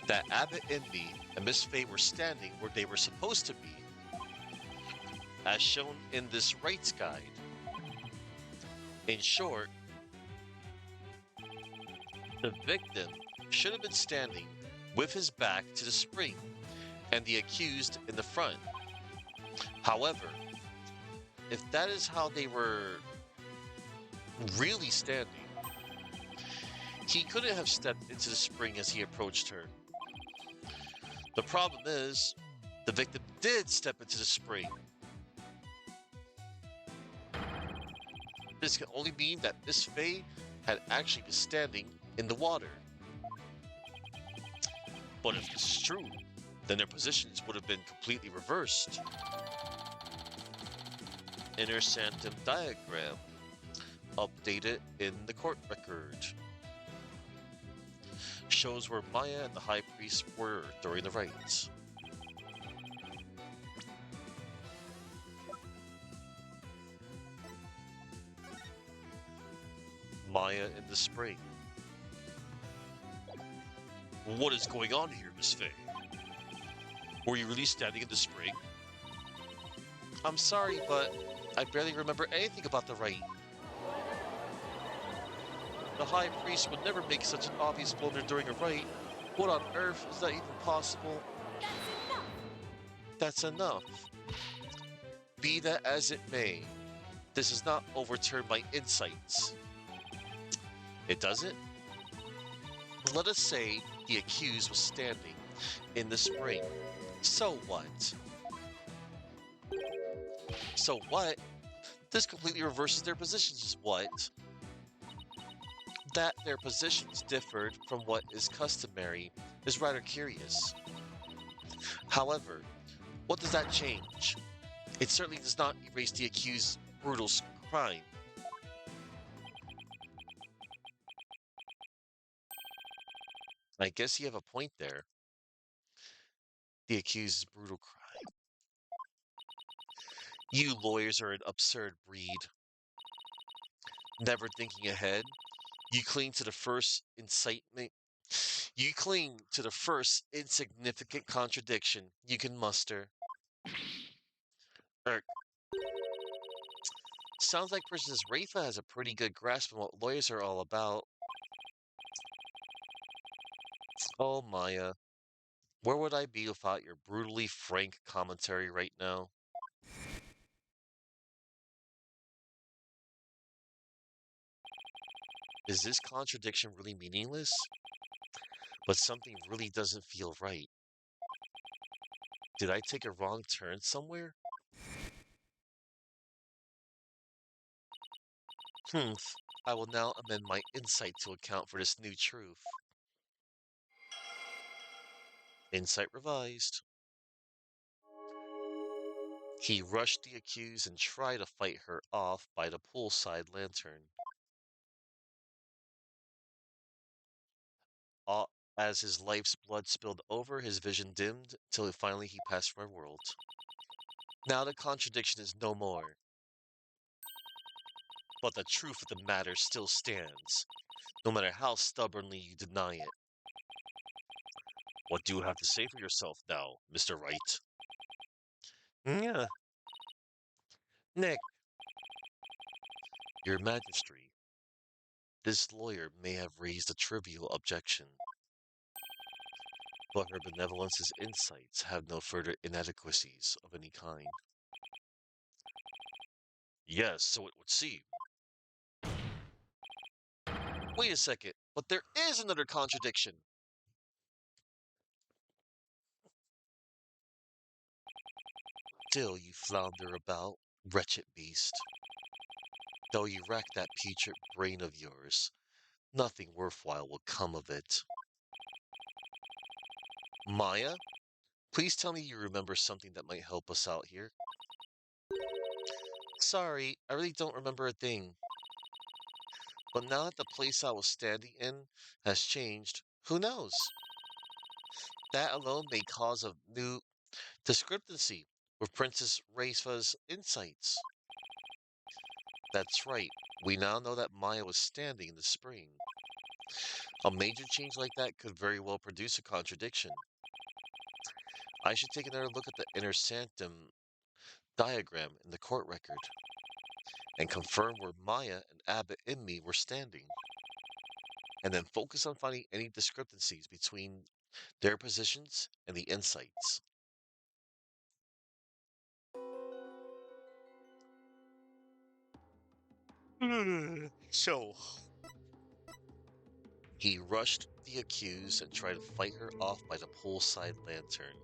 that Abbott Indy and Miss Faye were standing where they were supposed to be, as shown in this Wright's guide. In short, the victim should have been standing with his back to the spring and the accused in the front. However, if that is how they were really standing, he couldn't have stepped into the spring as he approached her. The problem is, the victim did step into the spring. This can only mean that Miss Faye had actually been standing in the water. But if this is true, then their positions would have been completely reversed. Inner sanctum diagram, updated in the court record, shows where Maya and the high priest were during the rites. Maya in the spring. What is going on here, Miss Faye? Were you really standing in the spring? I'm sorry, but I barely remember anything about the rite. The high priest would never make such an obvious blunder during a rite. What on earth is that even possible? That's enough! That's enough. Be that as it may, this does not overturn my insights. It doesn't? Let us say the accused was standing in the spring. So what? So what? This completely reverses their positions is what? That their positions differed from what is customary is rather curious. However, what does that change? It certainly does not erase the accused's brutal crime. I guess you have a point there. The accused's brutal crime. You lawyers are an absurd breed. Never thinking ahead, you cling to the first incitement. You cling to the first insignificant contradiction you can muster. Er, sounds like Princess Rafa has a pretty good grasp on what lawyers are all about. Oh, Maya, where would I be without your brutally frank commentary right now? Is this contradiction really meaningless? But something really doesn't feel right. Did I take a wrong turn somewhere? Humph. I will now amend my insight to account for this new truth. Insight revised. He rushed the accused and tried to fight her off by the poolside lantern. Uh, as his life's blood spilled over, his vision dimmed till finally he passed from our world. Now the contradiction is no more. But the truth of the matter still stands, no matter how stubbornly you deny it. What do you have to say for yourself now, Mr. Wright? Yeah, Nick, your Majesty. This lawyer may have raised a trivial objection, but her benevolence's insights have no further inadequacies of any kind. Yes, so it would seem. Wait a second, but there is another contradiction. Still you flounder about, wretched beast. Though you rack that putrid brain of yours, nothing worthwhile will come of it. Maya, please tell me you remember something that might help us out here. Sorry, I really don't remember a thing. But now that the place I was standing in has changed, who knows? That alone may cause a new discrepancy with Princess Rafa's insights. That's right. We now know that Maya was standing in the spring. A major change like that could very well produce a contradiction. I should take another look at the inner sanctum diagram in the court record and confirm where Maya and Abbott and me were standing, and then focus on finding any discrepancies between their positions and the insights. So, he rushed the accused and tried to fight her off by the poolside lantern.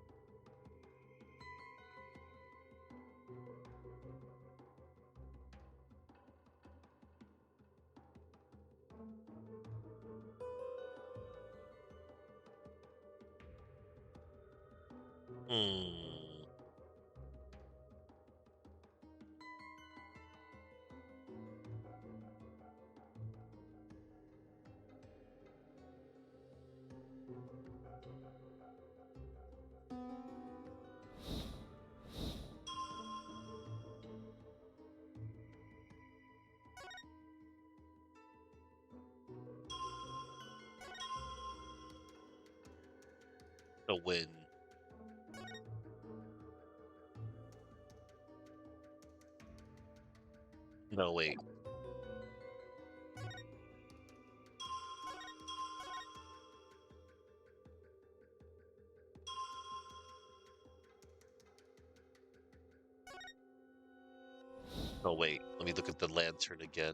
Hmm. The win. No, wait. No, wait. Let me look at the lantern again.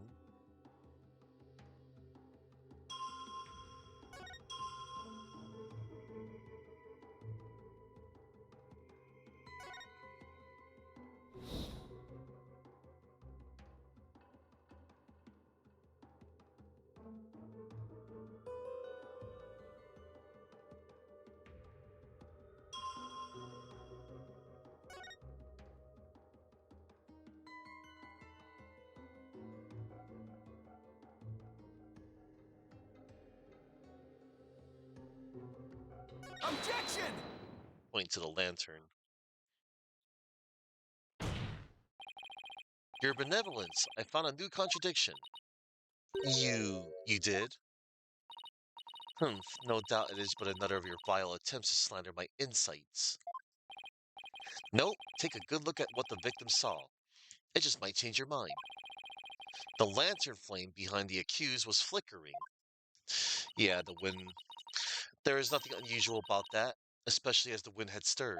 Objection! Point to the lantern. Your benevolence, I found a new contradiction. You did? Humph, no doubt it is but another of your vile attempts to slander my insights. Nope, take a good look at what the victim saw. It just might change your mind. The lantern flame behind the accused was flickering. Yeah, the wind. There is nothing unusual about that, especially as the wind had stirred.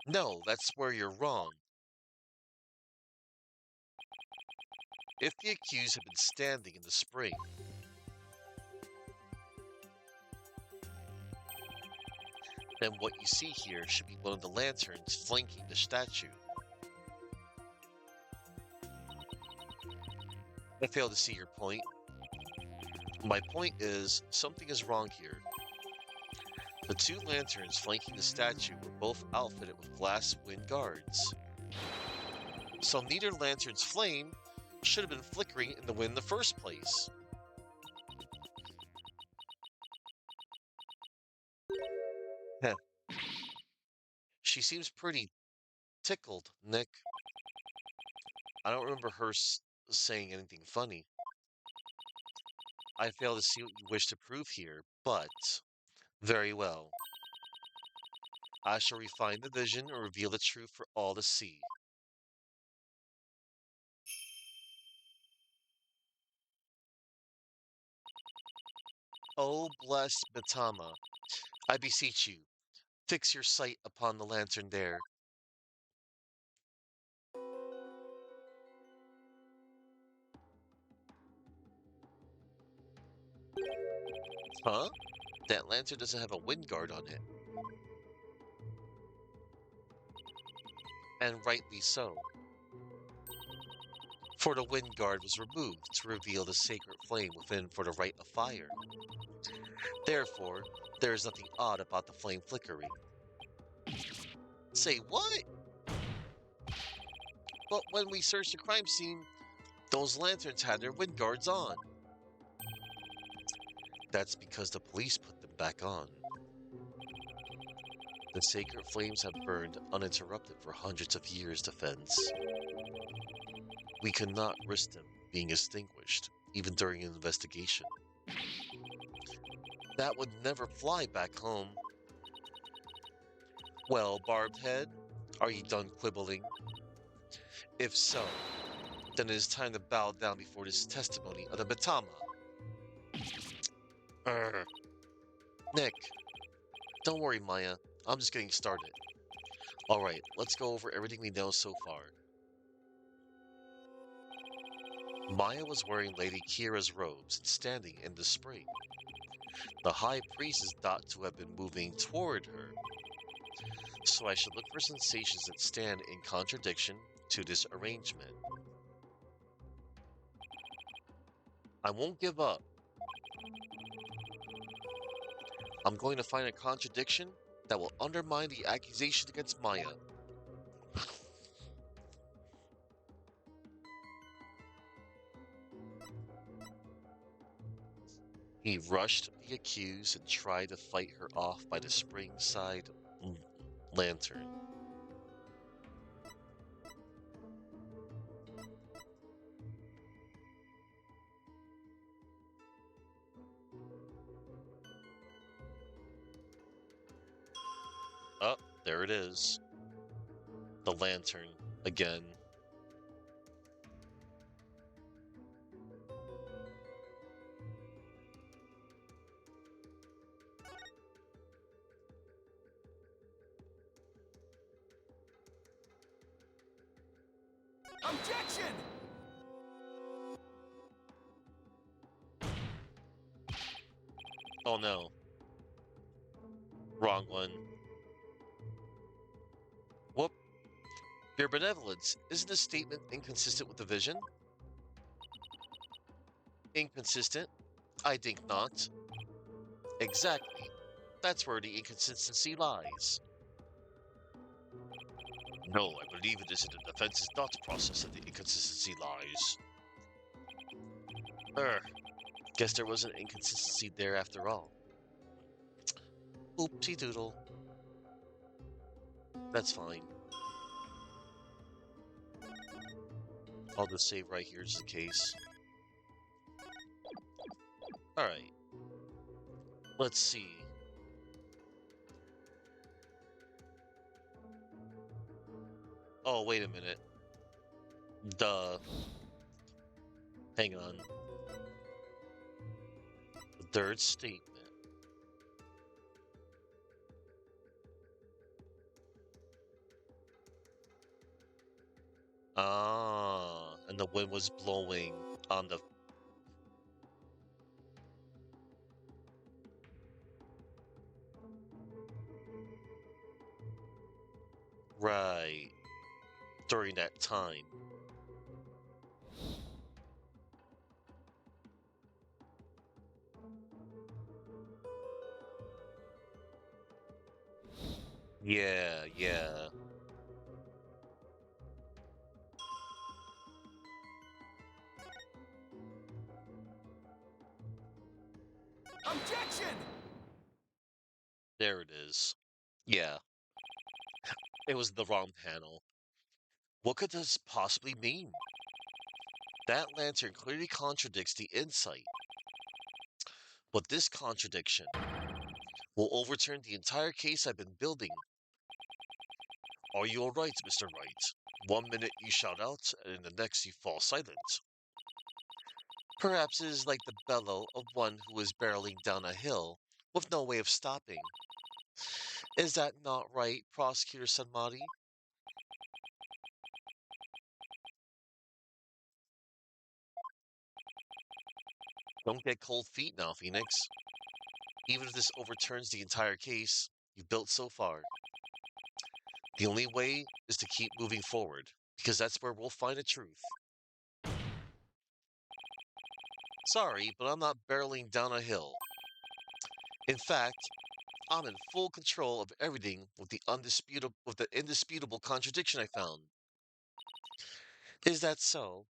No, that's where you're wrong. If the accused had been standing in the spring, then what you see here should be one of the lanterns flanking the statue. I fail to see your point. My point is, something is wrong here. The two lanterns flanking the statue were both outfitted with glass wind guards. So neither lantern's flame should have been flickering in the wind in the first place. Heh. She seems pretty tickled, Nick. I don't remember her saying anything funny. I fail to see what you wish to prove here, but very well. I shall refine the vision and reveal the truth for all to see. O blessed Mitama, I beseech you, fix your sight upon the lantern there. Huh? That lantern doesn't have a wind guard on it. And rightly so. For the wind guard was removed to reveal the sacred flame within for the rite of fire. Therefore, there is nothing odd about the flame flickering. Say what? But when we searched the crime scene, those lanterns had their wind guards on. That's because the police put them back on. The sacred flames have burned uninterrupted for hundreds of years, Defense. We could not risk them being extinguished, even during an investigation. That would never fly back home. Well, Barbed Head, are you done quibbling? If so, then it is time to bow down before this testimony of the Batama. Urgh. Nick, don't worry, Maya. I'm just getting started. Alright, let's go over everything we know so far. Maya was wearing Lady Kira's robes and standing in the spring. The High Priest is thought to have been moving toward her, so I should look for sensations that stand in contradiction to this arrangement. I won't give up. I'm going to find a contradiction that will undermine the accusation against Maya. He rushed the accused and tried to fight her off by the spring side lantern. Oh, there it is. The lantern again. Objection! Oh no. Wrong one. Whoop. Your benevolence, isn't this statement inconsistent with the vision? Inconsistent? I think not. Exactly. That's where the inconsistency lies. No, I believe it is in the defense's thought process that the inconsistency lies. Guess there was an inconsistency there after all. Oopsie doodle. That's fine. I'll just save right here just in case. Alright. Let's see. Oh, wait a minute. Duh. Hang on. The third statement. Ah, and the wind was blowing on the... Right. During that time. Yeah, yeah. Objection! There it is. Yeah. It was the wrong panel. What could this possibly mean? That lantern clearly contradicts the insight. But this contradiction will overturn the entire case I've been building. Are you alright, Mr. Wright? 1 minute you shout out, and in the next you fall silent. Perhaps it is like the bellow of one who is barreling down a hill with no way of stopping. Is that not right, Prosecutor Sanmati? Don't get cold feet now, Phoenix. Even if this overturns the entire case you've built so far, the only way is to keep moving forward, because that's where we'll find the truth. Sorry, but I'm not barreling down a hill. In fact, I'm in full control of everything with the indisputable contradiction I found. Is that so?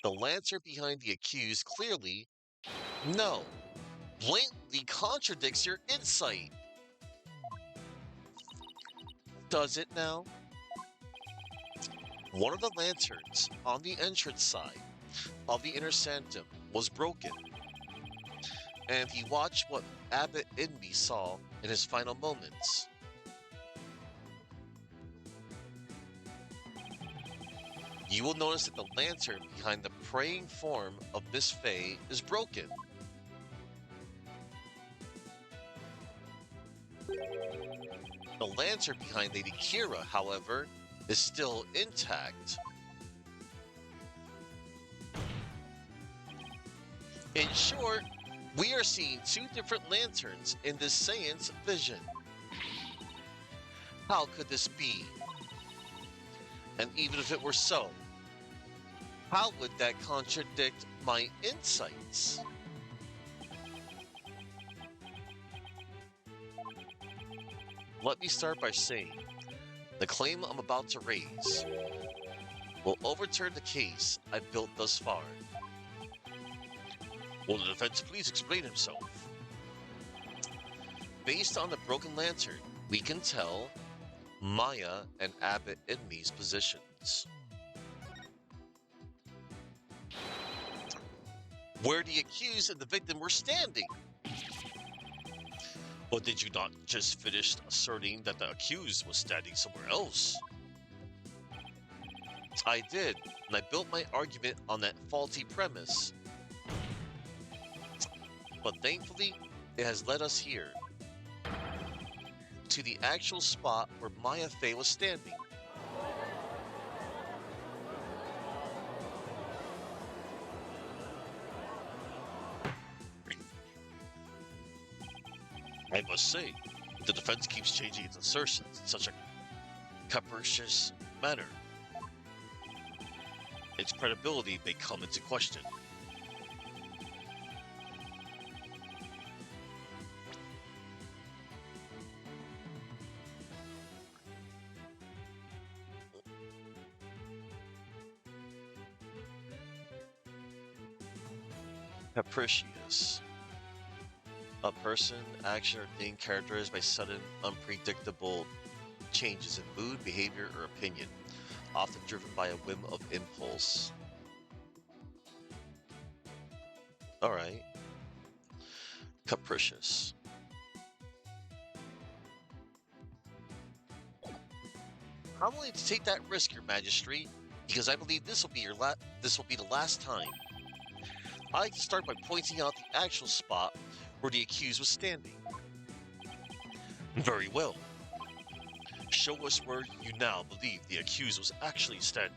The Lancer behind the accused clearly, no, blatantly contradicts your insight. Does it now? One of the lanterns on the entrance side of the inner sanctum was broken, and if you watch what Abbot Inby saw in his final moments, you will notice that the lantern behind the praying form of Miss Fey is broken. The lantern behind Lady Kira, however, is still intact. In short, we are seeing two different lanterns in this seance vision. How could this be? And even if it were so, how would that contradict my insights? Let me start by saying, the claim I'm about to raise will overturn the case I've built thus far. Will the defense please explain himself? Based on the broken lantern, we can tell Maya and Abbot Inby's positions. Where the accused and the victim were standing. But did you not just finish asserting that the accused was standing somewhere else? I did, and I built my argument on that faulty premise. But thankfully, it has led us here, to the actual spot where Maya Fey was standing. I must say, the defense keeps changing its assertions in such a capricious manner. Its credibility may come into question. Capricious. A person, action, or thing characterized by sudden, unpredictable changes in mood, behavior, or opinion, often driven by a whim of impulse. Alright. Capricious. I'm willing to take that risk, Your Majesty, because I believe this will be the last time. I'd like to start by pointing out the actual spot where the accused was standing. Very well. Show us where you now believe the accused was actually standing.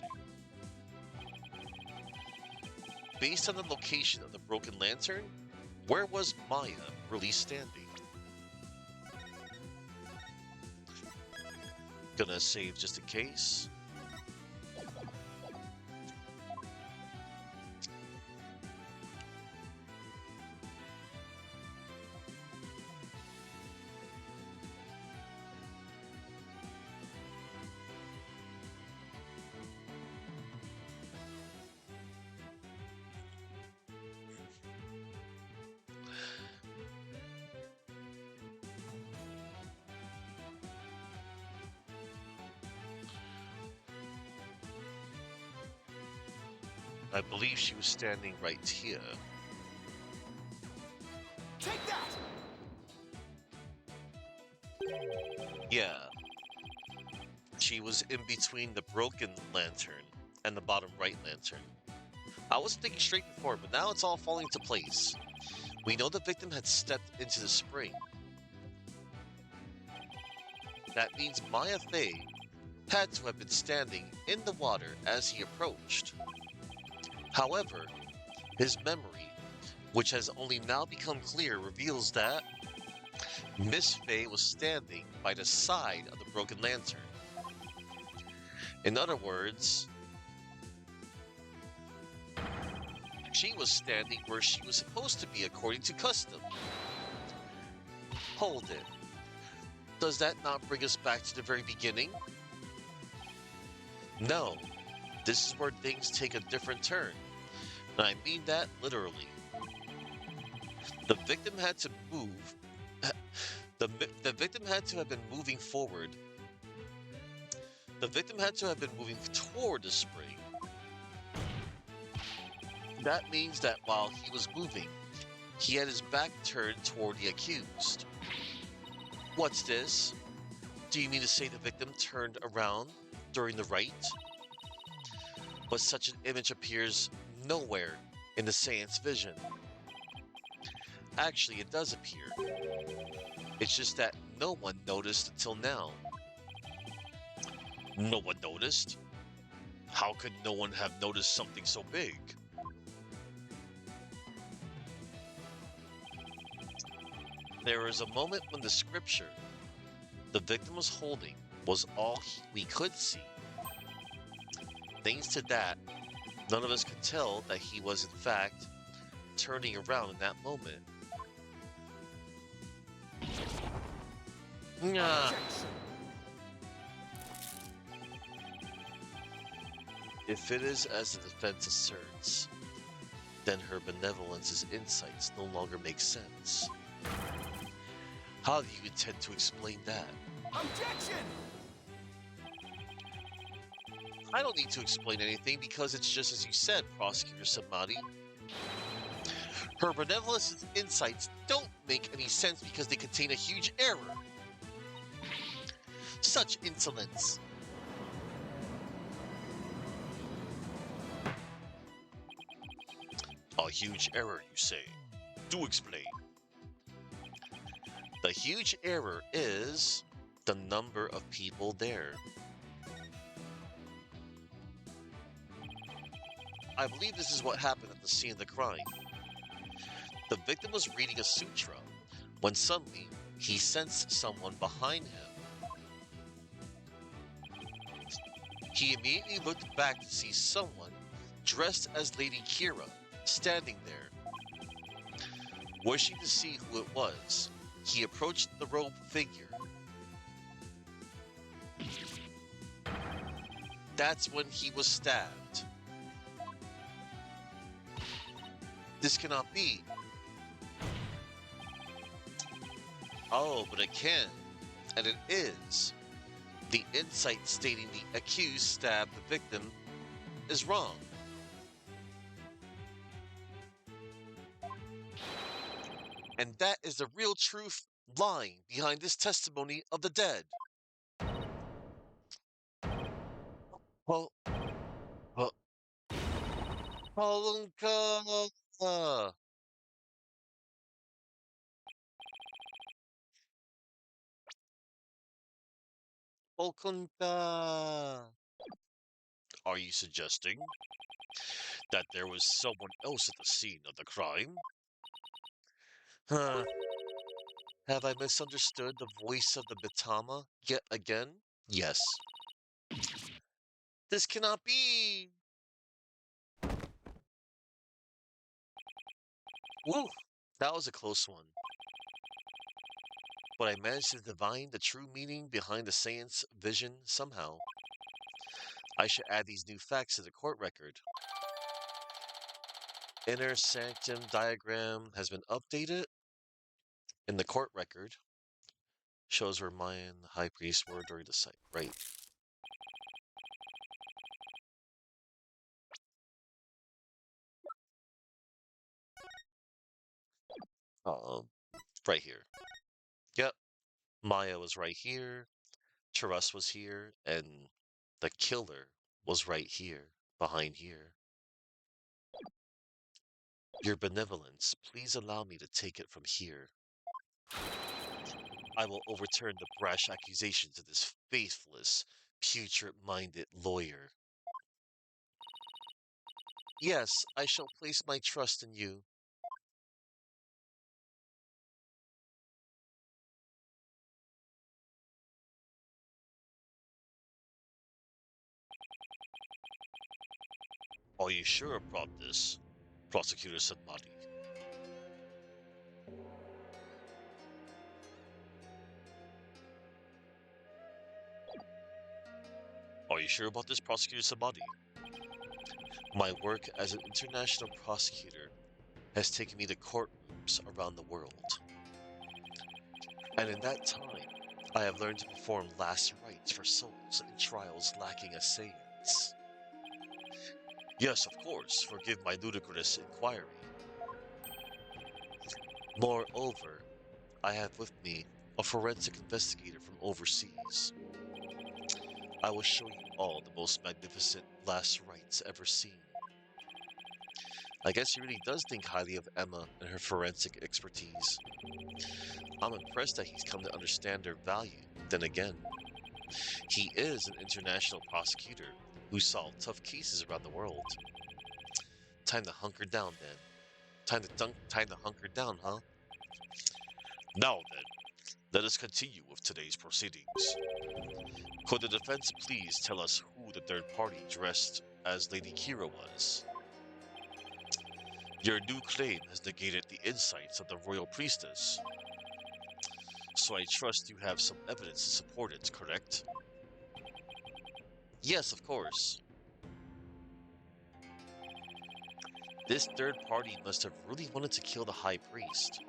Based on the location of the broken lantern, where was Maya really standing? Gonna save just in case. I believe she was standing right here. Take that! Yeah. She was in between the broken lantern and the bottom right lantern. I wasn't thinking straight before, but now it's all falling into place. We know the victim had stepped into the spring. That means Maya Fey had to have been standing in the water as he approached. However, his memory which has only now become clear, reveals that Miss Fey was standing by the side of the broken lantern. In other words, she was standing where she was supposed to be according to custom. Hold it. Does that not bring us back to the very beginning? No. This is where things take a different turn. And I mean that literally. The victim had to move. The victim had to have been moving forward. The victim had to have been moving toward the spring. That means that while he was moving, he had his back turned toward the accused. What's this? Do you mean to say the victim turned around during the rite? But such an image appears nowhere in the seance vision. Actually, it does appear. It's just that no one noticed until now. No one noticed? How could no one have noticed something so big? There was a moment when the scripture the victim was holding was all we could see. Thanks to that, none of us could tell that he was in fact turning around in that moment. Nah. If it is as the defense asserts, then her benevolence's insights no longer make sense. How do you intend to explain that? Objection! I don't need to explain anything because it's just as you said, Prosecutor Samadi. Her benevolence's insights don't make any sense because they contain a huge error. Such insolence. A huge error, you say? Do explain. The huge error is the number of people there. I believe this is what happened at the scene of the crime. The victim was reading a sutra when suddenly he sensed someone behind him. He immediately looked back to see someone dressed as Lady Kira standing there. Wishing to see who it was, he approached the robed figure. That's when he was stabbed. This cannot be. Oh, but it can. And it is. The insight stating the accused stabbed the victim is wrong. And that is the real truth lying behind this testimony of the dead. Well, well, Polunka. Polkunta. Are you suggesting that there was someone else at the scene of the crime? Huh. Have I misunderstood the voice of the Bitama yet again? Yes. This cannot be. Woo! That was a close one. But I managed to divine the true meaning behind the seance vision somehow. I should add these new facts to the court record. Inner sanctum diagram has been updated in the court record. Shows where Mayan high priests were during the site. Right. Right here. Yep. Maya was right here. Taras was here, and the killer was right here, behind here. Your benevolence, please allow me to take it from here. I will overturn the brash accusations of this faithless, putrid-minded lawyer. Yes, I shall place my trust in you. Are you sure about this? Prosecutor said Madi. Are you sure about this, Prosecutor Samadi? My work as an international prosecutor has taken me to courtrooms around the world. And in that time, I have learned to perform last rites for souls in trials lacking a seance. Yes, of course, forgive my ludicrous inquiry. Moreover, I have with me a forensic investigator from overseas. I will show you all the most magnificent last rites ever seen. I guess he really does think highly of Emma and her forensic expertise. I'm impressed that he's come to understand their value. Then again, he is an international prosecutor who solved tough cases around the world. Time to hunker down, then. Time to hunker down, huh? Now then, let us continue with today's proceedings. Could the defense please tell us who the third party dressed as Lady Kira was? Your new claim has negated the insights of the royal priestess. So I trust you have some evidence to support it, correct? Yes, of course. This third party must have really wanted to kill the high priest.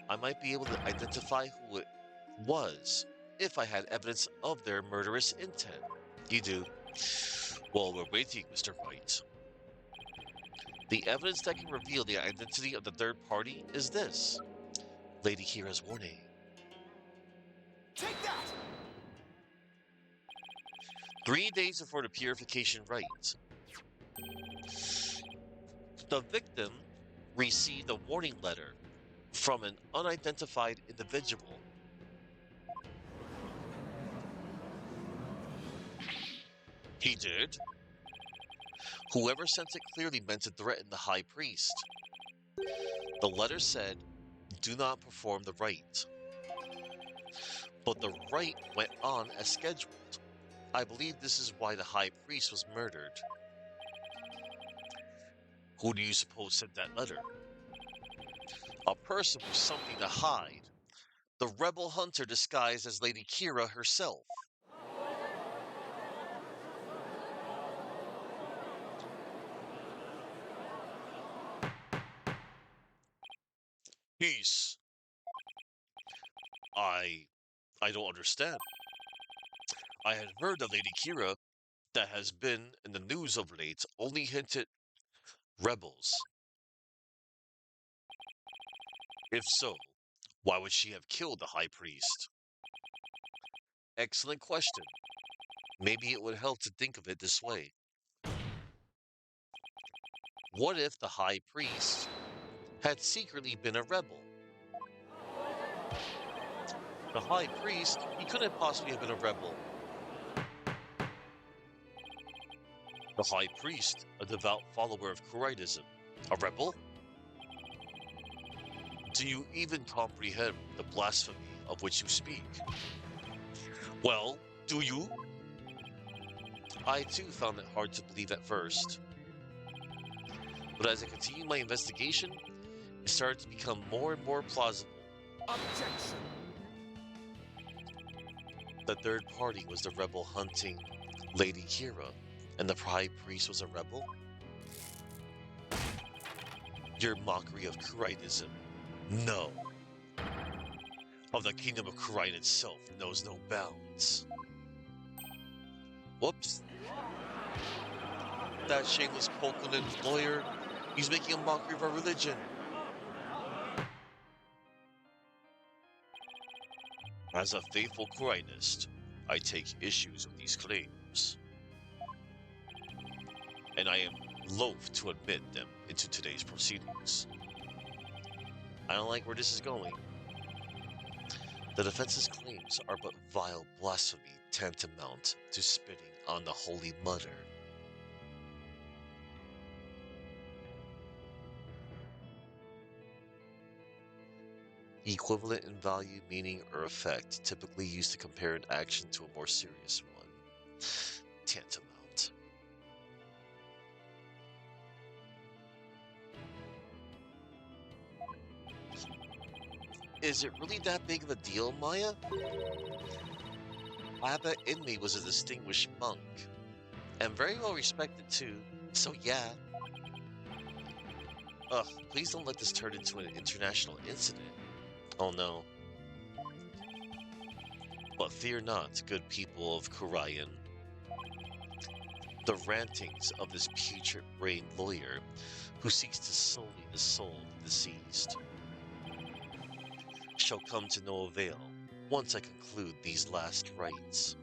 I might be able to identify who it was if I had evidence of their murderous intent. You do. Well, we're waiting, Mr. Wright. The evidence that can reveal the identity of the third party is this. Lady Kira's warning. Take that! 3 days before the purification rite, the victim received a warning letter from an unidentified individual. He did? Whoever sent it clearly meant to threaten the high priest. The letter said, do not perform the rite. But the rite went on as scheduled. I believe this is why the high priest was murdered. Who do you suppose sent that letter? A person with something to hide. The rebel hunter disguised as Lady Kira herself. Peace. I don't understand. I had heard that Lady Kira, that has been in the news of late, only hinted rebels. If so, why would she have killed the high priest? Excellent question. Maybe it would help to think of it this way. What if the high priest had secretly been a rebel? The high priest, he couldn't possibly have been a rebel. The high priest, a devout follower of Wrightism, a rebel? Do you even comprehend the blasphemy of which you speak? Well, do you? I too found it hard to believe at first. But as I continued my investigation, it started to become more and more plausible. Objection! The third party was the rebel hunting Lady Kira, and the high priest was a rebel? Your mockery of Wrightism. No. Of the kingdom of Wright itself knows no bounds. Whoops. That shameless Pokeland lawyer, he's making a mockery of our religion. As a faithful Wrightist, I take issues with these claims. And I am loath to admit them into today's proceedings. I don't like where this is going. The defense's claims are but vile blasphemy tantamount to spitting on the holy mother. Equivalent in value, meaning, or effect, typically used to compare an action to a more serious one. Tantamount. Is it really that big of a deal, Maya? Abba Inmei was a distinguished monk, and very well respected too, so yeah. Ugh, please don't let this turn into an international incident. Oh no. But fear not, good people of Korayan. The rantings of this putrid-brained lawyer who seeks to sully the soul of the deceased shall come to no avail once I conclude these last rites.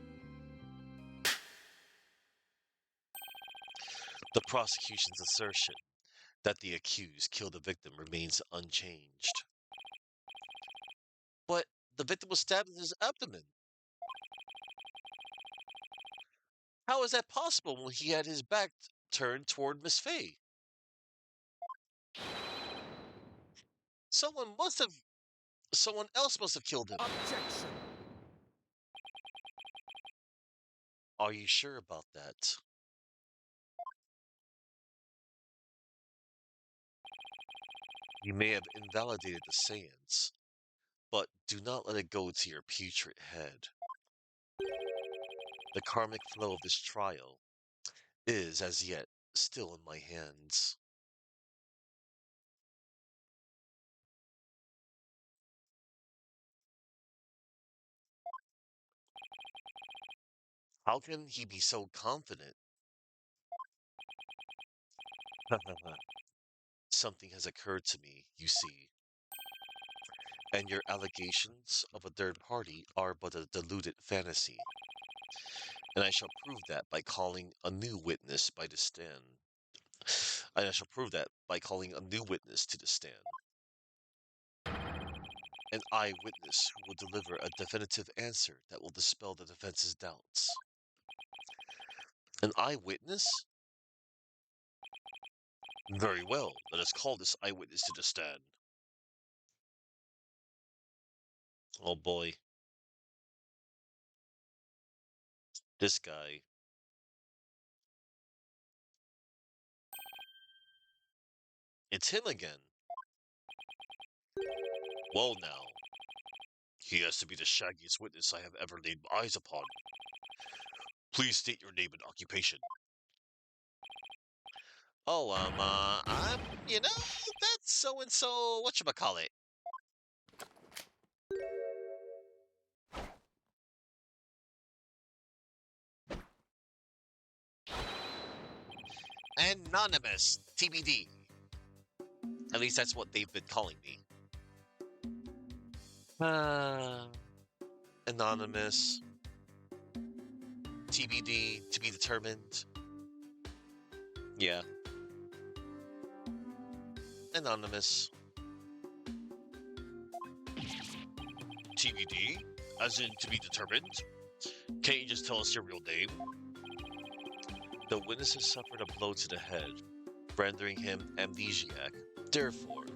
The prosecution's assertion that the accused killed the victim remains unchanged. But the victim was stabbed in his abdomen. How is that possible when he had his back turned toward Miss Fay? Someone must have. Someone else must have killed him. Objection! Are you sure about that? You may have invalidated the seance, but do not let it go to your putrid head. The karmic flow of this trial is, as yet, still in my hands. How can he be so confident? Something has occurred to me, you see, and your allegations of a third party are but a deluded fantasy, and I shall prove that by calling a new witness by the stand. And I shall prove that by calling a new witness to the stand. An eyewitness who will deliver a definitive answer that will dispel the defense's doubts. An eyewitness? Very well, let us call this eyewitness to the stand. Oh boy. This guy. It's him again. Well now, he has to be the shaggiest witness I have ever laid eyes upon. Please state your name and occupation. Oh, that's so-and-so, whatchamacallit. Anonymous, TBD. At least that's what they've been calling me. Anonymous, TBD, to be determined. Yeah. Anonymous. TBD, as in to be determined. Can't you just tell us your real name? The witness has suffered a blow to the head, rendering him amnesiac. Therefore,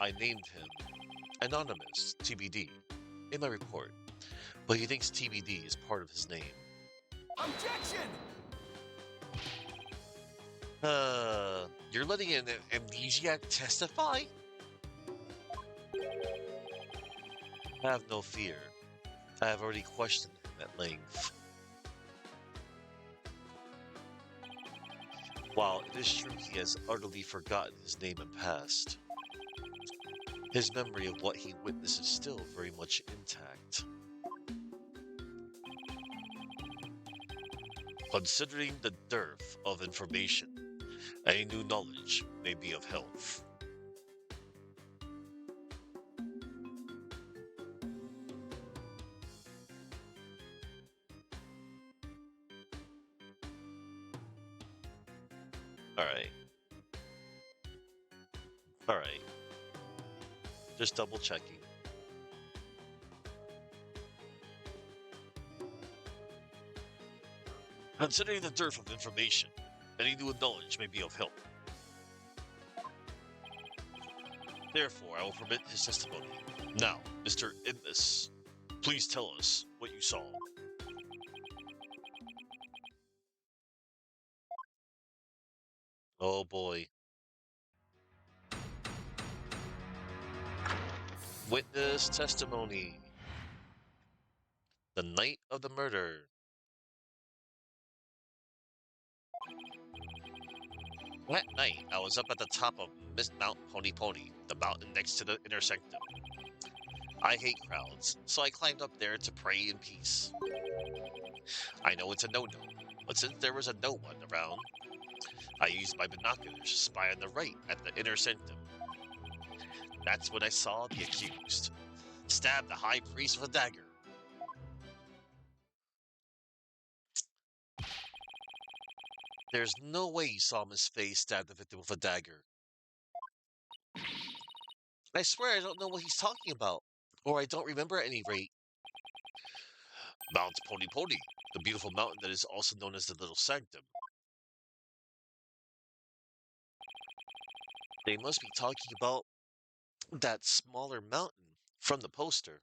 I named him Anonymous, TBD, in my report, but he thinks TBD is part of his name. Objection! You're letting an amnesiac testify? Have no fear. I have already questioned him at length. While it is true he has utterly forgotten his name and past, his memory of what he witnessed is still very much intact. Considering the dearth of information, any new knowledge may be of help. Alright. Alright. Just double checking. Considering the dearth of information, any new knowledge may be of help. Therefore, I will permit his testimony. Now, Mr. Innes, please tell us what you saw. Oh boy. Witness testimony. The night of the murder. That night, I was up at the top of Mount Pony Pony, the mountain next to the inner sanctum. I hate crowds, so I climbed up there to pray in peace. I know it's a no-no, but since there was no one around, I used my binoculars to spy on the right at the inner sanctum. That's when I saw the accused stab the high priest with a dagger. There's no way you saw Miss Faye stab the victim with a dagger. I swear I don't know what he's talking about, or I don't remember at any rate. Mount Pony Pony, the beautiful mountain that is also known as the Little Sanctum. They must be talking about that smaller mountain from the poster.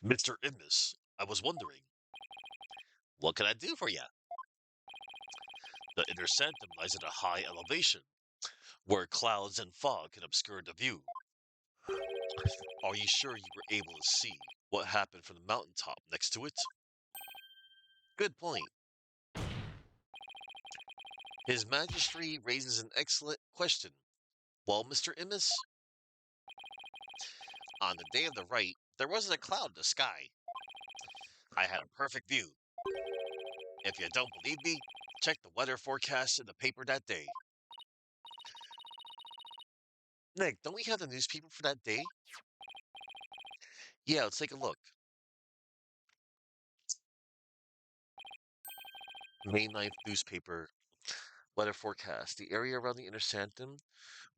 Mr. Innes, I was wondering, what can I do for you? The inner sanctum lies at a high elevation, where clouds and fog can obscure the view. Are you sure you were able to see what happened from the mountaintop next to it? Good point. His Majesty raises an excellent question. Well, Mr. Immis, on the day of the rite, there wasn't a cloud in the sky. I had a perfect view. If you don't believe me, check the weather forecast in the paper that day. Nick, don't we have the newspaper for that day? Yeah, let's take a look. May 9th newspaper. Weather forecast. The area around the inner sanctum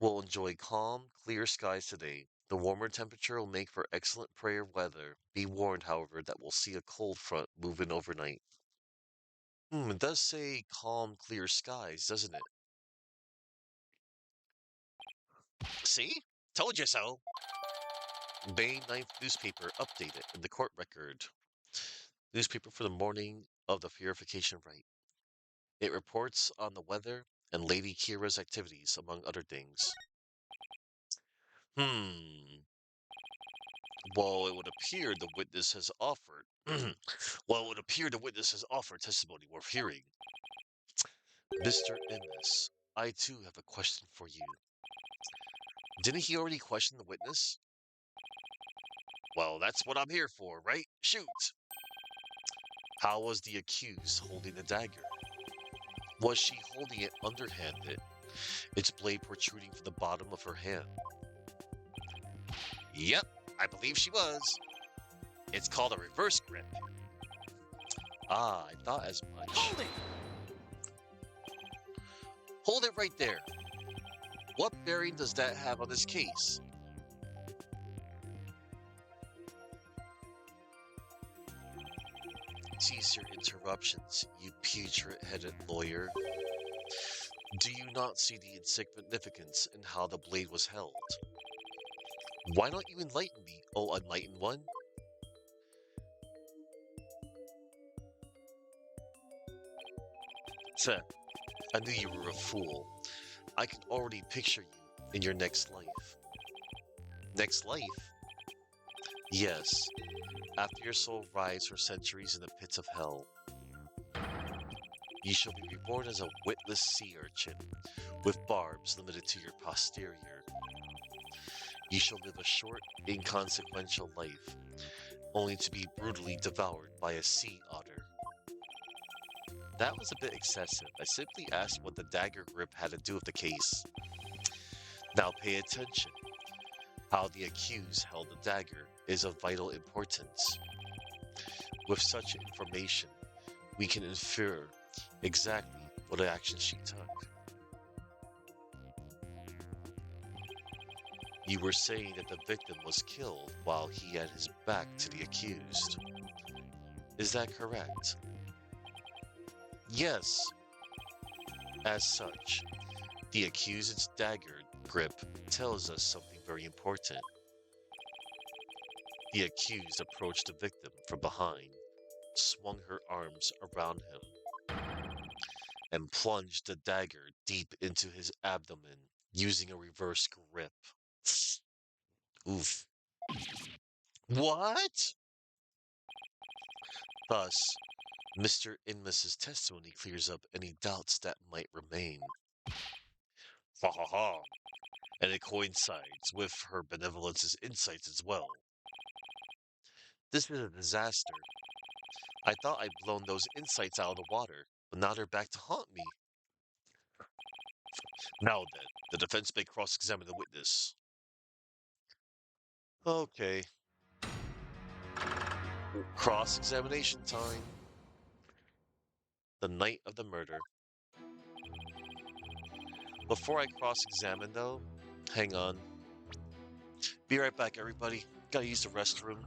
will enjoy calm, clear skies today. The warmer temperature will make for excellent prayer weather. Be warned, however, that we'll see a cold front move in overnight. It does say calm, clear skies, doesn't it? See? Told you so. May 9th newspaper updated in the court record. Newspaper for the morning of the purification rite. It reports on the weather and Lady Kira's activities, among other things. Well, it would appear the witness has offered. Well, it would appear the witness has offered testimony worth hearing. Mr. Ennis, I too have a question for you. Didn't he already question the witness? Well, that's what I'm here for, right? Shoot! How was the accused holding the dagger? Was she holding it underhanded, its blade protruding from the bottom of her hand? Yep, I believe she was. It's called a reverse grip. Ah, I thought as much. Hold it! Hold it right there. What bearing does that have on this case? Cease your interruptions, you putrid-headed lawyer. Do you not see the insignificance in how the blade was held? Why don't you enlighten me, O enlightened one? Seth, I knew you were a fool. I can already picture you in your next life. Next life? Yes, after your soul rides for centuries in the pits of hell. You shall be reborn as a witless sea urchin, with barbs limited to your posterior. You shall live a short, inconsequential life, only to be brutally devoured by a sea otter. That was a bit excessive. I simply asked what the dagger grip had to do with the case. Now pay attention. How the accused held the dagger is of vital importance. With such information, we can infer exactly what action she took. You were saying that the victim was killed while he had his back to the accused. Is that correct? Yes. As such, the accused's dagger grip tells us something very important. The accused approached the victim from behind, swung her arms around him, and plunged the dagger deep into his abdomen using a reverse grip. Oof. What? Thus, Mr. Inmus's testimony clears up any doubts that might remain. Ha ha ha. And it coincides with her benevolence's insights as well. This is a disaster. I thought I'd blown those insights out of the water, but now they're back to haunt me. Now then, the defense may cross-examine the witness. Okay. Cross-examination time. The night of the murder. Before I cross-examine, though, hang on. Be right back, everybody. Gotta use the restroom.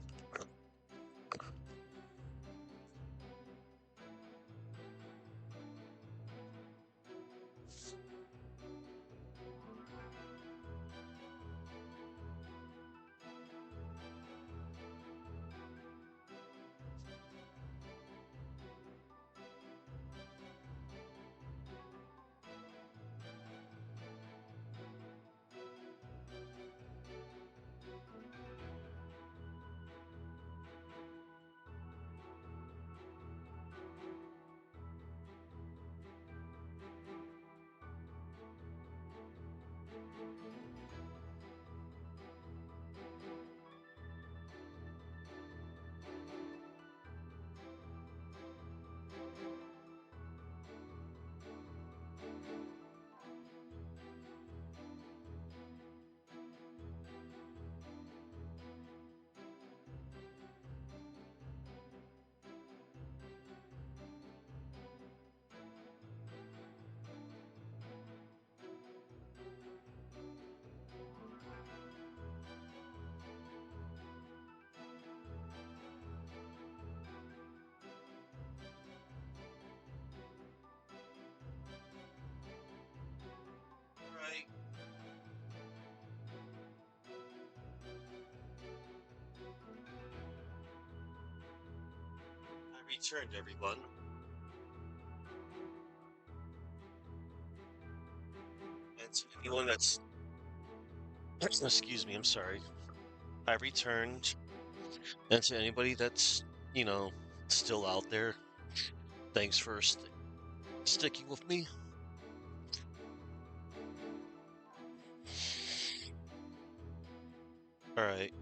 Right. I returned, everyone. And to anyone that's... Excuse me, I'm sorry. I returned. And to anybody that's, still out there, thanks for sticking with me. Alright.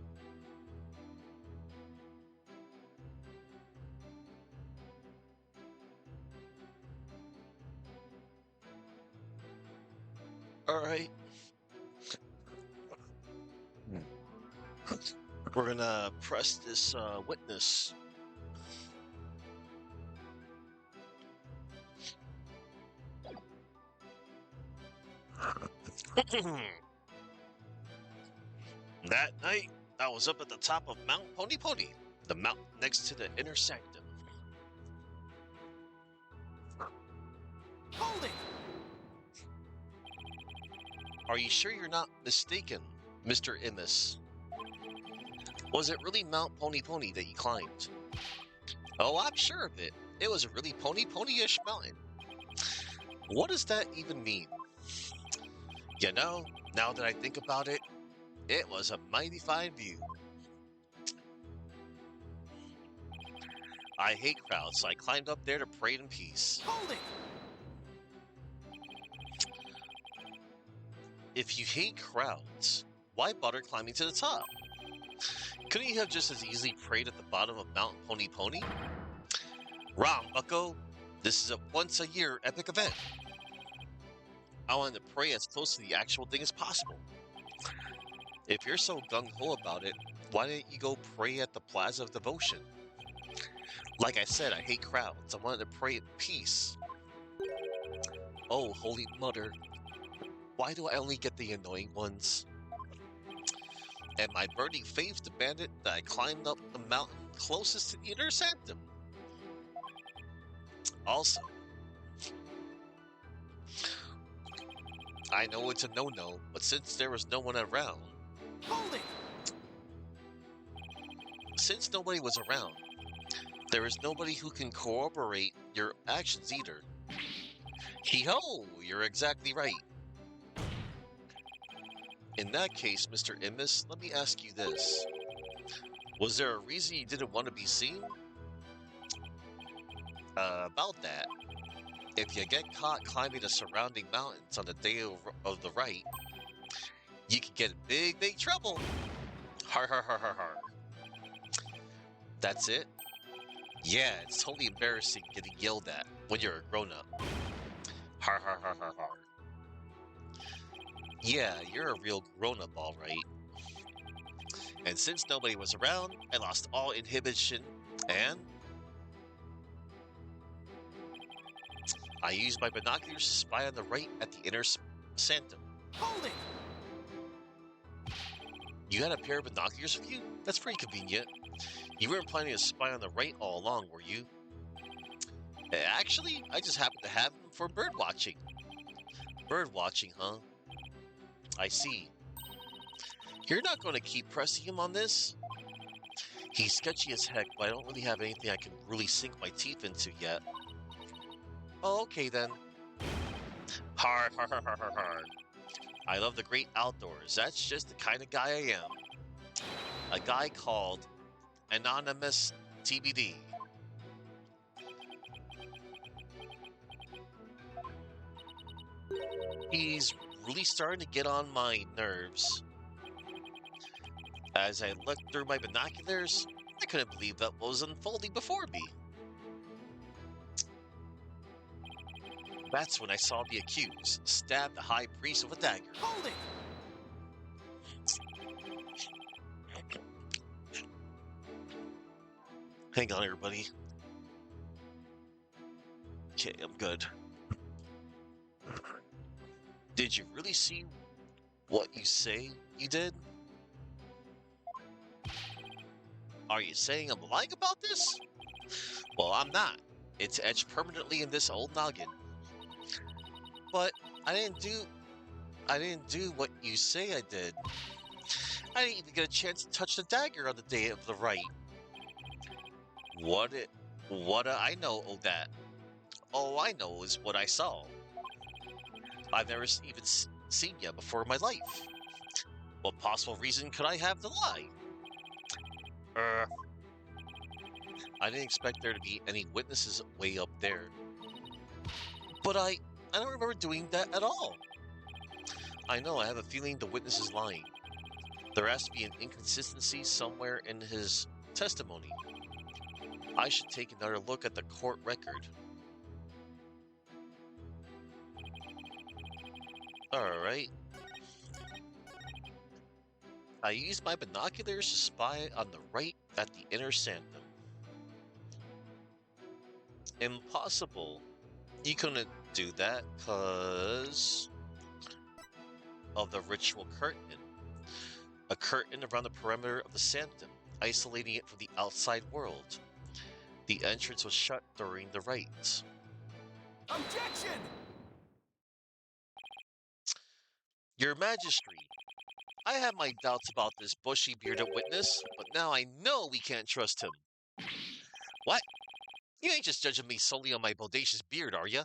Alright. We're gonna press this witness. That night, I was up at the top of Mount Pony Pony, the mountain next to the inner sanctum. Hold it! Are you sure you're not mistaken, Mr. Immus? Was it really Mount Pony Pony that you climbed? Oh, I'm sure of it. It was a really pony-ish mountain. What does that even mean? Now that I think about it, it was a mighty fine view. I hate crowds, so I climbed up there to pray in peace. Hold it! If you hate crowds, why bother climbing to the top? Couldn't you have just as easily prayed at the bottom of Mount Pony Pony? Wrong, bucko. This is a once-a-year epic event. I wanted to pray as close to the actual thing as possible. If you're so gung-ho about it, why didn't you go pray at the Plaza of Devotion? Like I said, I hate crowds. I wanted to pray in peace. Oh, Holy Mother. Why do I only get the annoying ones? And my burning faith demanded that I climbed up the mountain closest to the inner sanctum. Also, I know it's a no-no, but since there was no one around... Hold it! Since nobody was around, there is nobody who can corroborate your actions either. Hee-ho! You're exactly right. In that case, Mr. Immis, let me ask you this. Was there a reason you didn't want to be seen? About that. If you get caught climbing the surrounding mountains on the day of the rite, you could get in big, big trouble. Har har har har har. That's it? Yeah, it's totally embarrassing getting yelled at when you're a grown-up. Har har har har har. Yeah, you're a real grown-up, all right. And since nobody was around, I lost all inhibition, and I used my binoculars to spy on the right at the inner sanctum. Hold it! You had a pair of binoculars with you? That's pretty convenient. You weren't planning to spy on the right all along, were you? Actually, I just happened to have them for bird watching. Bird watching, huh? I see. You're not going to keep pressing him on this? He's sketchy as heck, but I don't really have anything I can really sink my teeth into yet. Oh, okay then. Har har har har har har. I love the great outdoors. That's just the kind of guy I am. A guy called Anonymous TBD. He's really starting to get on my nerves. As I looked through my binoculars, I couldn't believe that was unfolding before me. That's when I saw the accused stab the high priest with a dagger. Hold it! Hang on, everybody. Okay, I'm good. Did you really see what you say you did? Are you saying I'm lying about this? Well, I'm not. It's etched permanently in this old noggin. But I didn't do what you say I did. I didn't even get a chance to touch the dagger on the day of the rite. What do I know of that? All I know is what I saw. I've never even seen you before in my life. What possible reason could I have to lie? I didn't expect there to be any witnesses way up there. But I don't remember doing that at all. I know, I have a feeling the witness is lying. There has to be an inconsistency somewhere in his testimony. I should take another look at the court record. Alright. I used my binoculars to spy on the right at the inner sanctum. Impossible. You couldn't do that because of the ritual curtain. A curtain around the perimeter of the sanctum, isolating it from the outside world. The entrance was shut during the rite. Objection! Your Majesty, I have my doubts about this bushy-bearded witness, but now I know we can't trust him. What? You ain't just judging me solely on my bodacious beard, are ya?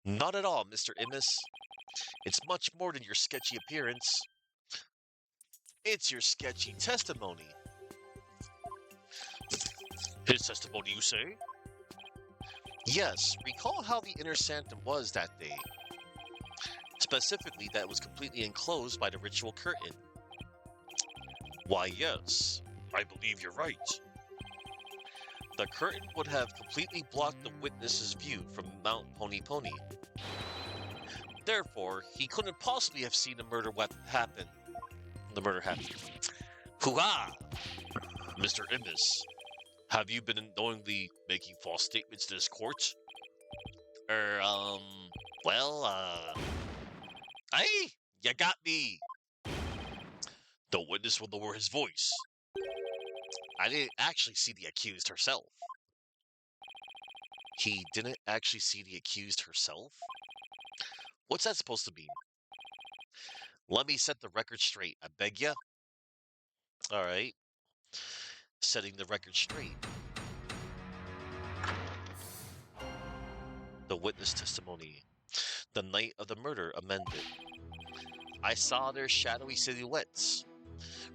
Not at all, Mr. Immis. It's much more than your sketchy appearance. It's your sketchy testimony. His testimony, you say? Yes, recall how the inner sanctum was that day. Specifically, that it was completely enclosed by the ritual curtain. Why, yes, I believe you're right. The curtain would have completely blocked the witness's view from Mount Pony Pony. Therefore, he couldn't possibly have seen the murder happen. Hoo-ha! Mr. Immis, have you been knowingly making false statements to this court? Hey, you got me! The witness will lower his voice. I didn't actually see the accused herself. He didn't actually see the accused herself? What's that supposed to mean? Let me set the record straight, I beg ya. Alright. Setting the record straight. The witness testimony. The night of the murder amended. I saw their shadowy silhouettes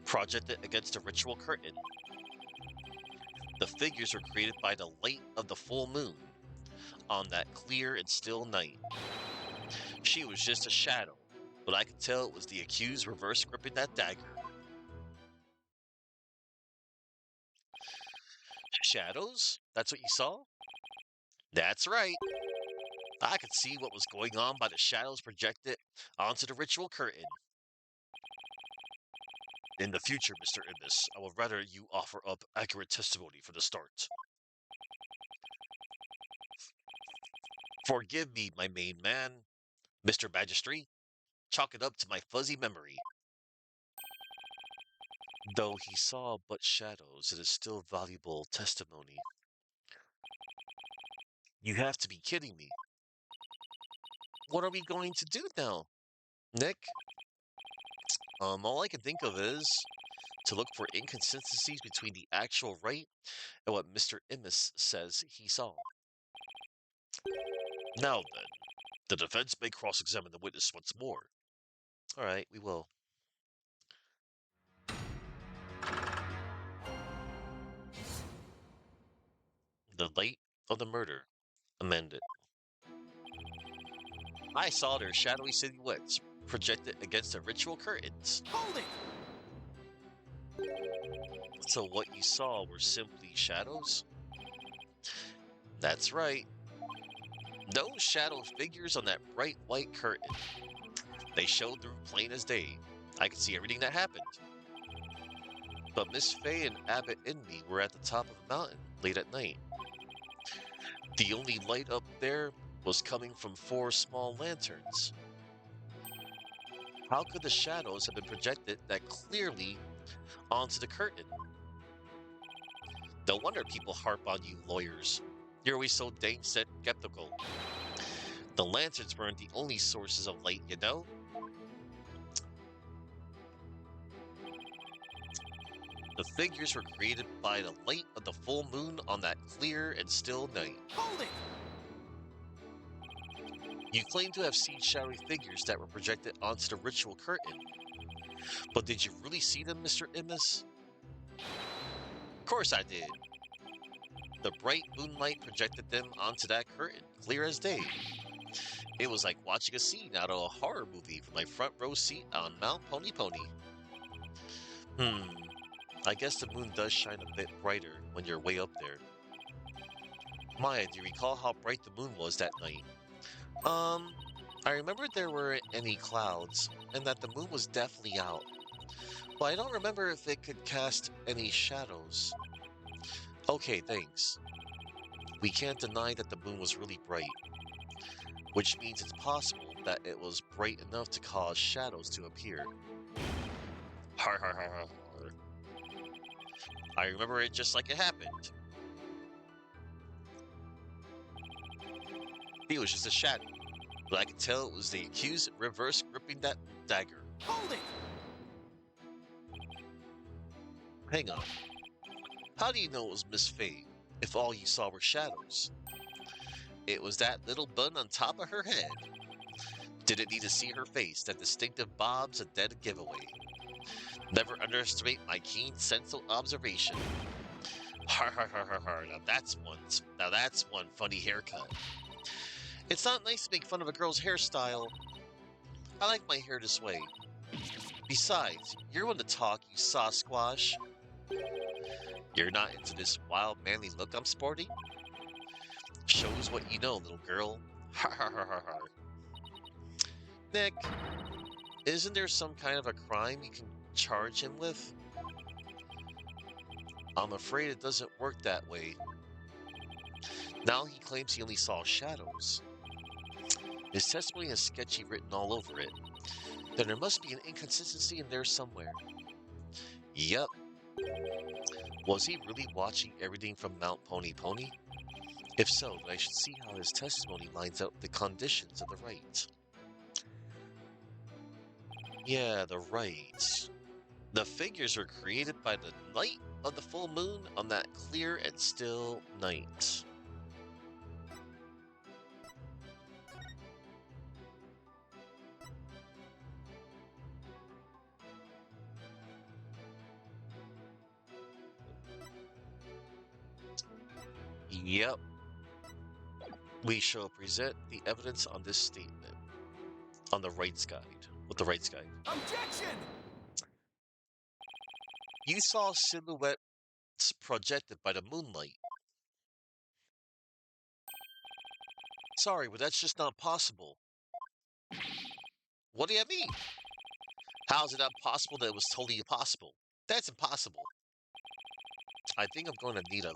projected against the ritual curtain. The figures were created by the light of the full moon on that clear and still night. She was just a shadow, but I could tell it was the accused reverse gripping that dagger. Shadows? That's what you saw? That's right. I could see what was going on by the shadows projected onto the ritual curtain. In the future, Mr. Ibis, I would rather you offer up accurate testimony for the start. Forgive me, my main man, Mr. Magistrate. Chalk it up to my fuzzy memory. Though he saw but shadows, it is still valuable testimony. You have to be kidding me. What are we going to do now, Nick? All I can think of is to look for inconsistencies between the actual Wright and what Mr. Immis says he saw. Now then, the defense may cross-examine the witness once more. All right, we will. The night of the murder amended. I saw their shadowy silhouettes projected against the ritual curtains. Hold it! So what you saw were simply shadows? That's right. No shadow figures on that bright white curtain. They showed through plain as day. I could see everything that happened. But Miss Fay and Abbott and me were at the top of a mountain late at night. The only light up there was coming from 4 small lanterns. How could the shadows have been projected that clearly onto the curtain? No wonder people harp on you lawyers. You're always so dang skeptical. The lanterns weren't the only sources of light, you know? The figures were created by the light of the full moon on that clear and still night. Hold it! You claim to have seen shadowy figures that were projected onto the ritual curtain. But did you really see them, Mr. Immis? Of course I did. The bright moonlight projected them onto that curtain, clear as day. It was like watching a scene out of a horror movie from my front row seat on Mount Pony Pony. I guess the moon does shine a bit brighter when you're way up there. Maya, do you recall how bright the moon was that night? I remember there weren't any clouds, and that the moon was definitely out. But I don't remember if it could cast any shadows. Okay, thanks. We can't deny that the moon was really bright, which means it's possible that it was bright enough to cause shadows to appear. Har har har har har. I remember it just like it happened. He was just a shadow, but I could tell it was the accused reverse gripping that dagger. Hold it! Hang on. How do you know it was Miss Fay if all you saw were shadows? It was that little bun on top of her head. Didn't need to see her face. That distinctive bob's a dead giveaway. Never underestimate my keen sense of observation. Har har har har har. Now that's one funny haircut. It's not nice to make fun of a girl's hairstyle. I like my hair this way. Besides, you're one to talk, you Sasquatch. You're not into this wild, manly look I'm sporting? Shows what you know, little girl. Har har har har har. Nick, isn't there some kind of a crime you can charge him with? I'm afraid it doesn't work that way. Now he claims he only saw shadows. His testimony has sketchy written all over it. Then there must be an inconsistency in there somewhere. Yep. Was he really watching everything from Mount Pony Pony? If so, then I should see how his testimony lines up with the conditions of the Rite. Yeah, the Rite. The figures were created by the light of the full moon on that clear and still night. Yep. We shall present the evidence on this statement on the Wright's Guide. With the Wright's Guide. Objection! You saw silhouettes projected by the moonlight. Sorry, but that's just not possible. What do you mean? How is it not possible that it was totally impossible? That's impossible. I think I'm going to need a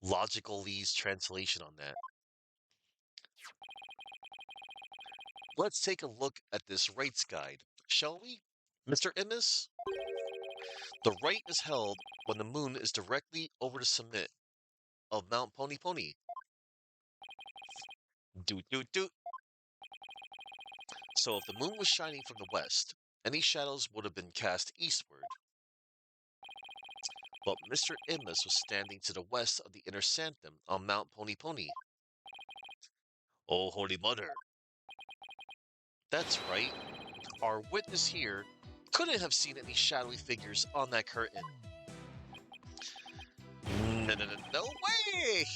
logicalese translation on that. Let's take a look at this Wright's Guide, shall we? Mr. Immis? The right is held when the moon is directly over the summit of Mount Pony Pony. Doot doot doot. So if the moon was shining from the west, any shadows would have been cast eastward. But Mr. Immis was standing to the west of the inner sanctum on Mount Pony Pony. Oh, Holy Mother. That's right. Our witness here couldn't have seen any shadowy figures on that curtain. No way!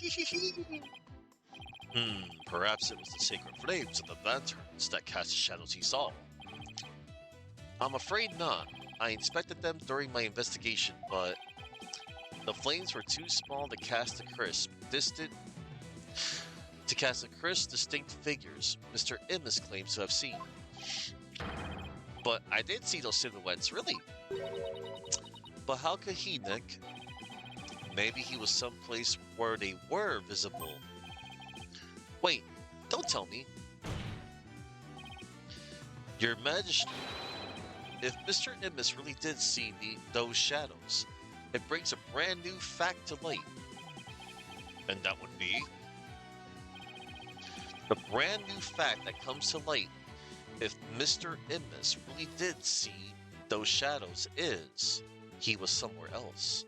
Perhaps it was the sacred flames of the lanterns that cast the shadows he saw. I'm afraid not. I inspected them during my investigation, but the flames were too small to cast distinct figures Mr. Immis claims to have seen. But I did see those silhouettes, really. But how could he, Nick? Maybe he was someplace where they were visible. Wait, don't tell me. Your Majesty, if Mr. Immis really did see those shadows, it brings a brand new fact to light. And that would be? The brand new fact that comes to light if Mr. Immis really did see those shadows is he was somewhere else.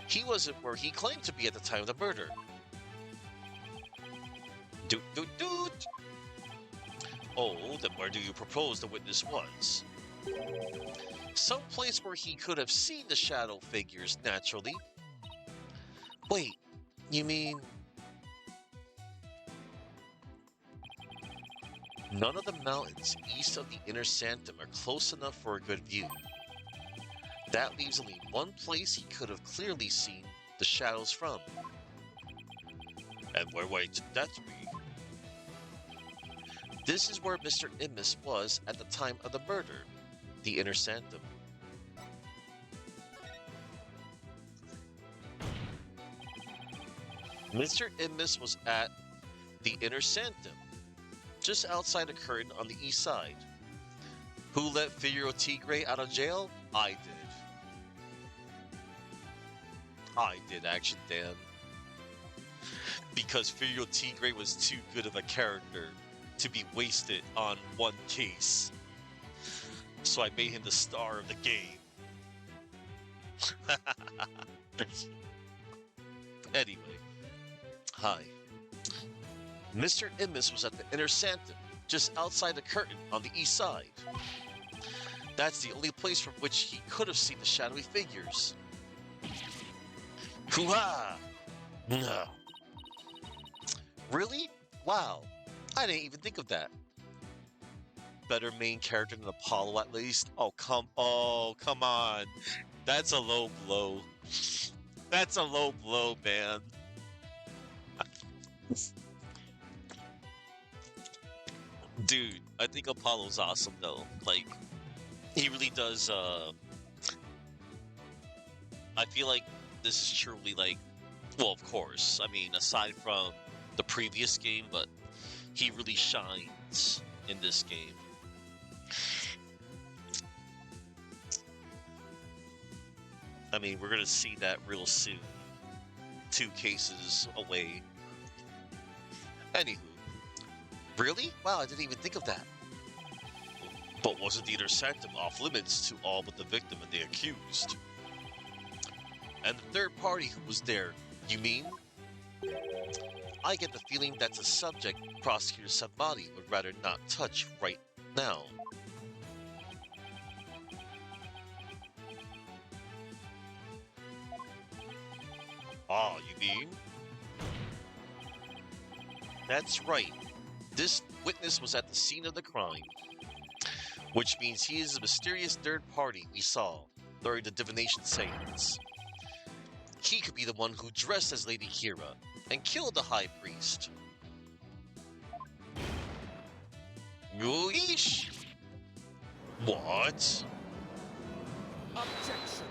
He wasn't where he claimed to be at the time of the murder. Doot doot doot! Oh, then where do you propose the witness was? Some place where he could have seen the shadow figures naturally. Wait, you mean... None of the mountains east of the inner sanctum are close enough for a good view. That leaves only one place he could have clearly seen the shadows from. And where might that be? This is where Mr. Immis was at the time of the murder, the inner sanctum. Mr. Immis was at the inner sanctum, just outside the curtain on the east side. Who let Figaro Tigre out of jail? I did. I did, action Dan. Because Figaro Tigre was too good of a character to be wasted on one case. So I made him the star of the game. Anyway. Hi. Mr. Immis was at the inner sanctum, just outside the curtain on the east side. That's the only place from which he could have seen the shadowy figures. Hoo-ha! No. Really? Wow. I didn't even think of that. Better main character than Apollo at least? Oh, come on. That's a low blow. That's a low blow, man. Dude, I think Apollo's awesome though. Like, he really does, I feel like this is truly like, well, of course, I mean, aside from the previous game, but he really shines in this game. I mean, we're gonna see that real soon. 2 cases away. Anywho. Really? Wow, I didn't even think of that. But wasn't the inner sanctum off limits to all but the victim and the accused? And the third party who was there, you mean? I get the feeling that's a subject Prosecutor Sabati would rather not touch right now. Ah, you mean? That's right. This witness was at the scene of the crime, which means he is the mysterious third party we saw during the divination seance. He could be the one who dressed as Lady Kira and killed the High Priest. Yeesh! What? Objection!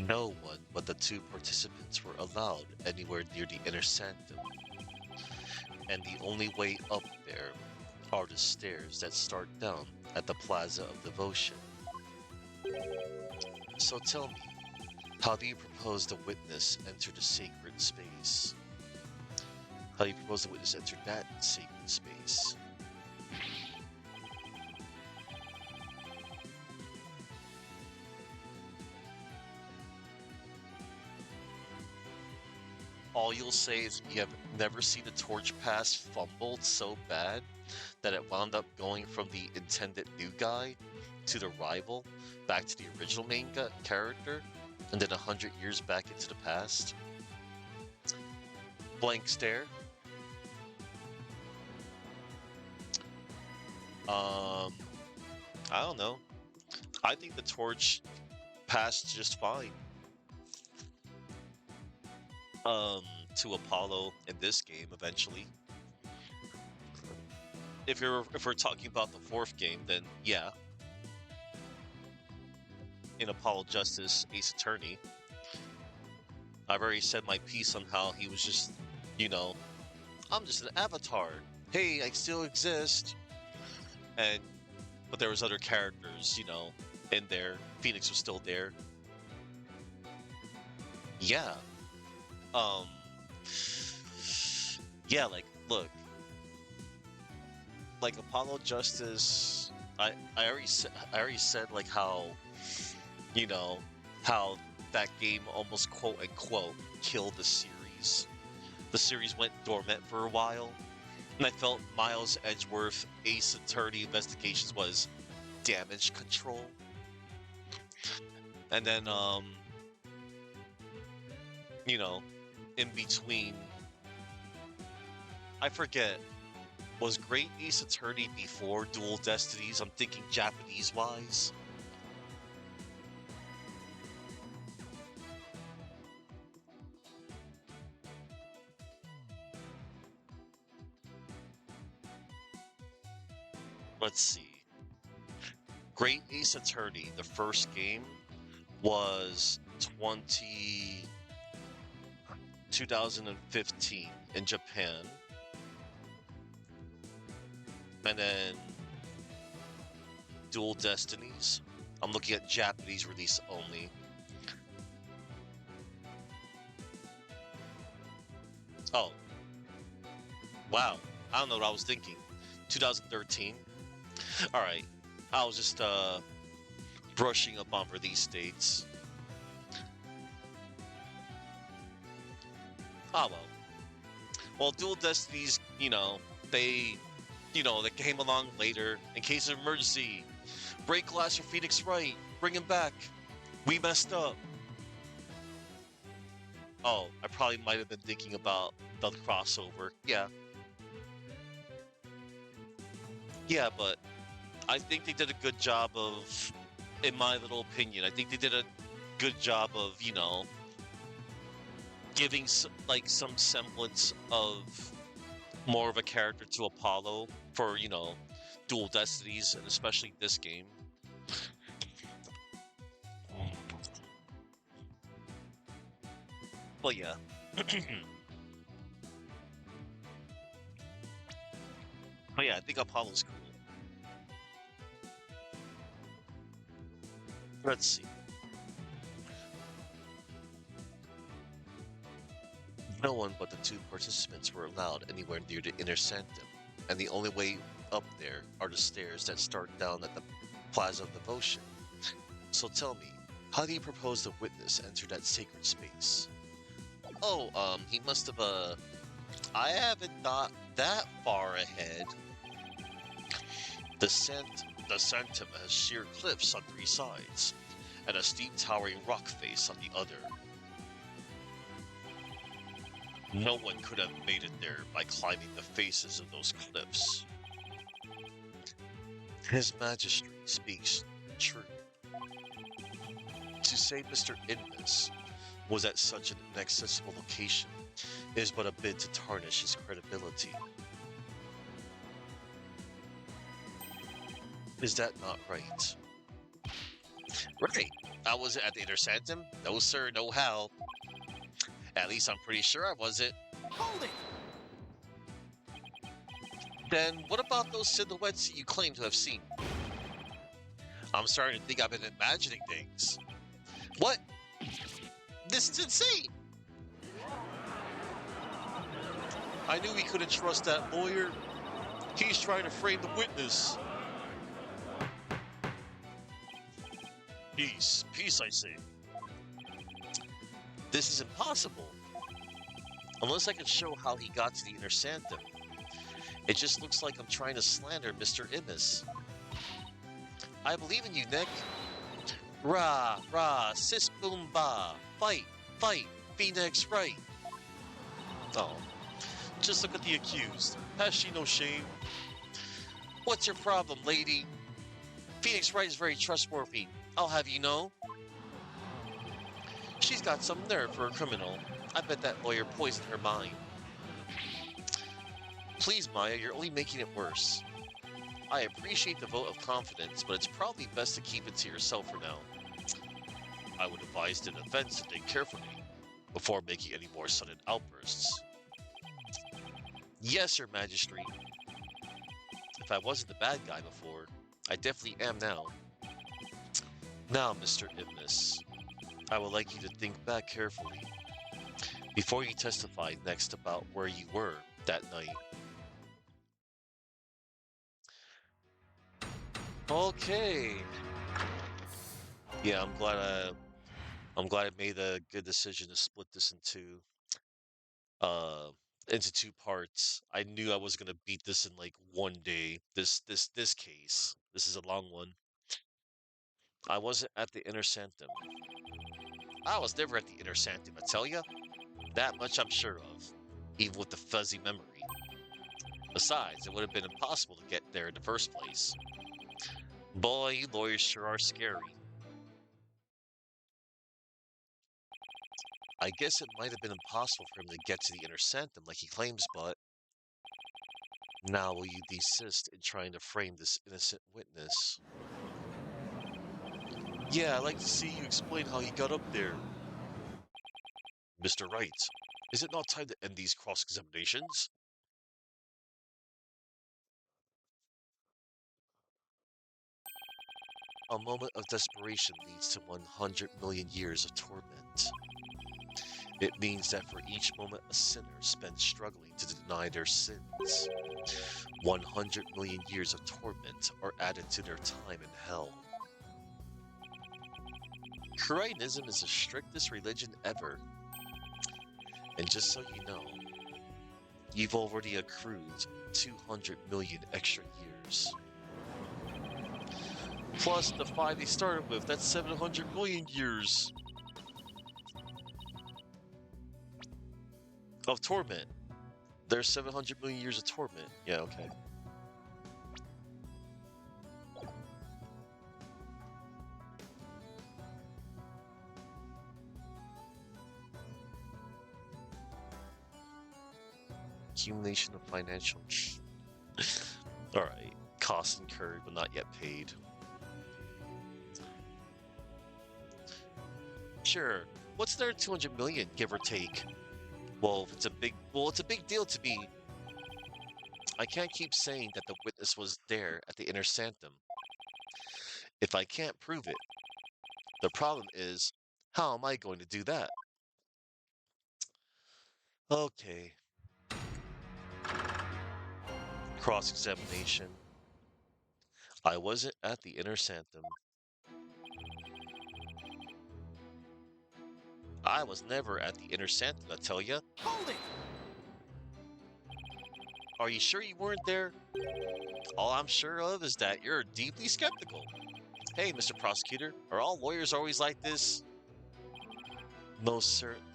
No one but the two participants were allowed anywhere near the inner sanctum. And the only way up there are the stairs that start down at the Plaza of Devotion. So tell me, how do you propose the witness enter the sacred space? How do you propose the witness enter that sacred space? All you'll say is you have never seen a torch pass fumbled so bad that it wound up going from the intended new guy to the rival, back to the original main character, and then 100 years back into the past. Blank stare. I don't know. I think the torch passed just fine. To Apollo in this game eventually. If we're talking about the fourth game, then yeah. In Apollo Justice Ace Attorney, I've already said my piece on how he was just, I'm just an avatar. Hey, I still exist. But there was other characters, in there. Phoenix was still there. Yeah. Yeah, look, Apollo Justice. I already said how, how that game almost quote unquote killed the series. The series went dormant for a while, and I felt Miles Edgeworth Ace Attorney Investigations was damage control, and then in between. I forget. Was Great Ace Attorney before Dual Destinies? I'm thinking Japanese-wise. Let's see. Great Ace Attorney, the first game, was 2015 in Japan. And then Dual Destinies. I'm looking at Japanese release only. Oh. Wow. I don't know what I was thinking. 2013. Alright. I was just brushing up on release dates. Ah well. Well, Dual Destinies, they came along later. In case of emergency, break glass for Phoenix Wright. Bring him back. We messed up. Oh, I probably might have been thinking about the crossover. Yeah. Yeah, but I think they did a good job of, in my little opinion, I think they did a good job of, giving some semblance of more of a character to Apollo for, Dual Destinies, and especially this game. But yeah. But yeah, I think Apollo's cool. Let's see. No one but the two participants were allowed anywhere near the inner sanctum, and the only way up there are the stairs that start down at the Plaza of Devotion. So tell me, how do you propose the witness enter that sacred space? Oh, he must have, I haven't thought that far ahead. The sanctum has sheer cliffs on three sides, and a steep towering rock face on the other. No one could have made it there by climbing the faces of those cliffs. His Majesty speaks true. To say Mr. Innes was at such an inaccessible location is but a bit to tarnish his credibility. Is that not right? Right. I wasn't at the Inner Sanctum. No, sir, no how. At least I'm pretty sure I wasn't. Hold it! Then what about those silhouettes that you claim to have seen? I'm starting to think I've been imagining things. What? This is insane! I knew we couldn't trust that lawyer. He's trying to frame the witness. Peace, peace, I say. This is impossible. Unless I can show how he got to the Inner Sanctum. It just looks like I'm trying to slander Mr. Immis. I believe in you, Nick. Rah, rah, sis boom ba. Fight, fight, Phoenix Wright. Oh, just look at the accused. Has she no shame? What's your problem, lady? Phoenix Wright is very trustworthy. I'll have you know. She's got some nerve for a criminal. I bet that lawyer poisoned her mind. Please, Maya, you're only making it worse. I appreciate the vote of confidence, but it's probably best to keep it to yourself for now. I would advise the defense to think carefully before making any more sudden outbursts. Yes, Your Majesty. If I wasn't the bad guy before, I definitely am now. Now, Mr. Immis, I would like you to think back carefully before you testify next about where you were that night. Okay. Yeah, I'm glad I made a good decision to split this into two parts. I knew I was gonna beat this in like one day. This case. This is a long one. I wasn't at the Inner Sanctum. I was never at the Inner Sanctum, I tell ya. That much I'm sure of, even with the fuzzy memory. Besides, it would have been impossible to get there in the first place. Boy, you lawyers sure are scary. I guess it might have been impossible for him to get to the Inner Sanctum like he claims, but... Now will you desist in trying to frame this innocent witness? Yeah, I'd like to see you explain how he got up there. Mr. Wright, is it not time to end these cross-examinations? A moment of desperation leads to 100 million years of torment. It means that for each moment a sinner spends struggling to deny their sins, 100 million years of torment are added to their time in hell. Crainism is the strictest religion ever. And just so you know, you've already accrued 200 million extra years. Plus the 5 they started with, that's 700 million years of torment. There's 700 million years of torment. Yeah, okay. Accumulation of financial... Alright. Costs incurred but not yet paid. Sure. What's there 200 million, give or take? Well, it's a big deal to me. I can't keep saying that the witness was there at the Inner Sanctum if I can't prove it. The problem is, how am I going to do that? Okay. Cross-examination. I wasn't at the Inner Sanctum. I was never at the Inner Sanctum, I tell ya. Hold it! Are you sure you weren't there? All I'm sure of is that you're deeply skeptical. Hey, Mr. Prosecutor, are all lawyers always like this? Most certainly.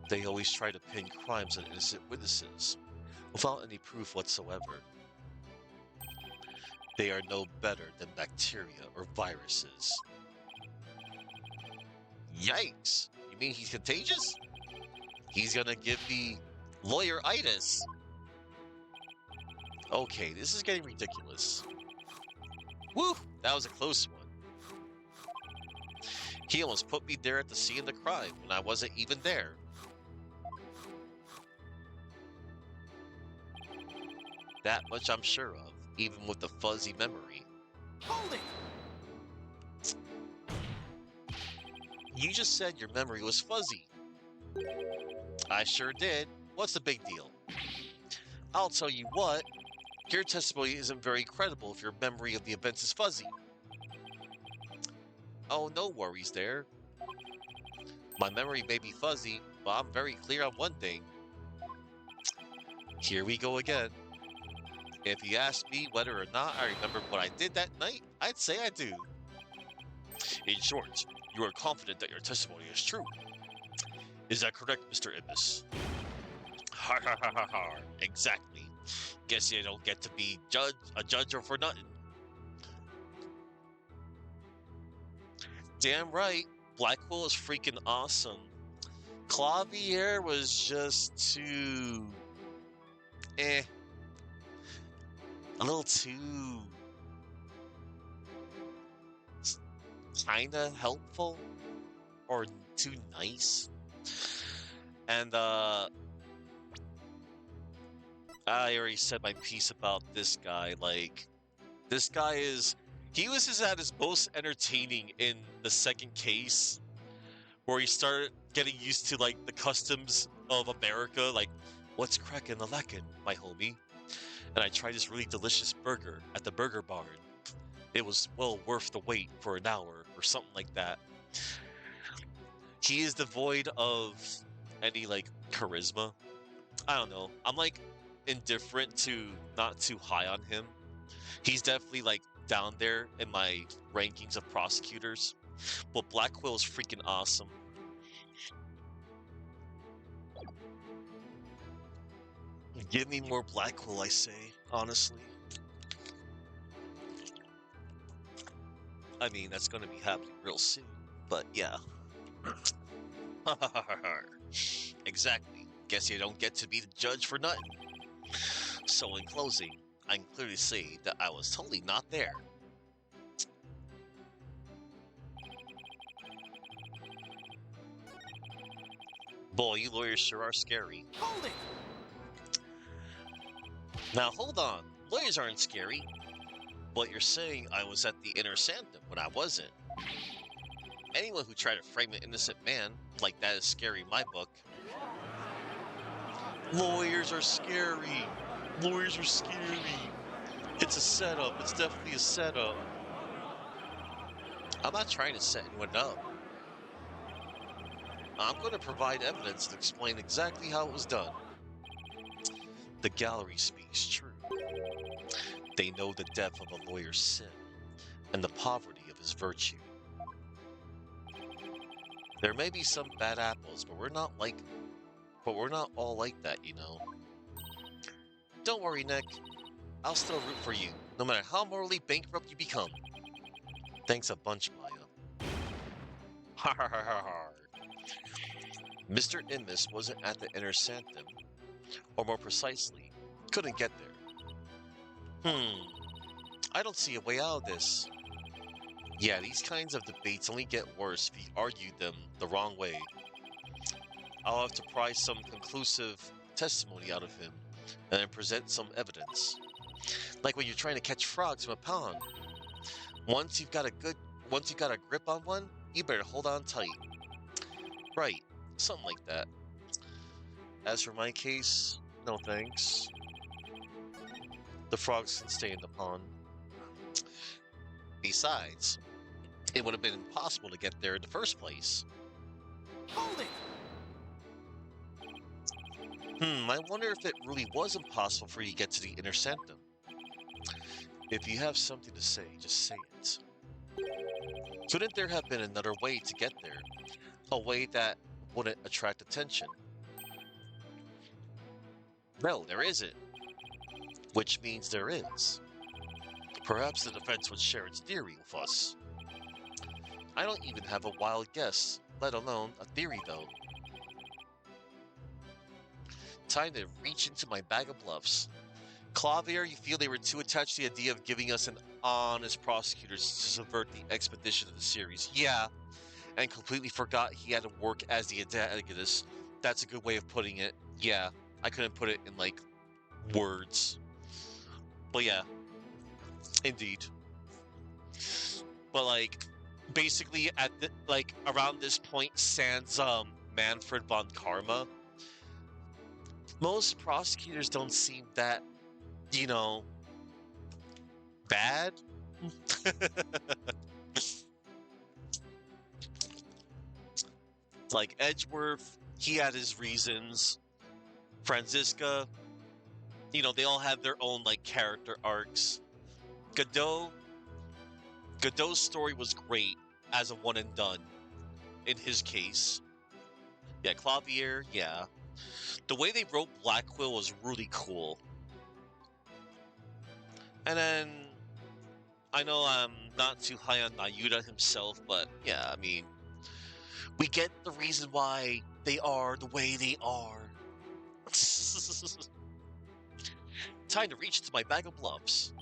They always try to pin crimes on innocent witnesses, without any proof whatsoever. They are no better than bacteria or viruses. Yikes! You mean he's contagious? He's gonna give me lawyer-itis. Okay, this is getting ridiculous. Woo! That was a close one. He almost put me there at the scene of the crime when I wasn't even there. That much I'm sure of, even with the fuzzy memory. Hold it! You just said your memory was fuzzy. I sure did. What's the big deal? I'll tell you what, your testimony isn't very credible if your memory of the events is fuzzy. Oh, no worries there. My memory may be fuzzy, but I'm very clear on one thing. Here we go again. If you ask me whether or not I remember what I did that night, I'd say I do. In short, you are confident that your testimony is true. Is that correct, Mr. Ibis? Har har har har har. Exactly. Guess you don't get to be a judge or for nothing. Damn right. Blackwell is freaking awesome. Clavier was just too... A little too... kinda helpful? Or too nice? And, I already said my piece about this guy. Like, this guy is... He was just at his most entertaining in the second case, where he started getting used to, like, the customs of America. Like, what's crackin' a lackin', my homie? And I tried this really delicious burger at the Burger Barn. It was well worth the wait for an hour, or something like that. He is devoid of any, like, charisma. I don't know. I'm, like, indifferent to not too high on him. He's definitely, like, down there in my rankings of prosecutors. But Blackwell is freaking awesome. Give me more Blackwell, I say, honestly. I mean, that's gonna be happening real soon, but yeah. Exactly. Guess you don't get to be the judge for nothing. So in closing, I can clearly say that I was totally not there. Boy, you lawyers sure are scary. Hold it! Now hold on, lawyers aren't scary. But you're saying I was at the Inner Sanctum when I wasn't. Anyone who tried to frame an innocent man like that is scary in my book. Lawyers are scary. Lawyers are scary. It's a setup. It's definitely a setup. I'm not trying to set anyone up. I'm going to provide evidence to explain exactly how it was done. The gallery speaks true. They know the depth of a lawyer's sin and the poverty of his virtue. There may be some bad apples, but we're not all like that, you know. Don't worry, Nick. I'll still root for you, no matter how morally bankrupt you become. Thanks a bunch, Maya. Ha ha ha ha ha. Mr. Immis wasn't at the Inner Sanctum, or more precisely, couldn't get there. I don't see a way out of this. Yeah, these kinds of debates only get worse if you argue them the wrong way. I'll have to pry some conclusive testimony out of him, and then present some evidence. Like when you're trying to catch frogs in a pond. Once you've got a grip on one, you better hold on tight. Right, something like that. As for my case, no thanks. The frogs can stay in the pond. Besides, it would have been impossible to get there in the first place. Hold it! I wonder if it really was impossible for you to get to the Inner Sanctum. If you have something to say, just say it. Couldn't there have been another way to get there? A way that wouldn't attract attention? No, there isn't. Which means there is. Perhaps the defense would share its theory with us. I don't even have a wild guess, let alone a theory, though. Time to reach into my bag of bluffs. Clavier, you feel they were too attached to the idea of giving us an honest prosecutor to subvert the expedition of the series. Yeah, and completely forgot he had to work as the antagonist. That's a good way of putting it. Yeah, I couldn't put it in, like, words. But yeah, indeed. But, like, basically at the, like, around this point, sans Manfred von Karma, most prosecutors don't seem that, you know, bad. Like Edgeworth, he had his reasons. Franziska, you know, they all have their own, like, character arcs. Godot's story was great as a one and done in his case. Yeah, Clavier, yeah. The way they wrote Black Quill was really cool. And then, I know I'm not too high on Nayuda himself, but yeah, I mean, we get the reason why they are the way they are. Time to reach into my bag of bluffs.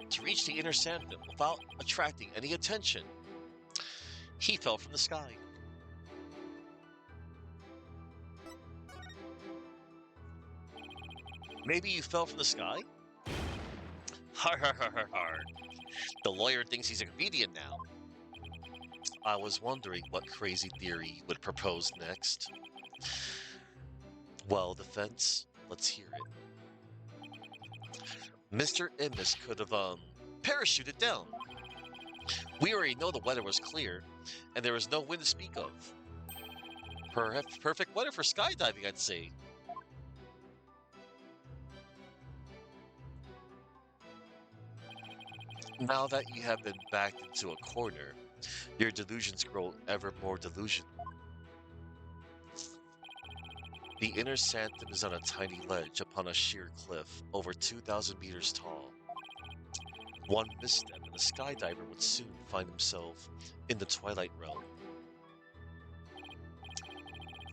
To reach the inner sanctum without attracting any attention. He fell from the sky. Maybe you fell from the sky? Har har har har har. The lawyer thinks he's a comedian now. I was wondering what crazy theory he would propose next. Well, defense, let's hear it. Mr. Immis could have, parachuted down. We already know the weather was clear, and there was no wind to speak of. Perfect weather for skydiving, I'd say. Now that you have been backed into a corner, your delusions grow ever more delusional. The inner sanctum is on a tiny ledge upon a sheer cliff over 2,000 meters tall. One misstep and a skydiver would soon find himself in the Twilight Realm.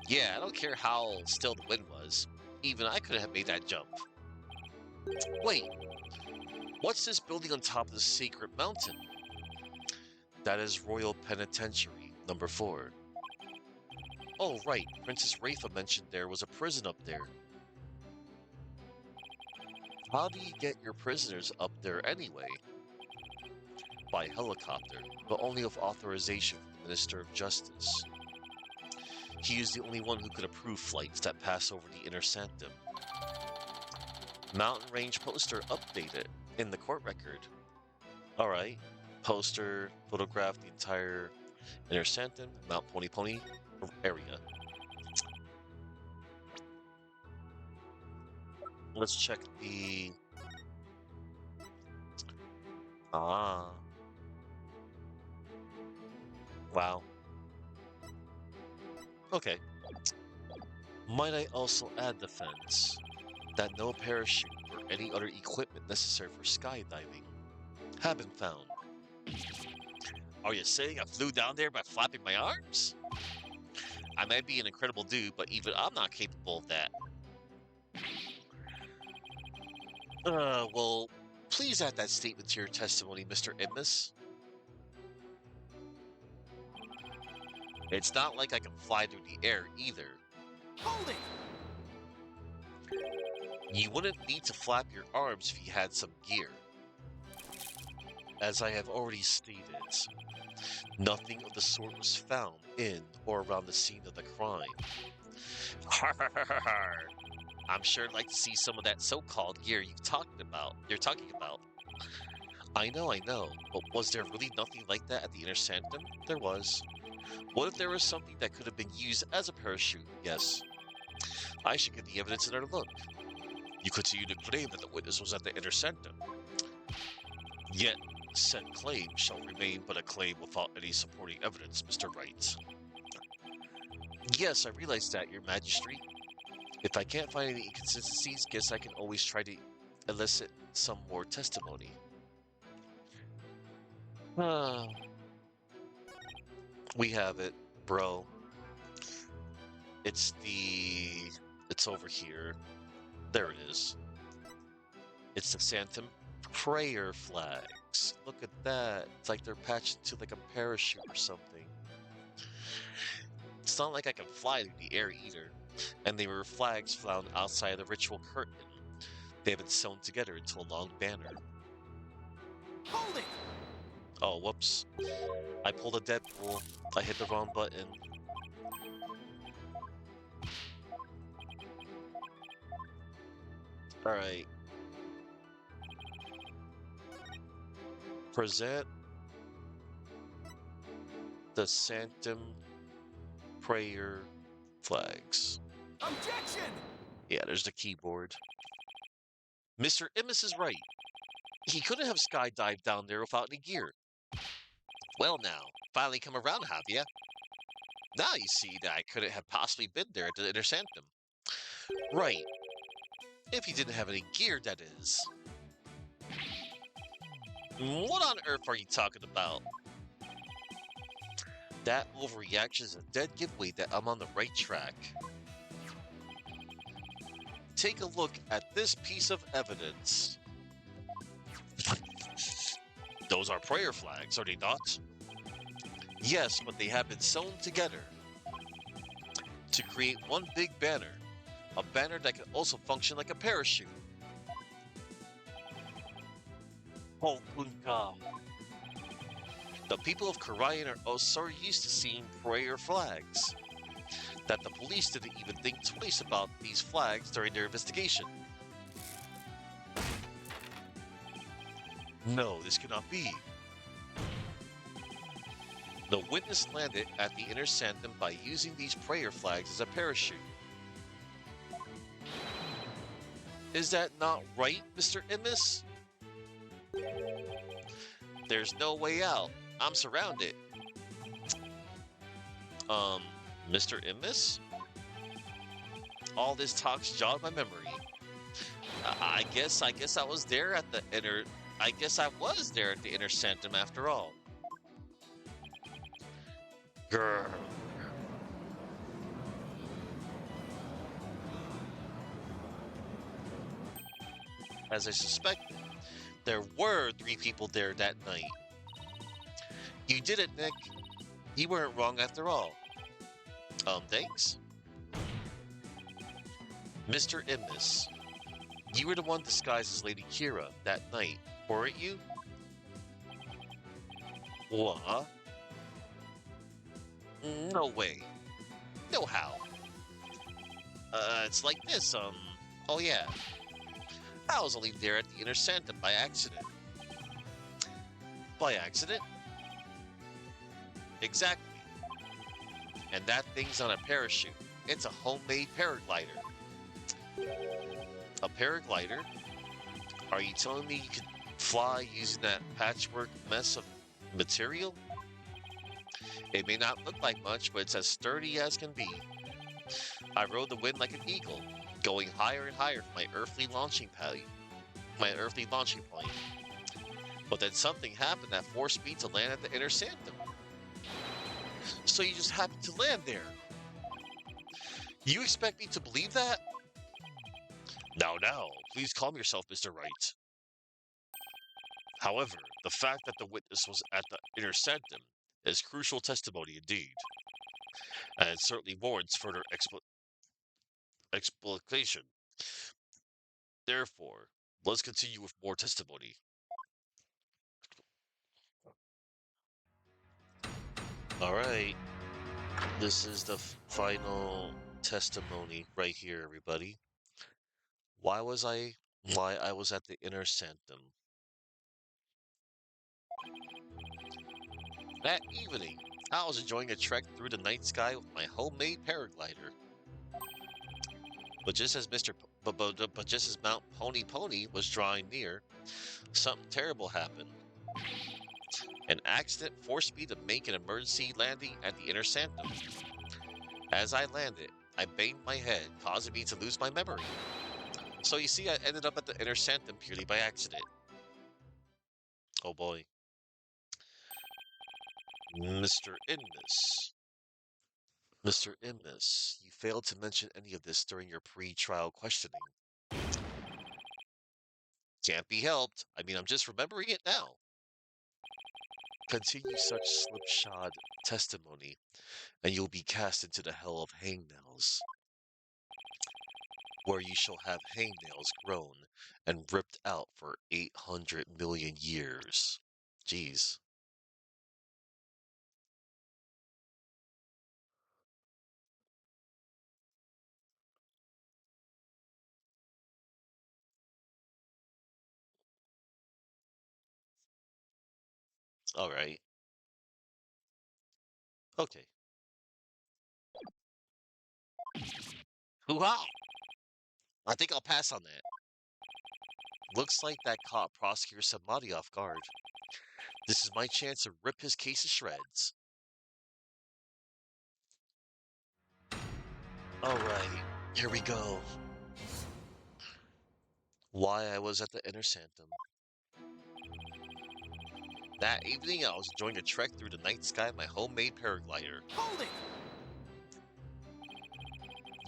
Yeah, I don't care how still the wind was. Even I couldn't have made that jump. Wait, what's this building on top of the sacred mountain? That is Royal Penitentiary, number 4. Oh, right, Princess Rafa mentioned there was a prison up there. How do you get your prisoners up there anyway? By helicopter, but only with authorization from the Minister of Justice. He is the only one who could approve flights that pass over the inner sanctum. Mountain range poster updated in the court record. Alright, poster photographed the entire inner sanctum, Mount Pony Pony area. Let's check the... Ah. Wow. Okay. Might I also add, defense, that no parachute or any other equipment necessary for skydiving have been found. Are you saying I flew down there by flapping my arms? I might be an incredible dude, but even I'm not capable of that. Well, please add that statement to your testimony, Mr. Immis. It's not like I can fly through the air either. Hold it! You wouldn't need to flap your arms if you had some gear. As I have already stated, nothing of the sort was found in or around the scene of the crime. I'm sure I'd like to see some of that so-called gear you're talking about. I know, but was there really nothing like that at the inner sanctum? There was. What if there was something that could have been used as a parachute? Yes. I should give the evidence another look. You continue to claim that the witness was at the inner sanctum. Yet, said claim shall remain but a claim without any supporting evidence, Mr. Wright. Yes, I realize that, Your Majesty. If I can't find any inconsistencies, guess I can always try to elicit some more testimony. Ah, we have it, bro. It's over here. There it is. It's the Phantom prayer flags. Look at that. It's like they're patched to like a parachute or something. It's not like I can fly through the air either. And they were flags found outside the ritual curtain. They have been sewn together into a long banner. Hold it! Oh, whoops. I pulled a Deadpool. I hit the wrong button. Alright. Present the Sanctum prayer flags. Objection! Yeah, there's the keyboard. Mr. Immis is right. He couldn't have skydived down there without any gear. Well now, finally come around, have ya? Now you see that I couldn't have possibly been there at the Inner Sanctum. Right. If he didn't have any gear, that is. What on earth are you talking about? That overreaction is a dead giveaway that I'm on the right track. Take a look at this piece of evidence. Those are prayer flags, are they not? Yes, but they have been sewn together to create one big banner. A banner that can also function like a parachute. Holkunka. The people of Karayan are oh so used to seeing prayer flags that the police didn't even think twice about these flags during their investigation. No, this cannot be. The witness landed at the Inner Sanctum by using these prayer flags as a parachute. Is that not right, Mr. Immis? There's no way out. I'm surrounded. Mr. Immis? All this talk's jogged my memory. I guess I was there at the inner. I guess I was there at the Inner Sanctum after all. Grr. As I suspected, there were 3 people there that night. You did it, Nick. You weren't wrong after all. Thanks. Mr. Immis, you were the one disguised as Lady Kira that night, weren't you? What? No way. No how. It's like this, oh yeah. I was only there at the Inner Sanctum by accident. By accident? Exactly. And that thing's on a parachute. It's a homemade paraglider. A paraglider? Are you telling me you could fly using that patchwork mess of material? It may not look like much, but it's as sturdy as can be. I rode the wind like an eagle, going higher and higher from my earthly launching point. But then something happened that forced me to land at the Inner Sanctum. So you just happened to land there. You expect me to believe that? Now, please calm yourself, Mr. Wright. However, the fact that the witness was at the Inner Sanctum is crucial testimony indeed, and it certainly warrants further explication. Therefore, let's continue with more testimony. Alright, this is the final testimony right here, everybody. Why I was at the Inner Sanctum. That evening, I was enjoying a trek through the night sky with my homemade paraglider. But just as just as Mount Pony was drawing near, something terrible happened. An accident forced me to make an emergency landing at the inner sanctum. As I landed, I banged my head, causing me to lose my memory. So you see, I ended up at the inner sanctum purely by accident. Oh boy. Mr. Innes. Mr. Innes, you failed to mention any of this during your pre-trial questioning. Can't be helped. I mean, I'm just remembering it now. Continue such slipshod testimony, and you'll be cast into the hell of hangnails, where you shall have hangnails grown and ripped out for 800 million years. Jeez. All right. Okay. Hoo-ha! I think I'll pass on that. Looks like that caught Prosecutor Samadi off guard. This is my chance to rip his case to shreds. All right, here we go. Why I was at the inner sanctum. That evening, I was enjoying a trek through the night sky in my homemade paraglider. Hold it!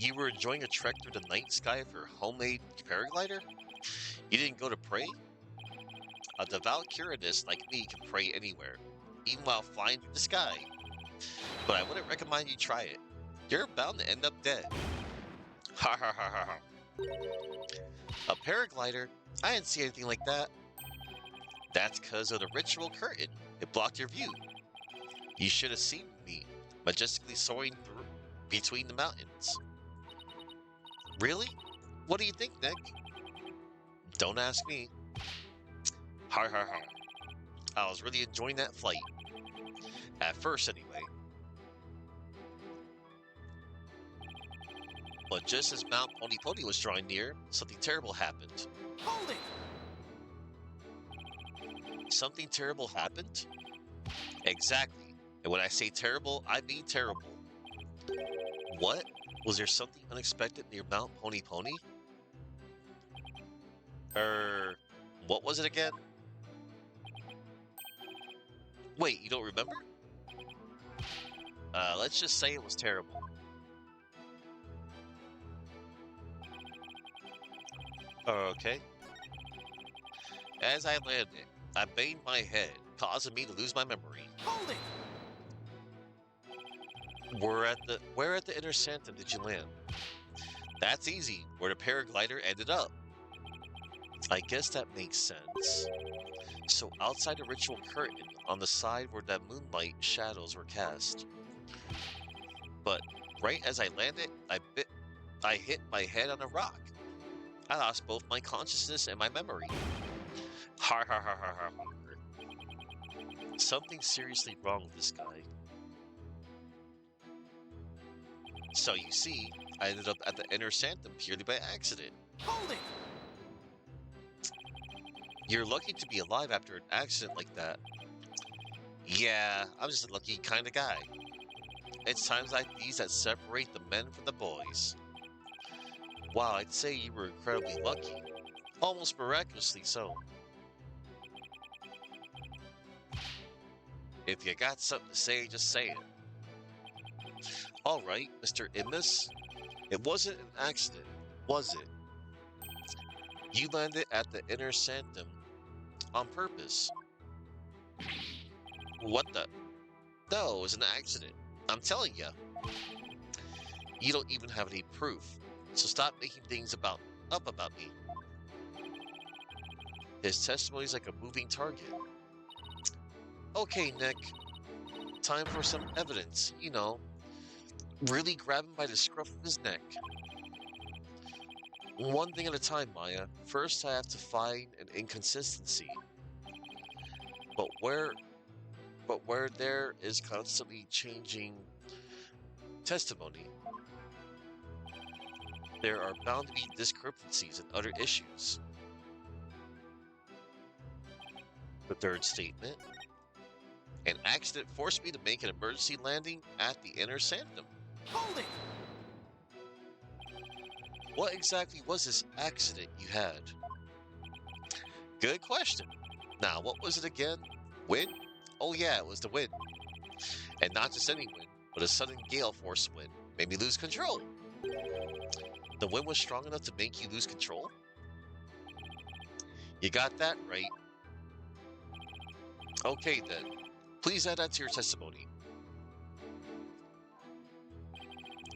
You were enjoying a trek through the night sky of your homemade paraglider? You didn't go to pray? A devout Curanist like me can pray anywhere, even while flying through the sky. But I wouldn't recommend you try it. You're bound to end up dead. Ha ha ha ha ha. A paraglider? I didn't see anything like that. That's because of the ritual curtain. It blocked your view. You should have seen me, majestically soaring through between the mountains. Really? What do you think, Nick? Don't ask me. Har har har. I was really enjoying that flight. At first, anyway. But just as Mount Pony Pony was drawing near, something terrible happened. Hold it! Something terrible happened? Exactly. And when I say terrible, I mean terrible. What? Was there something unexpected near Mount Pony Pony? What was it again? Wait, you don't remember? Let's just say it was terrible. Okay. As I landed, I banged my head, causing me to lose my memory. Hold it! Where at the inner sanctum did you land? That's easy, where the paraglider ended up. I guess that makes sense. So outside the ritual curtain, on the side where that moonlight shadows were cast. But right as I landed, I hit my head on a rock. I lost both my consciousness and my memory. Har har har har har har. Something's seriously wrong with this guy. So you see, I ended up at the inner sanctum purely by accident. Hold it! You're lucky to be alive after an accident like that. Yeah, I'm just a lucky kind of guy. It's times like these that separate the men from the boys. Wow, I'd say you were incredibly lucky. Almost miraculously so. If you got something to say, just say it. Alright, Mr. Immus. It wasn't an accident, was it? You landed at the inner sanctum on purpose. What the? No, it was an accident. I'm telling you. You don't even have any proof, so stop making things up about me. His testimony's like a moving target. Okay, Nick. Time for some evidence, you know. Really grab him by the scruff of his neck. One thing at a time, Maya. First, I have to find an inconsistency. But where there is constantly changing testimony, there are bound to be discrepancies and other issues. The third statement. An accident forced me to make an emergency landing at the inner sanctum. Hold it! What exactly was this accident you had? Good question. Now, what was it again? Wind? Oh yeah, it was the wind. And not just any wind, but a sudden gale force wind. Made me lose control. The wind was strong enough to make you lose control? You got that right. Okay then. Please add that to your testimony.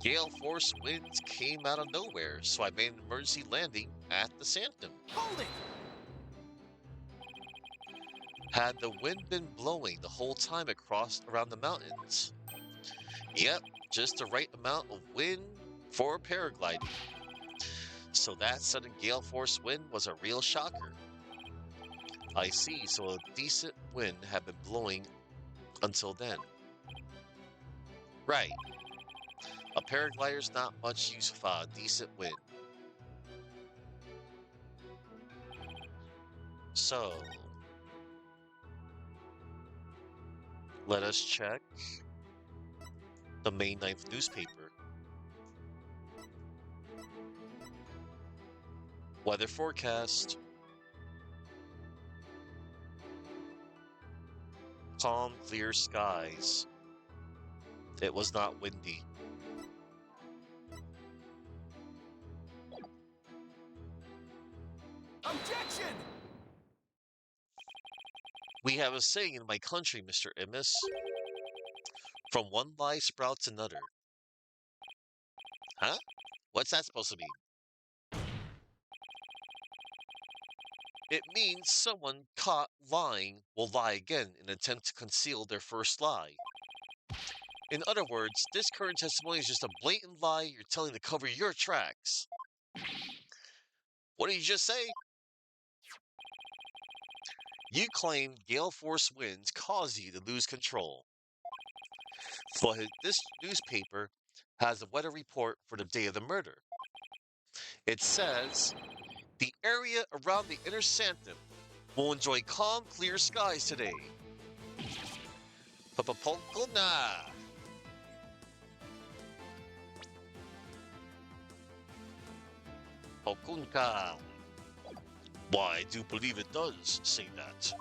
Gale force winds came out of nowhere, so I made an emergency landing at the sanctum. Hold it! Had the wind been blowing the whole time around the mountains? Yep, just the right amount of wind for paragliding. So that sudden gale force wind was a real shocker. I see, so a decent wind had been blowing until then. Right. A paraglider's not much use of a decent wind. So, let us check the May 9th newspaper. Weather forecast. Calm, clear skies. It was not windy. Objection! We have a saying in my country, Mr. Immis. From one lie sprouts another. Huh? What's that supposed to mean? It means someone caught lying will lie again in an attempt to conceal their first lie. In other words, this current testimony is just a blatant lie you're telling to cover your tracks. What did you just say? You claim gale force winds caused you to lose control. But this newspaper has a weather report for the day of the murder. It says, the area around the inner sanctum will enjoy calm, clear skies today. Papapolkona. Pokunka. Why, I do believe it does say that.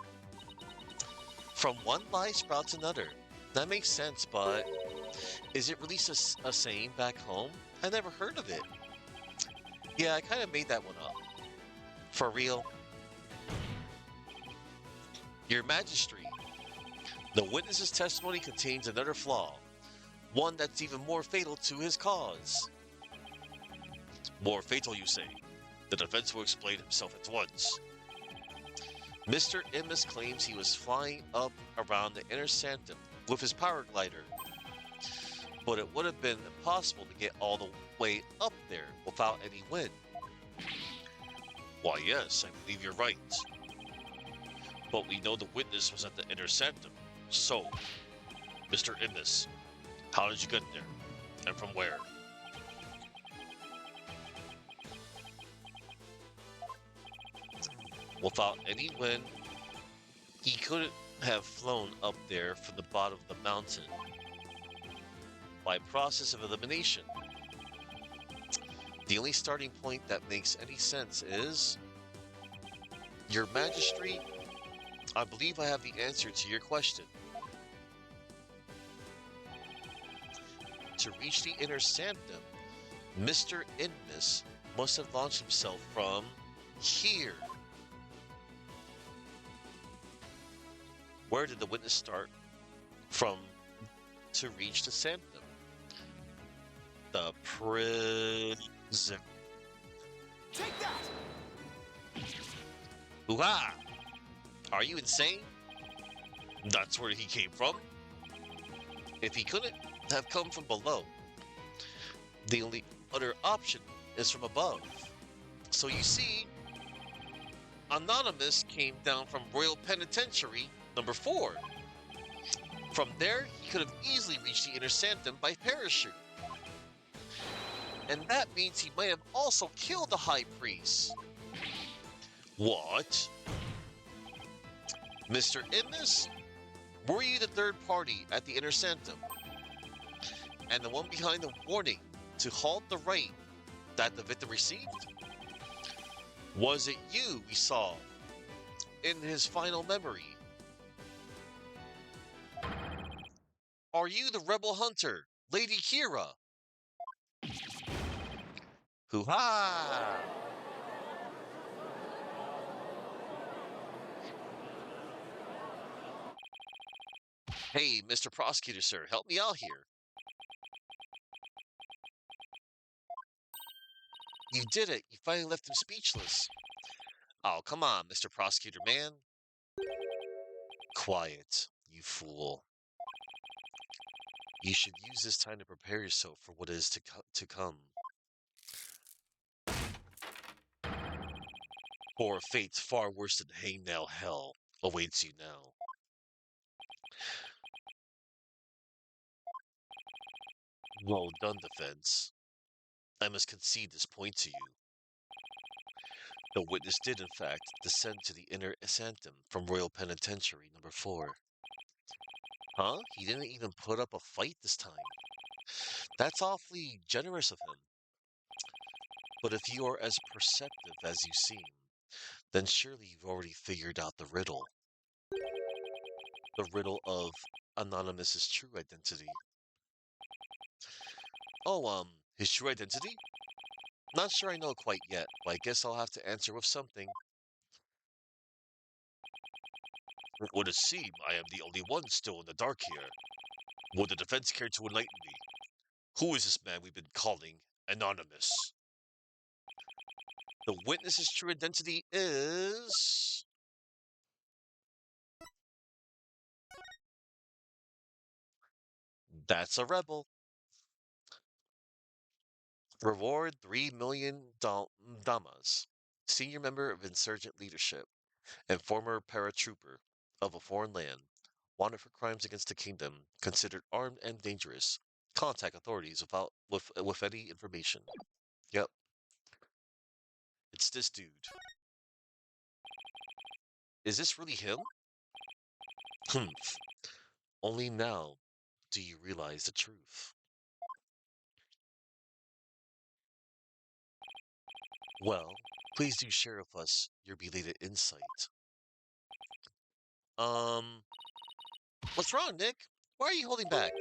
From one lie sprouts another. That makes sense, but is it really a saying back home? I never heard of it. Yeah, I kind of made that one up. For real. Your Majesty, the witness's testimony contains another flaw. One that's even more fatal to his cause. More fatal, you say? The defense will explain himself at once. Mr. Immis claims he was flying up around the inner sanctum with his power glider. But it would have been impossible to get all the way up there without any wind. Why, yes, I believe you're right. But we know the witness was at the inner sanctum. So, Mr. Immis, how did you get there? And from where? Without any wind, he couldn't have flown up there from the bottom of the mountain by process of elimination. The only starting point that makes any sense is, Your Majesty, I believe I have the answer to your question. To reach the inner sanctum, Mr. Immis must have launched himself from here. Where did the witness start from to reach the sanctum? The prison. Take that! Ooh-ha! Are you insane? That's where he came from? If he couldn't have come from below, the only other option is from above. So you see, Anonymous came down from Royal Penitentiary number 4. From there, he could have easily reached the inner sanctum by parachute. And that means he may have also killed the High Priest. What? Mr. Immis? Were you the third party at the Inner Sanctum? And the one behind the warning to halt the right that the victim received? Was it you we saw in his final memory? Are you the rebel hunter, Lady Kira? Hoo-ha! Hey, Mr. Prosecutor, sir, help me out here. You did it. You finally left him speechless. Oh, come on, Mr. Prosecutor, man. Quiet, you fool. You should use this time to prepare yourself for what is to come. For a fate far worse than hangnail hell awaits you now. Well done, defense. I must concede this point to you. The witness did, in fact, descend to the inner sanctum from Royal Penitentiary number 4. Huh? He didn't even put up a fight this time. That's awfully generous of him. But if you are as perceptive as you seem, then surely you've already figured out the riddle. The riddle of Anonymous's true identity. Oh, his true identity? Not sure I know quite yet, but I guess I'll have to answer with something. It would seem I am the only one still in the dark here. Would the defense care to enlighten me? Who is this man we've been calling Anonymous? The witness's true identity is... That's a rebel. Reward 3 million damas. Senior member of insurgent leadership and former paratrooper of a foreign land. Wanted for crimes against the kingdom. Considered armed and dangerous. Contact authorities with any information. Yep, it's this dude. Is this really him? Humph. Only now do you realize the truth. Well, please do share with us your belated insight. What's wrong, Nick? Why are you holding back?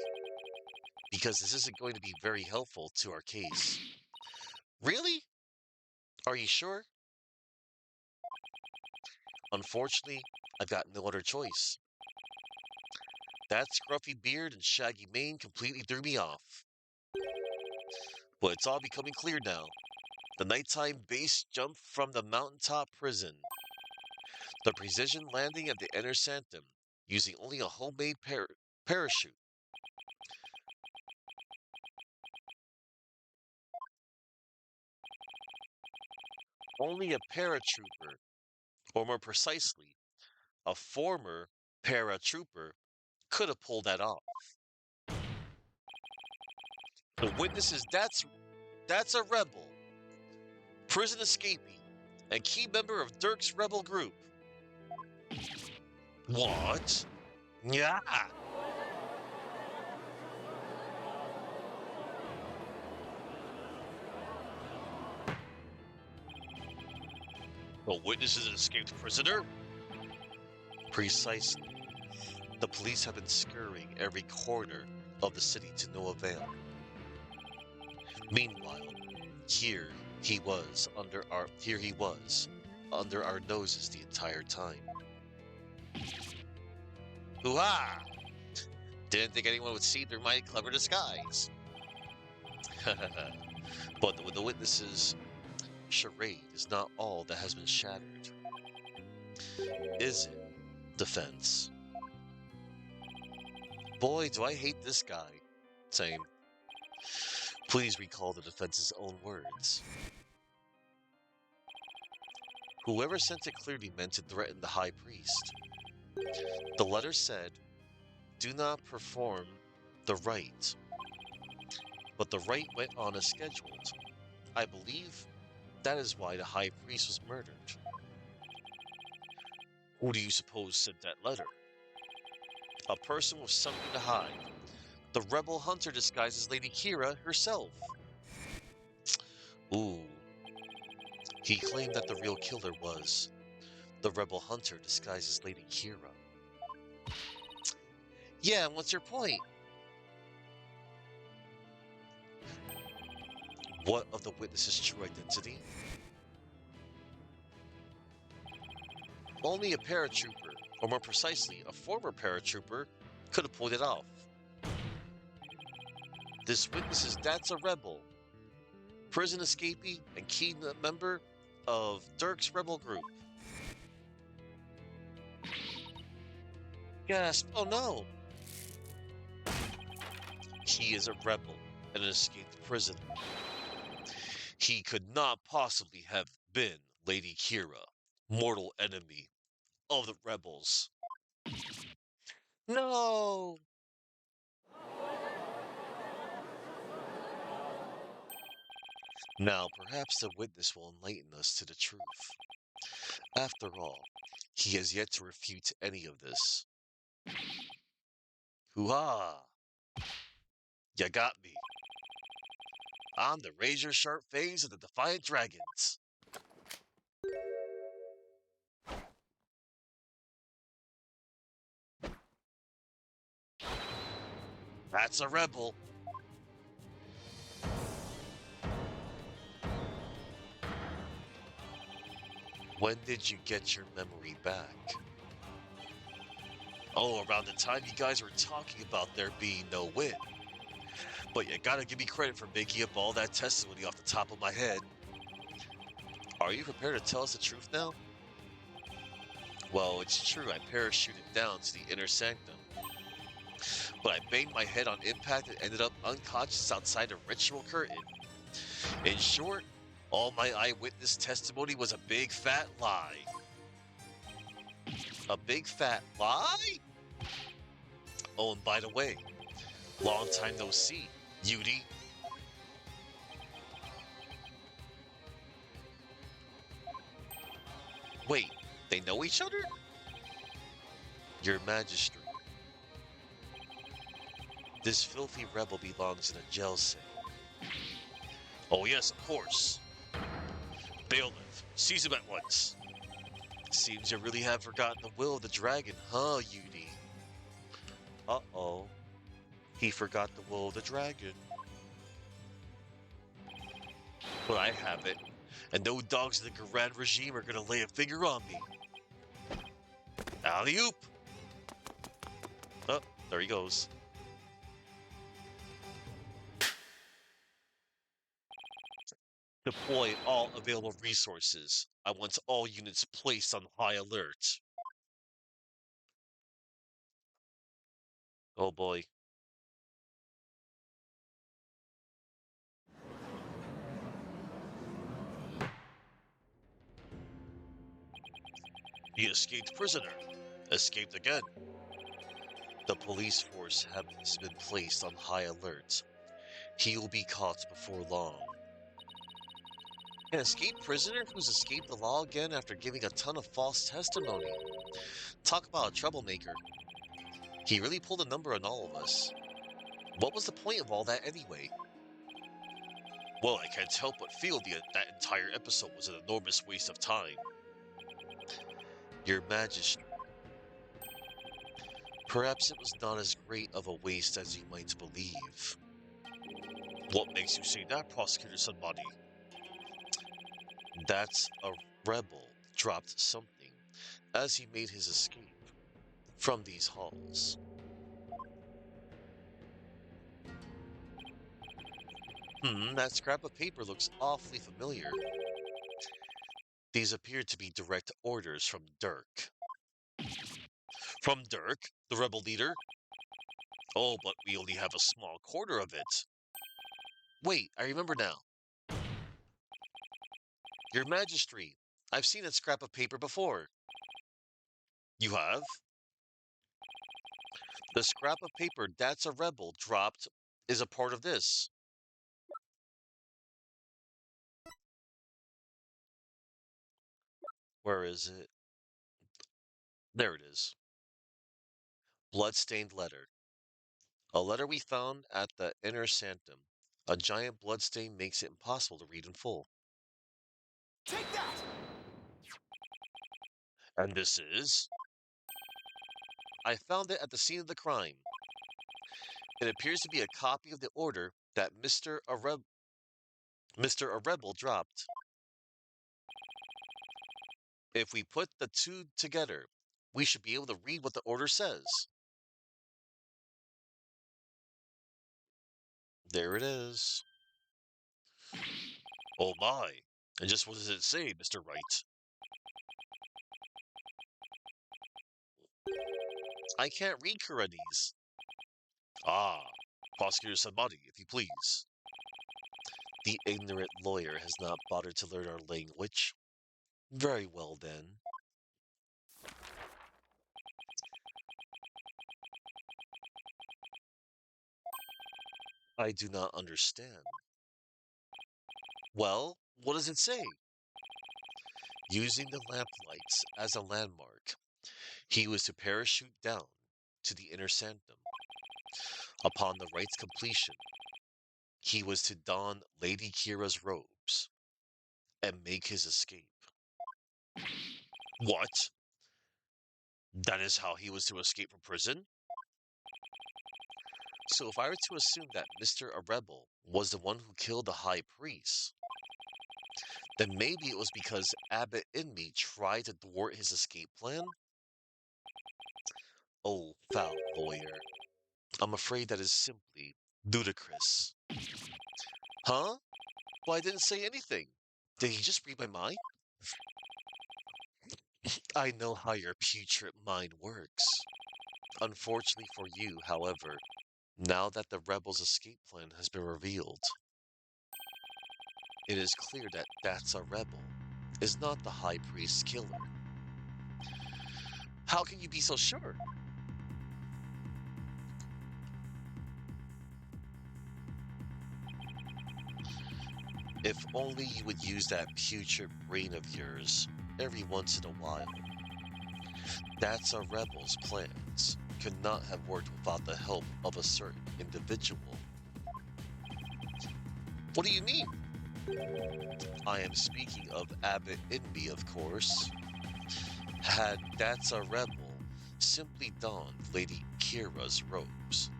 Because this isn't going to be very helpful to our case. Really? Are you sure? Unfortunately, I've got no other choice. That scruffy beard and shaggy mane completely threw me off. But it's all becoming clear now. The nighttime base jump from the mountaintop prison. The precision landing at the inner sanctum, using only a homemade parachute. Only a paratrooper, or more precisely, a former paratrooper, could have pulled that off. The witness is that's a rebel, prison escapee, and key member of Dirk's rebel group. What? Yeah. The witness is an escaped prisoner? Precisely. The police have been scouring every corner of the city to no avail. Meanwhile, here he was under our noses the entire time. Hoo-ha! Didn't think anyone would see through my clever disguise. But the witness's charade is not all that has been shattered. Is it, defense? Boy, do I hate this guy. Same. Please recall the defense's own words. Whoever sent it clearly meant to threaten the high priest. The letter said, "Do not perform the rite." But the rite went on as scheduled. I believe that is why the high priest was murdered. Who do you suppose sent that letter? A person with something to hide. The rebel hunter disguises Lady Kira herself. Ooh. He claimed that the real killer was the rebel hunter disguises Lady Kira. Yeah, and what's your point? What of the witness's true identity? Only a paratrooper, or more precisely, a former paratrooper, could have pulled it off. This witness is that's a rebel, prison escapee, and key member of Dirk's rebel group. Gasp, oh no! He is a rebel and an escaped prisoner. He could not possibly have been Lady Kira, mortal enemy of the rebels. No! Now, perhaps the witness will enlighten us to the truth. After all, he has yet to refute any of this. Hoo-ha! You got me. I'm the razor-sharp phase of the Defiant Dragons. That's a rebel. When did you get your memory back? Oh, around the time you guys were talking about there being no win. But you gotta give me credit for making up all that testimony off the top of my head. Are you prepared to tell us the truth now? Well, it's true, I parachuted down to the inner sanctum. But I banged my head on impact and ended up unconscious outside a ritual curtain. In short, all my eyewitness testimony was a big fat lie. A big fat lie? Oh, and by the way, long time no see, Yudi. Wait, they know each other? Your Majesty, this filthy rebel belongs in a jail cell. Oh yes, of course. Bailiff, seize him at once. Seems you really have forgotten the will of the dragon, huh, Yudi? Uh-oh. He forgot the will of the dragon. But I have it, and no dogs in the Grand regime are gonna lay a finger on me. Alley-oop! Oh, there he goes. Deploy all available resources. I want all units placed on high alert. Oh boy. The escaped prisoner. Escaped again. The police force has been placed on high alert. He will be caught before long. An escaped prisoner who's escaped the law again after giving a ton of false testimony. Talk about a troublemaker. He really pulled a number on all of us. What was the point of all that anyway? Well, I can't help but feel that entire episode was an enormous waste of time. Your Majesty, perhaps it was not as great of a waste as you might believe. What makes you say that, Prosecutor Sunbody? That's a rebel dropped something as he made his escape from these halls. That scrap of paper looks awfully familiar. These appear to be direct orders from Dirk. From Dirk, the rebel leader? Oh, but we only have a small quarter of it. Wait, I remember now. Your Majesty, I've seen that scrap of paper before. You have? The scrap of paper that's a rebel dropped is a part of this. Where is it? There it is. Bloodstained letter. A letter we found at the inner sanctum. A giant bloodstain makes it impossible to read in full. Take that! And this is? I found it at the scene of the crime. It appears to be a copy of the order that Mr. Rebel dropped. If we put the two together, we should be able to read what the order says. There it is. Oh my. And just what does it say, Mr. Wright? I can't read Kuranese. Ah, Prosecutor Samadi, if you please. The ignorant lawyer has not bothered to learn our language. Very well then. I do not understand. Well, what does it say? Using the lamplights as a landmark, he was to parachute down to the inner sanctum. Upon the rite's completion, he was to don Lady Kira's robes and make his escape. What? That is how he was to escape from prison? So if I were to assume that Mr. Rebel was the one who killed the high priest, then maybe it was because Abbot Inmate tried to thwart his escape plan? Oh, foul lawyer. I'm afraid that is simply ludicrous. Huh? Well, I didn't say anything. Did he just read my mind? I know how your putrid mind works. Unfortunately for you, however, now that the rebels' escape plan has been revealed, it is clear that that's a rebel is not the high priest's killer. How can you be so sure? If only you would use that putrid brain of yours every once in a while. That's a rebel's plans could not have worked without the help of a certain individual. What do you mean? I am speaking of Abbot Inby, of course. Had That's a Rebel simply donned Lady Kira's robes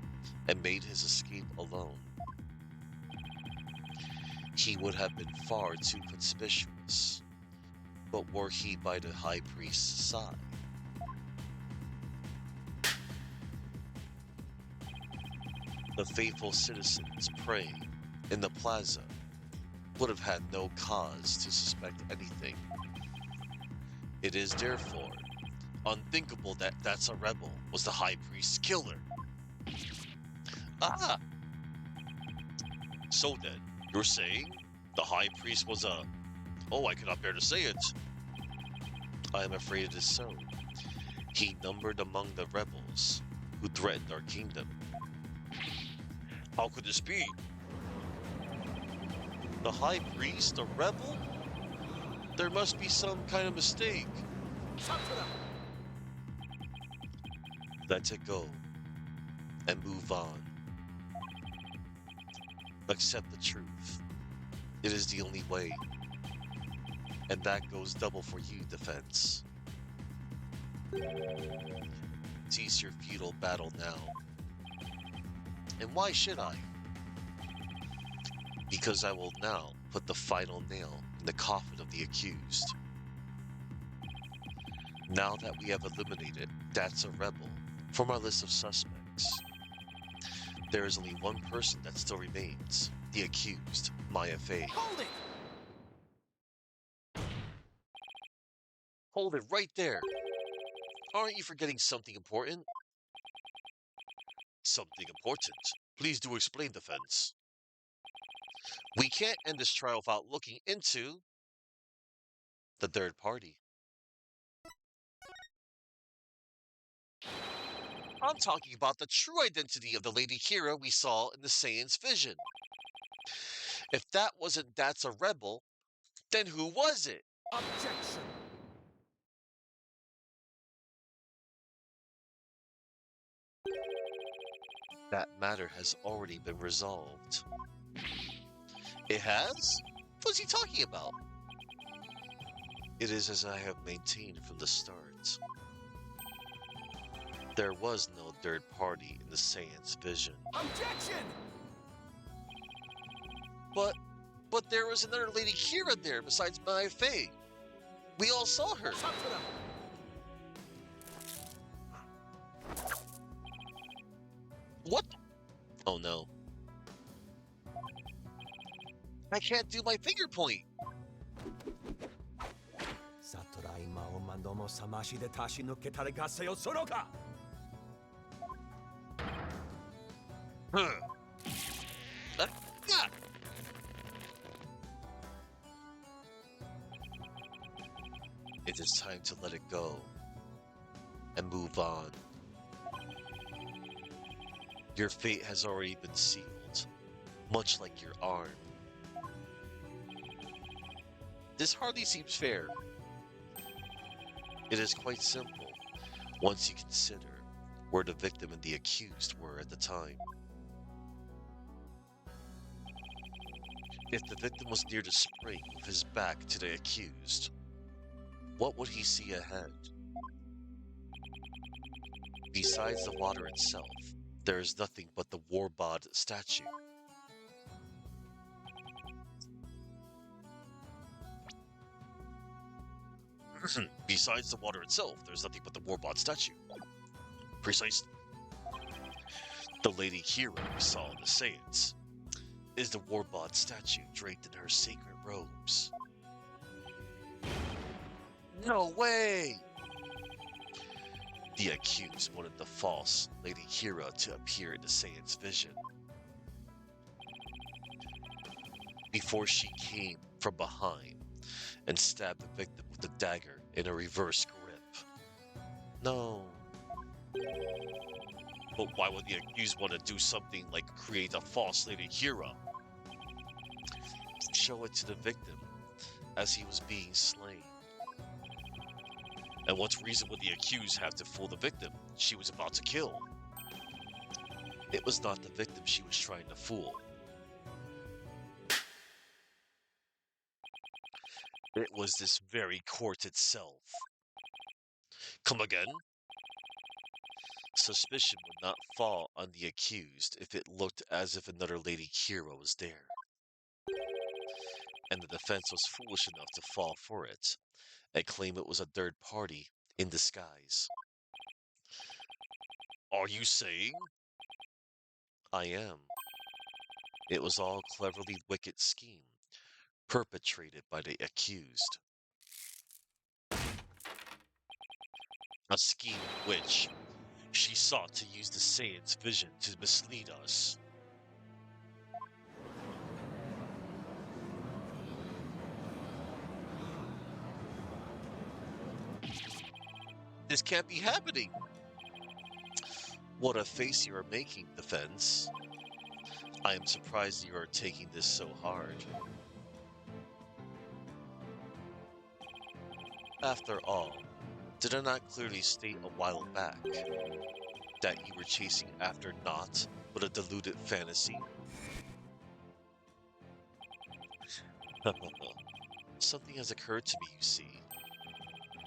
and made his escape alone, he would have been far too conspicuous. But were he by the high priest's side? The faithful citizens praying in the plaza would have had no cause to suspect anything. It is therefore unthinkable that That's a Rebel was the high priest's killer. Ah! So then, you're saying the high priest was a... Oh, I cannot bear to say it. I am afraid it is so. He numbered among the rebels who threatened our kingdom. How could this be? The high priest, a rebel? There must be some kind of mistake. Let it go and move on. Accept the truth. It is the only way. And that goes double for you, defense. Cease your futile battle now. And why should I? Because I will now put the final nail in the coffin of the accused. Now that we have eliminated That's a Rebel from our list of suspects, there is only one person that still remains, the accused, Maya Fey. Hold it! Hold it right there. Aren't you forgetting something important? Something important? Please do explain, defense. We can't end this trial without looking into the third party. I'm talking about the true identity of the Lady Kira we saw in the Saiyan's vision. If that wasn't That's a Rebel, then who was it? Objection! That matter has already been resolved. It has? What's he talking about? It is as I have maintained from the start. There was no third party in the Saiyan's vision. Objection! But there was another Lady Kira there besides my Fei. We all saw her. Sakura! What? Oh no. I can't do my finger point. サトライマオマノのさましで足し抜けたれがせよそのか Huh. Ah. It is time to let it go and move on. Your fate has already been sealed, much like your arm. This hardly seems fair. It is quite simple, once you consider where the victim and the accused were at the time. If the victim was near the spring with his back to the accused, what would he see ahead? Besides the water itself, there is nothing but the Warbod statue. Besides the water itself, there's nothing but the Warbod statue. Precisely. The Lady Hero we saw in the Saiyans is the Warbod statue draped in her sacred robes. No way! The accused wanted the false Lady Hera to appear in the Saiyan's vision. Before she came from behind and stabbed the victim with a dagger in a reverse grip. No. But why would the accused want to do something like create a false Lady Hera? Show it to the victim as he was being slain. And what reason would the accused have to fool the victim she was about to kill? It was not the victim she was trying to fool. It was this very court itself. Come again? Suspicion would not fall on the accused if it looked as if another Lady Hero was there. And the defense was foolish enough to fall for it and claim it was a third party in disguise. Are you saying? I am. It was all a cleverly wicked scheme perpetrated by the accused. A scheme in which she sought to use the Saiyan's vision to mislead us. This can't be happening. What a face you are making, Defense. I am surprised you are taking this so hard. After all, did I not clearly state a while back that you were chasing after naught but a deluded fantasy? Something has occurred to me, you see,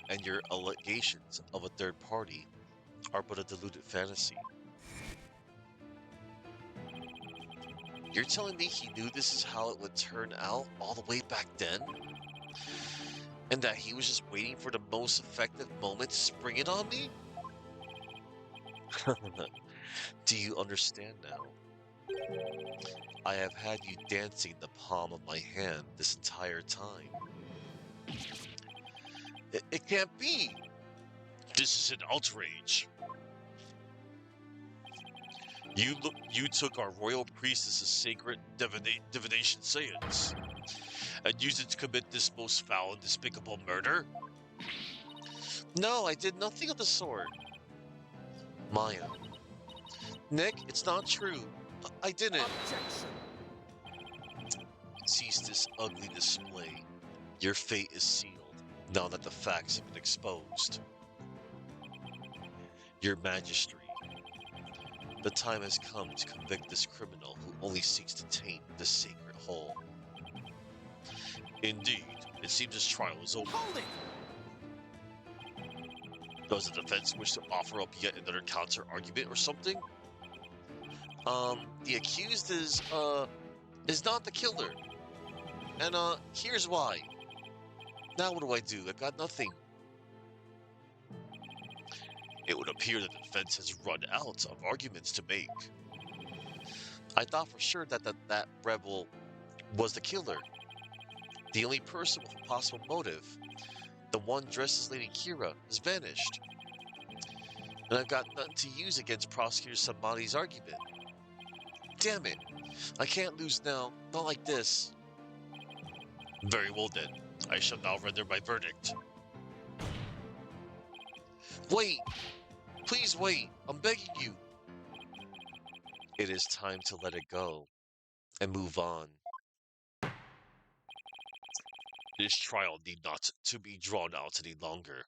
and your allegations of a third party are but a deluded fantasy. You're telling me he knew this is how it would turn out all the way back then? And that he was just waiting for the most effective moment to spring it on me? Do you understand now? I have had you dancing in the palm of my hand this entire time. It can't be! This is an outrage. You took our royal priestess's sacred divination science and used it to commit this most foul and despicable murder? No, I did nothing of the sort. Maya. Nick, it's not true. I didn't. Objection! Cease this ugly display. Your fate is sealed now that the facts have been exposed. Your Majesty, The time has come to convict this criminal who only seeks to taint the sacred whole. Indeed, it seems this trial is over. Hold it! Does the defense wish to offer up yet another counter argument or something? The accused is not the killer. And here's why. Now what do? I got nothing. It would appear that the defense has run out of arguments to make. I thought for sure that rebel was the killer. The only person with a possible motive, the one dressed as Lady Kira, has vanished. And I've got nothing to use against Prosecutor Samadi's argument. Damn it! I can't lose now, not like this. Very well then, I shall now render my verdict. Wait! Please wait, I'm begging you. It is time to let it go and move on. This trial need not to be drawn out any longer.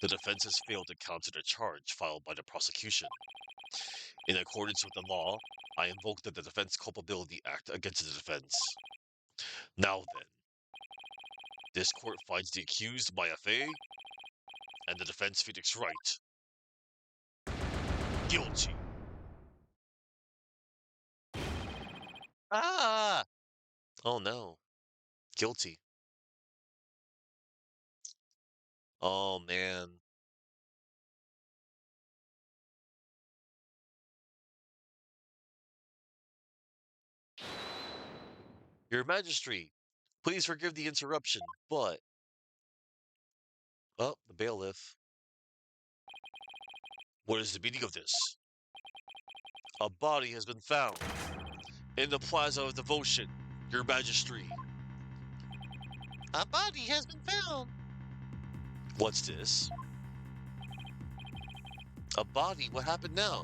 The defense has failed to counter the charge filed by the prosecution. In accordance with the law, I invoke the Defense Culpability Act against the defense. Now then, this court finds the accused Maya Fey and the defense Phoenix Wright guilty. Ah! Oh no. Guilty. Oh man. Your Majesty, please forgive the interruption, but... Oh, the bailiff. What is the meaning of this? A body has been found in the Plaza of Devotion, Your Majesty. A body has been found. What's this? A body? What happened now?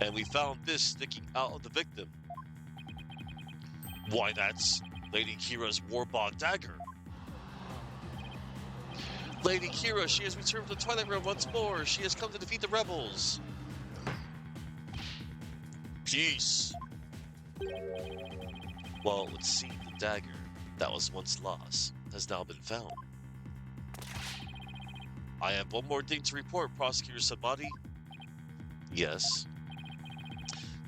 And we found this sticking out of the victim. Why, that's Lady Kira's war bond dagger. Lady Kira, she has returned to the Twilight Realm once more. She has come to defeat the rebels. Peace. Well, it would seem the dagger that was once lost has now been found. I have one more thing to report, Prosecutor Samadi. Yes.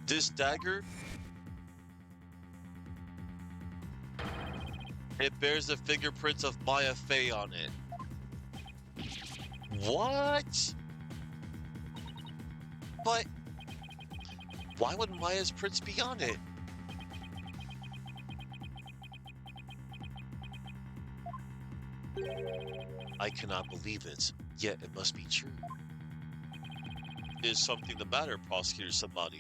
This dagger, it bears the fingerprints of Maya Fey on it. What? But why would Maya's prints be on it? I cannot believe it, yet it must be true. Is something the matter, Prosecutor Samadi?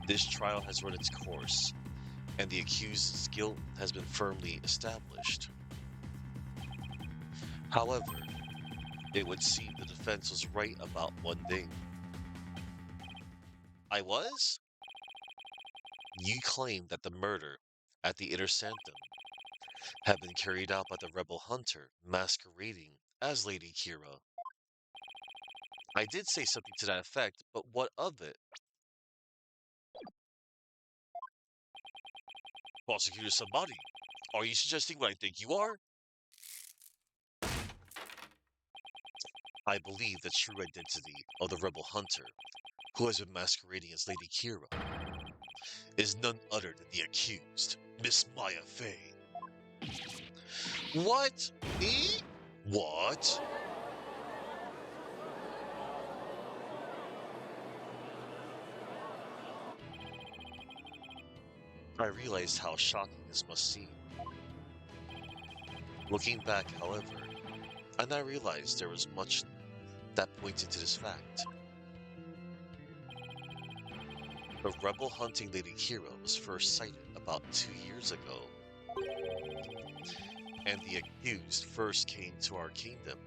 This trial has run its course, and the accused's guilt has been firmly established. However, it would seem the defense was right about one thing. I was? You claimed that the murder at the Inner Sanctum had been carried out by the rebel hunter masquerading as Lady Kira. I did say something to that effect, but what of it? Prosecutor Samadi, are you suggesting what I think you are? I believe the true identity of the rebel hunter, who has been masquerading as Lady Kira, is none other than the accused, Miss Maya Fey. What? Me? What? I realized how shocking this must seem. Looking back, however, and I realized there was much that pointed to this fact. The rebel hunting Lady Kira was first sighted about 2 years ago, and the accused first came to our kingdom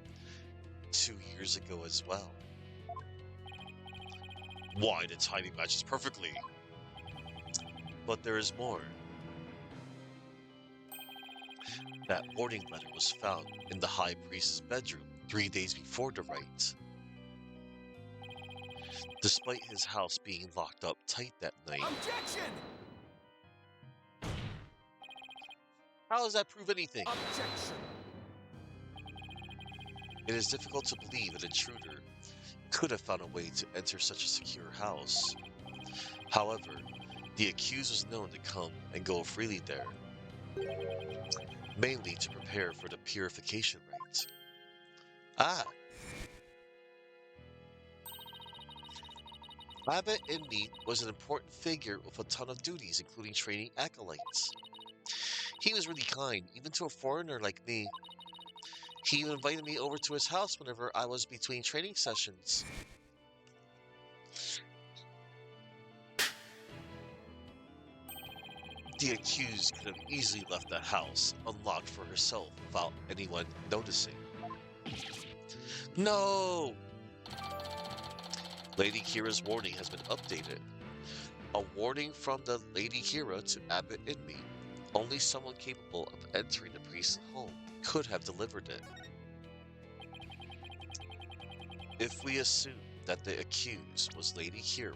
2 years ago as well. Why, the timing matches perfectly. But there is more. That warning letter was found in the High Priest's bedroom 3 days before the rite. despite his house being locked up tight that night. Objection! How does that prove anything? Objection! It is difficult to believe an intruder could have found a way to enter such a secure house. However, the accused was known to come and go freely there, mainly to prepare for the purification rite. Ah, Abbot Inmeet was an important figure with a ton of duties, including training acolytes. He was really kind, even to a foreigner like me. He even invited me over to his house whenever I was between training sessions. The accused could have easily left the house unlocked for herself without anyone noticing. No! Lady Kira's warning has been updated. A warning from the Lady Kira to Abbot Inmeet. Only someone capable of entering the priest's home could have delivered it. If we assume that the accused was Lady Kira,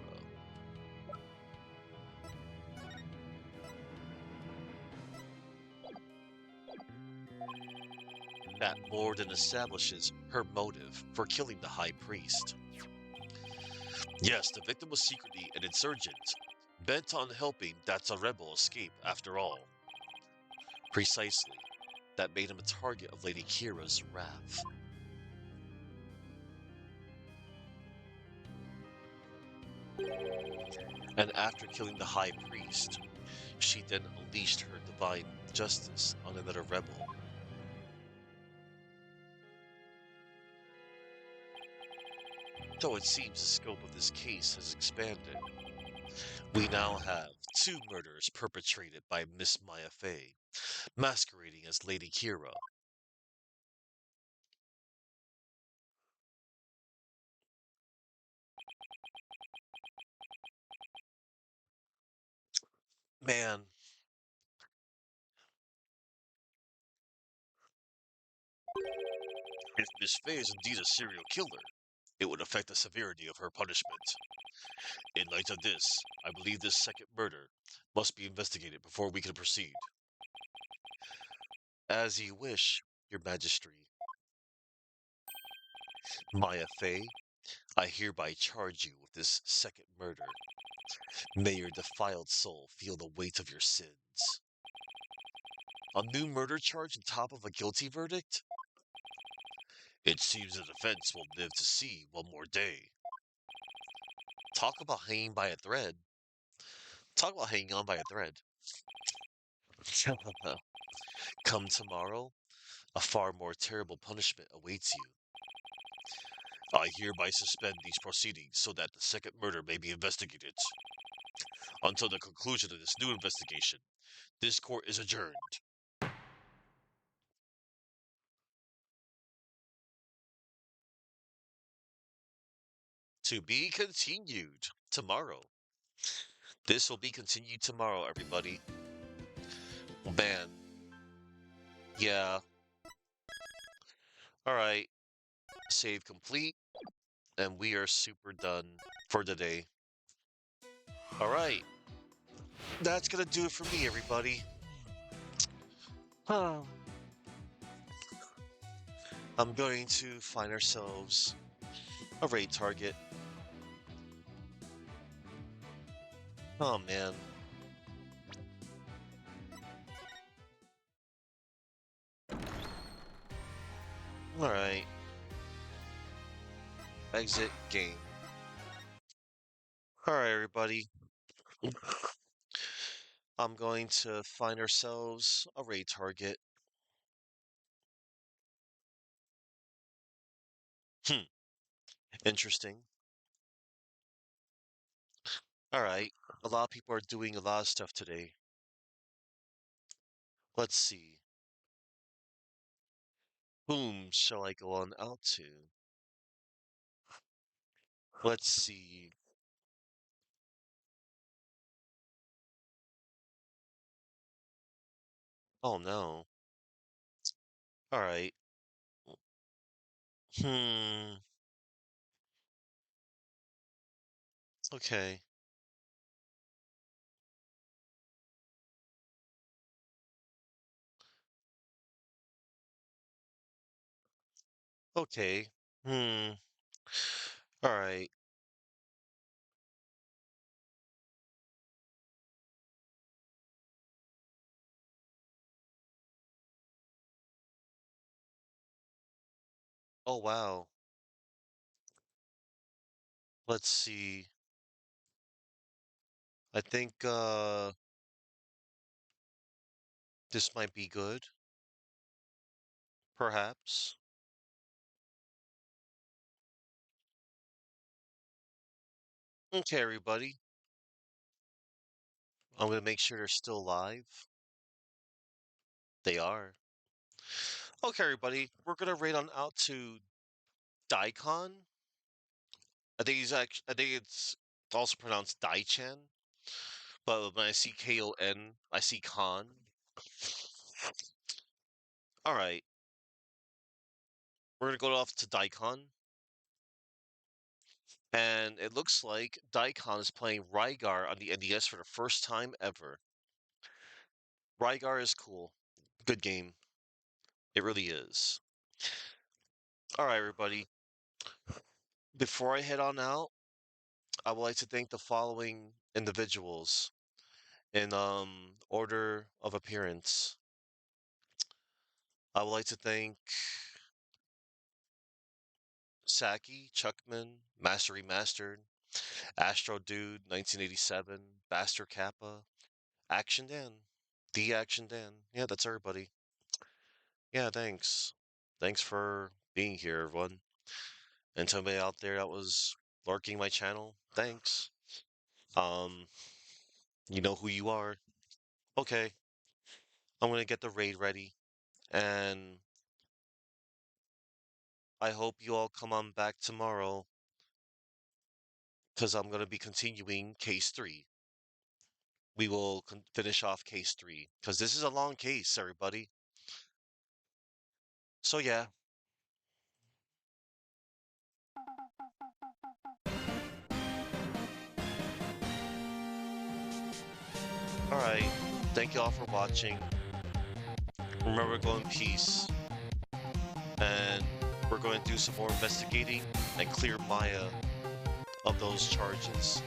that more than establishes her motive for killing the High Priest. Yes, the victim was secretly an insurgent, bent on helping that rebel escape after all. Precisely, that made him a target of Lady Kira's wrath. And after killing the High Priest, she then unleashed her divine justice on another rebel. Though it seems the scope of this case has expanded, we now have two murders perpetrated by Miss Maya Fey, masquerading as Lady Kira. Man, if Miss Fey is indeed a serial killer, it would affect the severity of her punishment. In light of this, I believe this second murder must be investigated before we can proceed. As you wish, Your Majesty. Maya Fey, I hereby charge you with this second murder. May your defiled soul feel the weight of your sins. A new murder charge on top of a guilty verdict? It seems the defense will live to see one more day. Talk about hanging by a thread. Talk about hanging on by a thread. Come tomorrow, a far more terrible punishment awaits you. I hereby suspend these proceedings so that the second murder may be investigated. Until the conclusion of this new investigation, this court is adjourned. To be continued tomorrow. This will be continued tomorrow, everybody. Man. Yeah. Alright. Save complete. And we are super done for today. Alright. That's gonna do it for me, everybody. I'm going to find ourselves a raid target. Oh man. Alright. Exit game. Alright, everybody. I'm going to find ourselves a raid target. Interesting. Alright. A lot of people are doing a lot of stuff today. Let's see. Whom shall I go on out to? Let's see. Oh no. Alright. Hmm. Okay. Okay. Hmm. All right. Oh, wow. Let's see. I think this might be good, perhaps. Okay, everybody. I'm gonna make sure they're still live. They are. Okay, everybody. We're gonna raid on out to Daikon. I think it's also pronounced Daichan, but when I see Kon, I see Khan. All right, we're gonna go off to Daikon, and it looks like Daikon is playing Rygar on the NDS for the first time ever. Rygar is cool. Good game. It really is. All right, everybody. Before I head on out, I would like to thank the following individuals in order of appearance. I would like to thank Saki, Chuckman, Master Remastered, Astro Dude, 1987, Bastard Kappa, Action Dan, The Action Dan. Yeah, that's everybody. Yeah, thanks. Thanks for being here, everyone. And somebody out there that was lurking my channel, thanks. Um, you know who you are. Okay, I'm gonna get the raid ready, and I hope you all come on back tomorrow, because I'm gonna be continuing case 3. We will finish off case 3, because this is a long case, everybody. So yeah, all right. Thank you all for watching. Remember, go in peace, and we're going to do some more investigating and clear Maya of those charges.